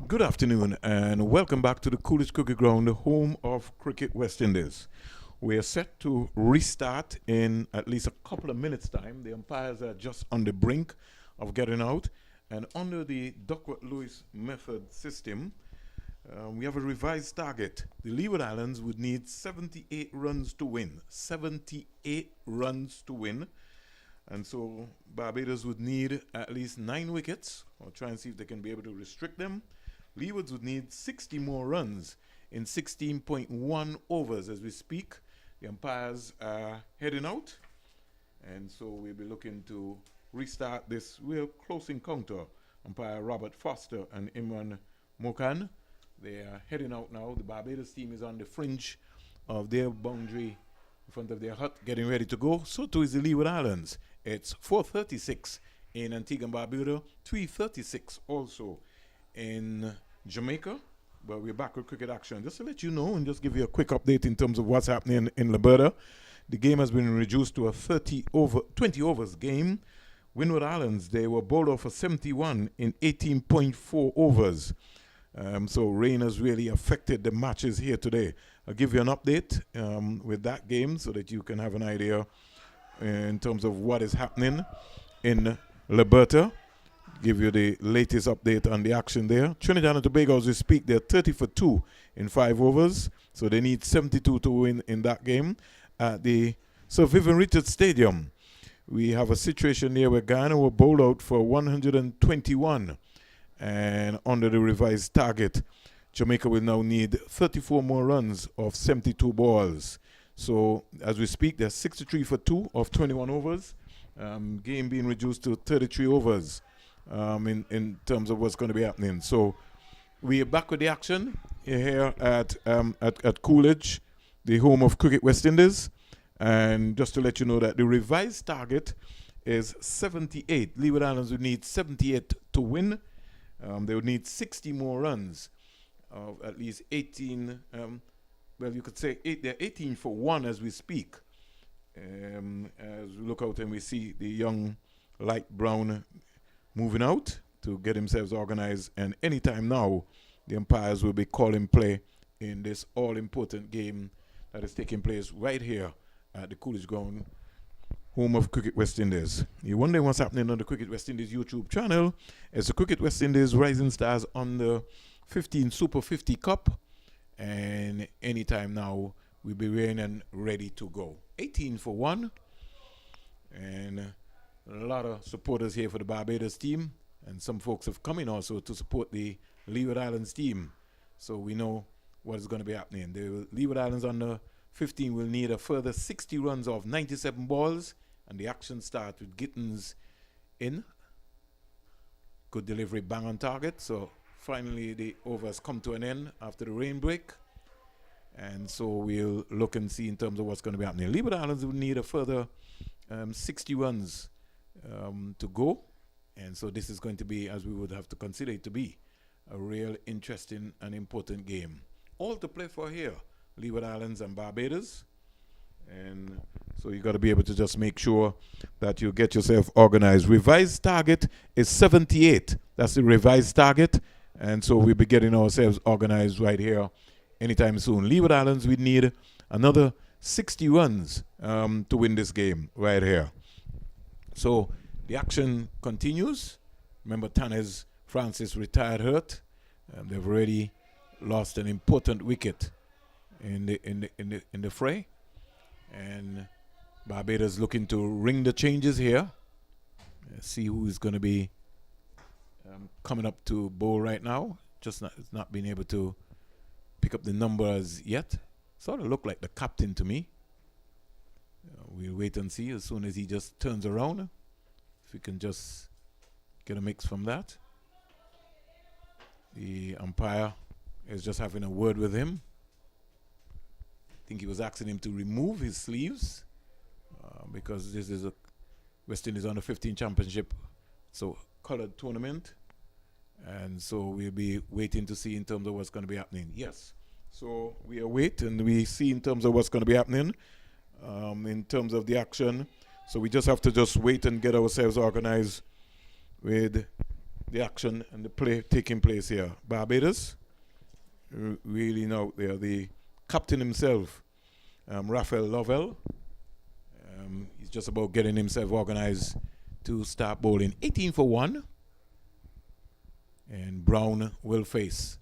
Good afternoon and welcome back to the Coolidge Cricket Ground, the home of Cricket West Indies. We are set to restart in at least a couple of minutes' time. The umpires are just on the brink of getting out, and under the Duckworth-Lewis method system, we have a revised target. The Leeward Islands would need 78 runs to win. 78 runs to win. And so Barbados would need at least 9 wickets, or try and see if they can be able to restrict them. Leewards would need 60 more runs in 16.1 overs as we speak. The umpires are heading out, and so we'll be looking to restart this real close encounter. Umpire Robert Foster and Imran Mokan, they are heading out now. The Barbados team is on the fringe of their boundary in front of their hut, getting ready to go. So too is the Leeward Islands. It's 4:36 in Antigua and Barbuda, 3:36 also in Jamaica, but we're back with cricket action. Just to let you know and just give you a quick update in terms of what's happening in Liberta. The game has been reduced to a 20 overs game. Windward Islands, they were bowled off for 71 in 18.4 overs. So rain has really affected the matches here today. I'll give you an update with that game so that you can have an idea in terms of what is happening in Liberta. Give you the latest update on the action there. Trinidad and Tobago, as we speak, they're 30 for 2 in 5 overs. So they need 72 to win in that game. At the Sir Vivian Richards Stadium, we have a situation here where Guyana were bowled out for 121. And under the revised target, Jamaica will now need 34 more runs of 72 balls. So as we speak, they're 63 for 2 of 21 overs. Game being reduced to 33 overs. In terms of what's going to be happening. So we are back with the action here at Coolidge, the home of Cricket West Indies. And just to let you know that the revised target is 78. Leeward Islands would need 78 to win. They would need 60 more runs of at least 18. Well, you could say they're 18 for 1 as we speak. As we look out and we see the young light brown moving out to get themselves organized, and anytime now the umpires will be calling play in this all-important game that is taking place right here at the Coolidge Ground, home of Cricket West Indies. You're wondering what's happening on the Cricket West Indies YouTube channel. It's the Cricket West Indies Rising Stars on the 15 Super 50 Cup, and anytime now we'll be ready and ready to go. 18 for 1, and a lot of supporters here for the Barbados team, and some folks have come in also to support the Leeward Islands team. So we know what is going to be happening. The Leeward Islands under 15 will need a further 60 runs of 97 balls, and the action starts with Gittins in. Good delivery, bang on target. So finally the overs come to an end after the rain break. And so we'll look and see in terms of what's going to be happening. Leeward Islands will need a further 60 runs to go, and so this is going to be, as we would have to consider it to be, a real interesting and important game. All to play for here, Leeward Islands and Barbados, and so you got to be able to just make sure that you get yourself organized. Revised target is 78. That's the revised target, and so we'll be getting ourselves organized right here anytime soon. Leeward Islands, we need another 60 runs to win this game right here. So the action continues. Remember, Tanez Francis retired hurt. They've already lost an important wicket in the fray, and Barbados looking to ring the changes here. See who is going to be coming up to bowl right now. Just not being able to pick up the numbers yet. Sort of look like the captain to me. We'll wait and see as soon as he just turns around. If we can just get a mix from that. The umpire is just having a word with him. I think he was asking him to remove his sleeves because this is a West Indies under 15 championship, so colored tournament. And so we'll be waiting to see in terms of what's going to be happening. Yes. So we await and we see in terms of what's going to be happening in terms of the action. So we just have to just wait and get ourselves organized with the action and the play taking place here. Barbados, really now there. The captain himself, Raphael Lovell, he's just about getting himself organized to start bowling. 18 for 1. And Brown will face.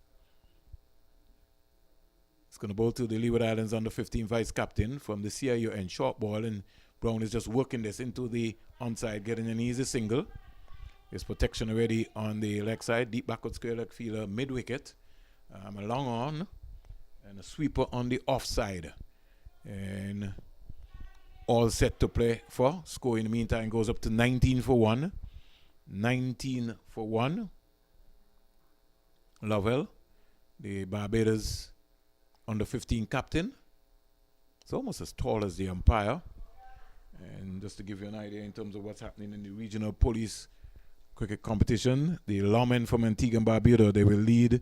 It's going to bowl to the Leeward Islands under 15 vice captain from the CIUN short ball, and Brown is just working this into the onside, getting an easy single. There's protection already on the leg side, deep backward square leg fielder mid wicket, a long on, and a sweeper on the offside, and all set to play for. Score in the meantime goes up to 19 for 1. 19 for 1. Lovell, the Barbados under 15 captain. It's almost as tall as the umpire. And just to give you an idea in terms of what's happening in the regional police cricket competition, the lawmen from Antigua and Barbados, they will lead,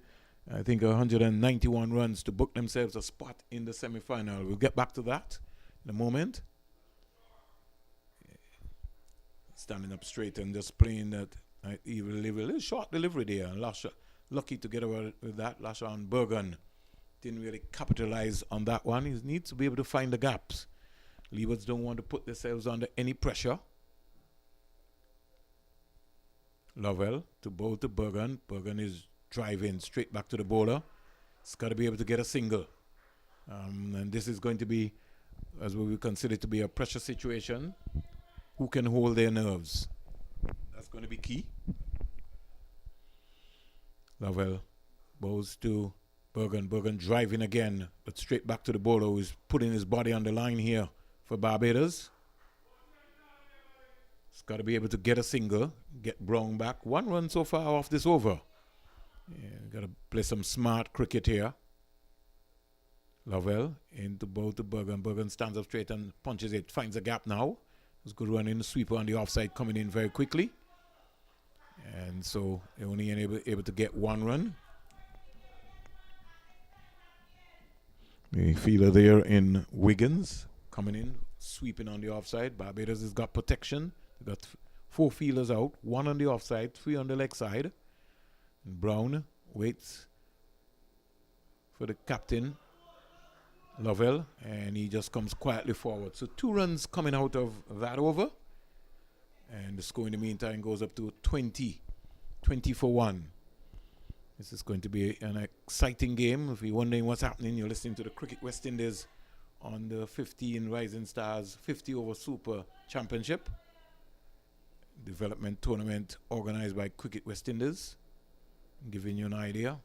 I think, 191 runs to book themselves a spot in the semi-final. We'll get back to that in a moment. Standing up straight and just playing that a little short delivery there. And Lasher, lucky to get away with that. Lasher and Bergen didn't really capitalize on that one. He needs to be able to find the gaps. Leewards don't want to put themselves under any pressure. Lovell to bowl to Bergen. Bergen is driving straight back to the bowler. It's got to be able to get a single. And this is going to be, as we consider to be a pressure situation. Who can hold their nerves? That's going to be key. Lovell bowls to Bergen. Bergen driving again, but straight back to the bowler who's putting his body on the line here for Barbados. He's got to be able to get a single, get Brown back. 1 run so far off this over. Yeah, got to play some smart cricket here. Lovell into bowl to Bergen. Bergen stands up straight and punches it. Finds a gap now. It's good run in. The sweeper on the offside coming in very quickly. And so they're only able to get 1 run. The fielder there in Wiggins coming in, sweeping on the offside. Barbados has got protection. They've got 4 fielders out, 1 on the offside, 3 on the leg side. And Brown waits for the captain, Lovell, and he just comes quietly forward. So 2 runs coming out of that over. And the score in the meantime goes up to 20 for 1. This is going to be an exciting game. If you're wondering what's happening, you're listening to the Cricket West Indies on the 15 Rising Stars 50 over Super Championship development tournament organized by Cricket West Indies. Giving you an idea.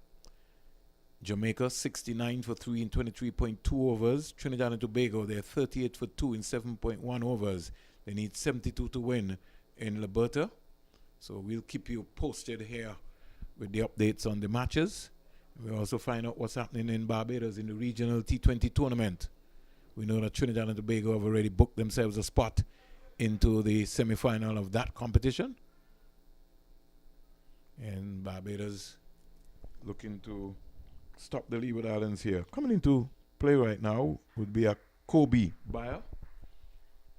Jamaica 69 for 3 in 23.2 overs. Trinidad and Tobago, they're 38 for 2 in 7.1 overs. They need 72 to win in Liberta. So we'll keep you posted here with the updates on the matches. We'll also find out what's happening in Barbados in the regional T20 tournament. We know that Trinidad and Tobago have already booked themselves a spot into the semi-final of that competition. And Barbados looking to stop the Leeward Islands here. Coming into play right now would be a Kobe Bayer.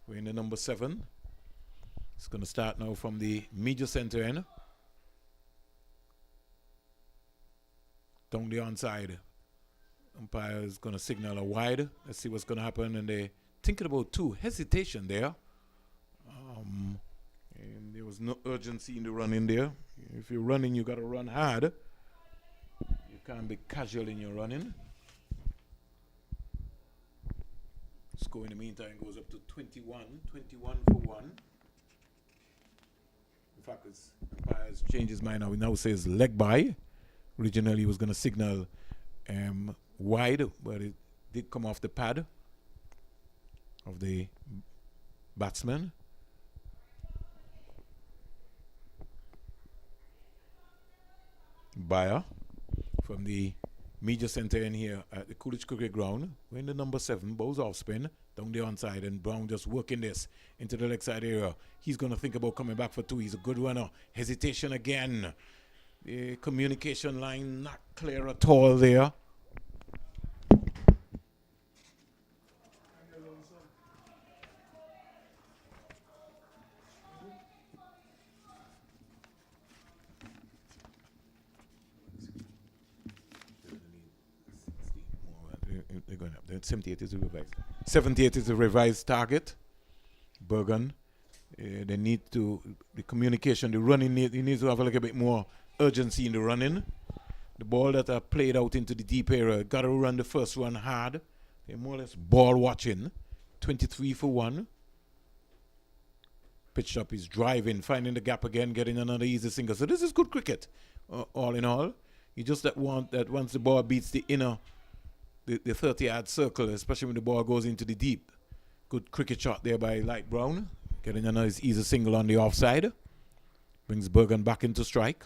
We're in the number 7. It's going to start now from the media center end. Down the onside. Umpire is going to signal a wide. Let's see what's going to happen. And they're thinking about 2. Hesitation there. And there was no urgency in the run in there. If you're running, you got to run hard. You can't be casual in your running. Score in the meantime goes up to 21 for 1. In fact, his umpire has changed his mind now. He now says leg by. Originally, he was going to signal wide, but it did come off the pad of the batsman. Bayer from the media center in here at the Coolidge Cricket Ground. We're in the number 7, bowls off spin, down the onside, and Brown just working this into the leg side area. He's going to think about coming back for 2. He's a good runner. Hesitation again. The communication line not clear at all there. they're going up. Then 78 is the revised. 78 is the revised target. Bergen. They need to, the communication, the running, he needs to have a little bit more urgency in the running. The ball that are played out into the deep area, got to run the first one hard. They're more or less ball watching. 23 for 1. Pitched up, he's driving, finding the gap again, getting another easy single. So this is good cricket, all in all. You just want that once the ball beats the inner, the 30-yard circle, especially when the ball goes into the deep. Good cricket shot there by Light Brown. Getting a nice easy single on the offside. Brings Bergen back into strike.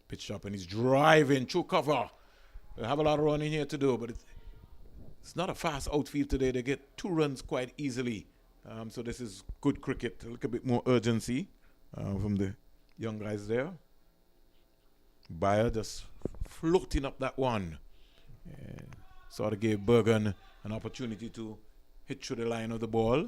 Pitched up and he's driving through cover. They have a lot of running here to do, but it's not a fast outfield today. They get 2 runs quite easily. So this is good cricket. A little bit more urgency from the young guys there. Bayer just floating up that one. Sort of gave Bergen an opportunity to hit through the line of the ball.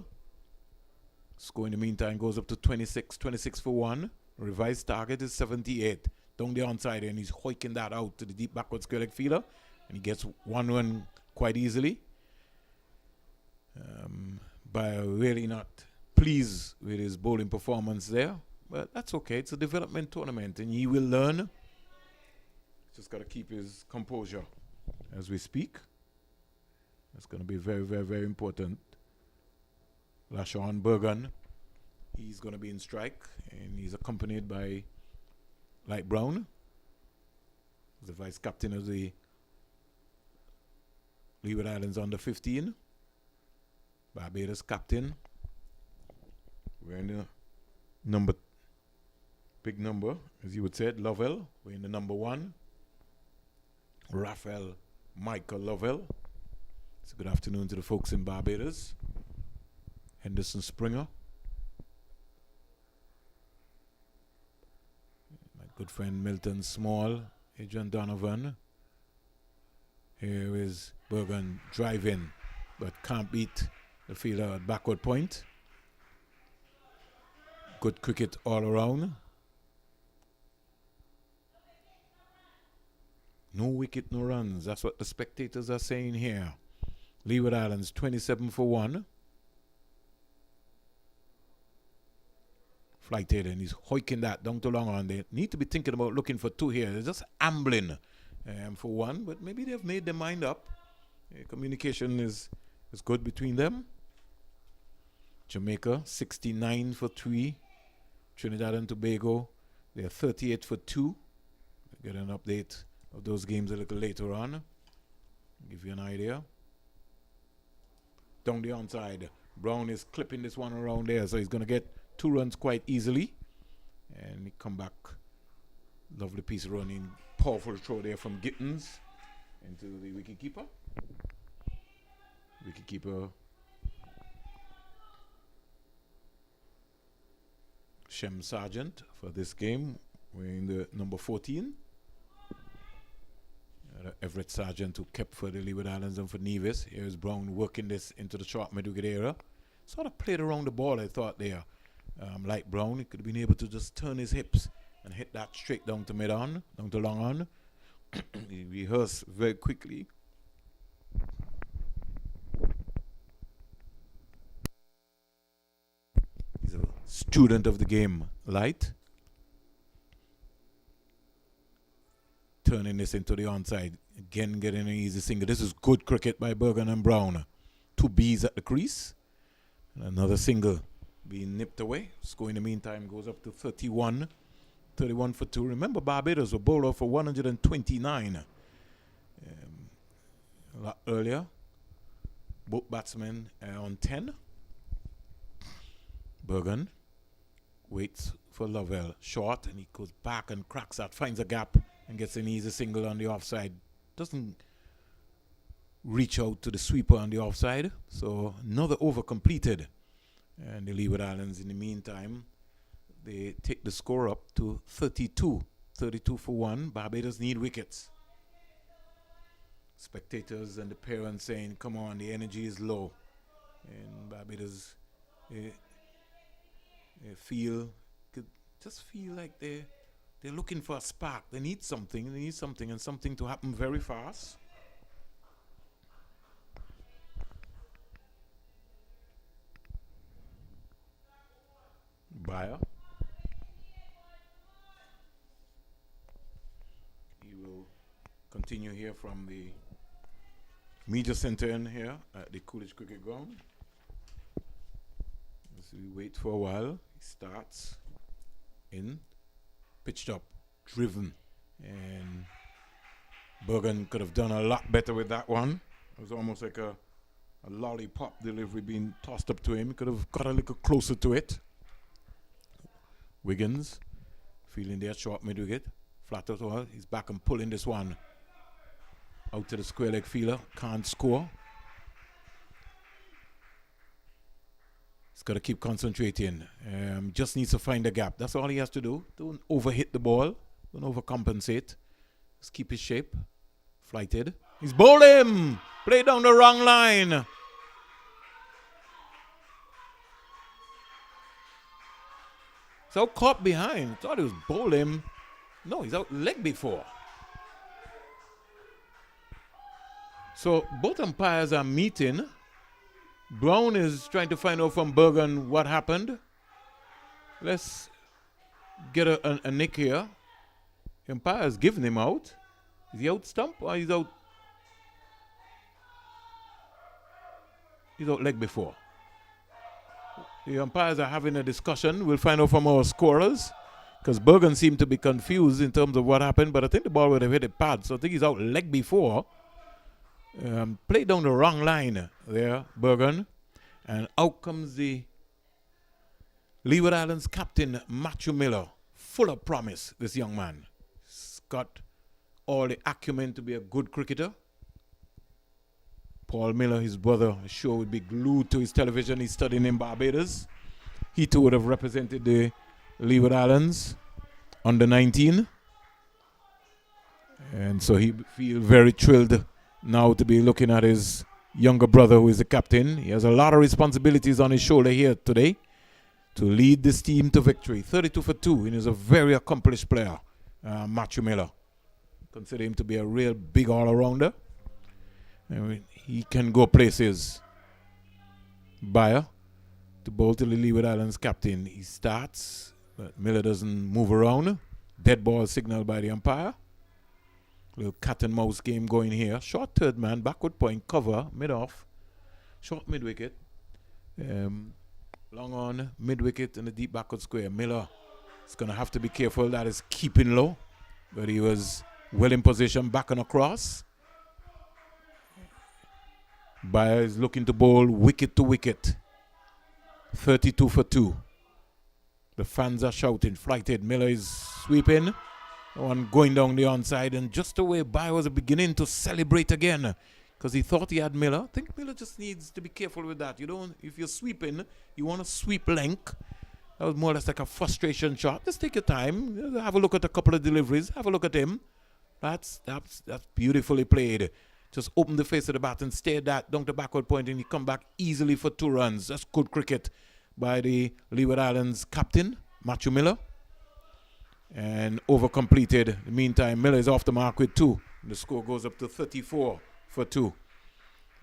Score in the meantime goes up to 26 for 1. Revised target is 78. Down the onside, and he's hoiking that out to the deep backward square leg fielder. And he gets 1 run quite easily. Bayer really not pleased with his bowling performance there. But that's okay. It's a development tournament, and he will learn. Just got to keep his composure as we speak. That's going to be very, very, very important. Lashon Bergen, he's going to be in strike, and he's accompanied by Light Brown, the vice captain of the Leeward Islands under 15. Barbados captain. Wearing the big number, as you would say, Lovell. Wearing the number 1. Raphael Michael Lovell. So good afternoon to the folks in Barbados. Henderson Springer. My good friend Milton Small. Adrian Donovan. Here is Bergen driving, but can't beat the fielder at backward point. Good cricket all around. No wicket, no runs. That's what the spectators are saying here. Leeward Islands 27 for 1. Flighted, and he's hoiking that down to long on. They need to be thinking about looking for 2 here. They're just ambling for 1, but maybe they've made their mind up. Communication is good between them. Jamaica 69 for 3. Trinidad and Tobago, they're 38 for 2. We'll get an update of those games a little later on. Give you an idea. Down the onside, Brown is clipping this one around there, so he's going to get 2 runs quite easily. And he come back. Lovely piece of running. Powerful throw there from Gittins into the wicketkeeper. Wicketkeeper Shem Sargent for this game, wearing the number 14. Everett Sargent, who kept for the Leeward Islands and for Nevis. Here's Brown working this into the short mid-wicket area. Sort of played around the ball, I thought there. Like Brown, he could have been able to just turn his hips and hit that straight down to mid-on, down to long on. He rehearsed very quickly. He's a student of the game, Light. Turning this into the onside. Again, getting an easy single. This is good cricket by Bergen and Brown. 2 Bs at the crease. And another single being nipped away. Score in the meantime goes up to 31. 31 for 2. Remember, Barbados were bowled off for 129 a lot earlier. Both batsmen on 10. Bergen waits for Lovell. Short, and he goes back and cracks that, finds a gap, and gets an easy single on the offside. Doesn't reach out to the sweeper on the offside. So another over completed. And the Leeward Islands, in the meantime, they take the score up to 32. 32 for 1. Barbados need wickets. Spectators and the parents saying, come on, the energy is low. And Barbados could just feel like they're They're looking for a spark. They need something, and something to happen very fast. Bayer. He will continue here from the media center in here at the Coolidge Cricket Ground. As we wait for a while, he starts in, pitched up, driven, and Bergen could have done a lot better with that one. It was almost like a lollipop delivery being tossed up to him. He could have got a little closer to it. Wiggins feeling there, short mid-wicket, flat out all. He's back and pulling this one out to the square leg fielder. Can't score. He's got to keep concentrating. Just needs to find the gap. That's all he has to do. Don't overhit the ball. Don't overcompensate. Just keep his shape. Flighted. He's bowled him. Play down the wrong line. So caught behind. Thought he was bowling him. No, he's out leg before. So both umpires are meeting. Brown is trying to find out from Bergen what happened. Let's get a nick here. The umpire is giving him out. Is he out stump or he's out? He's out leg before. The umpires are having a discussion. We'll find out from our scorers. Because Bergen seemed to be confused in terms of what happened. But I think the ball would have hit a pad. So I think he's out leg before. Played down the wrong line there, Bergen. And out comes the Leeward Islands captain, Matthew Miller. Full of promise, this young man. He's got all the acumen to be a good cricketer. Paul Miller, his brother, I'm sure would be glued to his television. He's studying in Barbados. He too would have represented the Leeward Islands under 19. And so he feels very thrilled now to be looking at his younger brother who is the captain. He has a lot of responsibilities on his shoulder here today to lead this team to victory. 32 for 2, and he's a very accomplished player, Matthew Miller. Consider him to be a real big all-arounder. He can go places. Bayer to bowl to the Leeward Islands captain. He starts, but Miller doesn't move around. Dead ball signaled by the umpire. Little cat and mouse game going here. Short third man, backward point, cover, mid-off. Short mid-wicket. Long on, mid-wicket and a deep backward square. Miller is going to have to be careful. That is keeping low. But he was well in position, back and across. Bayer is looking to bowl wicket to wicket. 32 for 2. The fans are shouting, flighted. Miller is sweeping. One going down the onside, and just the way Bayer was beginning to celebrate again because he thought he had Miller. I think Miller just needs to be careful with that. You don't, if you're sweeping, you want to sweep length. That was more or less like a frustration shot. Just take your time. Have a look at a couple of deliveries. Have a look at him. That's beautifully played. Just open the face of the bat and stay that down to backward point, and you come back easily for 2 runs. That's good cricket by the Leeward Islands captain, Matthew Miller. And over-completed. In the meantime, Miller is off the mark with 2. The score goes up to 34 for 2.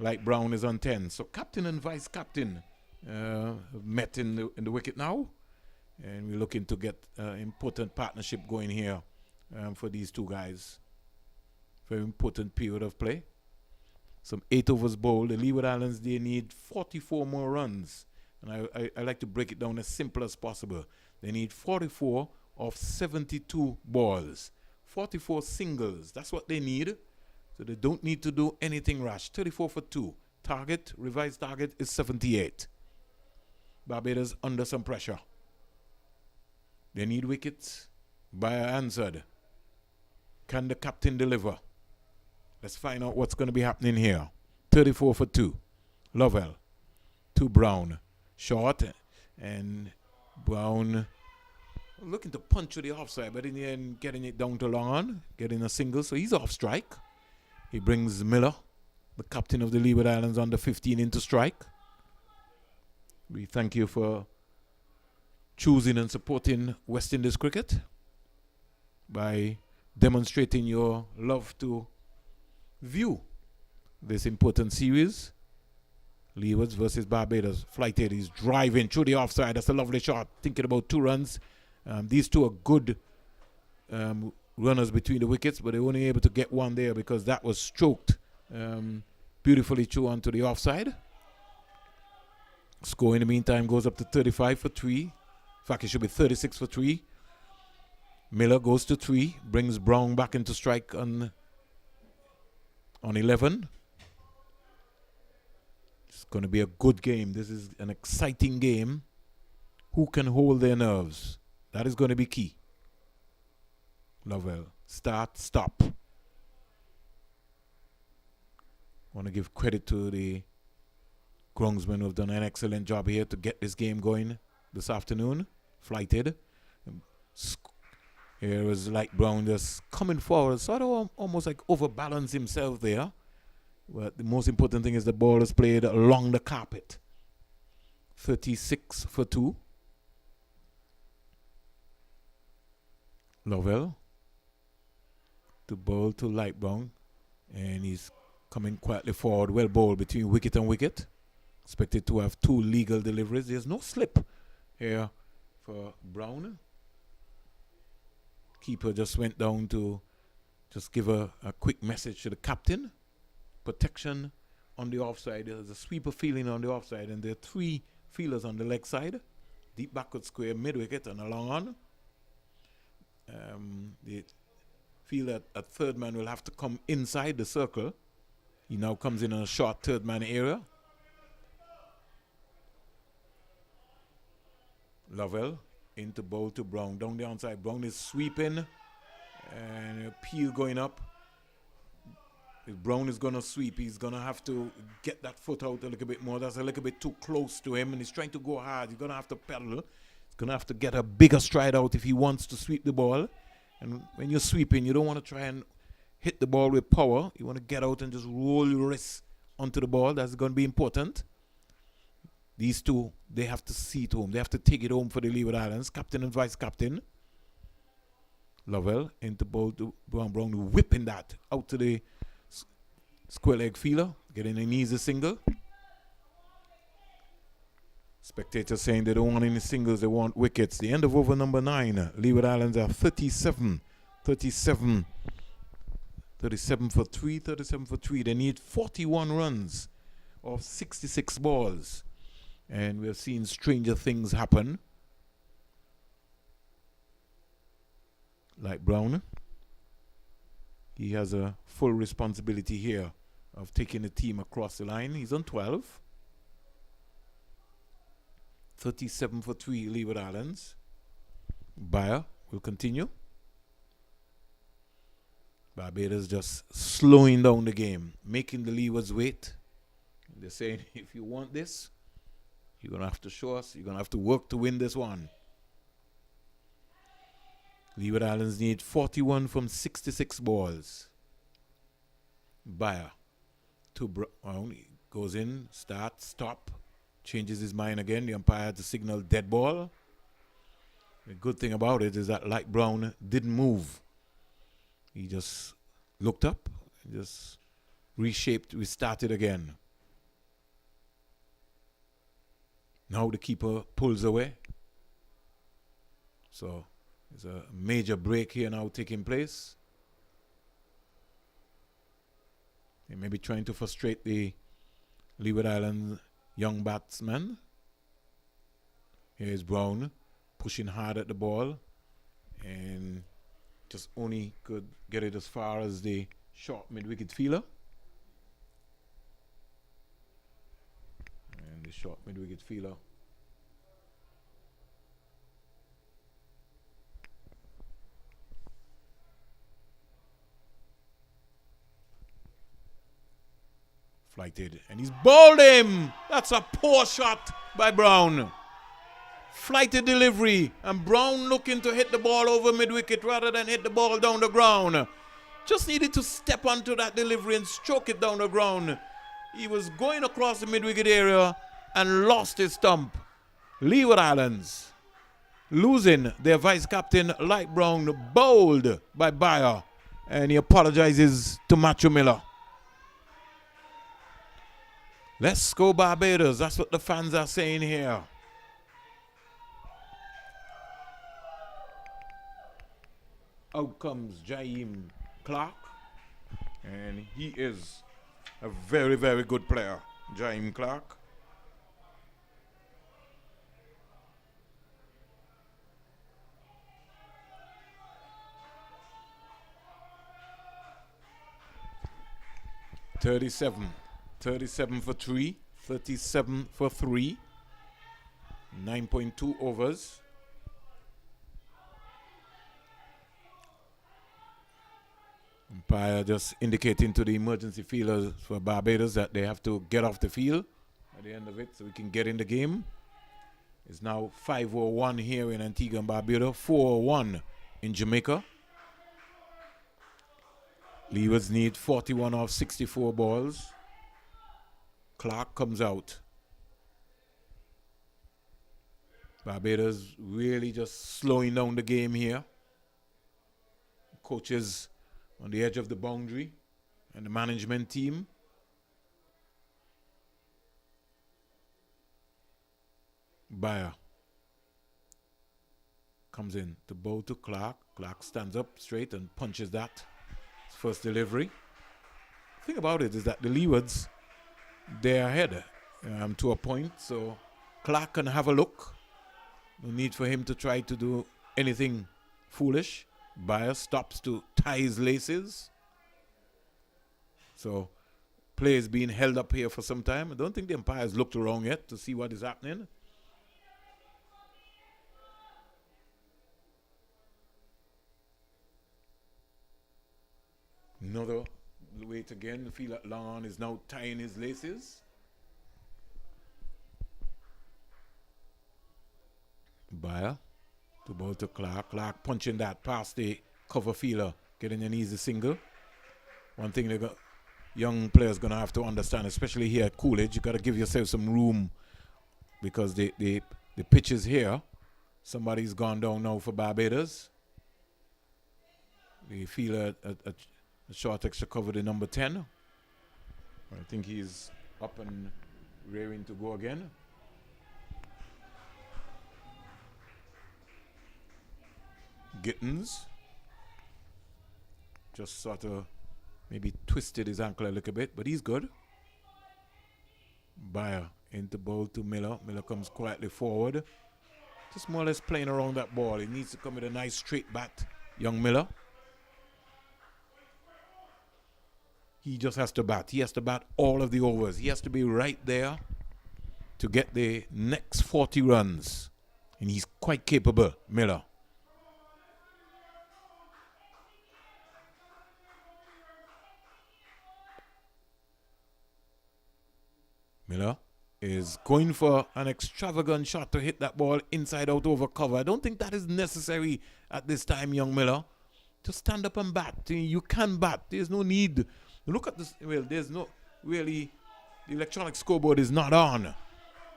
Like Brown is on 10. So captain and vice-captain met in the wicket now. And we're looking to get important partnership going here for these two guys. Very important period of play. Some 8 overs bowled. The Leeward Islands, they need 44 more runs. And I like to break it down as simple as possible. They need 44 of 72 balls. 44 singles. That's what they need. So they don't need to do anything rash. 34 for 2. Target, revised target is 78. Barbados under some pressure. They need wickets. Bayer answered. Can the captain deliver? Let's find out what's going to be happening here. 34 for 2. Lovell to Brown. Short, and Brown looking to punch to the offside, but in the end getting it down to long on, getting a single, so he's off strike. He brings Miller, the captain of the Leeward Islands under 15, into strike. We thank you for choosing and supporting West Indies cricket. by demonstrating your love to view this important series. Leewards versus Barbados. Flighted, he's driving through the offside. That's a lovely shot. Thinking about 2 runs. These two are good runners between the wickets, but they're only able to get one there because that was stroked beautifully through onto the offside. Score in the meantime goes up to 35 for 3. In fact, it should be 36 for 3. Miller goes to 3, brings Brown back into strike on 11. It's going to be a good game. This is an exciting game. Who can hold their nerves? That is going to be key. Lovell, start, stop. Want to give credit to the groundsmen who have done an excellent job here to get this game going this afternoon. Flighted. Here was Light Brown just coming forward, sort of almost like overbalance himself there. But the most important thing is the ball is played along the carpet. 36 for 2. Lovell to bowl to Light Brown, and he's coming quietly forward, well bowled between wicket and wicket. Expected to have 2 legal deliveries. There's no slip here for Brown. Keeper just went down to just give a quick message to the captain. Protection on the offside. There's a sweeper feeling on the offside, and there are 3 fielders on the leg side. Deep backward square, mid wicket, and a long on. They feel that a third man will have to come inside the circle. He now comes in a short third man area. Lovell into bowl to Brown. Down the outside. Brown is sweeping. And a peel going up. If Brown is going to sweep, he's going to have to get that foot out a little bit more. That's a little bit too close to him. And he's trying to go hard. He's going to have to pedal. He's going to have to get a bigger stride out if he wants to sweep the ball. And when you're sweeping, you don't want to try and hit the ball with power. You want to get out and just roll your wrists onto the ball. That's going to be important. These two, they have to see it home. They have to take it home for the Leeward Islands. Captain and vice captain. Lovell into ball to Brown. Brown whipping that out to the square leg fielder. Getting an easy single. Spectators saying they don't want any singles, they want wickets. The end of over number 9. Leeward Islands are 37 for 3. They need 41 runs of 66 balls. And we have seen stranger things happen. Like Brown. He has a full responsibility here of taking the team across the line. He's on 12. 37 for 3, Leeward Islands. Bayer will continue. Barbados just slowing down the game, making the Leewards wait. They're saying, if you want this, you're going to have to show us. You're going to have to work to win this one. Leeward Islands need 41 from 66 balls. Bayer to Brown. Goes in, start, stop. Changes his mind again. The umpire had to signal dead ball. The good thing about it is that Light Brown didn't move. He just looked up, just reshaped, restarted again. Now the keeper pulls away. So there's a major break here now taking place. They may be trying to frustrate the Leeward Island young batsman. Here's Brown pushing hard at the ball and just only could get it as far as the short mid-wicket fielder. And the short mid-wicket fielder flighted, and he's bowled him. That's a poor shot by Brown. Flighted delivery, and Brown looking to hit the ball over mid-wicket rather than hit the ball down the ground. Just needed to step onto that delivery and stroke it down the ground. He was going across the mid-wicket area and lost his stump. Leeward Islands losing their vice captain, Light Brown, bowled by Bayer. And he apologizes to Matthew Miller. Let's go Barbados. That's what the fans are saying here. Out comes Jaim Clark. And he is a very, very good player, Jaim Clark. Thirty-seven for 3, 37 for 3, 9.2 overs. Umpire just indicating to the emergency fielders for Barbados that they have to get off the field at the end of it so we can get in the game. It's now 5:01 here in Antigua and Barbuda, 4:01 in Jamaica. Leewards need 41 off 64 balls. Clark comes out. Barbados really just slowing down the game here. Coaches on the edge of the boundary and the management team. Bayer comes in to bowl to Clark. Clark stands up straight and punches that. First delivery. The thing about it is that the Leewards, they're ahead to a point, so Clark can have a look. No need for him to try to do anything foolish. Bayer stops to tie his laces. So play is being held up here for some time. I don't think the umpire has looked around yet to see what is happening. Another wait again. The field at long on is now tying his laces. Bayer to ball to Clark. Clark punching that past the cover fielder, getting an easy single. One thing young players gonna have to understand, especially here at Coolidge, you gotta give yourself some room because the pitch is here. Somebody's gone down now for Barbados. The fielder at short extra cover, the number 10. I think he's up and rearing to go again. Gittins just sort of maybe twisted his ankle a little bit, but he's good. Bayer into bowl to Miller. Miller comes quietly forward. Just more or less playing around that ball. He needs to come with a nice straight bat, young Miller. He just has to bat. He has to bat all of the overs. He has to be right there to get the next 40 runs. And he's quite capable, Miller. Miller is going for an extravagant shot to hit that ball inside out over cover. I don't think that is necessary at this time, young Miller. Just stand up and bat. You can bat. There's no need. Look at this. Well, there's no really. The electronic scoreboard is not on.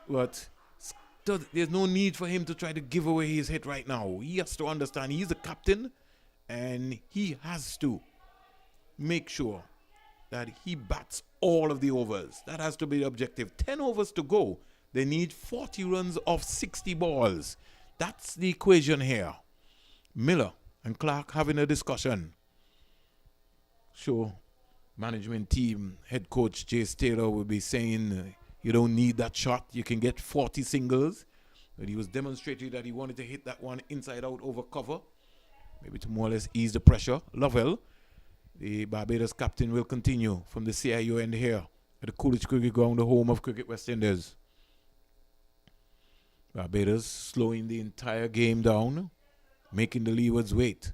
But there's no need for him to try to give away his hit right now. He has to understand he's the captain and he has to make sure that he bats all of the overs. That has to be the objective. 10 overs to go. They need 40 runs off 60 balls. That's the equation here. Miller and Clark having a discussion. Sure, management team, head coach Jace Taylor will be saying you don't need that shot. You can get 40 singles. But he was demonstrating that he wanted to hit that one inside out over cover. Maybe to more or less ease the pressure. Lovell, the Barbados captain, will continue from the CIO end here at the Coolidge Cricket Ground, the home of Cricket West Indies. Barbados slowing the entire game down, making the Leewards wait.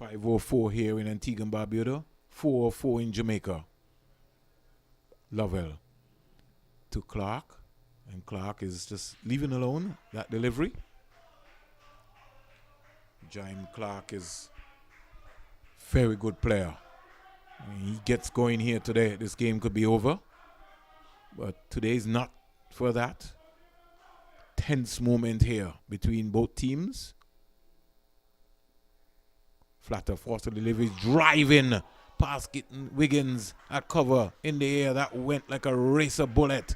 5:04 here in Antigua and Barbuda, 4:04 in Jamaica. Lovell to Clark, and Clark is just leaving alone that delivery. Jaim Clark is very good player. He gets going here today. This game could be over. But today is not for that. Tense moment here between both teams. Flatter forced to delivery, driving past getting Wiggins at cover in the air. That went like a racer bullet.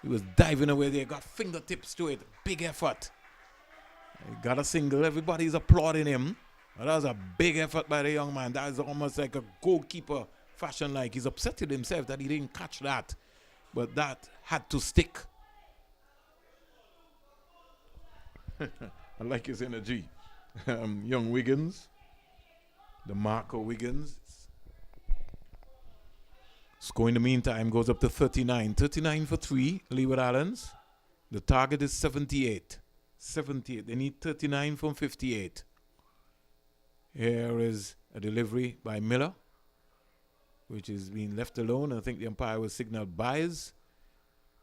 He was diving away there, got fingertips to it. Big effort. He got a single. Everybody's applauding him. That was a big effort by the young man. That is almost like a goalkeeper fashion like. He's upset with himself that he didn't catch that. But that had to stick. I like his energy. Young Wiggins. The Marco Wiggins. Score in the meantime goes up to 39. 39 for 3, Leeward Islands. The target is 78. 78. They need 39 from 58. Here is a delivery by Miller, which is being left alone. I think the umpire was signaled bias.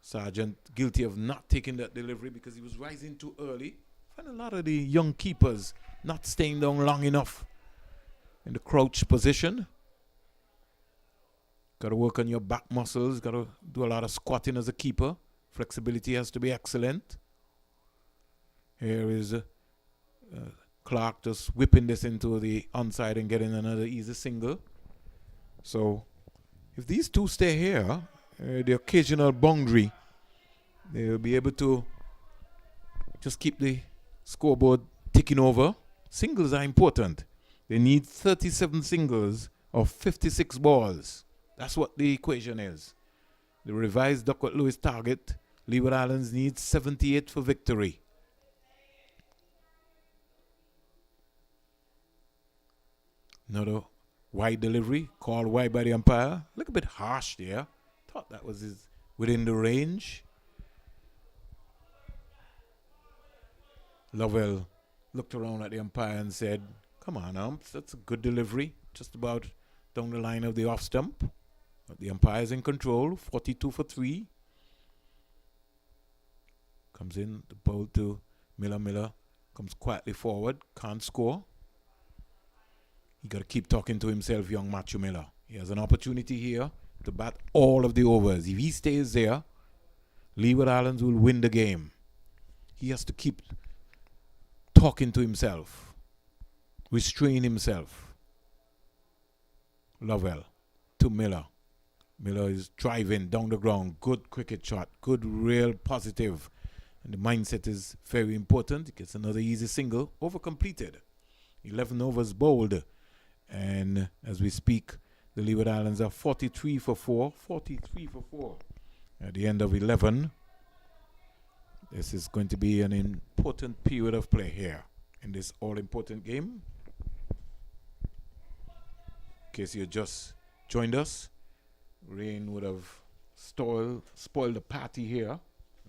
Sargent guilty of not taking that delivery because he was rising too early. I find a lot of the young keepers not staying down long enough in the crouch position. Got to work on your back muscles. Got to do a lot of squatting as a keeper. Flexibility has to be excellent. Here is Clark just whipping this into the onside and getting another easy single. So if these two stay here, the occasional boundary, they'll be able to just keep the scoreboard ticking over. Singles are important. They need 37 singles of 56 balls. That's what the equation is. The revised Duckworth-Lewis target, Leeward Islands needs 78 for victory. Another wide delivery, called wide by the umpire. Look a bit harsh there. Thought that was within the range. Lovell looked around at the umpire and said, "Come on, umps, that's a good delivery. Just about down the line of the off stump." But the umpire is in control. 42 for 3. Comes in, the ball to Miller. Miller comes quietly forward, can't score. You got to keep talking to himself, young Matthew Miller. He has an opportunity here to bat all of the overs. If he stays there, Leeward Islands will win the game. He has to keep talking to himself, restrain himself. Lovell to Miller. Miller is driving down the ground. Good cricket shot. Good, real positive. And the mindset is very important. He gets another easy single. Over completed. 11 overs bowled. And as we speak, the Leeward Islands are 43 for 4. 43 for 4. At the end of 11. This is going to be an important period of play here in this all-important game. In case you just joined us, rain would have spoiled the party here.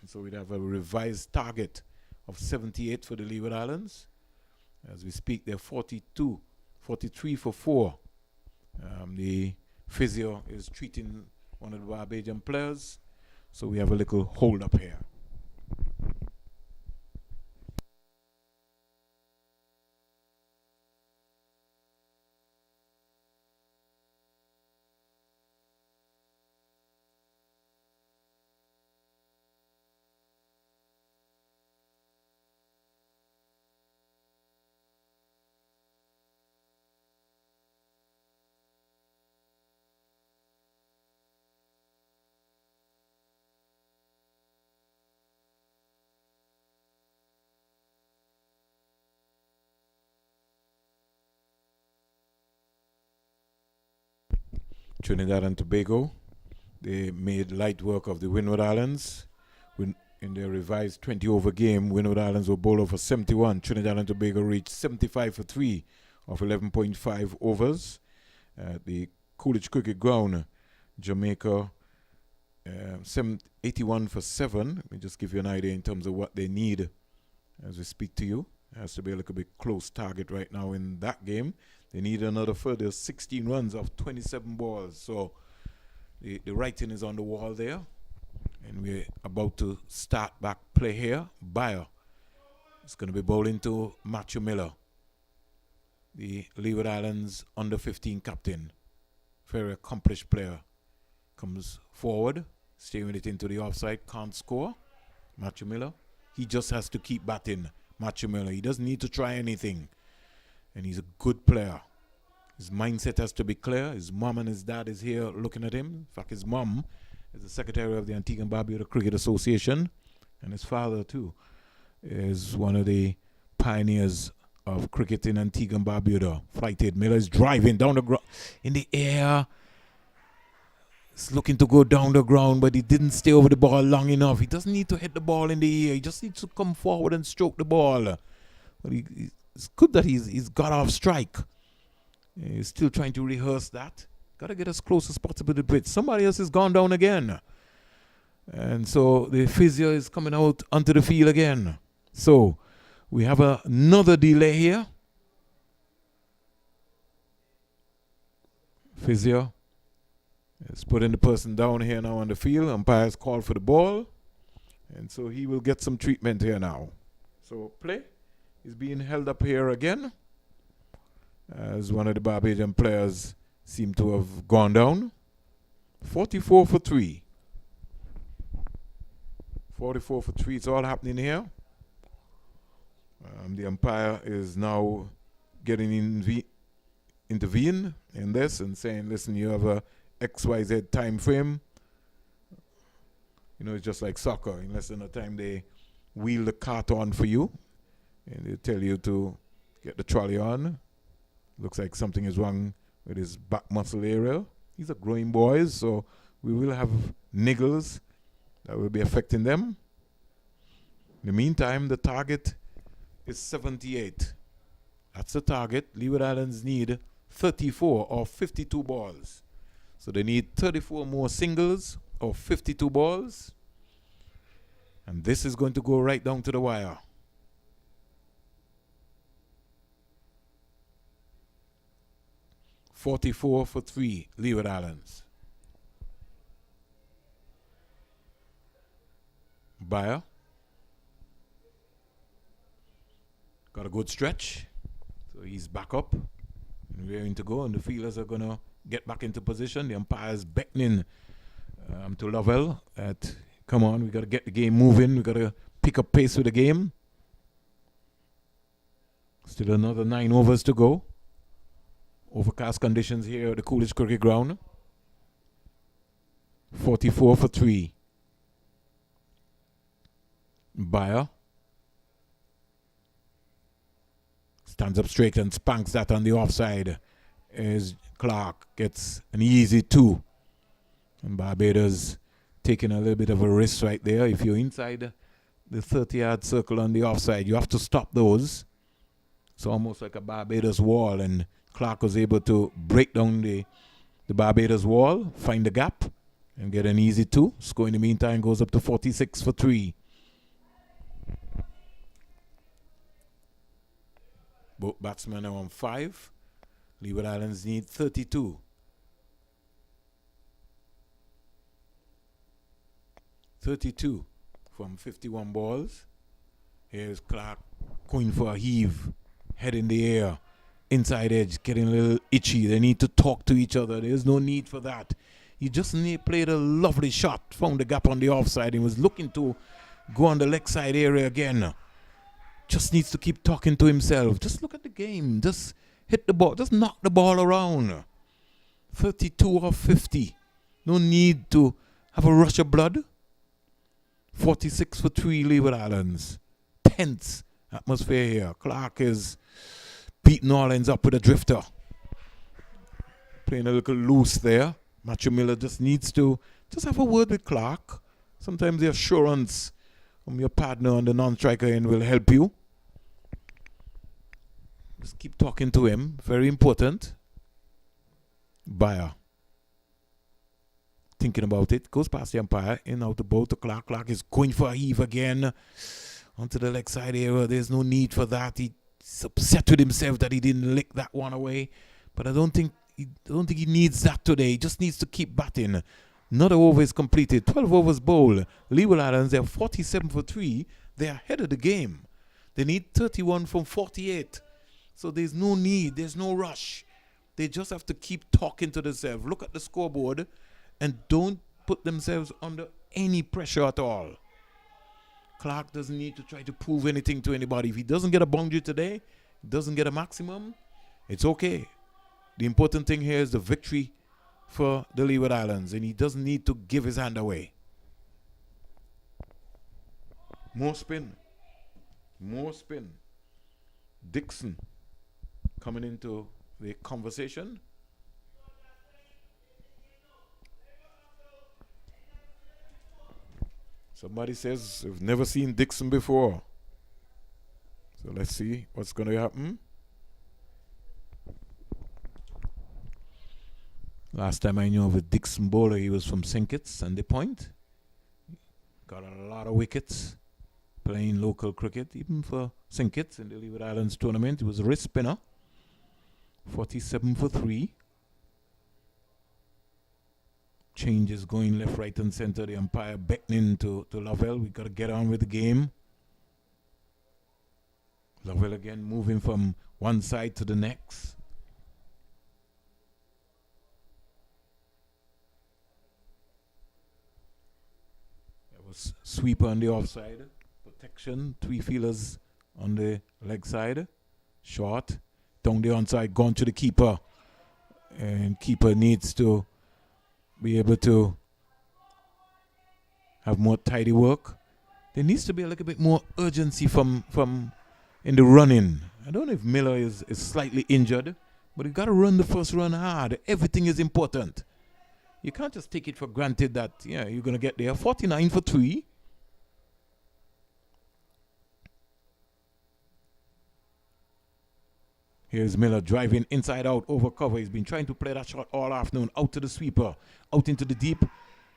And so we'd have a revised target of 78 for the Leeward Islands. As we speak, they're 43 for 4. The physio is treating one of the Barbadian players. So we have a little hold up here. Trinidad and Tobago, they made light work of the Windward Islands. In their revised 20-over game, Windward Islands were bowled over 71. Trinidad and Tobago reached 75 for 3 of 11.5 overs. The Coolidge Cricket Ground, Jamaica, 81 for 7. Let me just give you an idea in terms of what they need as we speak to you. It has to be a little bit close target right now in that game. They need another further 16 runs of 27 balls. So the writing is on the wall there. And we're about to start back play here. Bayer is going to be bowling to Matthew Miller, the Leeward Islands under 15 captain. Very accomplished player. Comes forward, Steering it into the offside. Can't score. Matthew Miller. He just has to keep batting. Matthew Miller. He doesn't need to try anything. And he's a good player. His mindset has to be clear. His mom and his dad is here looking at him. In fact, his mom is the secretary of the Antigua and Barbados Cricket Association. And his father, too, is one of the pioneers of cricket in Antigua and Barbuda. Flighted. Miller is driving down the ground in the air. He's looking to go down the ground, but he didn't stay over the ball long enough. He doesn't need to hit the ball in the air. He just needs to come forward and stroke the ball. But it's good that he's got off strike. He's still trying to rehearse that. Got to get as close as possible to the pitch. Somebody else has gone down again. And so the physio is coming out onto the field again. So we have another delay here. Physio is putting the person down here now on the field. Umpire's called for the ball. And so he will get some treatment here now. So play is being held up here again, as one of the Barbadian players seem to have gone down. 44 for 3. 44 for 3. It's all happening here. The umpire is now getting intervene in this and saying, listen, you have a XYZ time frame. You know, it's just like soccer. In less than a time, they wheel the cart on for you. And they tell you to get the trolley on. Looks like something is wrong with his back muscle area. These are growing boys, so we will have niggles that will be affecting them. In the meantime, the target is 78. That's the target. Leeward Islands need 34 or 52 balls. So they need 34 more singles or 52 balls. And this is going to go right down to the wire. $44 for 3, Leeward Islands. Bayer. Got a good stretch. So he's back up and rearing to go. And the fielders are going to get back into position. The umpire's beckoning to Lovell at, come on, we got to get the game moving. We got to pick up pace with the game. Still another 9 overs to go. Overcast conditions here at the Coolidge Cricket Ground. 44 for 3. Bayer stands up straight and spanks that on the offside. As Clark gets an easy 2. And Barbados taking a little bit of a risk right there. If you're inside the 30-yard circle on the offside, you have to stop those. It's almost like a Barbados wall, and Clark was able to break down the Barbados wall, find the gap, and get an easy 2. Score in the meantime goes up to 46 for 3. Both batsmen are on 5. Leeward Islands need 32. 32 from 51 balls. Here's Clark going for a heave. Head in the air. Inside edge, getting a little itchy. They need to talk to each other. There's no need for that. He just played a lovely shot. Found the gap on the offside. He was looking to go on the leg side area again. Just needs to keep talking to himself. Just look at the game. Just hit the ball. Just knock the ball around. 32 or 50. No need to have a rush of blood. 46 for 3, Leeward Islands. Tense atmosphere here. Clark is beating Orleans up with a drifter. Playing a little loose there. Matthew Miller just needs to just have a word with Clark. Sometimes the assurance from your partner on the non-striker end will help you. Just keep talking to him. Very important. Bayer. Thinking about it. Goes past the umpire. In out the boat to Clark. Clark is going for a heave again. Onto the leg side area. There's no need for that. He's upset with himself that he didn't lick that one away. But I don't think he needs that today. He just needs to keep batting. Another over is completed. 12 overs bowled. Leeward Islands, they're 47 for 3. They're ahead of the game. They need 31 from 48. So there's no need. There's no rush. They just have to keep talking to themselves. Look at the scoreboard and don't put themselves under any pressure at all. Clark doesn't need to try to prove anything to anybody. If he doesn't get a boundary today, doesn't get a maximum, it's okay. The important thing here is the victory for the Leeward Islands, and he doesn't need to give his hand away. More spin. More spin. Dixon coming into the conversation. Somebody says, we've never seen Dixon before. So let's see what's going to happen. Last time I knew of a Dixon bowler, he was from St. Kitts and the Point. Got a lot of wickets playing local cricket, even for St. Kitts in the Leeward Islands tournament. He was a wrist spinner. 47 for 3. Changes going left, right, and center. The umpire beckoning to Lovell. We got to get on with the game. Lovell again moving from one side to the next. There was sweeper on the offside. Protection. 3 fielders on the leg side. Short. Down the onside. Gone to the keeper. And keeper needs to be able to have more tidy work. There needs to be a little bit more urgency from in the running. I don't know if Miller is slightly injured, but you got to run the first run hard. Everything is important. You can't just take it for granted that you're going to get there. 49 for 3. Here's Miller driving inside out over cover. He's been trying to play that shot all afternoon. Out to the sweeper. Out into the deep.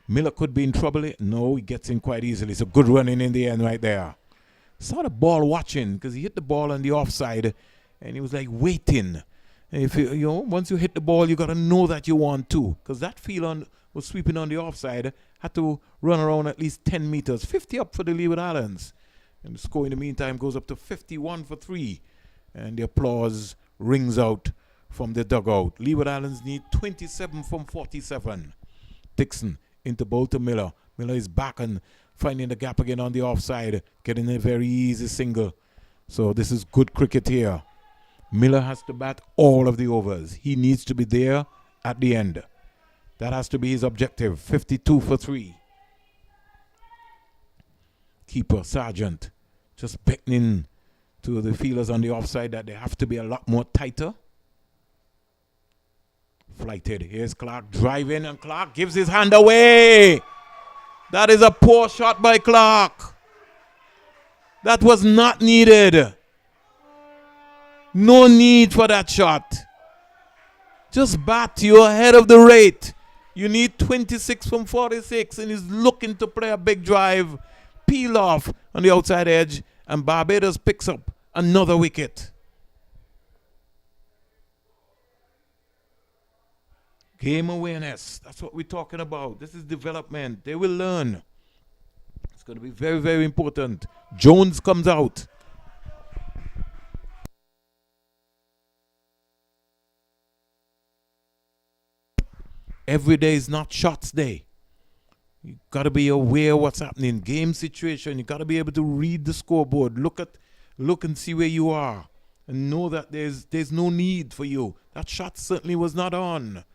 Miller could be in trouble. No, he gets in quite easily. It's a good running in the end right there. Saw the ball watching because he hit the ball on the offside and he was like waiting. And if once you hit the ball, you got to know that you want to, because that field was sweeping on the offside. Had to run around at least 10 meters. 50 up for the Leeward Islands. And the score in the meantime goes up to 51 for 3. And the applause rings out from the dugout. Leeward Islands need 27 from 47. Dixon into bowl to Miller. Miller is back and finding the gap again on the offside, getting a very easy single. So this is good cricket here. Miller has to bat all of the overs. He needs to be there at the end. That has to be his objective. 52 for 3. Keeper, Sargent, just beckoning to the fielders on the offside that they have to be a lot more tighter. Flighted. Here's Clark driving, and Clark gives his hand away. That is a poor shot by Clark. That was not needed. No need for that shot. Just bat. You're ahead of the rate. You need 26 from 46, and he's looking to play a big drive. Peel off on the outside edge, and Barbados picks up another wicket. Game awareness. That's what we're talking about. This is development. They will learn. It's going to be very, very important. Jones comes out. Every day is not shots day. You got to be aware of what's happening. Game situation. You got to be able to read the scoreboard. Look and see where you are, and know that there's no need for you. That shot certainly was not on.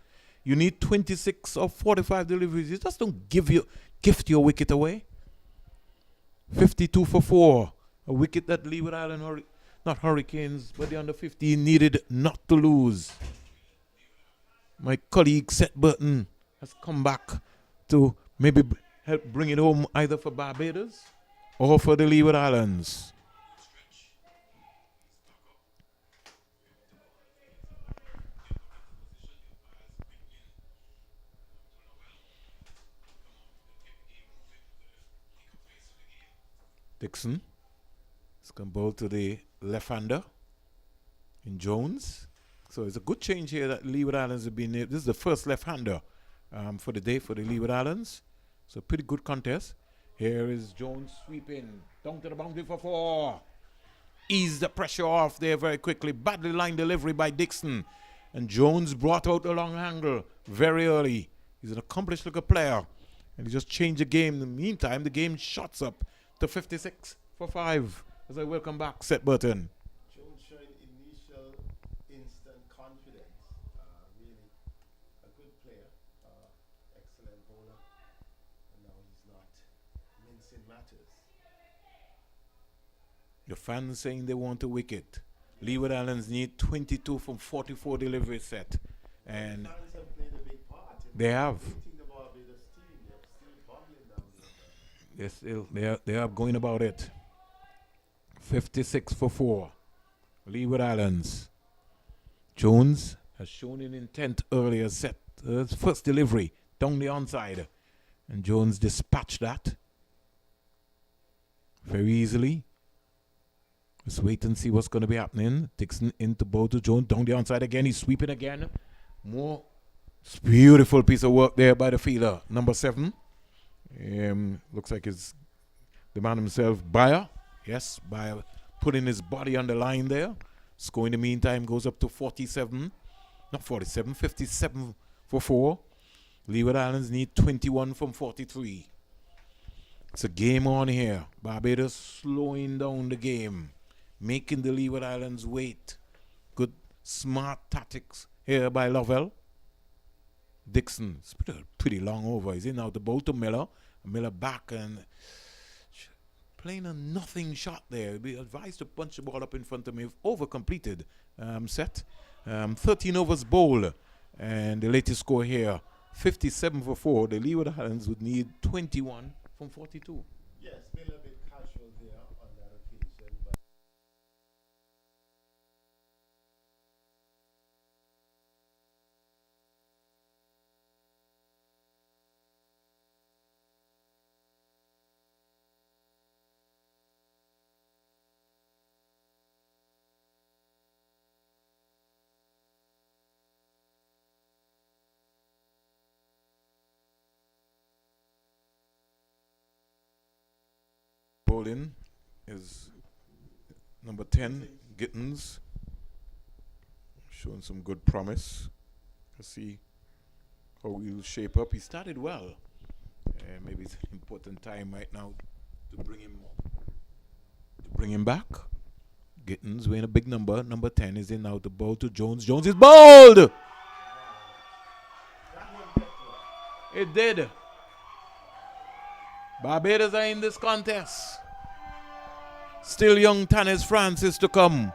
You need 26 or 45 deliveries. You just don't gift your wicket away. 52 for 4. A wicket that Leeward Island, not Hurricanes, but the under 15 needed not to lose. My colleague Seth Burton has come back to maybe help bring it home either for Barbados or for the Leeward Islands. Dixon is going to bowl to the left-hander in Jones. So it's a good change here that Leeward Islands have been. This is the first left-hander for the day for the Leeward Islands. So pretty good contest. Here is Jones sweeping down to the boundary for 4. Ease the pressure off there very quickly. Badly lined delivery by Dixon. And Jones brought out the long angle very early. He's an accomplished looking player. And he just changed the game. In the meantime, the game shots up to 56 for 5. As I welcome back, Seth Burton. Jones showing initial instant confidence. Really a good player. Excellent bowler. And now he's not mincing matters. The fans saying they want a wicket. Leeward Islands need 22 from 44 delivery set. And Fans have played a big part in they have. beating the Barbados team. They're still bubbling down there. They're still, they are going about it. 56 for 4. Leeward Islands. Jones has shown an intent earlier set. First delivery down the onside. And Jones dispatched that very easily. Let's wait and see what's going to be happening. Dixon into bow to Jones. Down the onside again. He's sweeping again. More beautiful piece of work there by the fielder. Number 7. Looks like it's the man himself, Bayer. Yes, Bayer putting his body on the line there. Score in the meantime goes up to 47. Not 47, 57 for 4. Leeward Islands need 21 from 43. It's a game on here. Barbados slowing down the game, making the Leeward Islands wait. Good, smart tactics here by Lovell. Dixon, it's pretty long over. He's in now the ball to Miller. Miller back and playing a nothing shot there. Be advised to punch the ball up in front of me. Over completed set. 13 overs bowl. And the latest score here, 57 for 4. The Leeward Islands would need 21 from 42. Yes, Miller a bit casual there on that occasion, but bowling is number 10, Gittins. Showing some good promise. Let's see how he'll shape up. He started well. Maybe it's an important time right now to bring him back. Gittins weighing a big number. Number 10 is in now. The ball to Jones. Jones is bowled! It did. Barbados are in this contest. Still young Tanis Francis to come.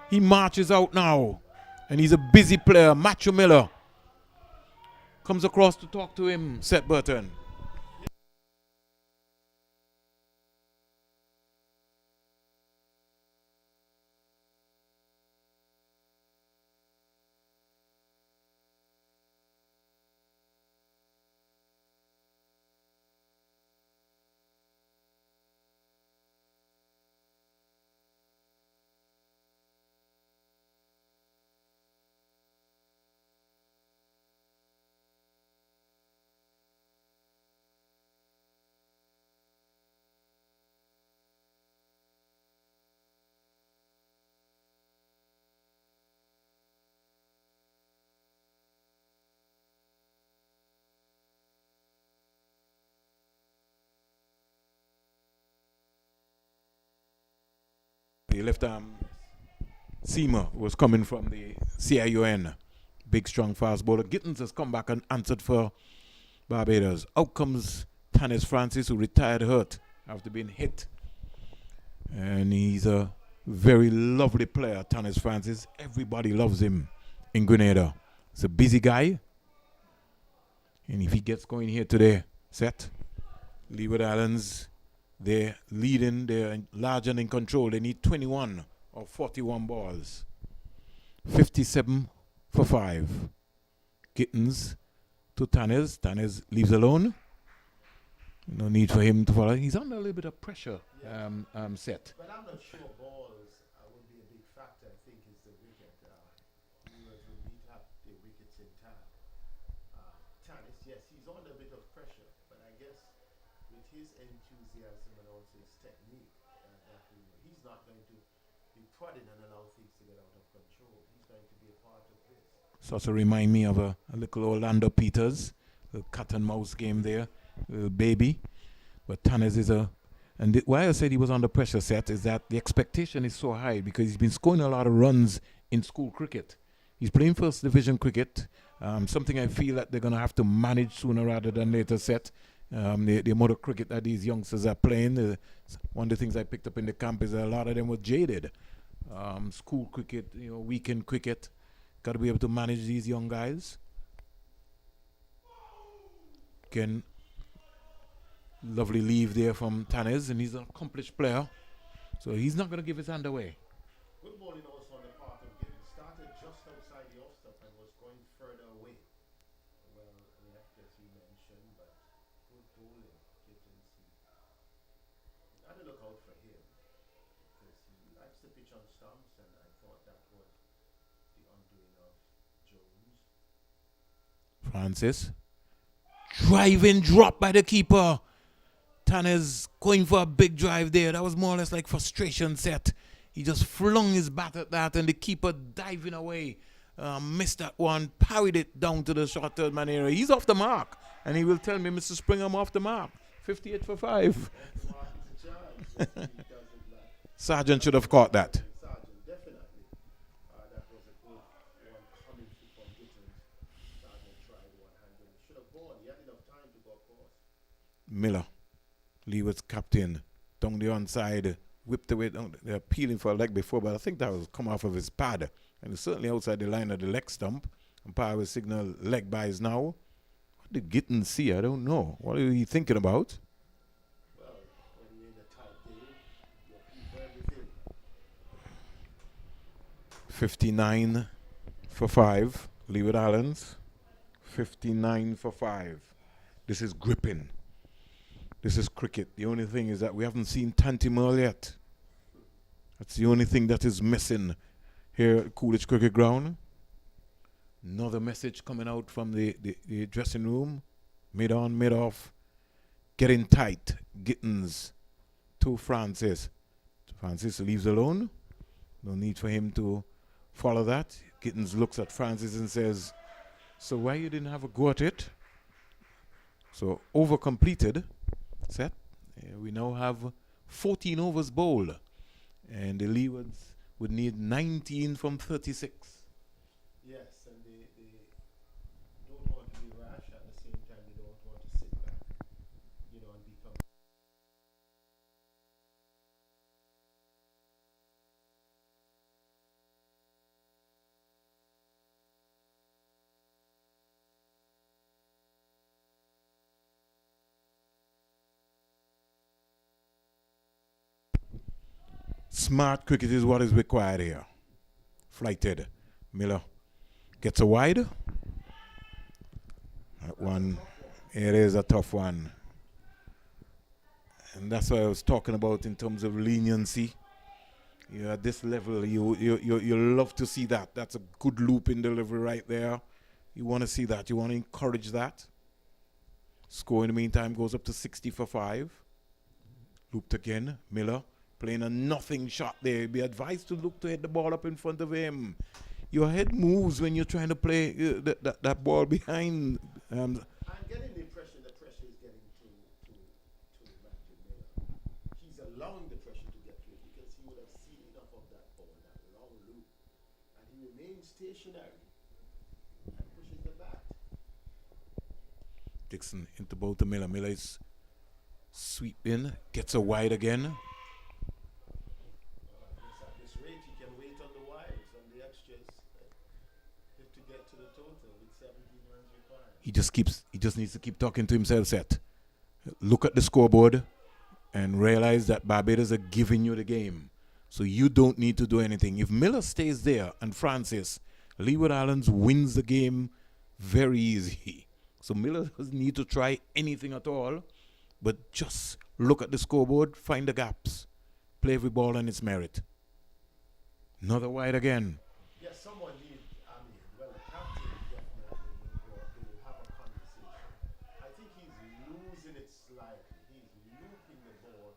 He marches out now. And he's a busy player. Matthew Miller comes across to talk to him. Seth Burton. The left arm seamer was coming from the CIUN. Big, strong, fast bowler. Gittins has come back and answered for Barbados. Out comes Tanis Francis, who retired hurt after being hit. And he's a very lovely player, Tanis Francis. Everybody loves him in Grenada. He's a busy guy. And if he gets going here today, set. Leeward Islands, they're leading, they're large and in control. They need 21 or 41 balls. 57 for 5. Gittins to Tanis. Tanis leaves alone. No need for him to follow. He's under a little bit of pressure, set. But I'm not sure balls would be a big factor. I think is the wicket. Leewards will need to have the wickets in time. Tanis, yes, he's under a bit of pressure, but I guess with his enthusiasm and also his technique, he's not going to be prodding and allow things to get out of control. He's going to be a part of this. Sort of remind me of a little Orlando Peters, the cat and mouse game there. baby. But Tannes is a. And why I said he was under pressure set is that the expectation is so high because he's been scoring a lot of runs in school cricket. He's playing first division cricket, something I feel that they're going to have to manage sooner rather than later set. The amount of cricket that these youngsters are playing, one of the things I picked up in the camp is that a lot of them were jaded. School cricket, weekend cricket. Got to be able to manage these young guys. Again, lovely leave there from Tannes, and he's an accomplished player. So he's not going to give his hand away. Good bowling also on the part of Wiggins. Started just outside the off stop and was going further away. Well, left as you mentioned, but good bowling. Wiggins. Got to look out for him because he likes to pitch on stumps, and I thought that was the undoing of Jones. Francis. Driving drop by the keeper. Tanner's going for a big drive there. That was more or less like frustration set. He just flung his bat at that, and the keeper diving away. Missed that one, parried it down to the short third man area. He's off the mark, and he will tell me, Mr. Springer, I'm off the mark. 58 for 5. Sergeant should have caught that. Sergeant, definitely. That was a good one coming from Wiggins. Sergeant tried one-handed. Should have gone. He had enough time to go across. Miller, Leeward's captain, down the onside, whipped away. They're peeling for a leg before, but I think that was come off of his pad. And it's certainly outside the line of the leg stump. Umpire will signal leg buys now. What did Gittins see? I don't know. What are you thinking about? Well, when you're in a tight game, you keep everything. 59 for 5. Leeward Islands. 59 for 5. This is gripping. This is cricket. The only thing is that we haven't seen Tantimore yet. That's the only thing that is missing here at Coolidge Cricket Ground. Another message coming out from the dressing room. Mid on, mid off. Getting tight. Gittins to Francis. Francis leaves alone. No need for him to follow that. Gittins looks at Francis and says, so why you didn't have a go at it? So over completed. Set. We now have 14 overs bowled. And the Leewards would need 19 from 36. Yes, and they don't want to be rash. At the same time, they don't want to sit back, and become. Smart cricket is what is required here. Flighted. Miller gets a wide. That one, it is a tough one. And that's what I was talking about in terms of leniency. At this level, you love to see that. That's a good loop in delivery right there. You want to see that. You want to encourage that. Score in the meantime goes up to 60 for 5. Looped again. Miller playing a nothing shot there. Be advised to look to hit the ball up in front of him. Your head moves when you're trying to play that ball behind. I'm getting the impression the pressure is getting to Matthew Miller. He's allowing the pressure to get to it because he would have seen enough of that ball, that long loop. And he remains stationary and pushes the bat. Dixon into both the Miller. Miller is sweeping, gets a wide again. At this rate, he can wait on the wides, on the extras, to get to the total with 17 runs required. He just needs to keep talking to himself, Seth. Look at the scoreboard and realize that Barbados are giving you the game. So you don't need to do anything. If Miller stays there and Francis, Leeward Islands wins the game very easy. So Miller doesn't need to try anything at all, but just look at the scoreboard, find the gaps, play every ball on its merit. Another wide again. Yes, someone needs, the captain definitely will have a conversation. I think he's losing it slightly. He's looping the ball,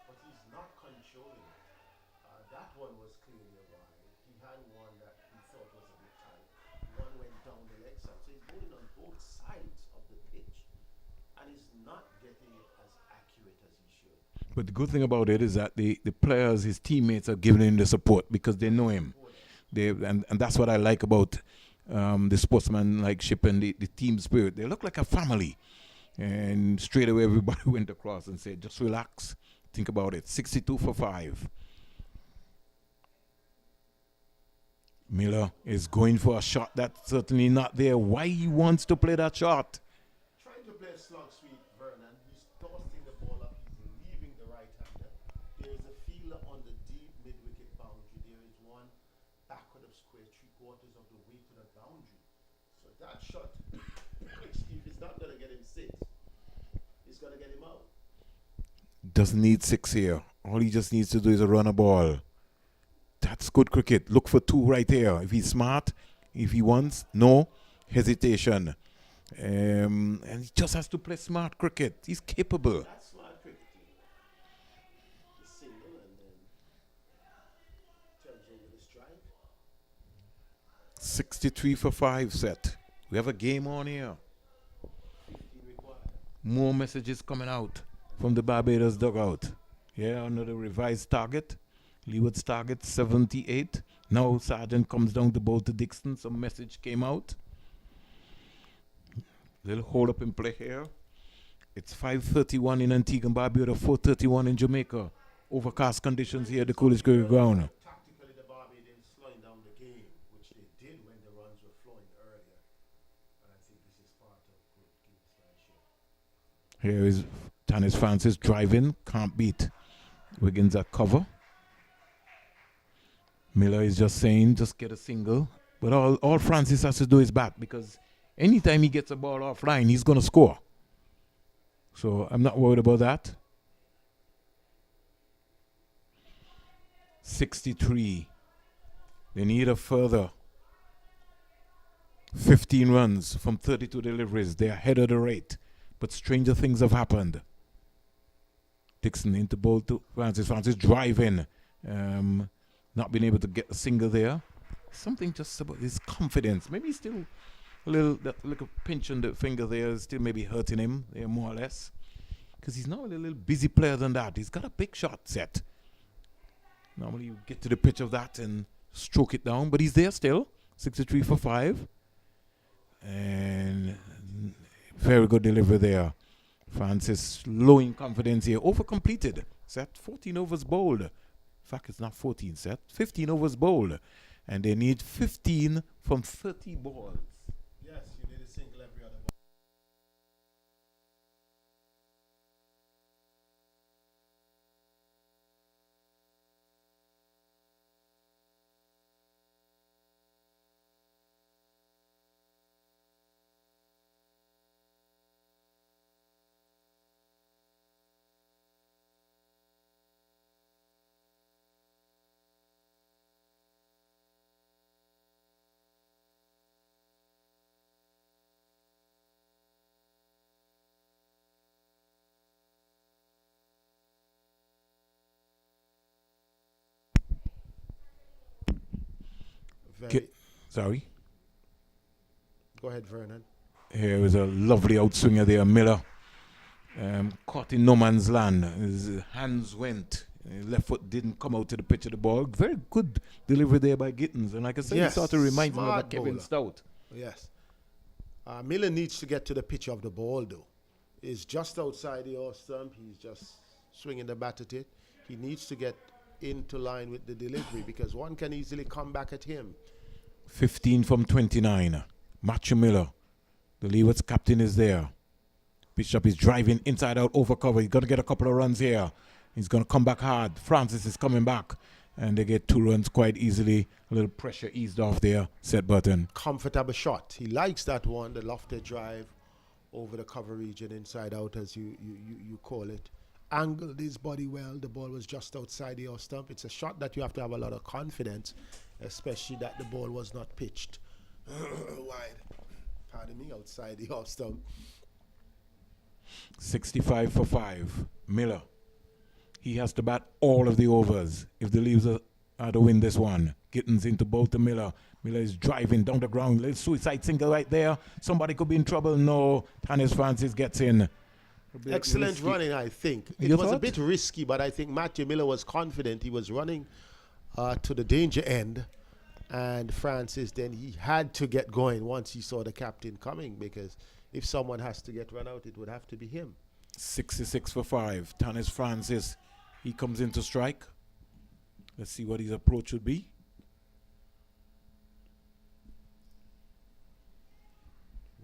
but he's not controlling it. That one was clearly a wide. He had one that he thought was a bit tight. One went down the leg side. So he's bowling on both sides of the pitch. and he's not getting it as accurate as he should. But the good thing about it is that the players, his teammates, are giving him the support because they know him. And that's what I like about the sportsmanship and the team spirit. They look like a family. And straight away, everybody went across and said, just relax. Think about it. 62 for 5. Miller is going for a shot that's certainly not there. Why he wants to play that shot? Trying to play a slug sweep, Vernon. He's tossing the ball up. He's leaving the right-hander. There is a fielder on the deep mid-wicket boundary. There is one backward of square, 3/4 of the way to the boundary. So that shot, Steve, is not going to get him 6. It's going to get him out. Doesn't need 6 here. All he just needs to do is run a ball. That's good cricket. Look for 2 right here. If he's smart, if he wants, no hesitation. And he just has to play smart cricket. He's capable. That's smart cricket. The single and then turns over the strike. 63 for 5 set. We have a game on here. 15 required. More messages coming out from the Barbados dugout. Yeah, another revised target. Leeward's target 78. Now Sargent comes down to bowl to Dixon. Some message came out. Little hold up in play here. It's 5:31 in Antigua and Barbados, 4:31 in Jamaica. Overcast conditions here at the Coolidge Cricket Ground. Tactically, the Barbados slowing down the game, which they did when the runs were flowing earlier. And I think this is part of good gamesmanship. Here is Tanis Francis driving. Can't beat Wiggins at cover. Miller is just saying, just get a single. But all Francis has to do is bat, because anytime he gets a ball offline, he's going to score. So I'm not worried about that. 63. They need a further 15 runs from 32 deliveries. They're ahead of the rate. But stranger things have happened. Dixon into bowl to Francis. Francis driving. Not being able to get a single there. Something just about his confidence. Maybe still a little pinch on the finger there is still maybe hurting him there more or less. Because he's now a little busy player than that. He's got a big shot set. Normally you get to the pitch of that and stroke it down. But he's there still. 63 for 5. And very good delivery there. Francis low in confidence here. Over-completed. Set 14 overs bowled. In fact, it's not 14 set. 15 overs bowled. And they need 15 from 30 balls. Yes, you need a single every other ball. Sorry. Go ahead, Vernon. Here is a lovely outswinger there, Miller. Caught in no man's land. His hands went. His left foot didn't come out to the pitch of the ball. Very good delivery there by Gittins. And like I said, Yes, he sort of reminds me of a smart Kevin bowler. Stout. Yes. Miller needs to get to the pitch of the ball, though. He's just outside the off stump. He's just swinging the bat at it. He needs to get into line with the delivery, because one can easily come back at him. 15 from 29. Matthew Miller. The Leeward's captain is there. Bishop is driving inside out over cover. He's going to get a couple of runs here. He's going to come back hard. Francis is coming back. And they get 2 runs quite easily. A little pressure eased off there. Set button. Comfortable shot. He likes that one, the lofted drive over the cover region, inside out, as you call it. Angled his body well. The ball was just outside the off stump. It's a shot that you have to have a lot of confidence, especially that the ball was not pitched wide. Pardon me, outside the off stump. 65 for 5. Miller. He has to bat all of the overs if the Leaves are to win this one. Gittins into bowl to Miller. Miller is driving down the ground. Little suicide single right there. Somebody could be in trouble. No. Tanis Francis gets in. Excellent risky. running, I think. It You was a thought? bit risky, but I think Matthew Miller was confident. He was running to the danger end. And Francis, then he had to get going once he saw the captain coming, because if someone has to get run out, it would have to be him. 66 for 5. Tanis Francis, he comes in to strike. Let's see what his approach would be.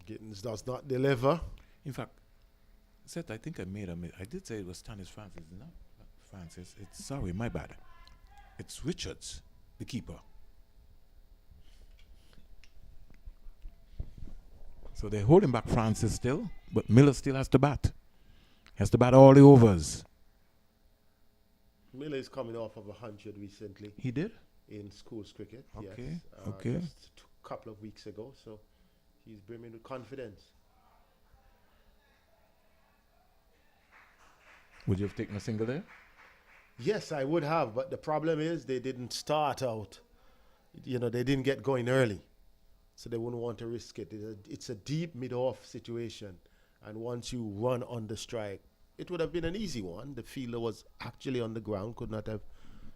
Gittins does not deliver. In fact, Seth, I think I made a I did say it was Tanis Francis, not Francis. It's sorry, my bad. It's Richards, the keeper. So they're holding back Francis still, but Miller still has to bat. Has to bat all the overs. Miller is coming off of 100 recently He did? in schools cricket. Okay, Yes, okay. just a couple of weeks ago, so he's brimming with confidence. Would you have taken a single there? Yes, I would have, but the problem is they didn't start out. You know, they didn't get going early, so they wouldn't want to risk it. It's a deep mid-off situation, and once you run on the strike, it would have been an easy one. The fielder was actually on the ground, could not have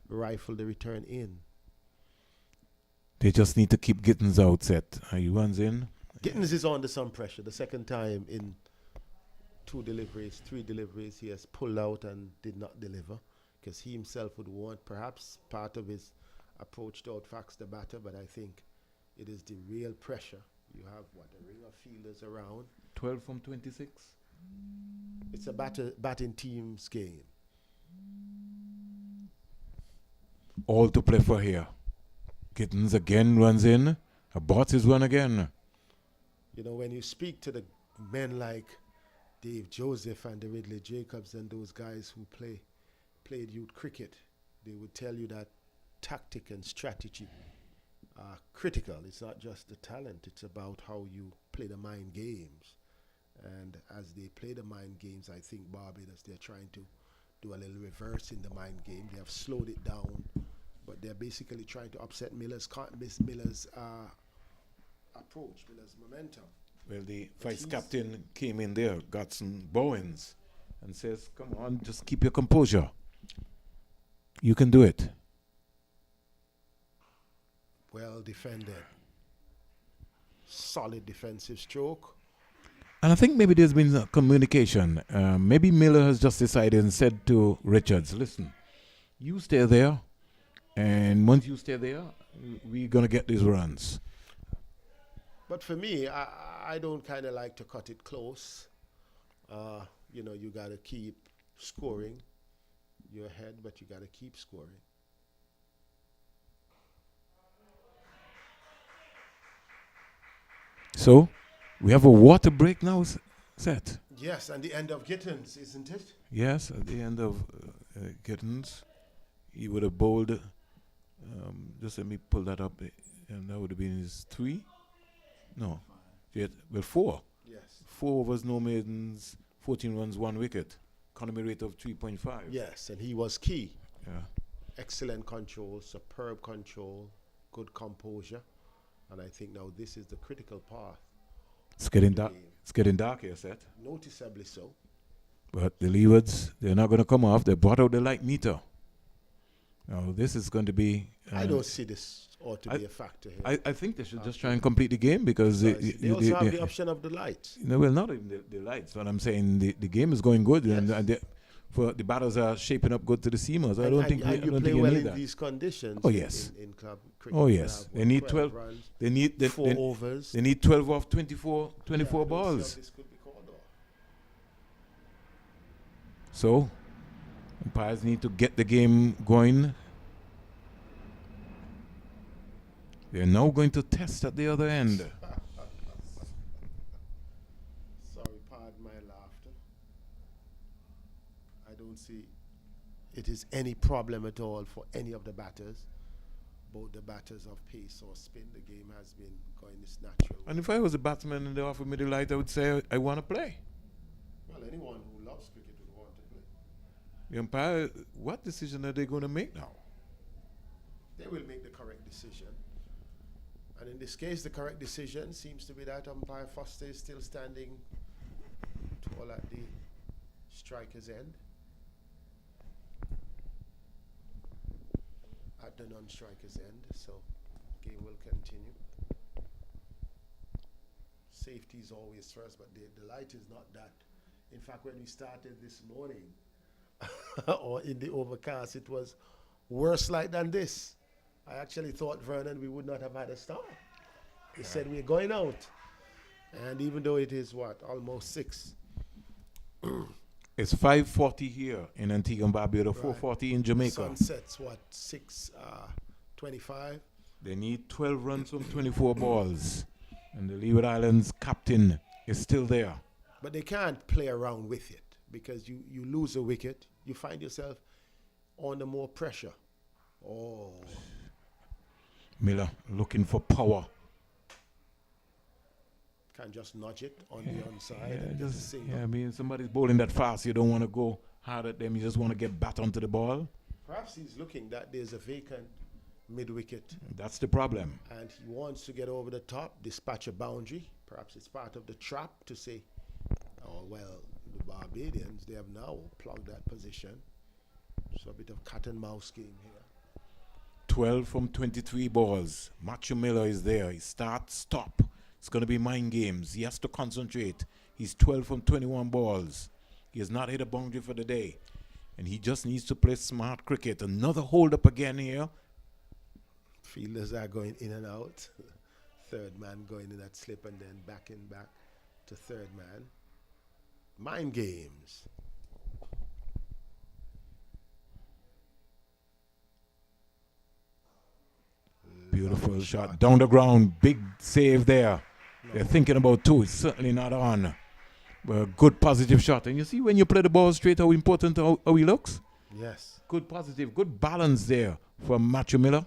rifled the return in. They just need to keep Gittins out, Seth. He runs in. Gittins is under some pressure. The second time in 3 deliveries, he has pulled out and did not deliver, because he himself would want perhaps part of his approach to outfax the batter, but I think it is the real pressure. You have, a ring of fielders around. 12 from 26. It's a batting team's game. All to play for here. Gittins again runs in. Aborts his run again. You know, when you speak to the men like Dave Joseph and the Ridley Jacobs and those guys who played youth cricket, they would tell you that tactic and strategy are critical. It's not just the talent, it's about how you play the mind games. And as they play the mind games, I think Barbados, they're trying to do a little reverse in the mind game. They have slowed it down, but they're basically trying to upset Miller's approach, Miller's momentum. Well, the vice captain came in there, got some Bowens, and says, come on, just keep your composure. You can do it. Well defended. Solid defensive stroke. And I think maybe there's been a communication. Maybe Miller has just decided and said to Richards, listen, you stay there, and once you stay there, we're going to get these runs. But for me, I don't kind of like to cut it close. You know, you got to keep scoring. You're ahead, but you got to keep scoring. So, we have a water break now, Seth? Yes, and the end of Gittins, isn't it? Yes, at the end of Gittins, he would have bowled, just let me pull that up, and that would have been his 3? No, well 4. Yes. 4 overs, no maidens, 14 runs, 1 wicket. Economy rate of 3.5. Yes, and he was key. Yeah. Excellent control, superb control, good composure. And I think now this is the critical path. It's getting dark. It's getting dark here, Seth. Noticeably so. But the Leewards, they're not going to come off. They brought out the light meter. Now, this is going to be... I don't see this ought to be a factor here. I think they should just try and complete the game because... They also have the option of the lights. No, well, not even the lights. What I'm saying, the game is going good. Yes. And for the battles are shaping up good to the seamers. I And don't think you play well in these conditions. Oh, yes. In club cricket. Oh, you yes. have, They need 12. runs, They need 4 overs. They need 12 off 24 Yeah, I don't see how balls. this could be called off. So, umpires need to get the game going. They're now going to test at the other end. Sorry, pardon my laughter. I don't see it is any problem at all for any of the batters. Both the batters of pace or spin, the game has been going its natural way. And if I was a batsman and they offered me the light, I would say I want to play. Well, anyone who loves cricket would want to play. The umpire, what decision are they going to make now? They will make the correct decision. And in this case, the correct decision seems to be that umpire Foster is still standing tall at the striker's end. At the non-striker's end, so game will continue. Safety is always first, but the light is not that. In fact, when we started this morning, or in the overcast, it was worse light than this. I actually thought, Vernon, we would not have had a start. They said we're going out. And even though it is what, almost 6. It's 5:40 here in Antigua and Barbados, Right. 4:40 in Jamaica. Sunset's what, 6:25? They need 12 runs from 24 balls. And the Leeward Islands captain is still there. But they can't play around with it because you lose a wicket, you find yourself under more pressure. Oh. Miller looking for power. Can't just nudge it on the onside. I mean, somebody's bowling that fast, you don't want to go hard at them, you just want to get bat onto the ball. Perhaps he's looking that there's a vacant mid-wicket. That's the problem. And he wants to get over the top, dispatch a boundary. Perhaps it's part of the trap to say, oh, well, the Barbadians, they have now plugged that position. So a bit of cat and mouse game here. 12 from 23 balls. Matthew Miller is there. He starts, stop. It's going to be mind games. He has to concentrate. He's 12 from 21 balls. He has not hit a boundary for the day. And he just needs to play smart cricket. Another hold up again here. Fielders are going in and out. Third man going in that slip and then back to third man. Mind games. Beautiful shot. Down the ground. Big save there. No. They're thinking about 2. It's certainly not on. But a good positive shot. And you see when you play the ball straight how important how he looks? Yes. Good positive. Good balance there from Matthew Miller.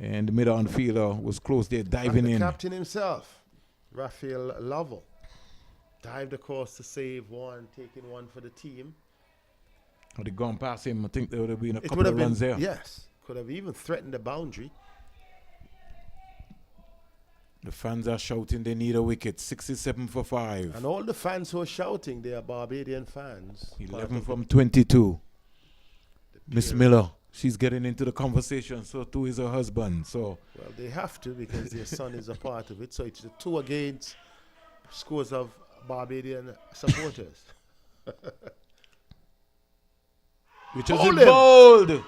And the middle fielder was close there, diving in. The captain himself, Raphael Lovell, dived across to save one, taking one for the team. Had they gone past him, I think there would have been a couple of runs there. Yes, could have even threatened the boundary. The fans are shouting they need a wicket. 67 for 5. And all the fans who are shouting, they are Barbadian fans. 11 from 22. Miss Miller. She's getting into the conversation, so too is her husband. So well, they have to because their son is a part of it. So it's the 2 against scores of Barbadian supporters. Which is bold.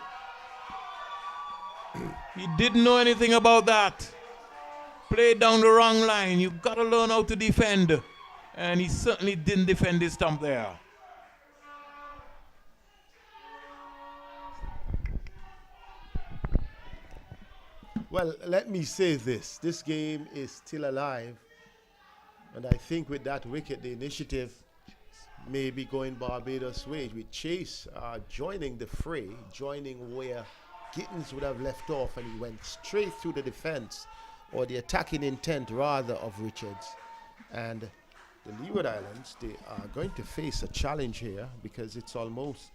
He didn't know anything about that. Played down the wrong line. You've got to learn how to defend. And he certainly didn't defend his stump there. Well, let me say this. This game is still alive. And I think with that wicket, the initiative may be going Barbados' way. With Chase joining the fray, joining where Gittins would have left off, and he went straight through the defense, or the attacking intent, rather, of Richards. And the Leeward Islands, they are going to face a challenge here because it's almost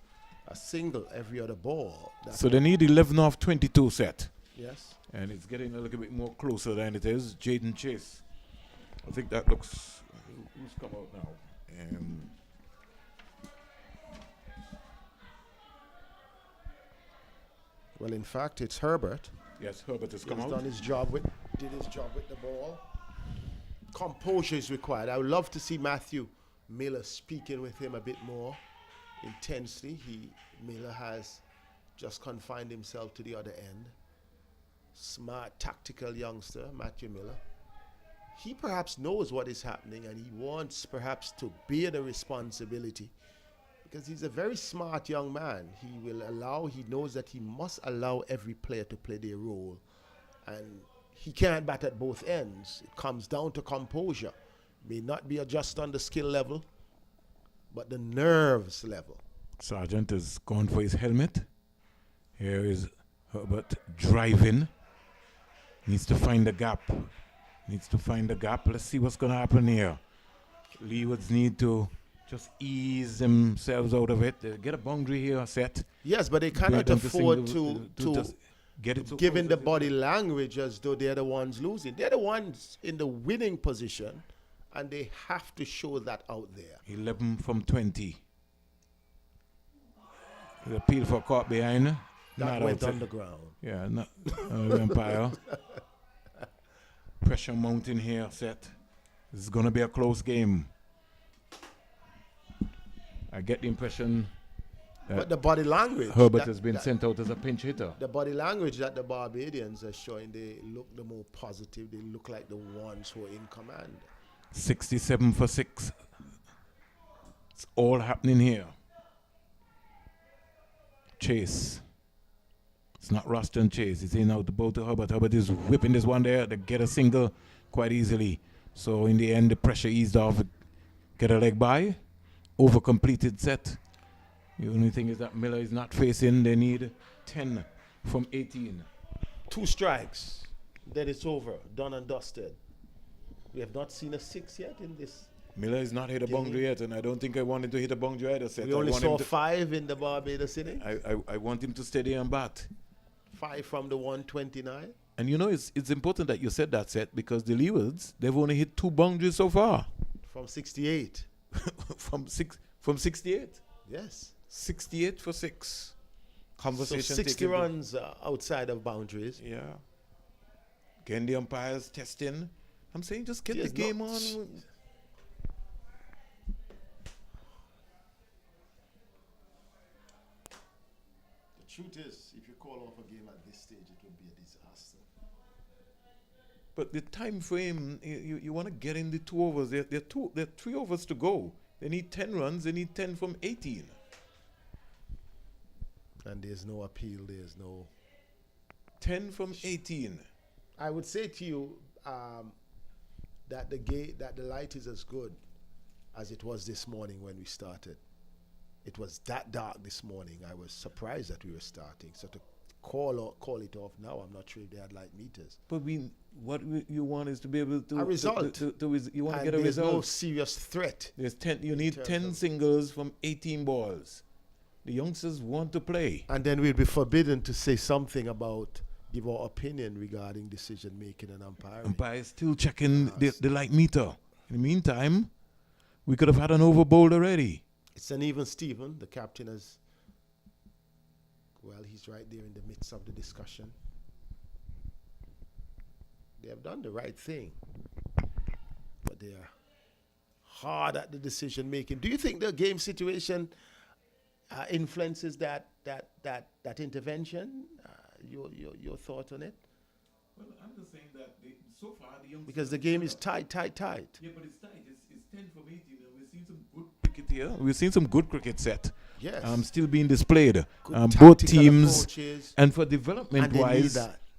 a single every other ball. So they need 11 off 22 set. Yes. And it's getting a little bit more closer than it is. Jaden Chase. I think that looks... Who's come out now? Well, in fact, it's Herbert. Yes, Herbert has come out. Did his job with the ball. Composure is required. I would love to see Matthew Miller speaking with him a bit more intensely. Miller has just confined himself to the other end. Smart, tactical youngster, Matthew Miller. He perhaps knows what is happening and he wants perhaps to bear the responsibility because he's a very smart young man. He knows that he must allow every player to play their role, and he can't bat at both ends. It comes down to composure. May not be just on the skill level, but the nerves level. Sergeant has gone for his helmet. Here is Herbert driving. Needs to find the gap. Let's see what's going to happen here. Leewards need to just ease themselves out of it. Get a boundary here set. Yes, but they cannot afford to get it. Given the body language as though they're the ones losing. They're the ones in the winning position, and they have to show that out there. 11 from 20. The appeal for caught behind. That Not went outside. underground. Yeah, not umpire. Pressure mounting here, set. This is going to be a close game. I get the impression But the body language. Herbert has been sent out as a pinch hitter. The body language that the Barbadians are showing, they look the more positive. They look like the ones who are in command. 67 for 6. It's all happening here. Chase. It's not Ruston Chase. It's in out the ball to Herbert. Herbert is whipping this one there. They get a single quite easily. So in the end, the pressure eased off. Get a leg by. Over completed set. The only thing is that Miller is not facing. They need 10 from 18. 2 strikes. Then it's over. Done and dusted. We have not seen a 6 yet in this. Miller is not hit a boundary yet, and I don't think I wanted to hit a boundary either. Set. We only saw 5 in the Barbados inning. I want him to stay there and bat. 5 from the 129. And you know, it's important that you said that, Set, because the Leewards, they've only hit 2 boundaries so far. From 68. from 68? Yes. 68 for 6. Conversation. So 60 runs outside of boundaries. Yeah. Again, the umpires testing. I'm saying just get the game on. The truth is, if you call off a game at this stage, it would be a disaster. But the time frame, you want to get in the 2 overs. There are 3 overs to go. They need 10 runs. They need 10 from 18. And there's no appeal. There's no 10 from 18. I would say to you that the light is as good as it was this morning when we started. It was that dark this morning. I was surprised that we were starting. So to call it off now, I'm not sure if they had light meters. But what you want is to be able to a result. You want to and get a there's result. no serious threat. There's 10. You need 10 singles from 18 balls. The youngsters want to play. And then we'll be forbidden to say something about, give our opinion regarding decision making and umpiring. Umpires still checking the light meter. In the meantime, we could have had an over bowled already. It's an even Steven. The captain has, well, he's right there in the midst of the discussion. They have done the right thing, but they are hard at the decision making. Do you think the game situation influences that intervention? Your thought on it? Well, I'm just saying that so far the youngsters, because the game is tight. Yeah, but it's tight. It's 10 from 18. We've seen some good cricket here. We've seen some good cricket set. Yes. Still being displayed. Both teams. Approaches, And for development and wise,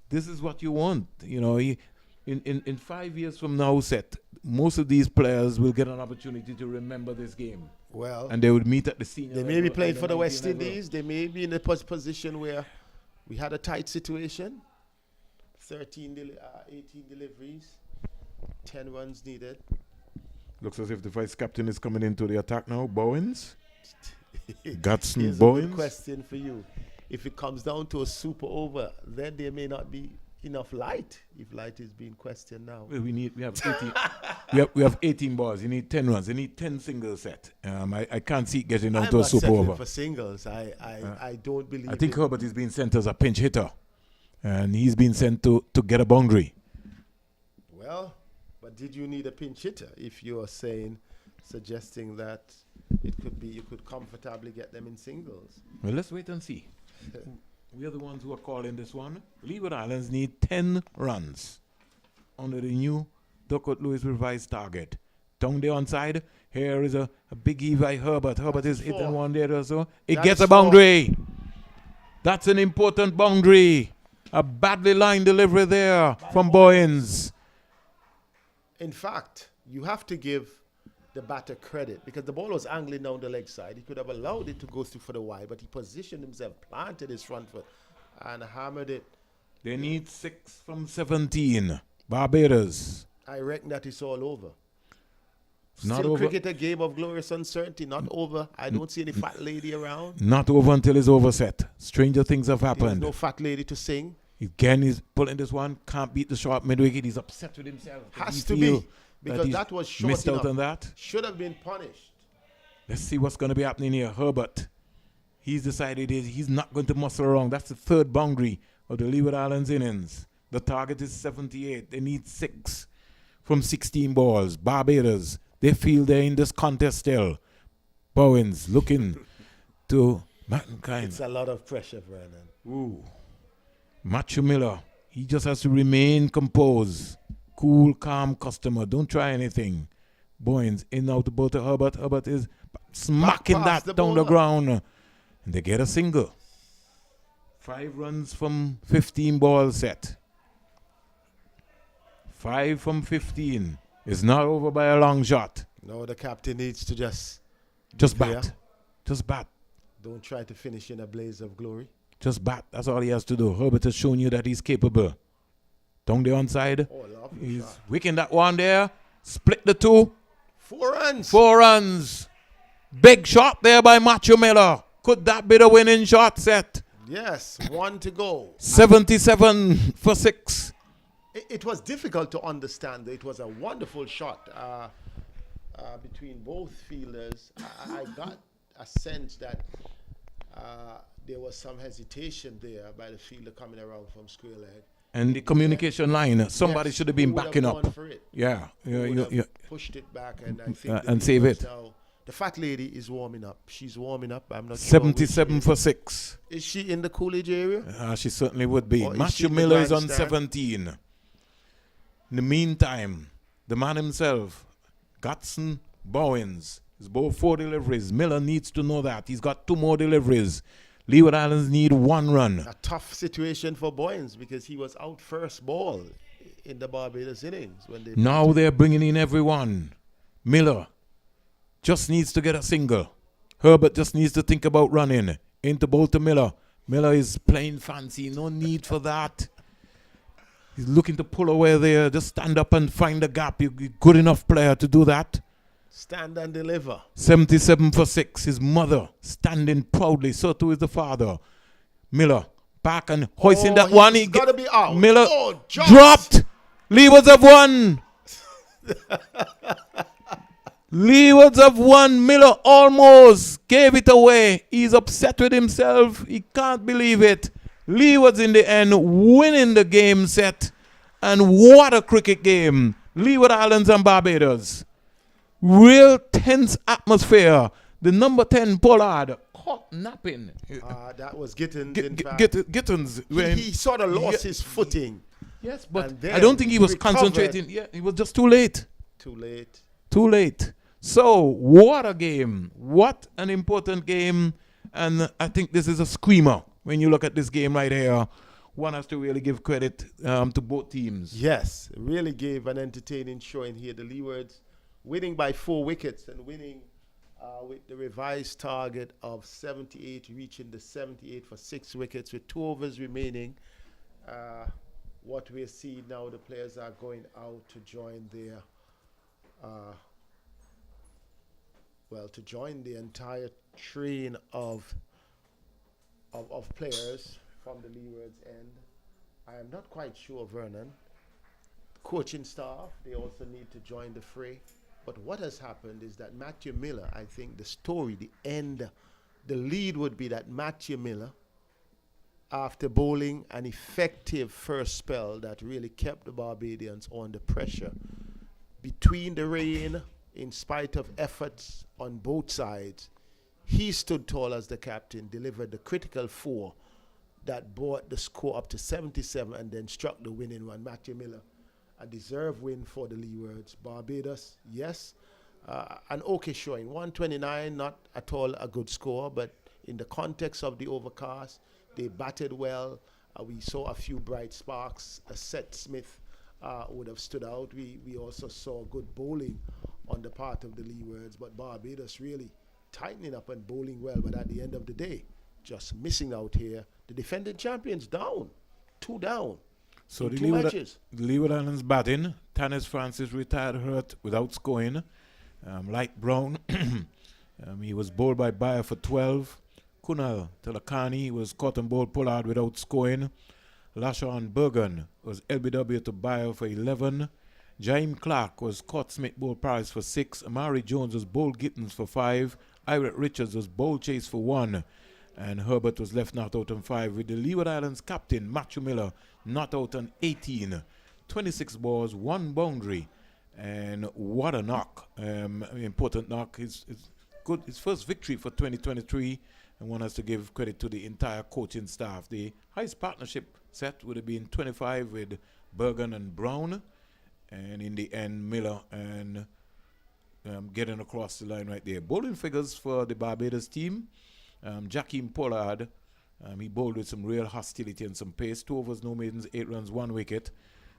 this is what you want. You know, in 5 years from now, Set, most of these players will get an opportunity to remember this game. well, And they would meet at the senior they level. may be playing and for the 19 West level. Indies. They may be in a position where we had a tight situation. 18 deliveries, 10 runs needed. Looks as if the vice captain is coming into the attack now. Bowens? Gatson Here's a good Bowens? question for you. If it comes down to a super over, then there may not be enough light. If light is being questioned now. Well, we have 18. we have 18 balls. You need 10 runs. You need 10 singles set. I can't see it getting down I'm to a not super settling over. for singles. I don't believe I think it. Herbert is being sent as a pinch hitter. And he's been sent to get a boundary. Well, but did you need a pinch hitter if you are suggesting that it could be you could comfortably get them in singles? Well, let's wait and see. We are the ones who are calling this one. Leeward Islands need 10 runs under the new Duckworth Lewis revised target. Down there on side, here is a big heave by Herbert. Herbert is hitting one there or so. It gets a boundary. That's an important boundary. A badly lined delivery there from Bowens. In fact, you have to give the batter credit because the ball was angling down the leg side. He could have allowed it to go through for the wide, but he positioned himself, planted his front foot, and hammered it. They need 6 from 17. Barbados. I reckon that it's all over. Not Still over. cricket a game of glorious uncertainty, not over. I don't see any fat lady around. Not over until it's over set. Stranger things have There's happened. no fat lady to sing. Again, he's pulling this one. Can't beat the short mid-wicket. He's upset with himself. Has He to feel be, because he's that was short missed enough. out on that. Should have been punished. Let's see what's going to be happening here. Herbert. He's decided he's not going to muscle around. That's the third boundary of the Leeward Islands innings. The target is 78. They need 6 from 16 balls. Barbados, they feel they're in this contest still. Bowens looking to Mankind. It's a lot of pressure, Vernon. Ooh. Matthew Miller, he just has to remain composed. Cool, calm customer. Don't try anything. Bowens in out the ball to Herbert. Herbert is smacking that down the ground. And they get a single. 5 runs from 15 balls set. 5 from 15. It's not over by a long shot. No, the captain needs to just bat. Just bat. Don't try to finish in a blaze of glory. Just bat. That's all he has to do. Herbert has shown you that he's capable. Down the onside. Oh, lovely He's shot. wicking that one there. Split the 2. 4 runs. 4 runs. Big shot there by Matthew Miller. Could that be the winning shot set? Yes, 1 to go. 77 for 6. It was difficult to understand. It was a wonderful shot between both fielders. I got a sense that there was some hesitation there by the fielder coming around from square leg. And the communication line, somebody should have been backing up. For it. Yeah. Pushed it back, and I think and save it. Now, the fat lady is warming up. She's warming up. I'm not 77 for 6. Is she in the Coolidge area? She certainly would be. Or is Matthew she in the Miller is on grandstand? 17. In the meantime, the man himself, Gatson Bowens, is both 4 deliveries. Miller needs to know that. He's got 2 more deliveries. Leeward Islands need 1 run. A tough situation for Bowens because he was out first ball in the Barbados innings. Now they're bringing in everyone. Miller just needs to get a single. Herbert just needs to think about running. Into ball to Miller. Miller is playing fancy. No need for that. He's looking to pull away there. Just stand up and find the gap. You're a good enough player to do that. Stand and deliver. 77 for 6. His mother standing proudly. So too is the father. Miller back and hoisting that one. He's got to be out. Miller dropped. Leewards have won. Leewards have won. Miller almost gave it away. He's upset with himself. He can't believe it. Leewards in the end winning the game set. And what a cricket game. Leeward Islands and Barbados. Real tense atmosphere. The number 10 Pollard caught napping. That was Gittins. Gittins. He sort of lost his footing. Yes, but I don't think he was recovered. concentrating. Yeah, he was just too late. Too late. Too late. So, what a game. What an important game. And I think this is a screamer. When you look at this game right here, one has to really give credit to both teams. Yes, really gave an entertaining showing here. The Leewards winning by 4 wickets and winning with the revised target of 78, reaching the 78 for 6 wickets with 2 overs remaining. What we're seeing now, the players are going out to join their, to join the entire train of players from the Leewards end. I am not quite sure, Vernon. Coaching staff, they also need to join the fray. But what has happened is that Matthew Miller, I think the story, the end, the lead would be that Matthew Miller, after bowling an effective first spell that really kept the Barbadians under pressure, between the rain, in spite of efforts on both sides, he stood tall as the captain, delivered the critical 4 that brought the score up to 77 and then struck the winning one. Matthew Miller, a deserved win for the Leewards. Barbados, yes, an okay showing. 129, not at all a good score, but in the context of the overcast, they batted well. We saw a few bright sparks. Seth Smith would have stood out. We also saw good bowling on the part of the Leewards, but Barbados really tightening up and bowling well, but at the end of the day, just missing out here. The defending champions down, 2 down. So the 2 matches. Leeward Islands batting. Tanis Francis retired hurt without scoring. Light Brown, he was bowled by Bayer for 12. Kunal Telakani was caught and bowled Pollard without scoring. Lashon Bergen was LBW to Bayer for 11. Jaime Clark was caught Smith bowled Paris for 6. Amari Jones was bowled Gittins for 5. Irett Richards was bowled Chase for 1. and Herbert was left not out on 5, with the Leeward Islands captain Matthew Miller not out on 18. 26 balls, 1 boundary, and what a knock. Important knock. His good. His first victory for 2023, and one has to give credit to the entire coaching staff. The highest partnership set would have been 25 with Bergen and Brown, and in the end Miller and getting across the line right there. Bowling figures for the Barbados team. Jakeem Pollard, he bowled with some real hostility and some pace. 2 overs, no maidens, 8 runs, 1 wicket.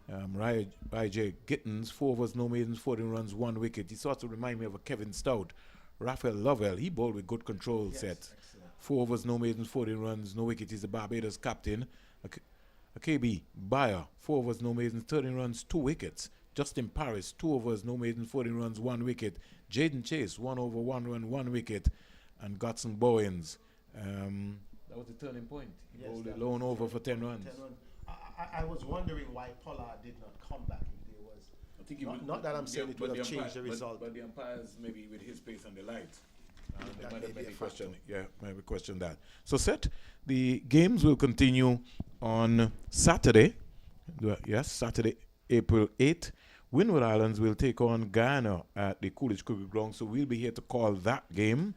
J. Gittins, 4 overs, no maidens, 14 runs, 1 wicket. He sort of remind me of a Kevin Stout. Raphael Lovell, he bowled with good control set. Excellent. 4 overs, no maidens, 14 runs, no wicket. He's the Barbados captain. KB Bayer, 4 overs, no maidens, 13 runs, 2 wickets. Justin Paris, 2 overs, no maidens, 14 runs, 1 wicket. Jaden Chase, 1 over, 1 run, 1 wicket. And Godson Bowens. That was the turning point. He bowled a lone over for 10 runs. 10 runs. I was wondering why Pollard did not come back. If there was, I think not that I'm saying it would have changed the result. But the umpires, maybe with his pace and the lights, they might have maybe questioned. Yeah, maybe question that. So, Seth, the games will continue on Saturday. Yes, Saturday, April 8th. Windward Islands will take on Guyana at the Coolidge Cricket Ground, so we'll be here to call that game.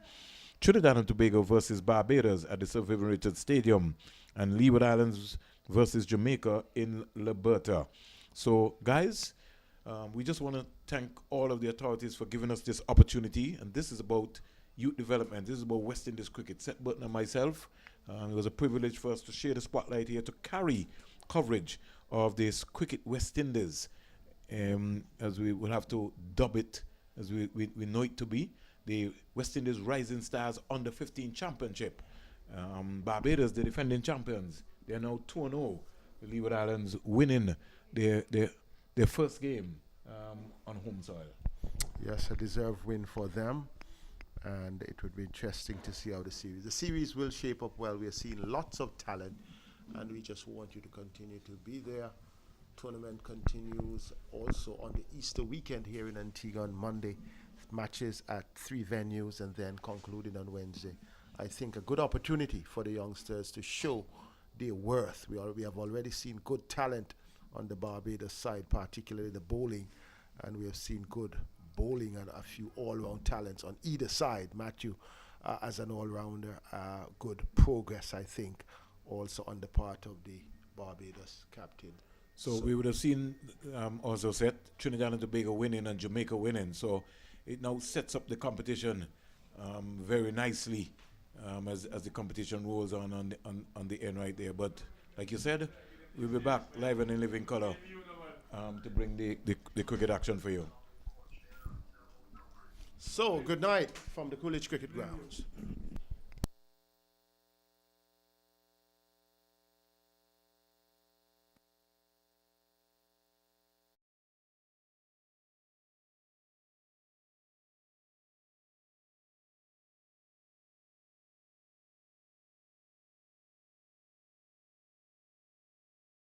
Trinidad and Tobago versus Barbados at the Sir Vivian Richards Stadium, and Leeward Islands versus Jamaica in Liberta. So, guys, we just want to thank all of the authorities for giving us this opportunity, and this is about youth development. This is about West Indies cricket. Seth Burton and myself, it was a privilege for us to share the spotlight here, to carry coverage of this Cricket West Indies, as we will have to dub it, as we know it to be, the West Indies Rising Stars Under 15 Championship. Barbados, the defending champions, they are now 2-0. The Leeward Islands winning their first game on home soil. Yes, a deserved win for them, and it would be interesting to see how the series will shape up well. We are seeing lots of talent, and we just want you to continue to be there. Tournament continues also on the Easter weekend here in Antigua on Monday. Matches at 3 venues and then concluding on Wednesday. I think a good opportunity for the youngsters to show their worth. We have already seen good talent on the Barbados side, particularly the bowling, and we have seen good bowling and a few all-round talents on either side. Matthew, as an all-rounder, good progress, I think, also on the part of the Barbados captain. So we would have seen, also said, Trinidad and Tobago winning and Jamaica winning. So it now sets up the competition very nicely as the competition rolls on the end right there. But like you said, we'll be back live and in living color to bring the cricket action for you. So, good night from the Coolidge Cricket Grounds.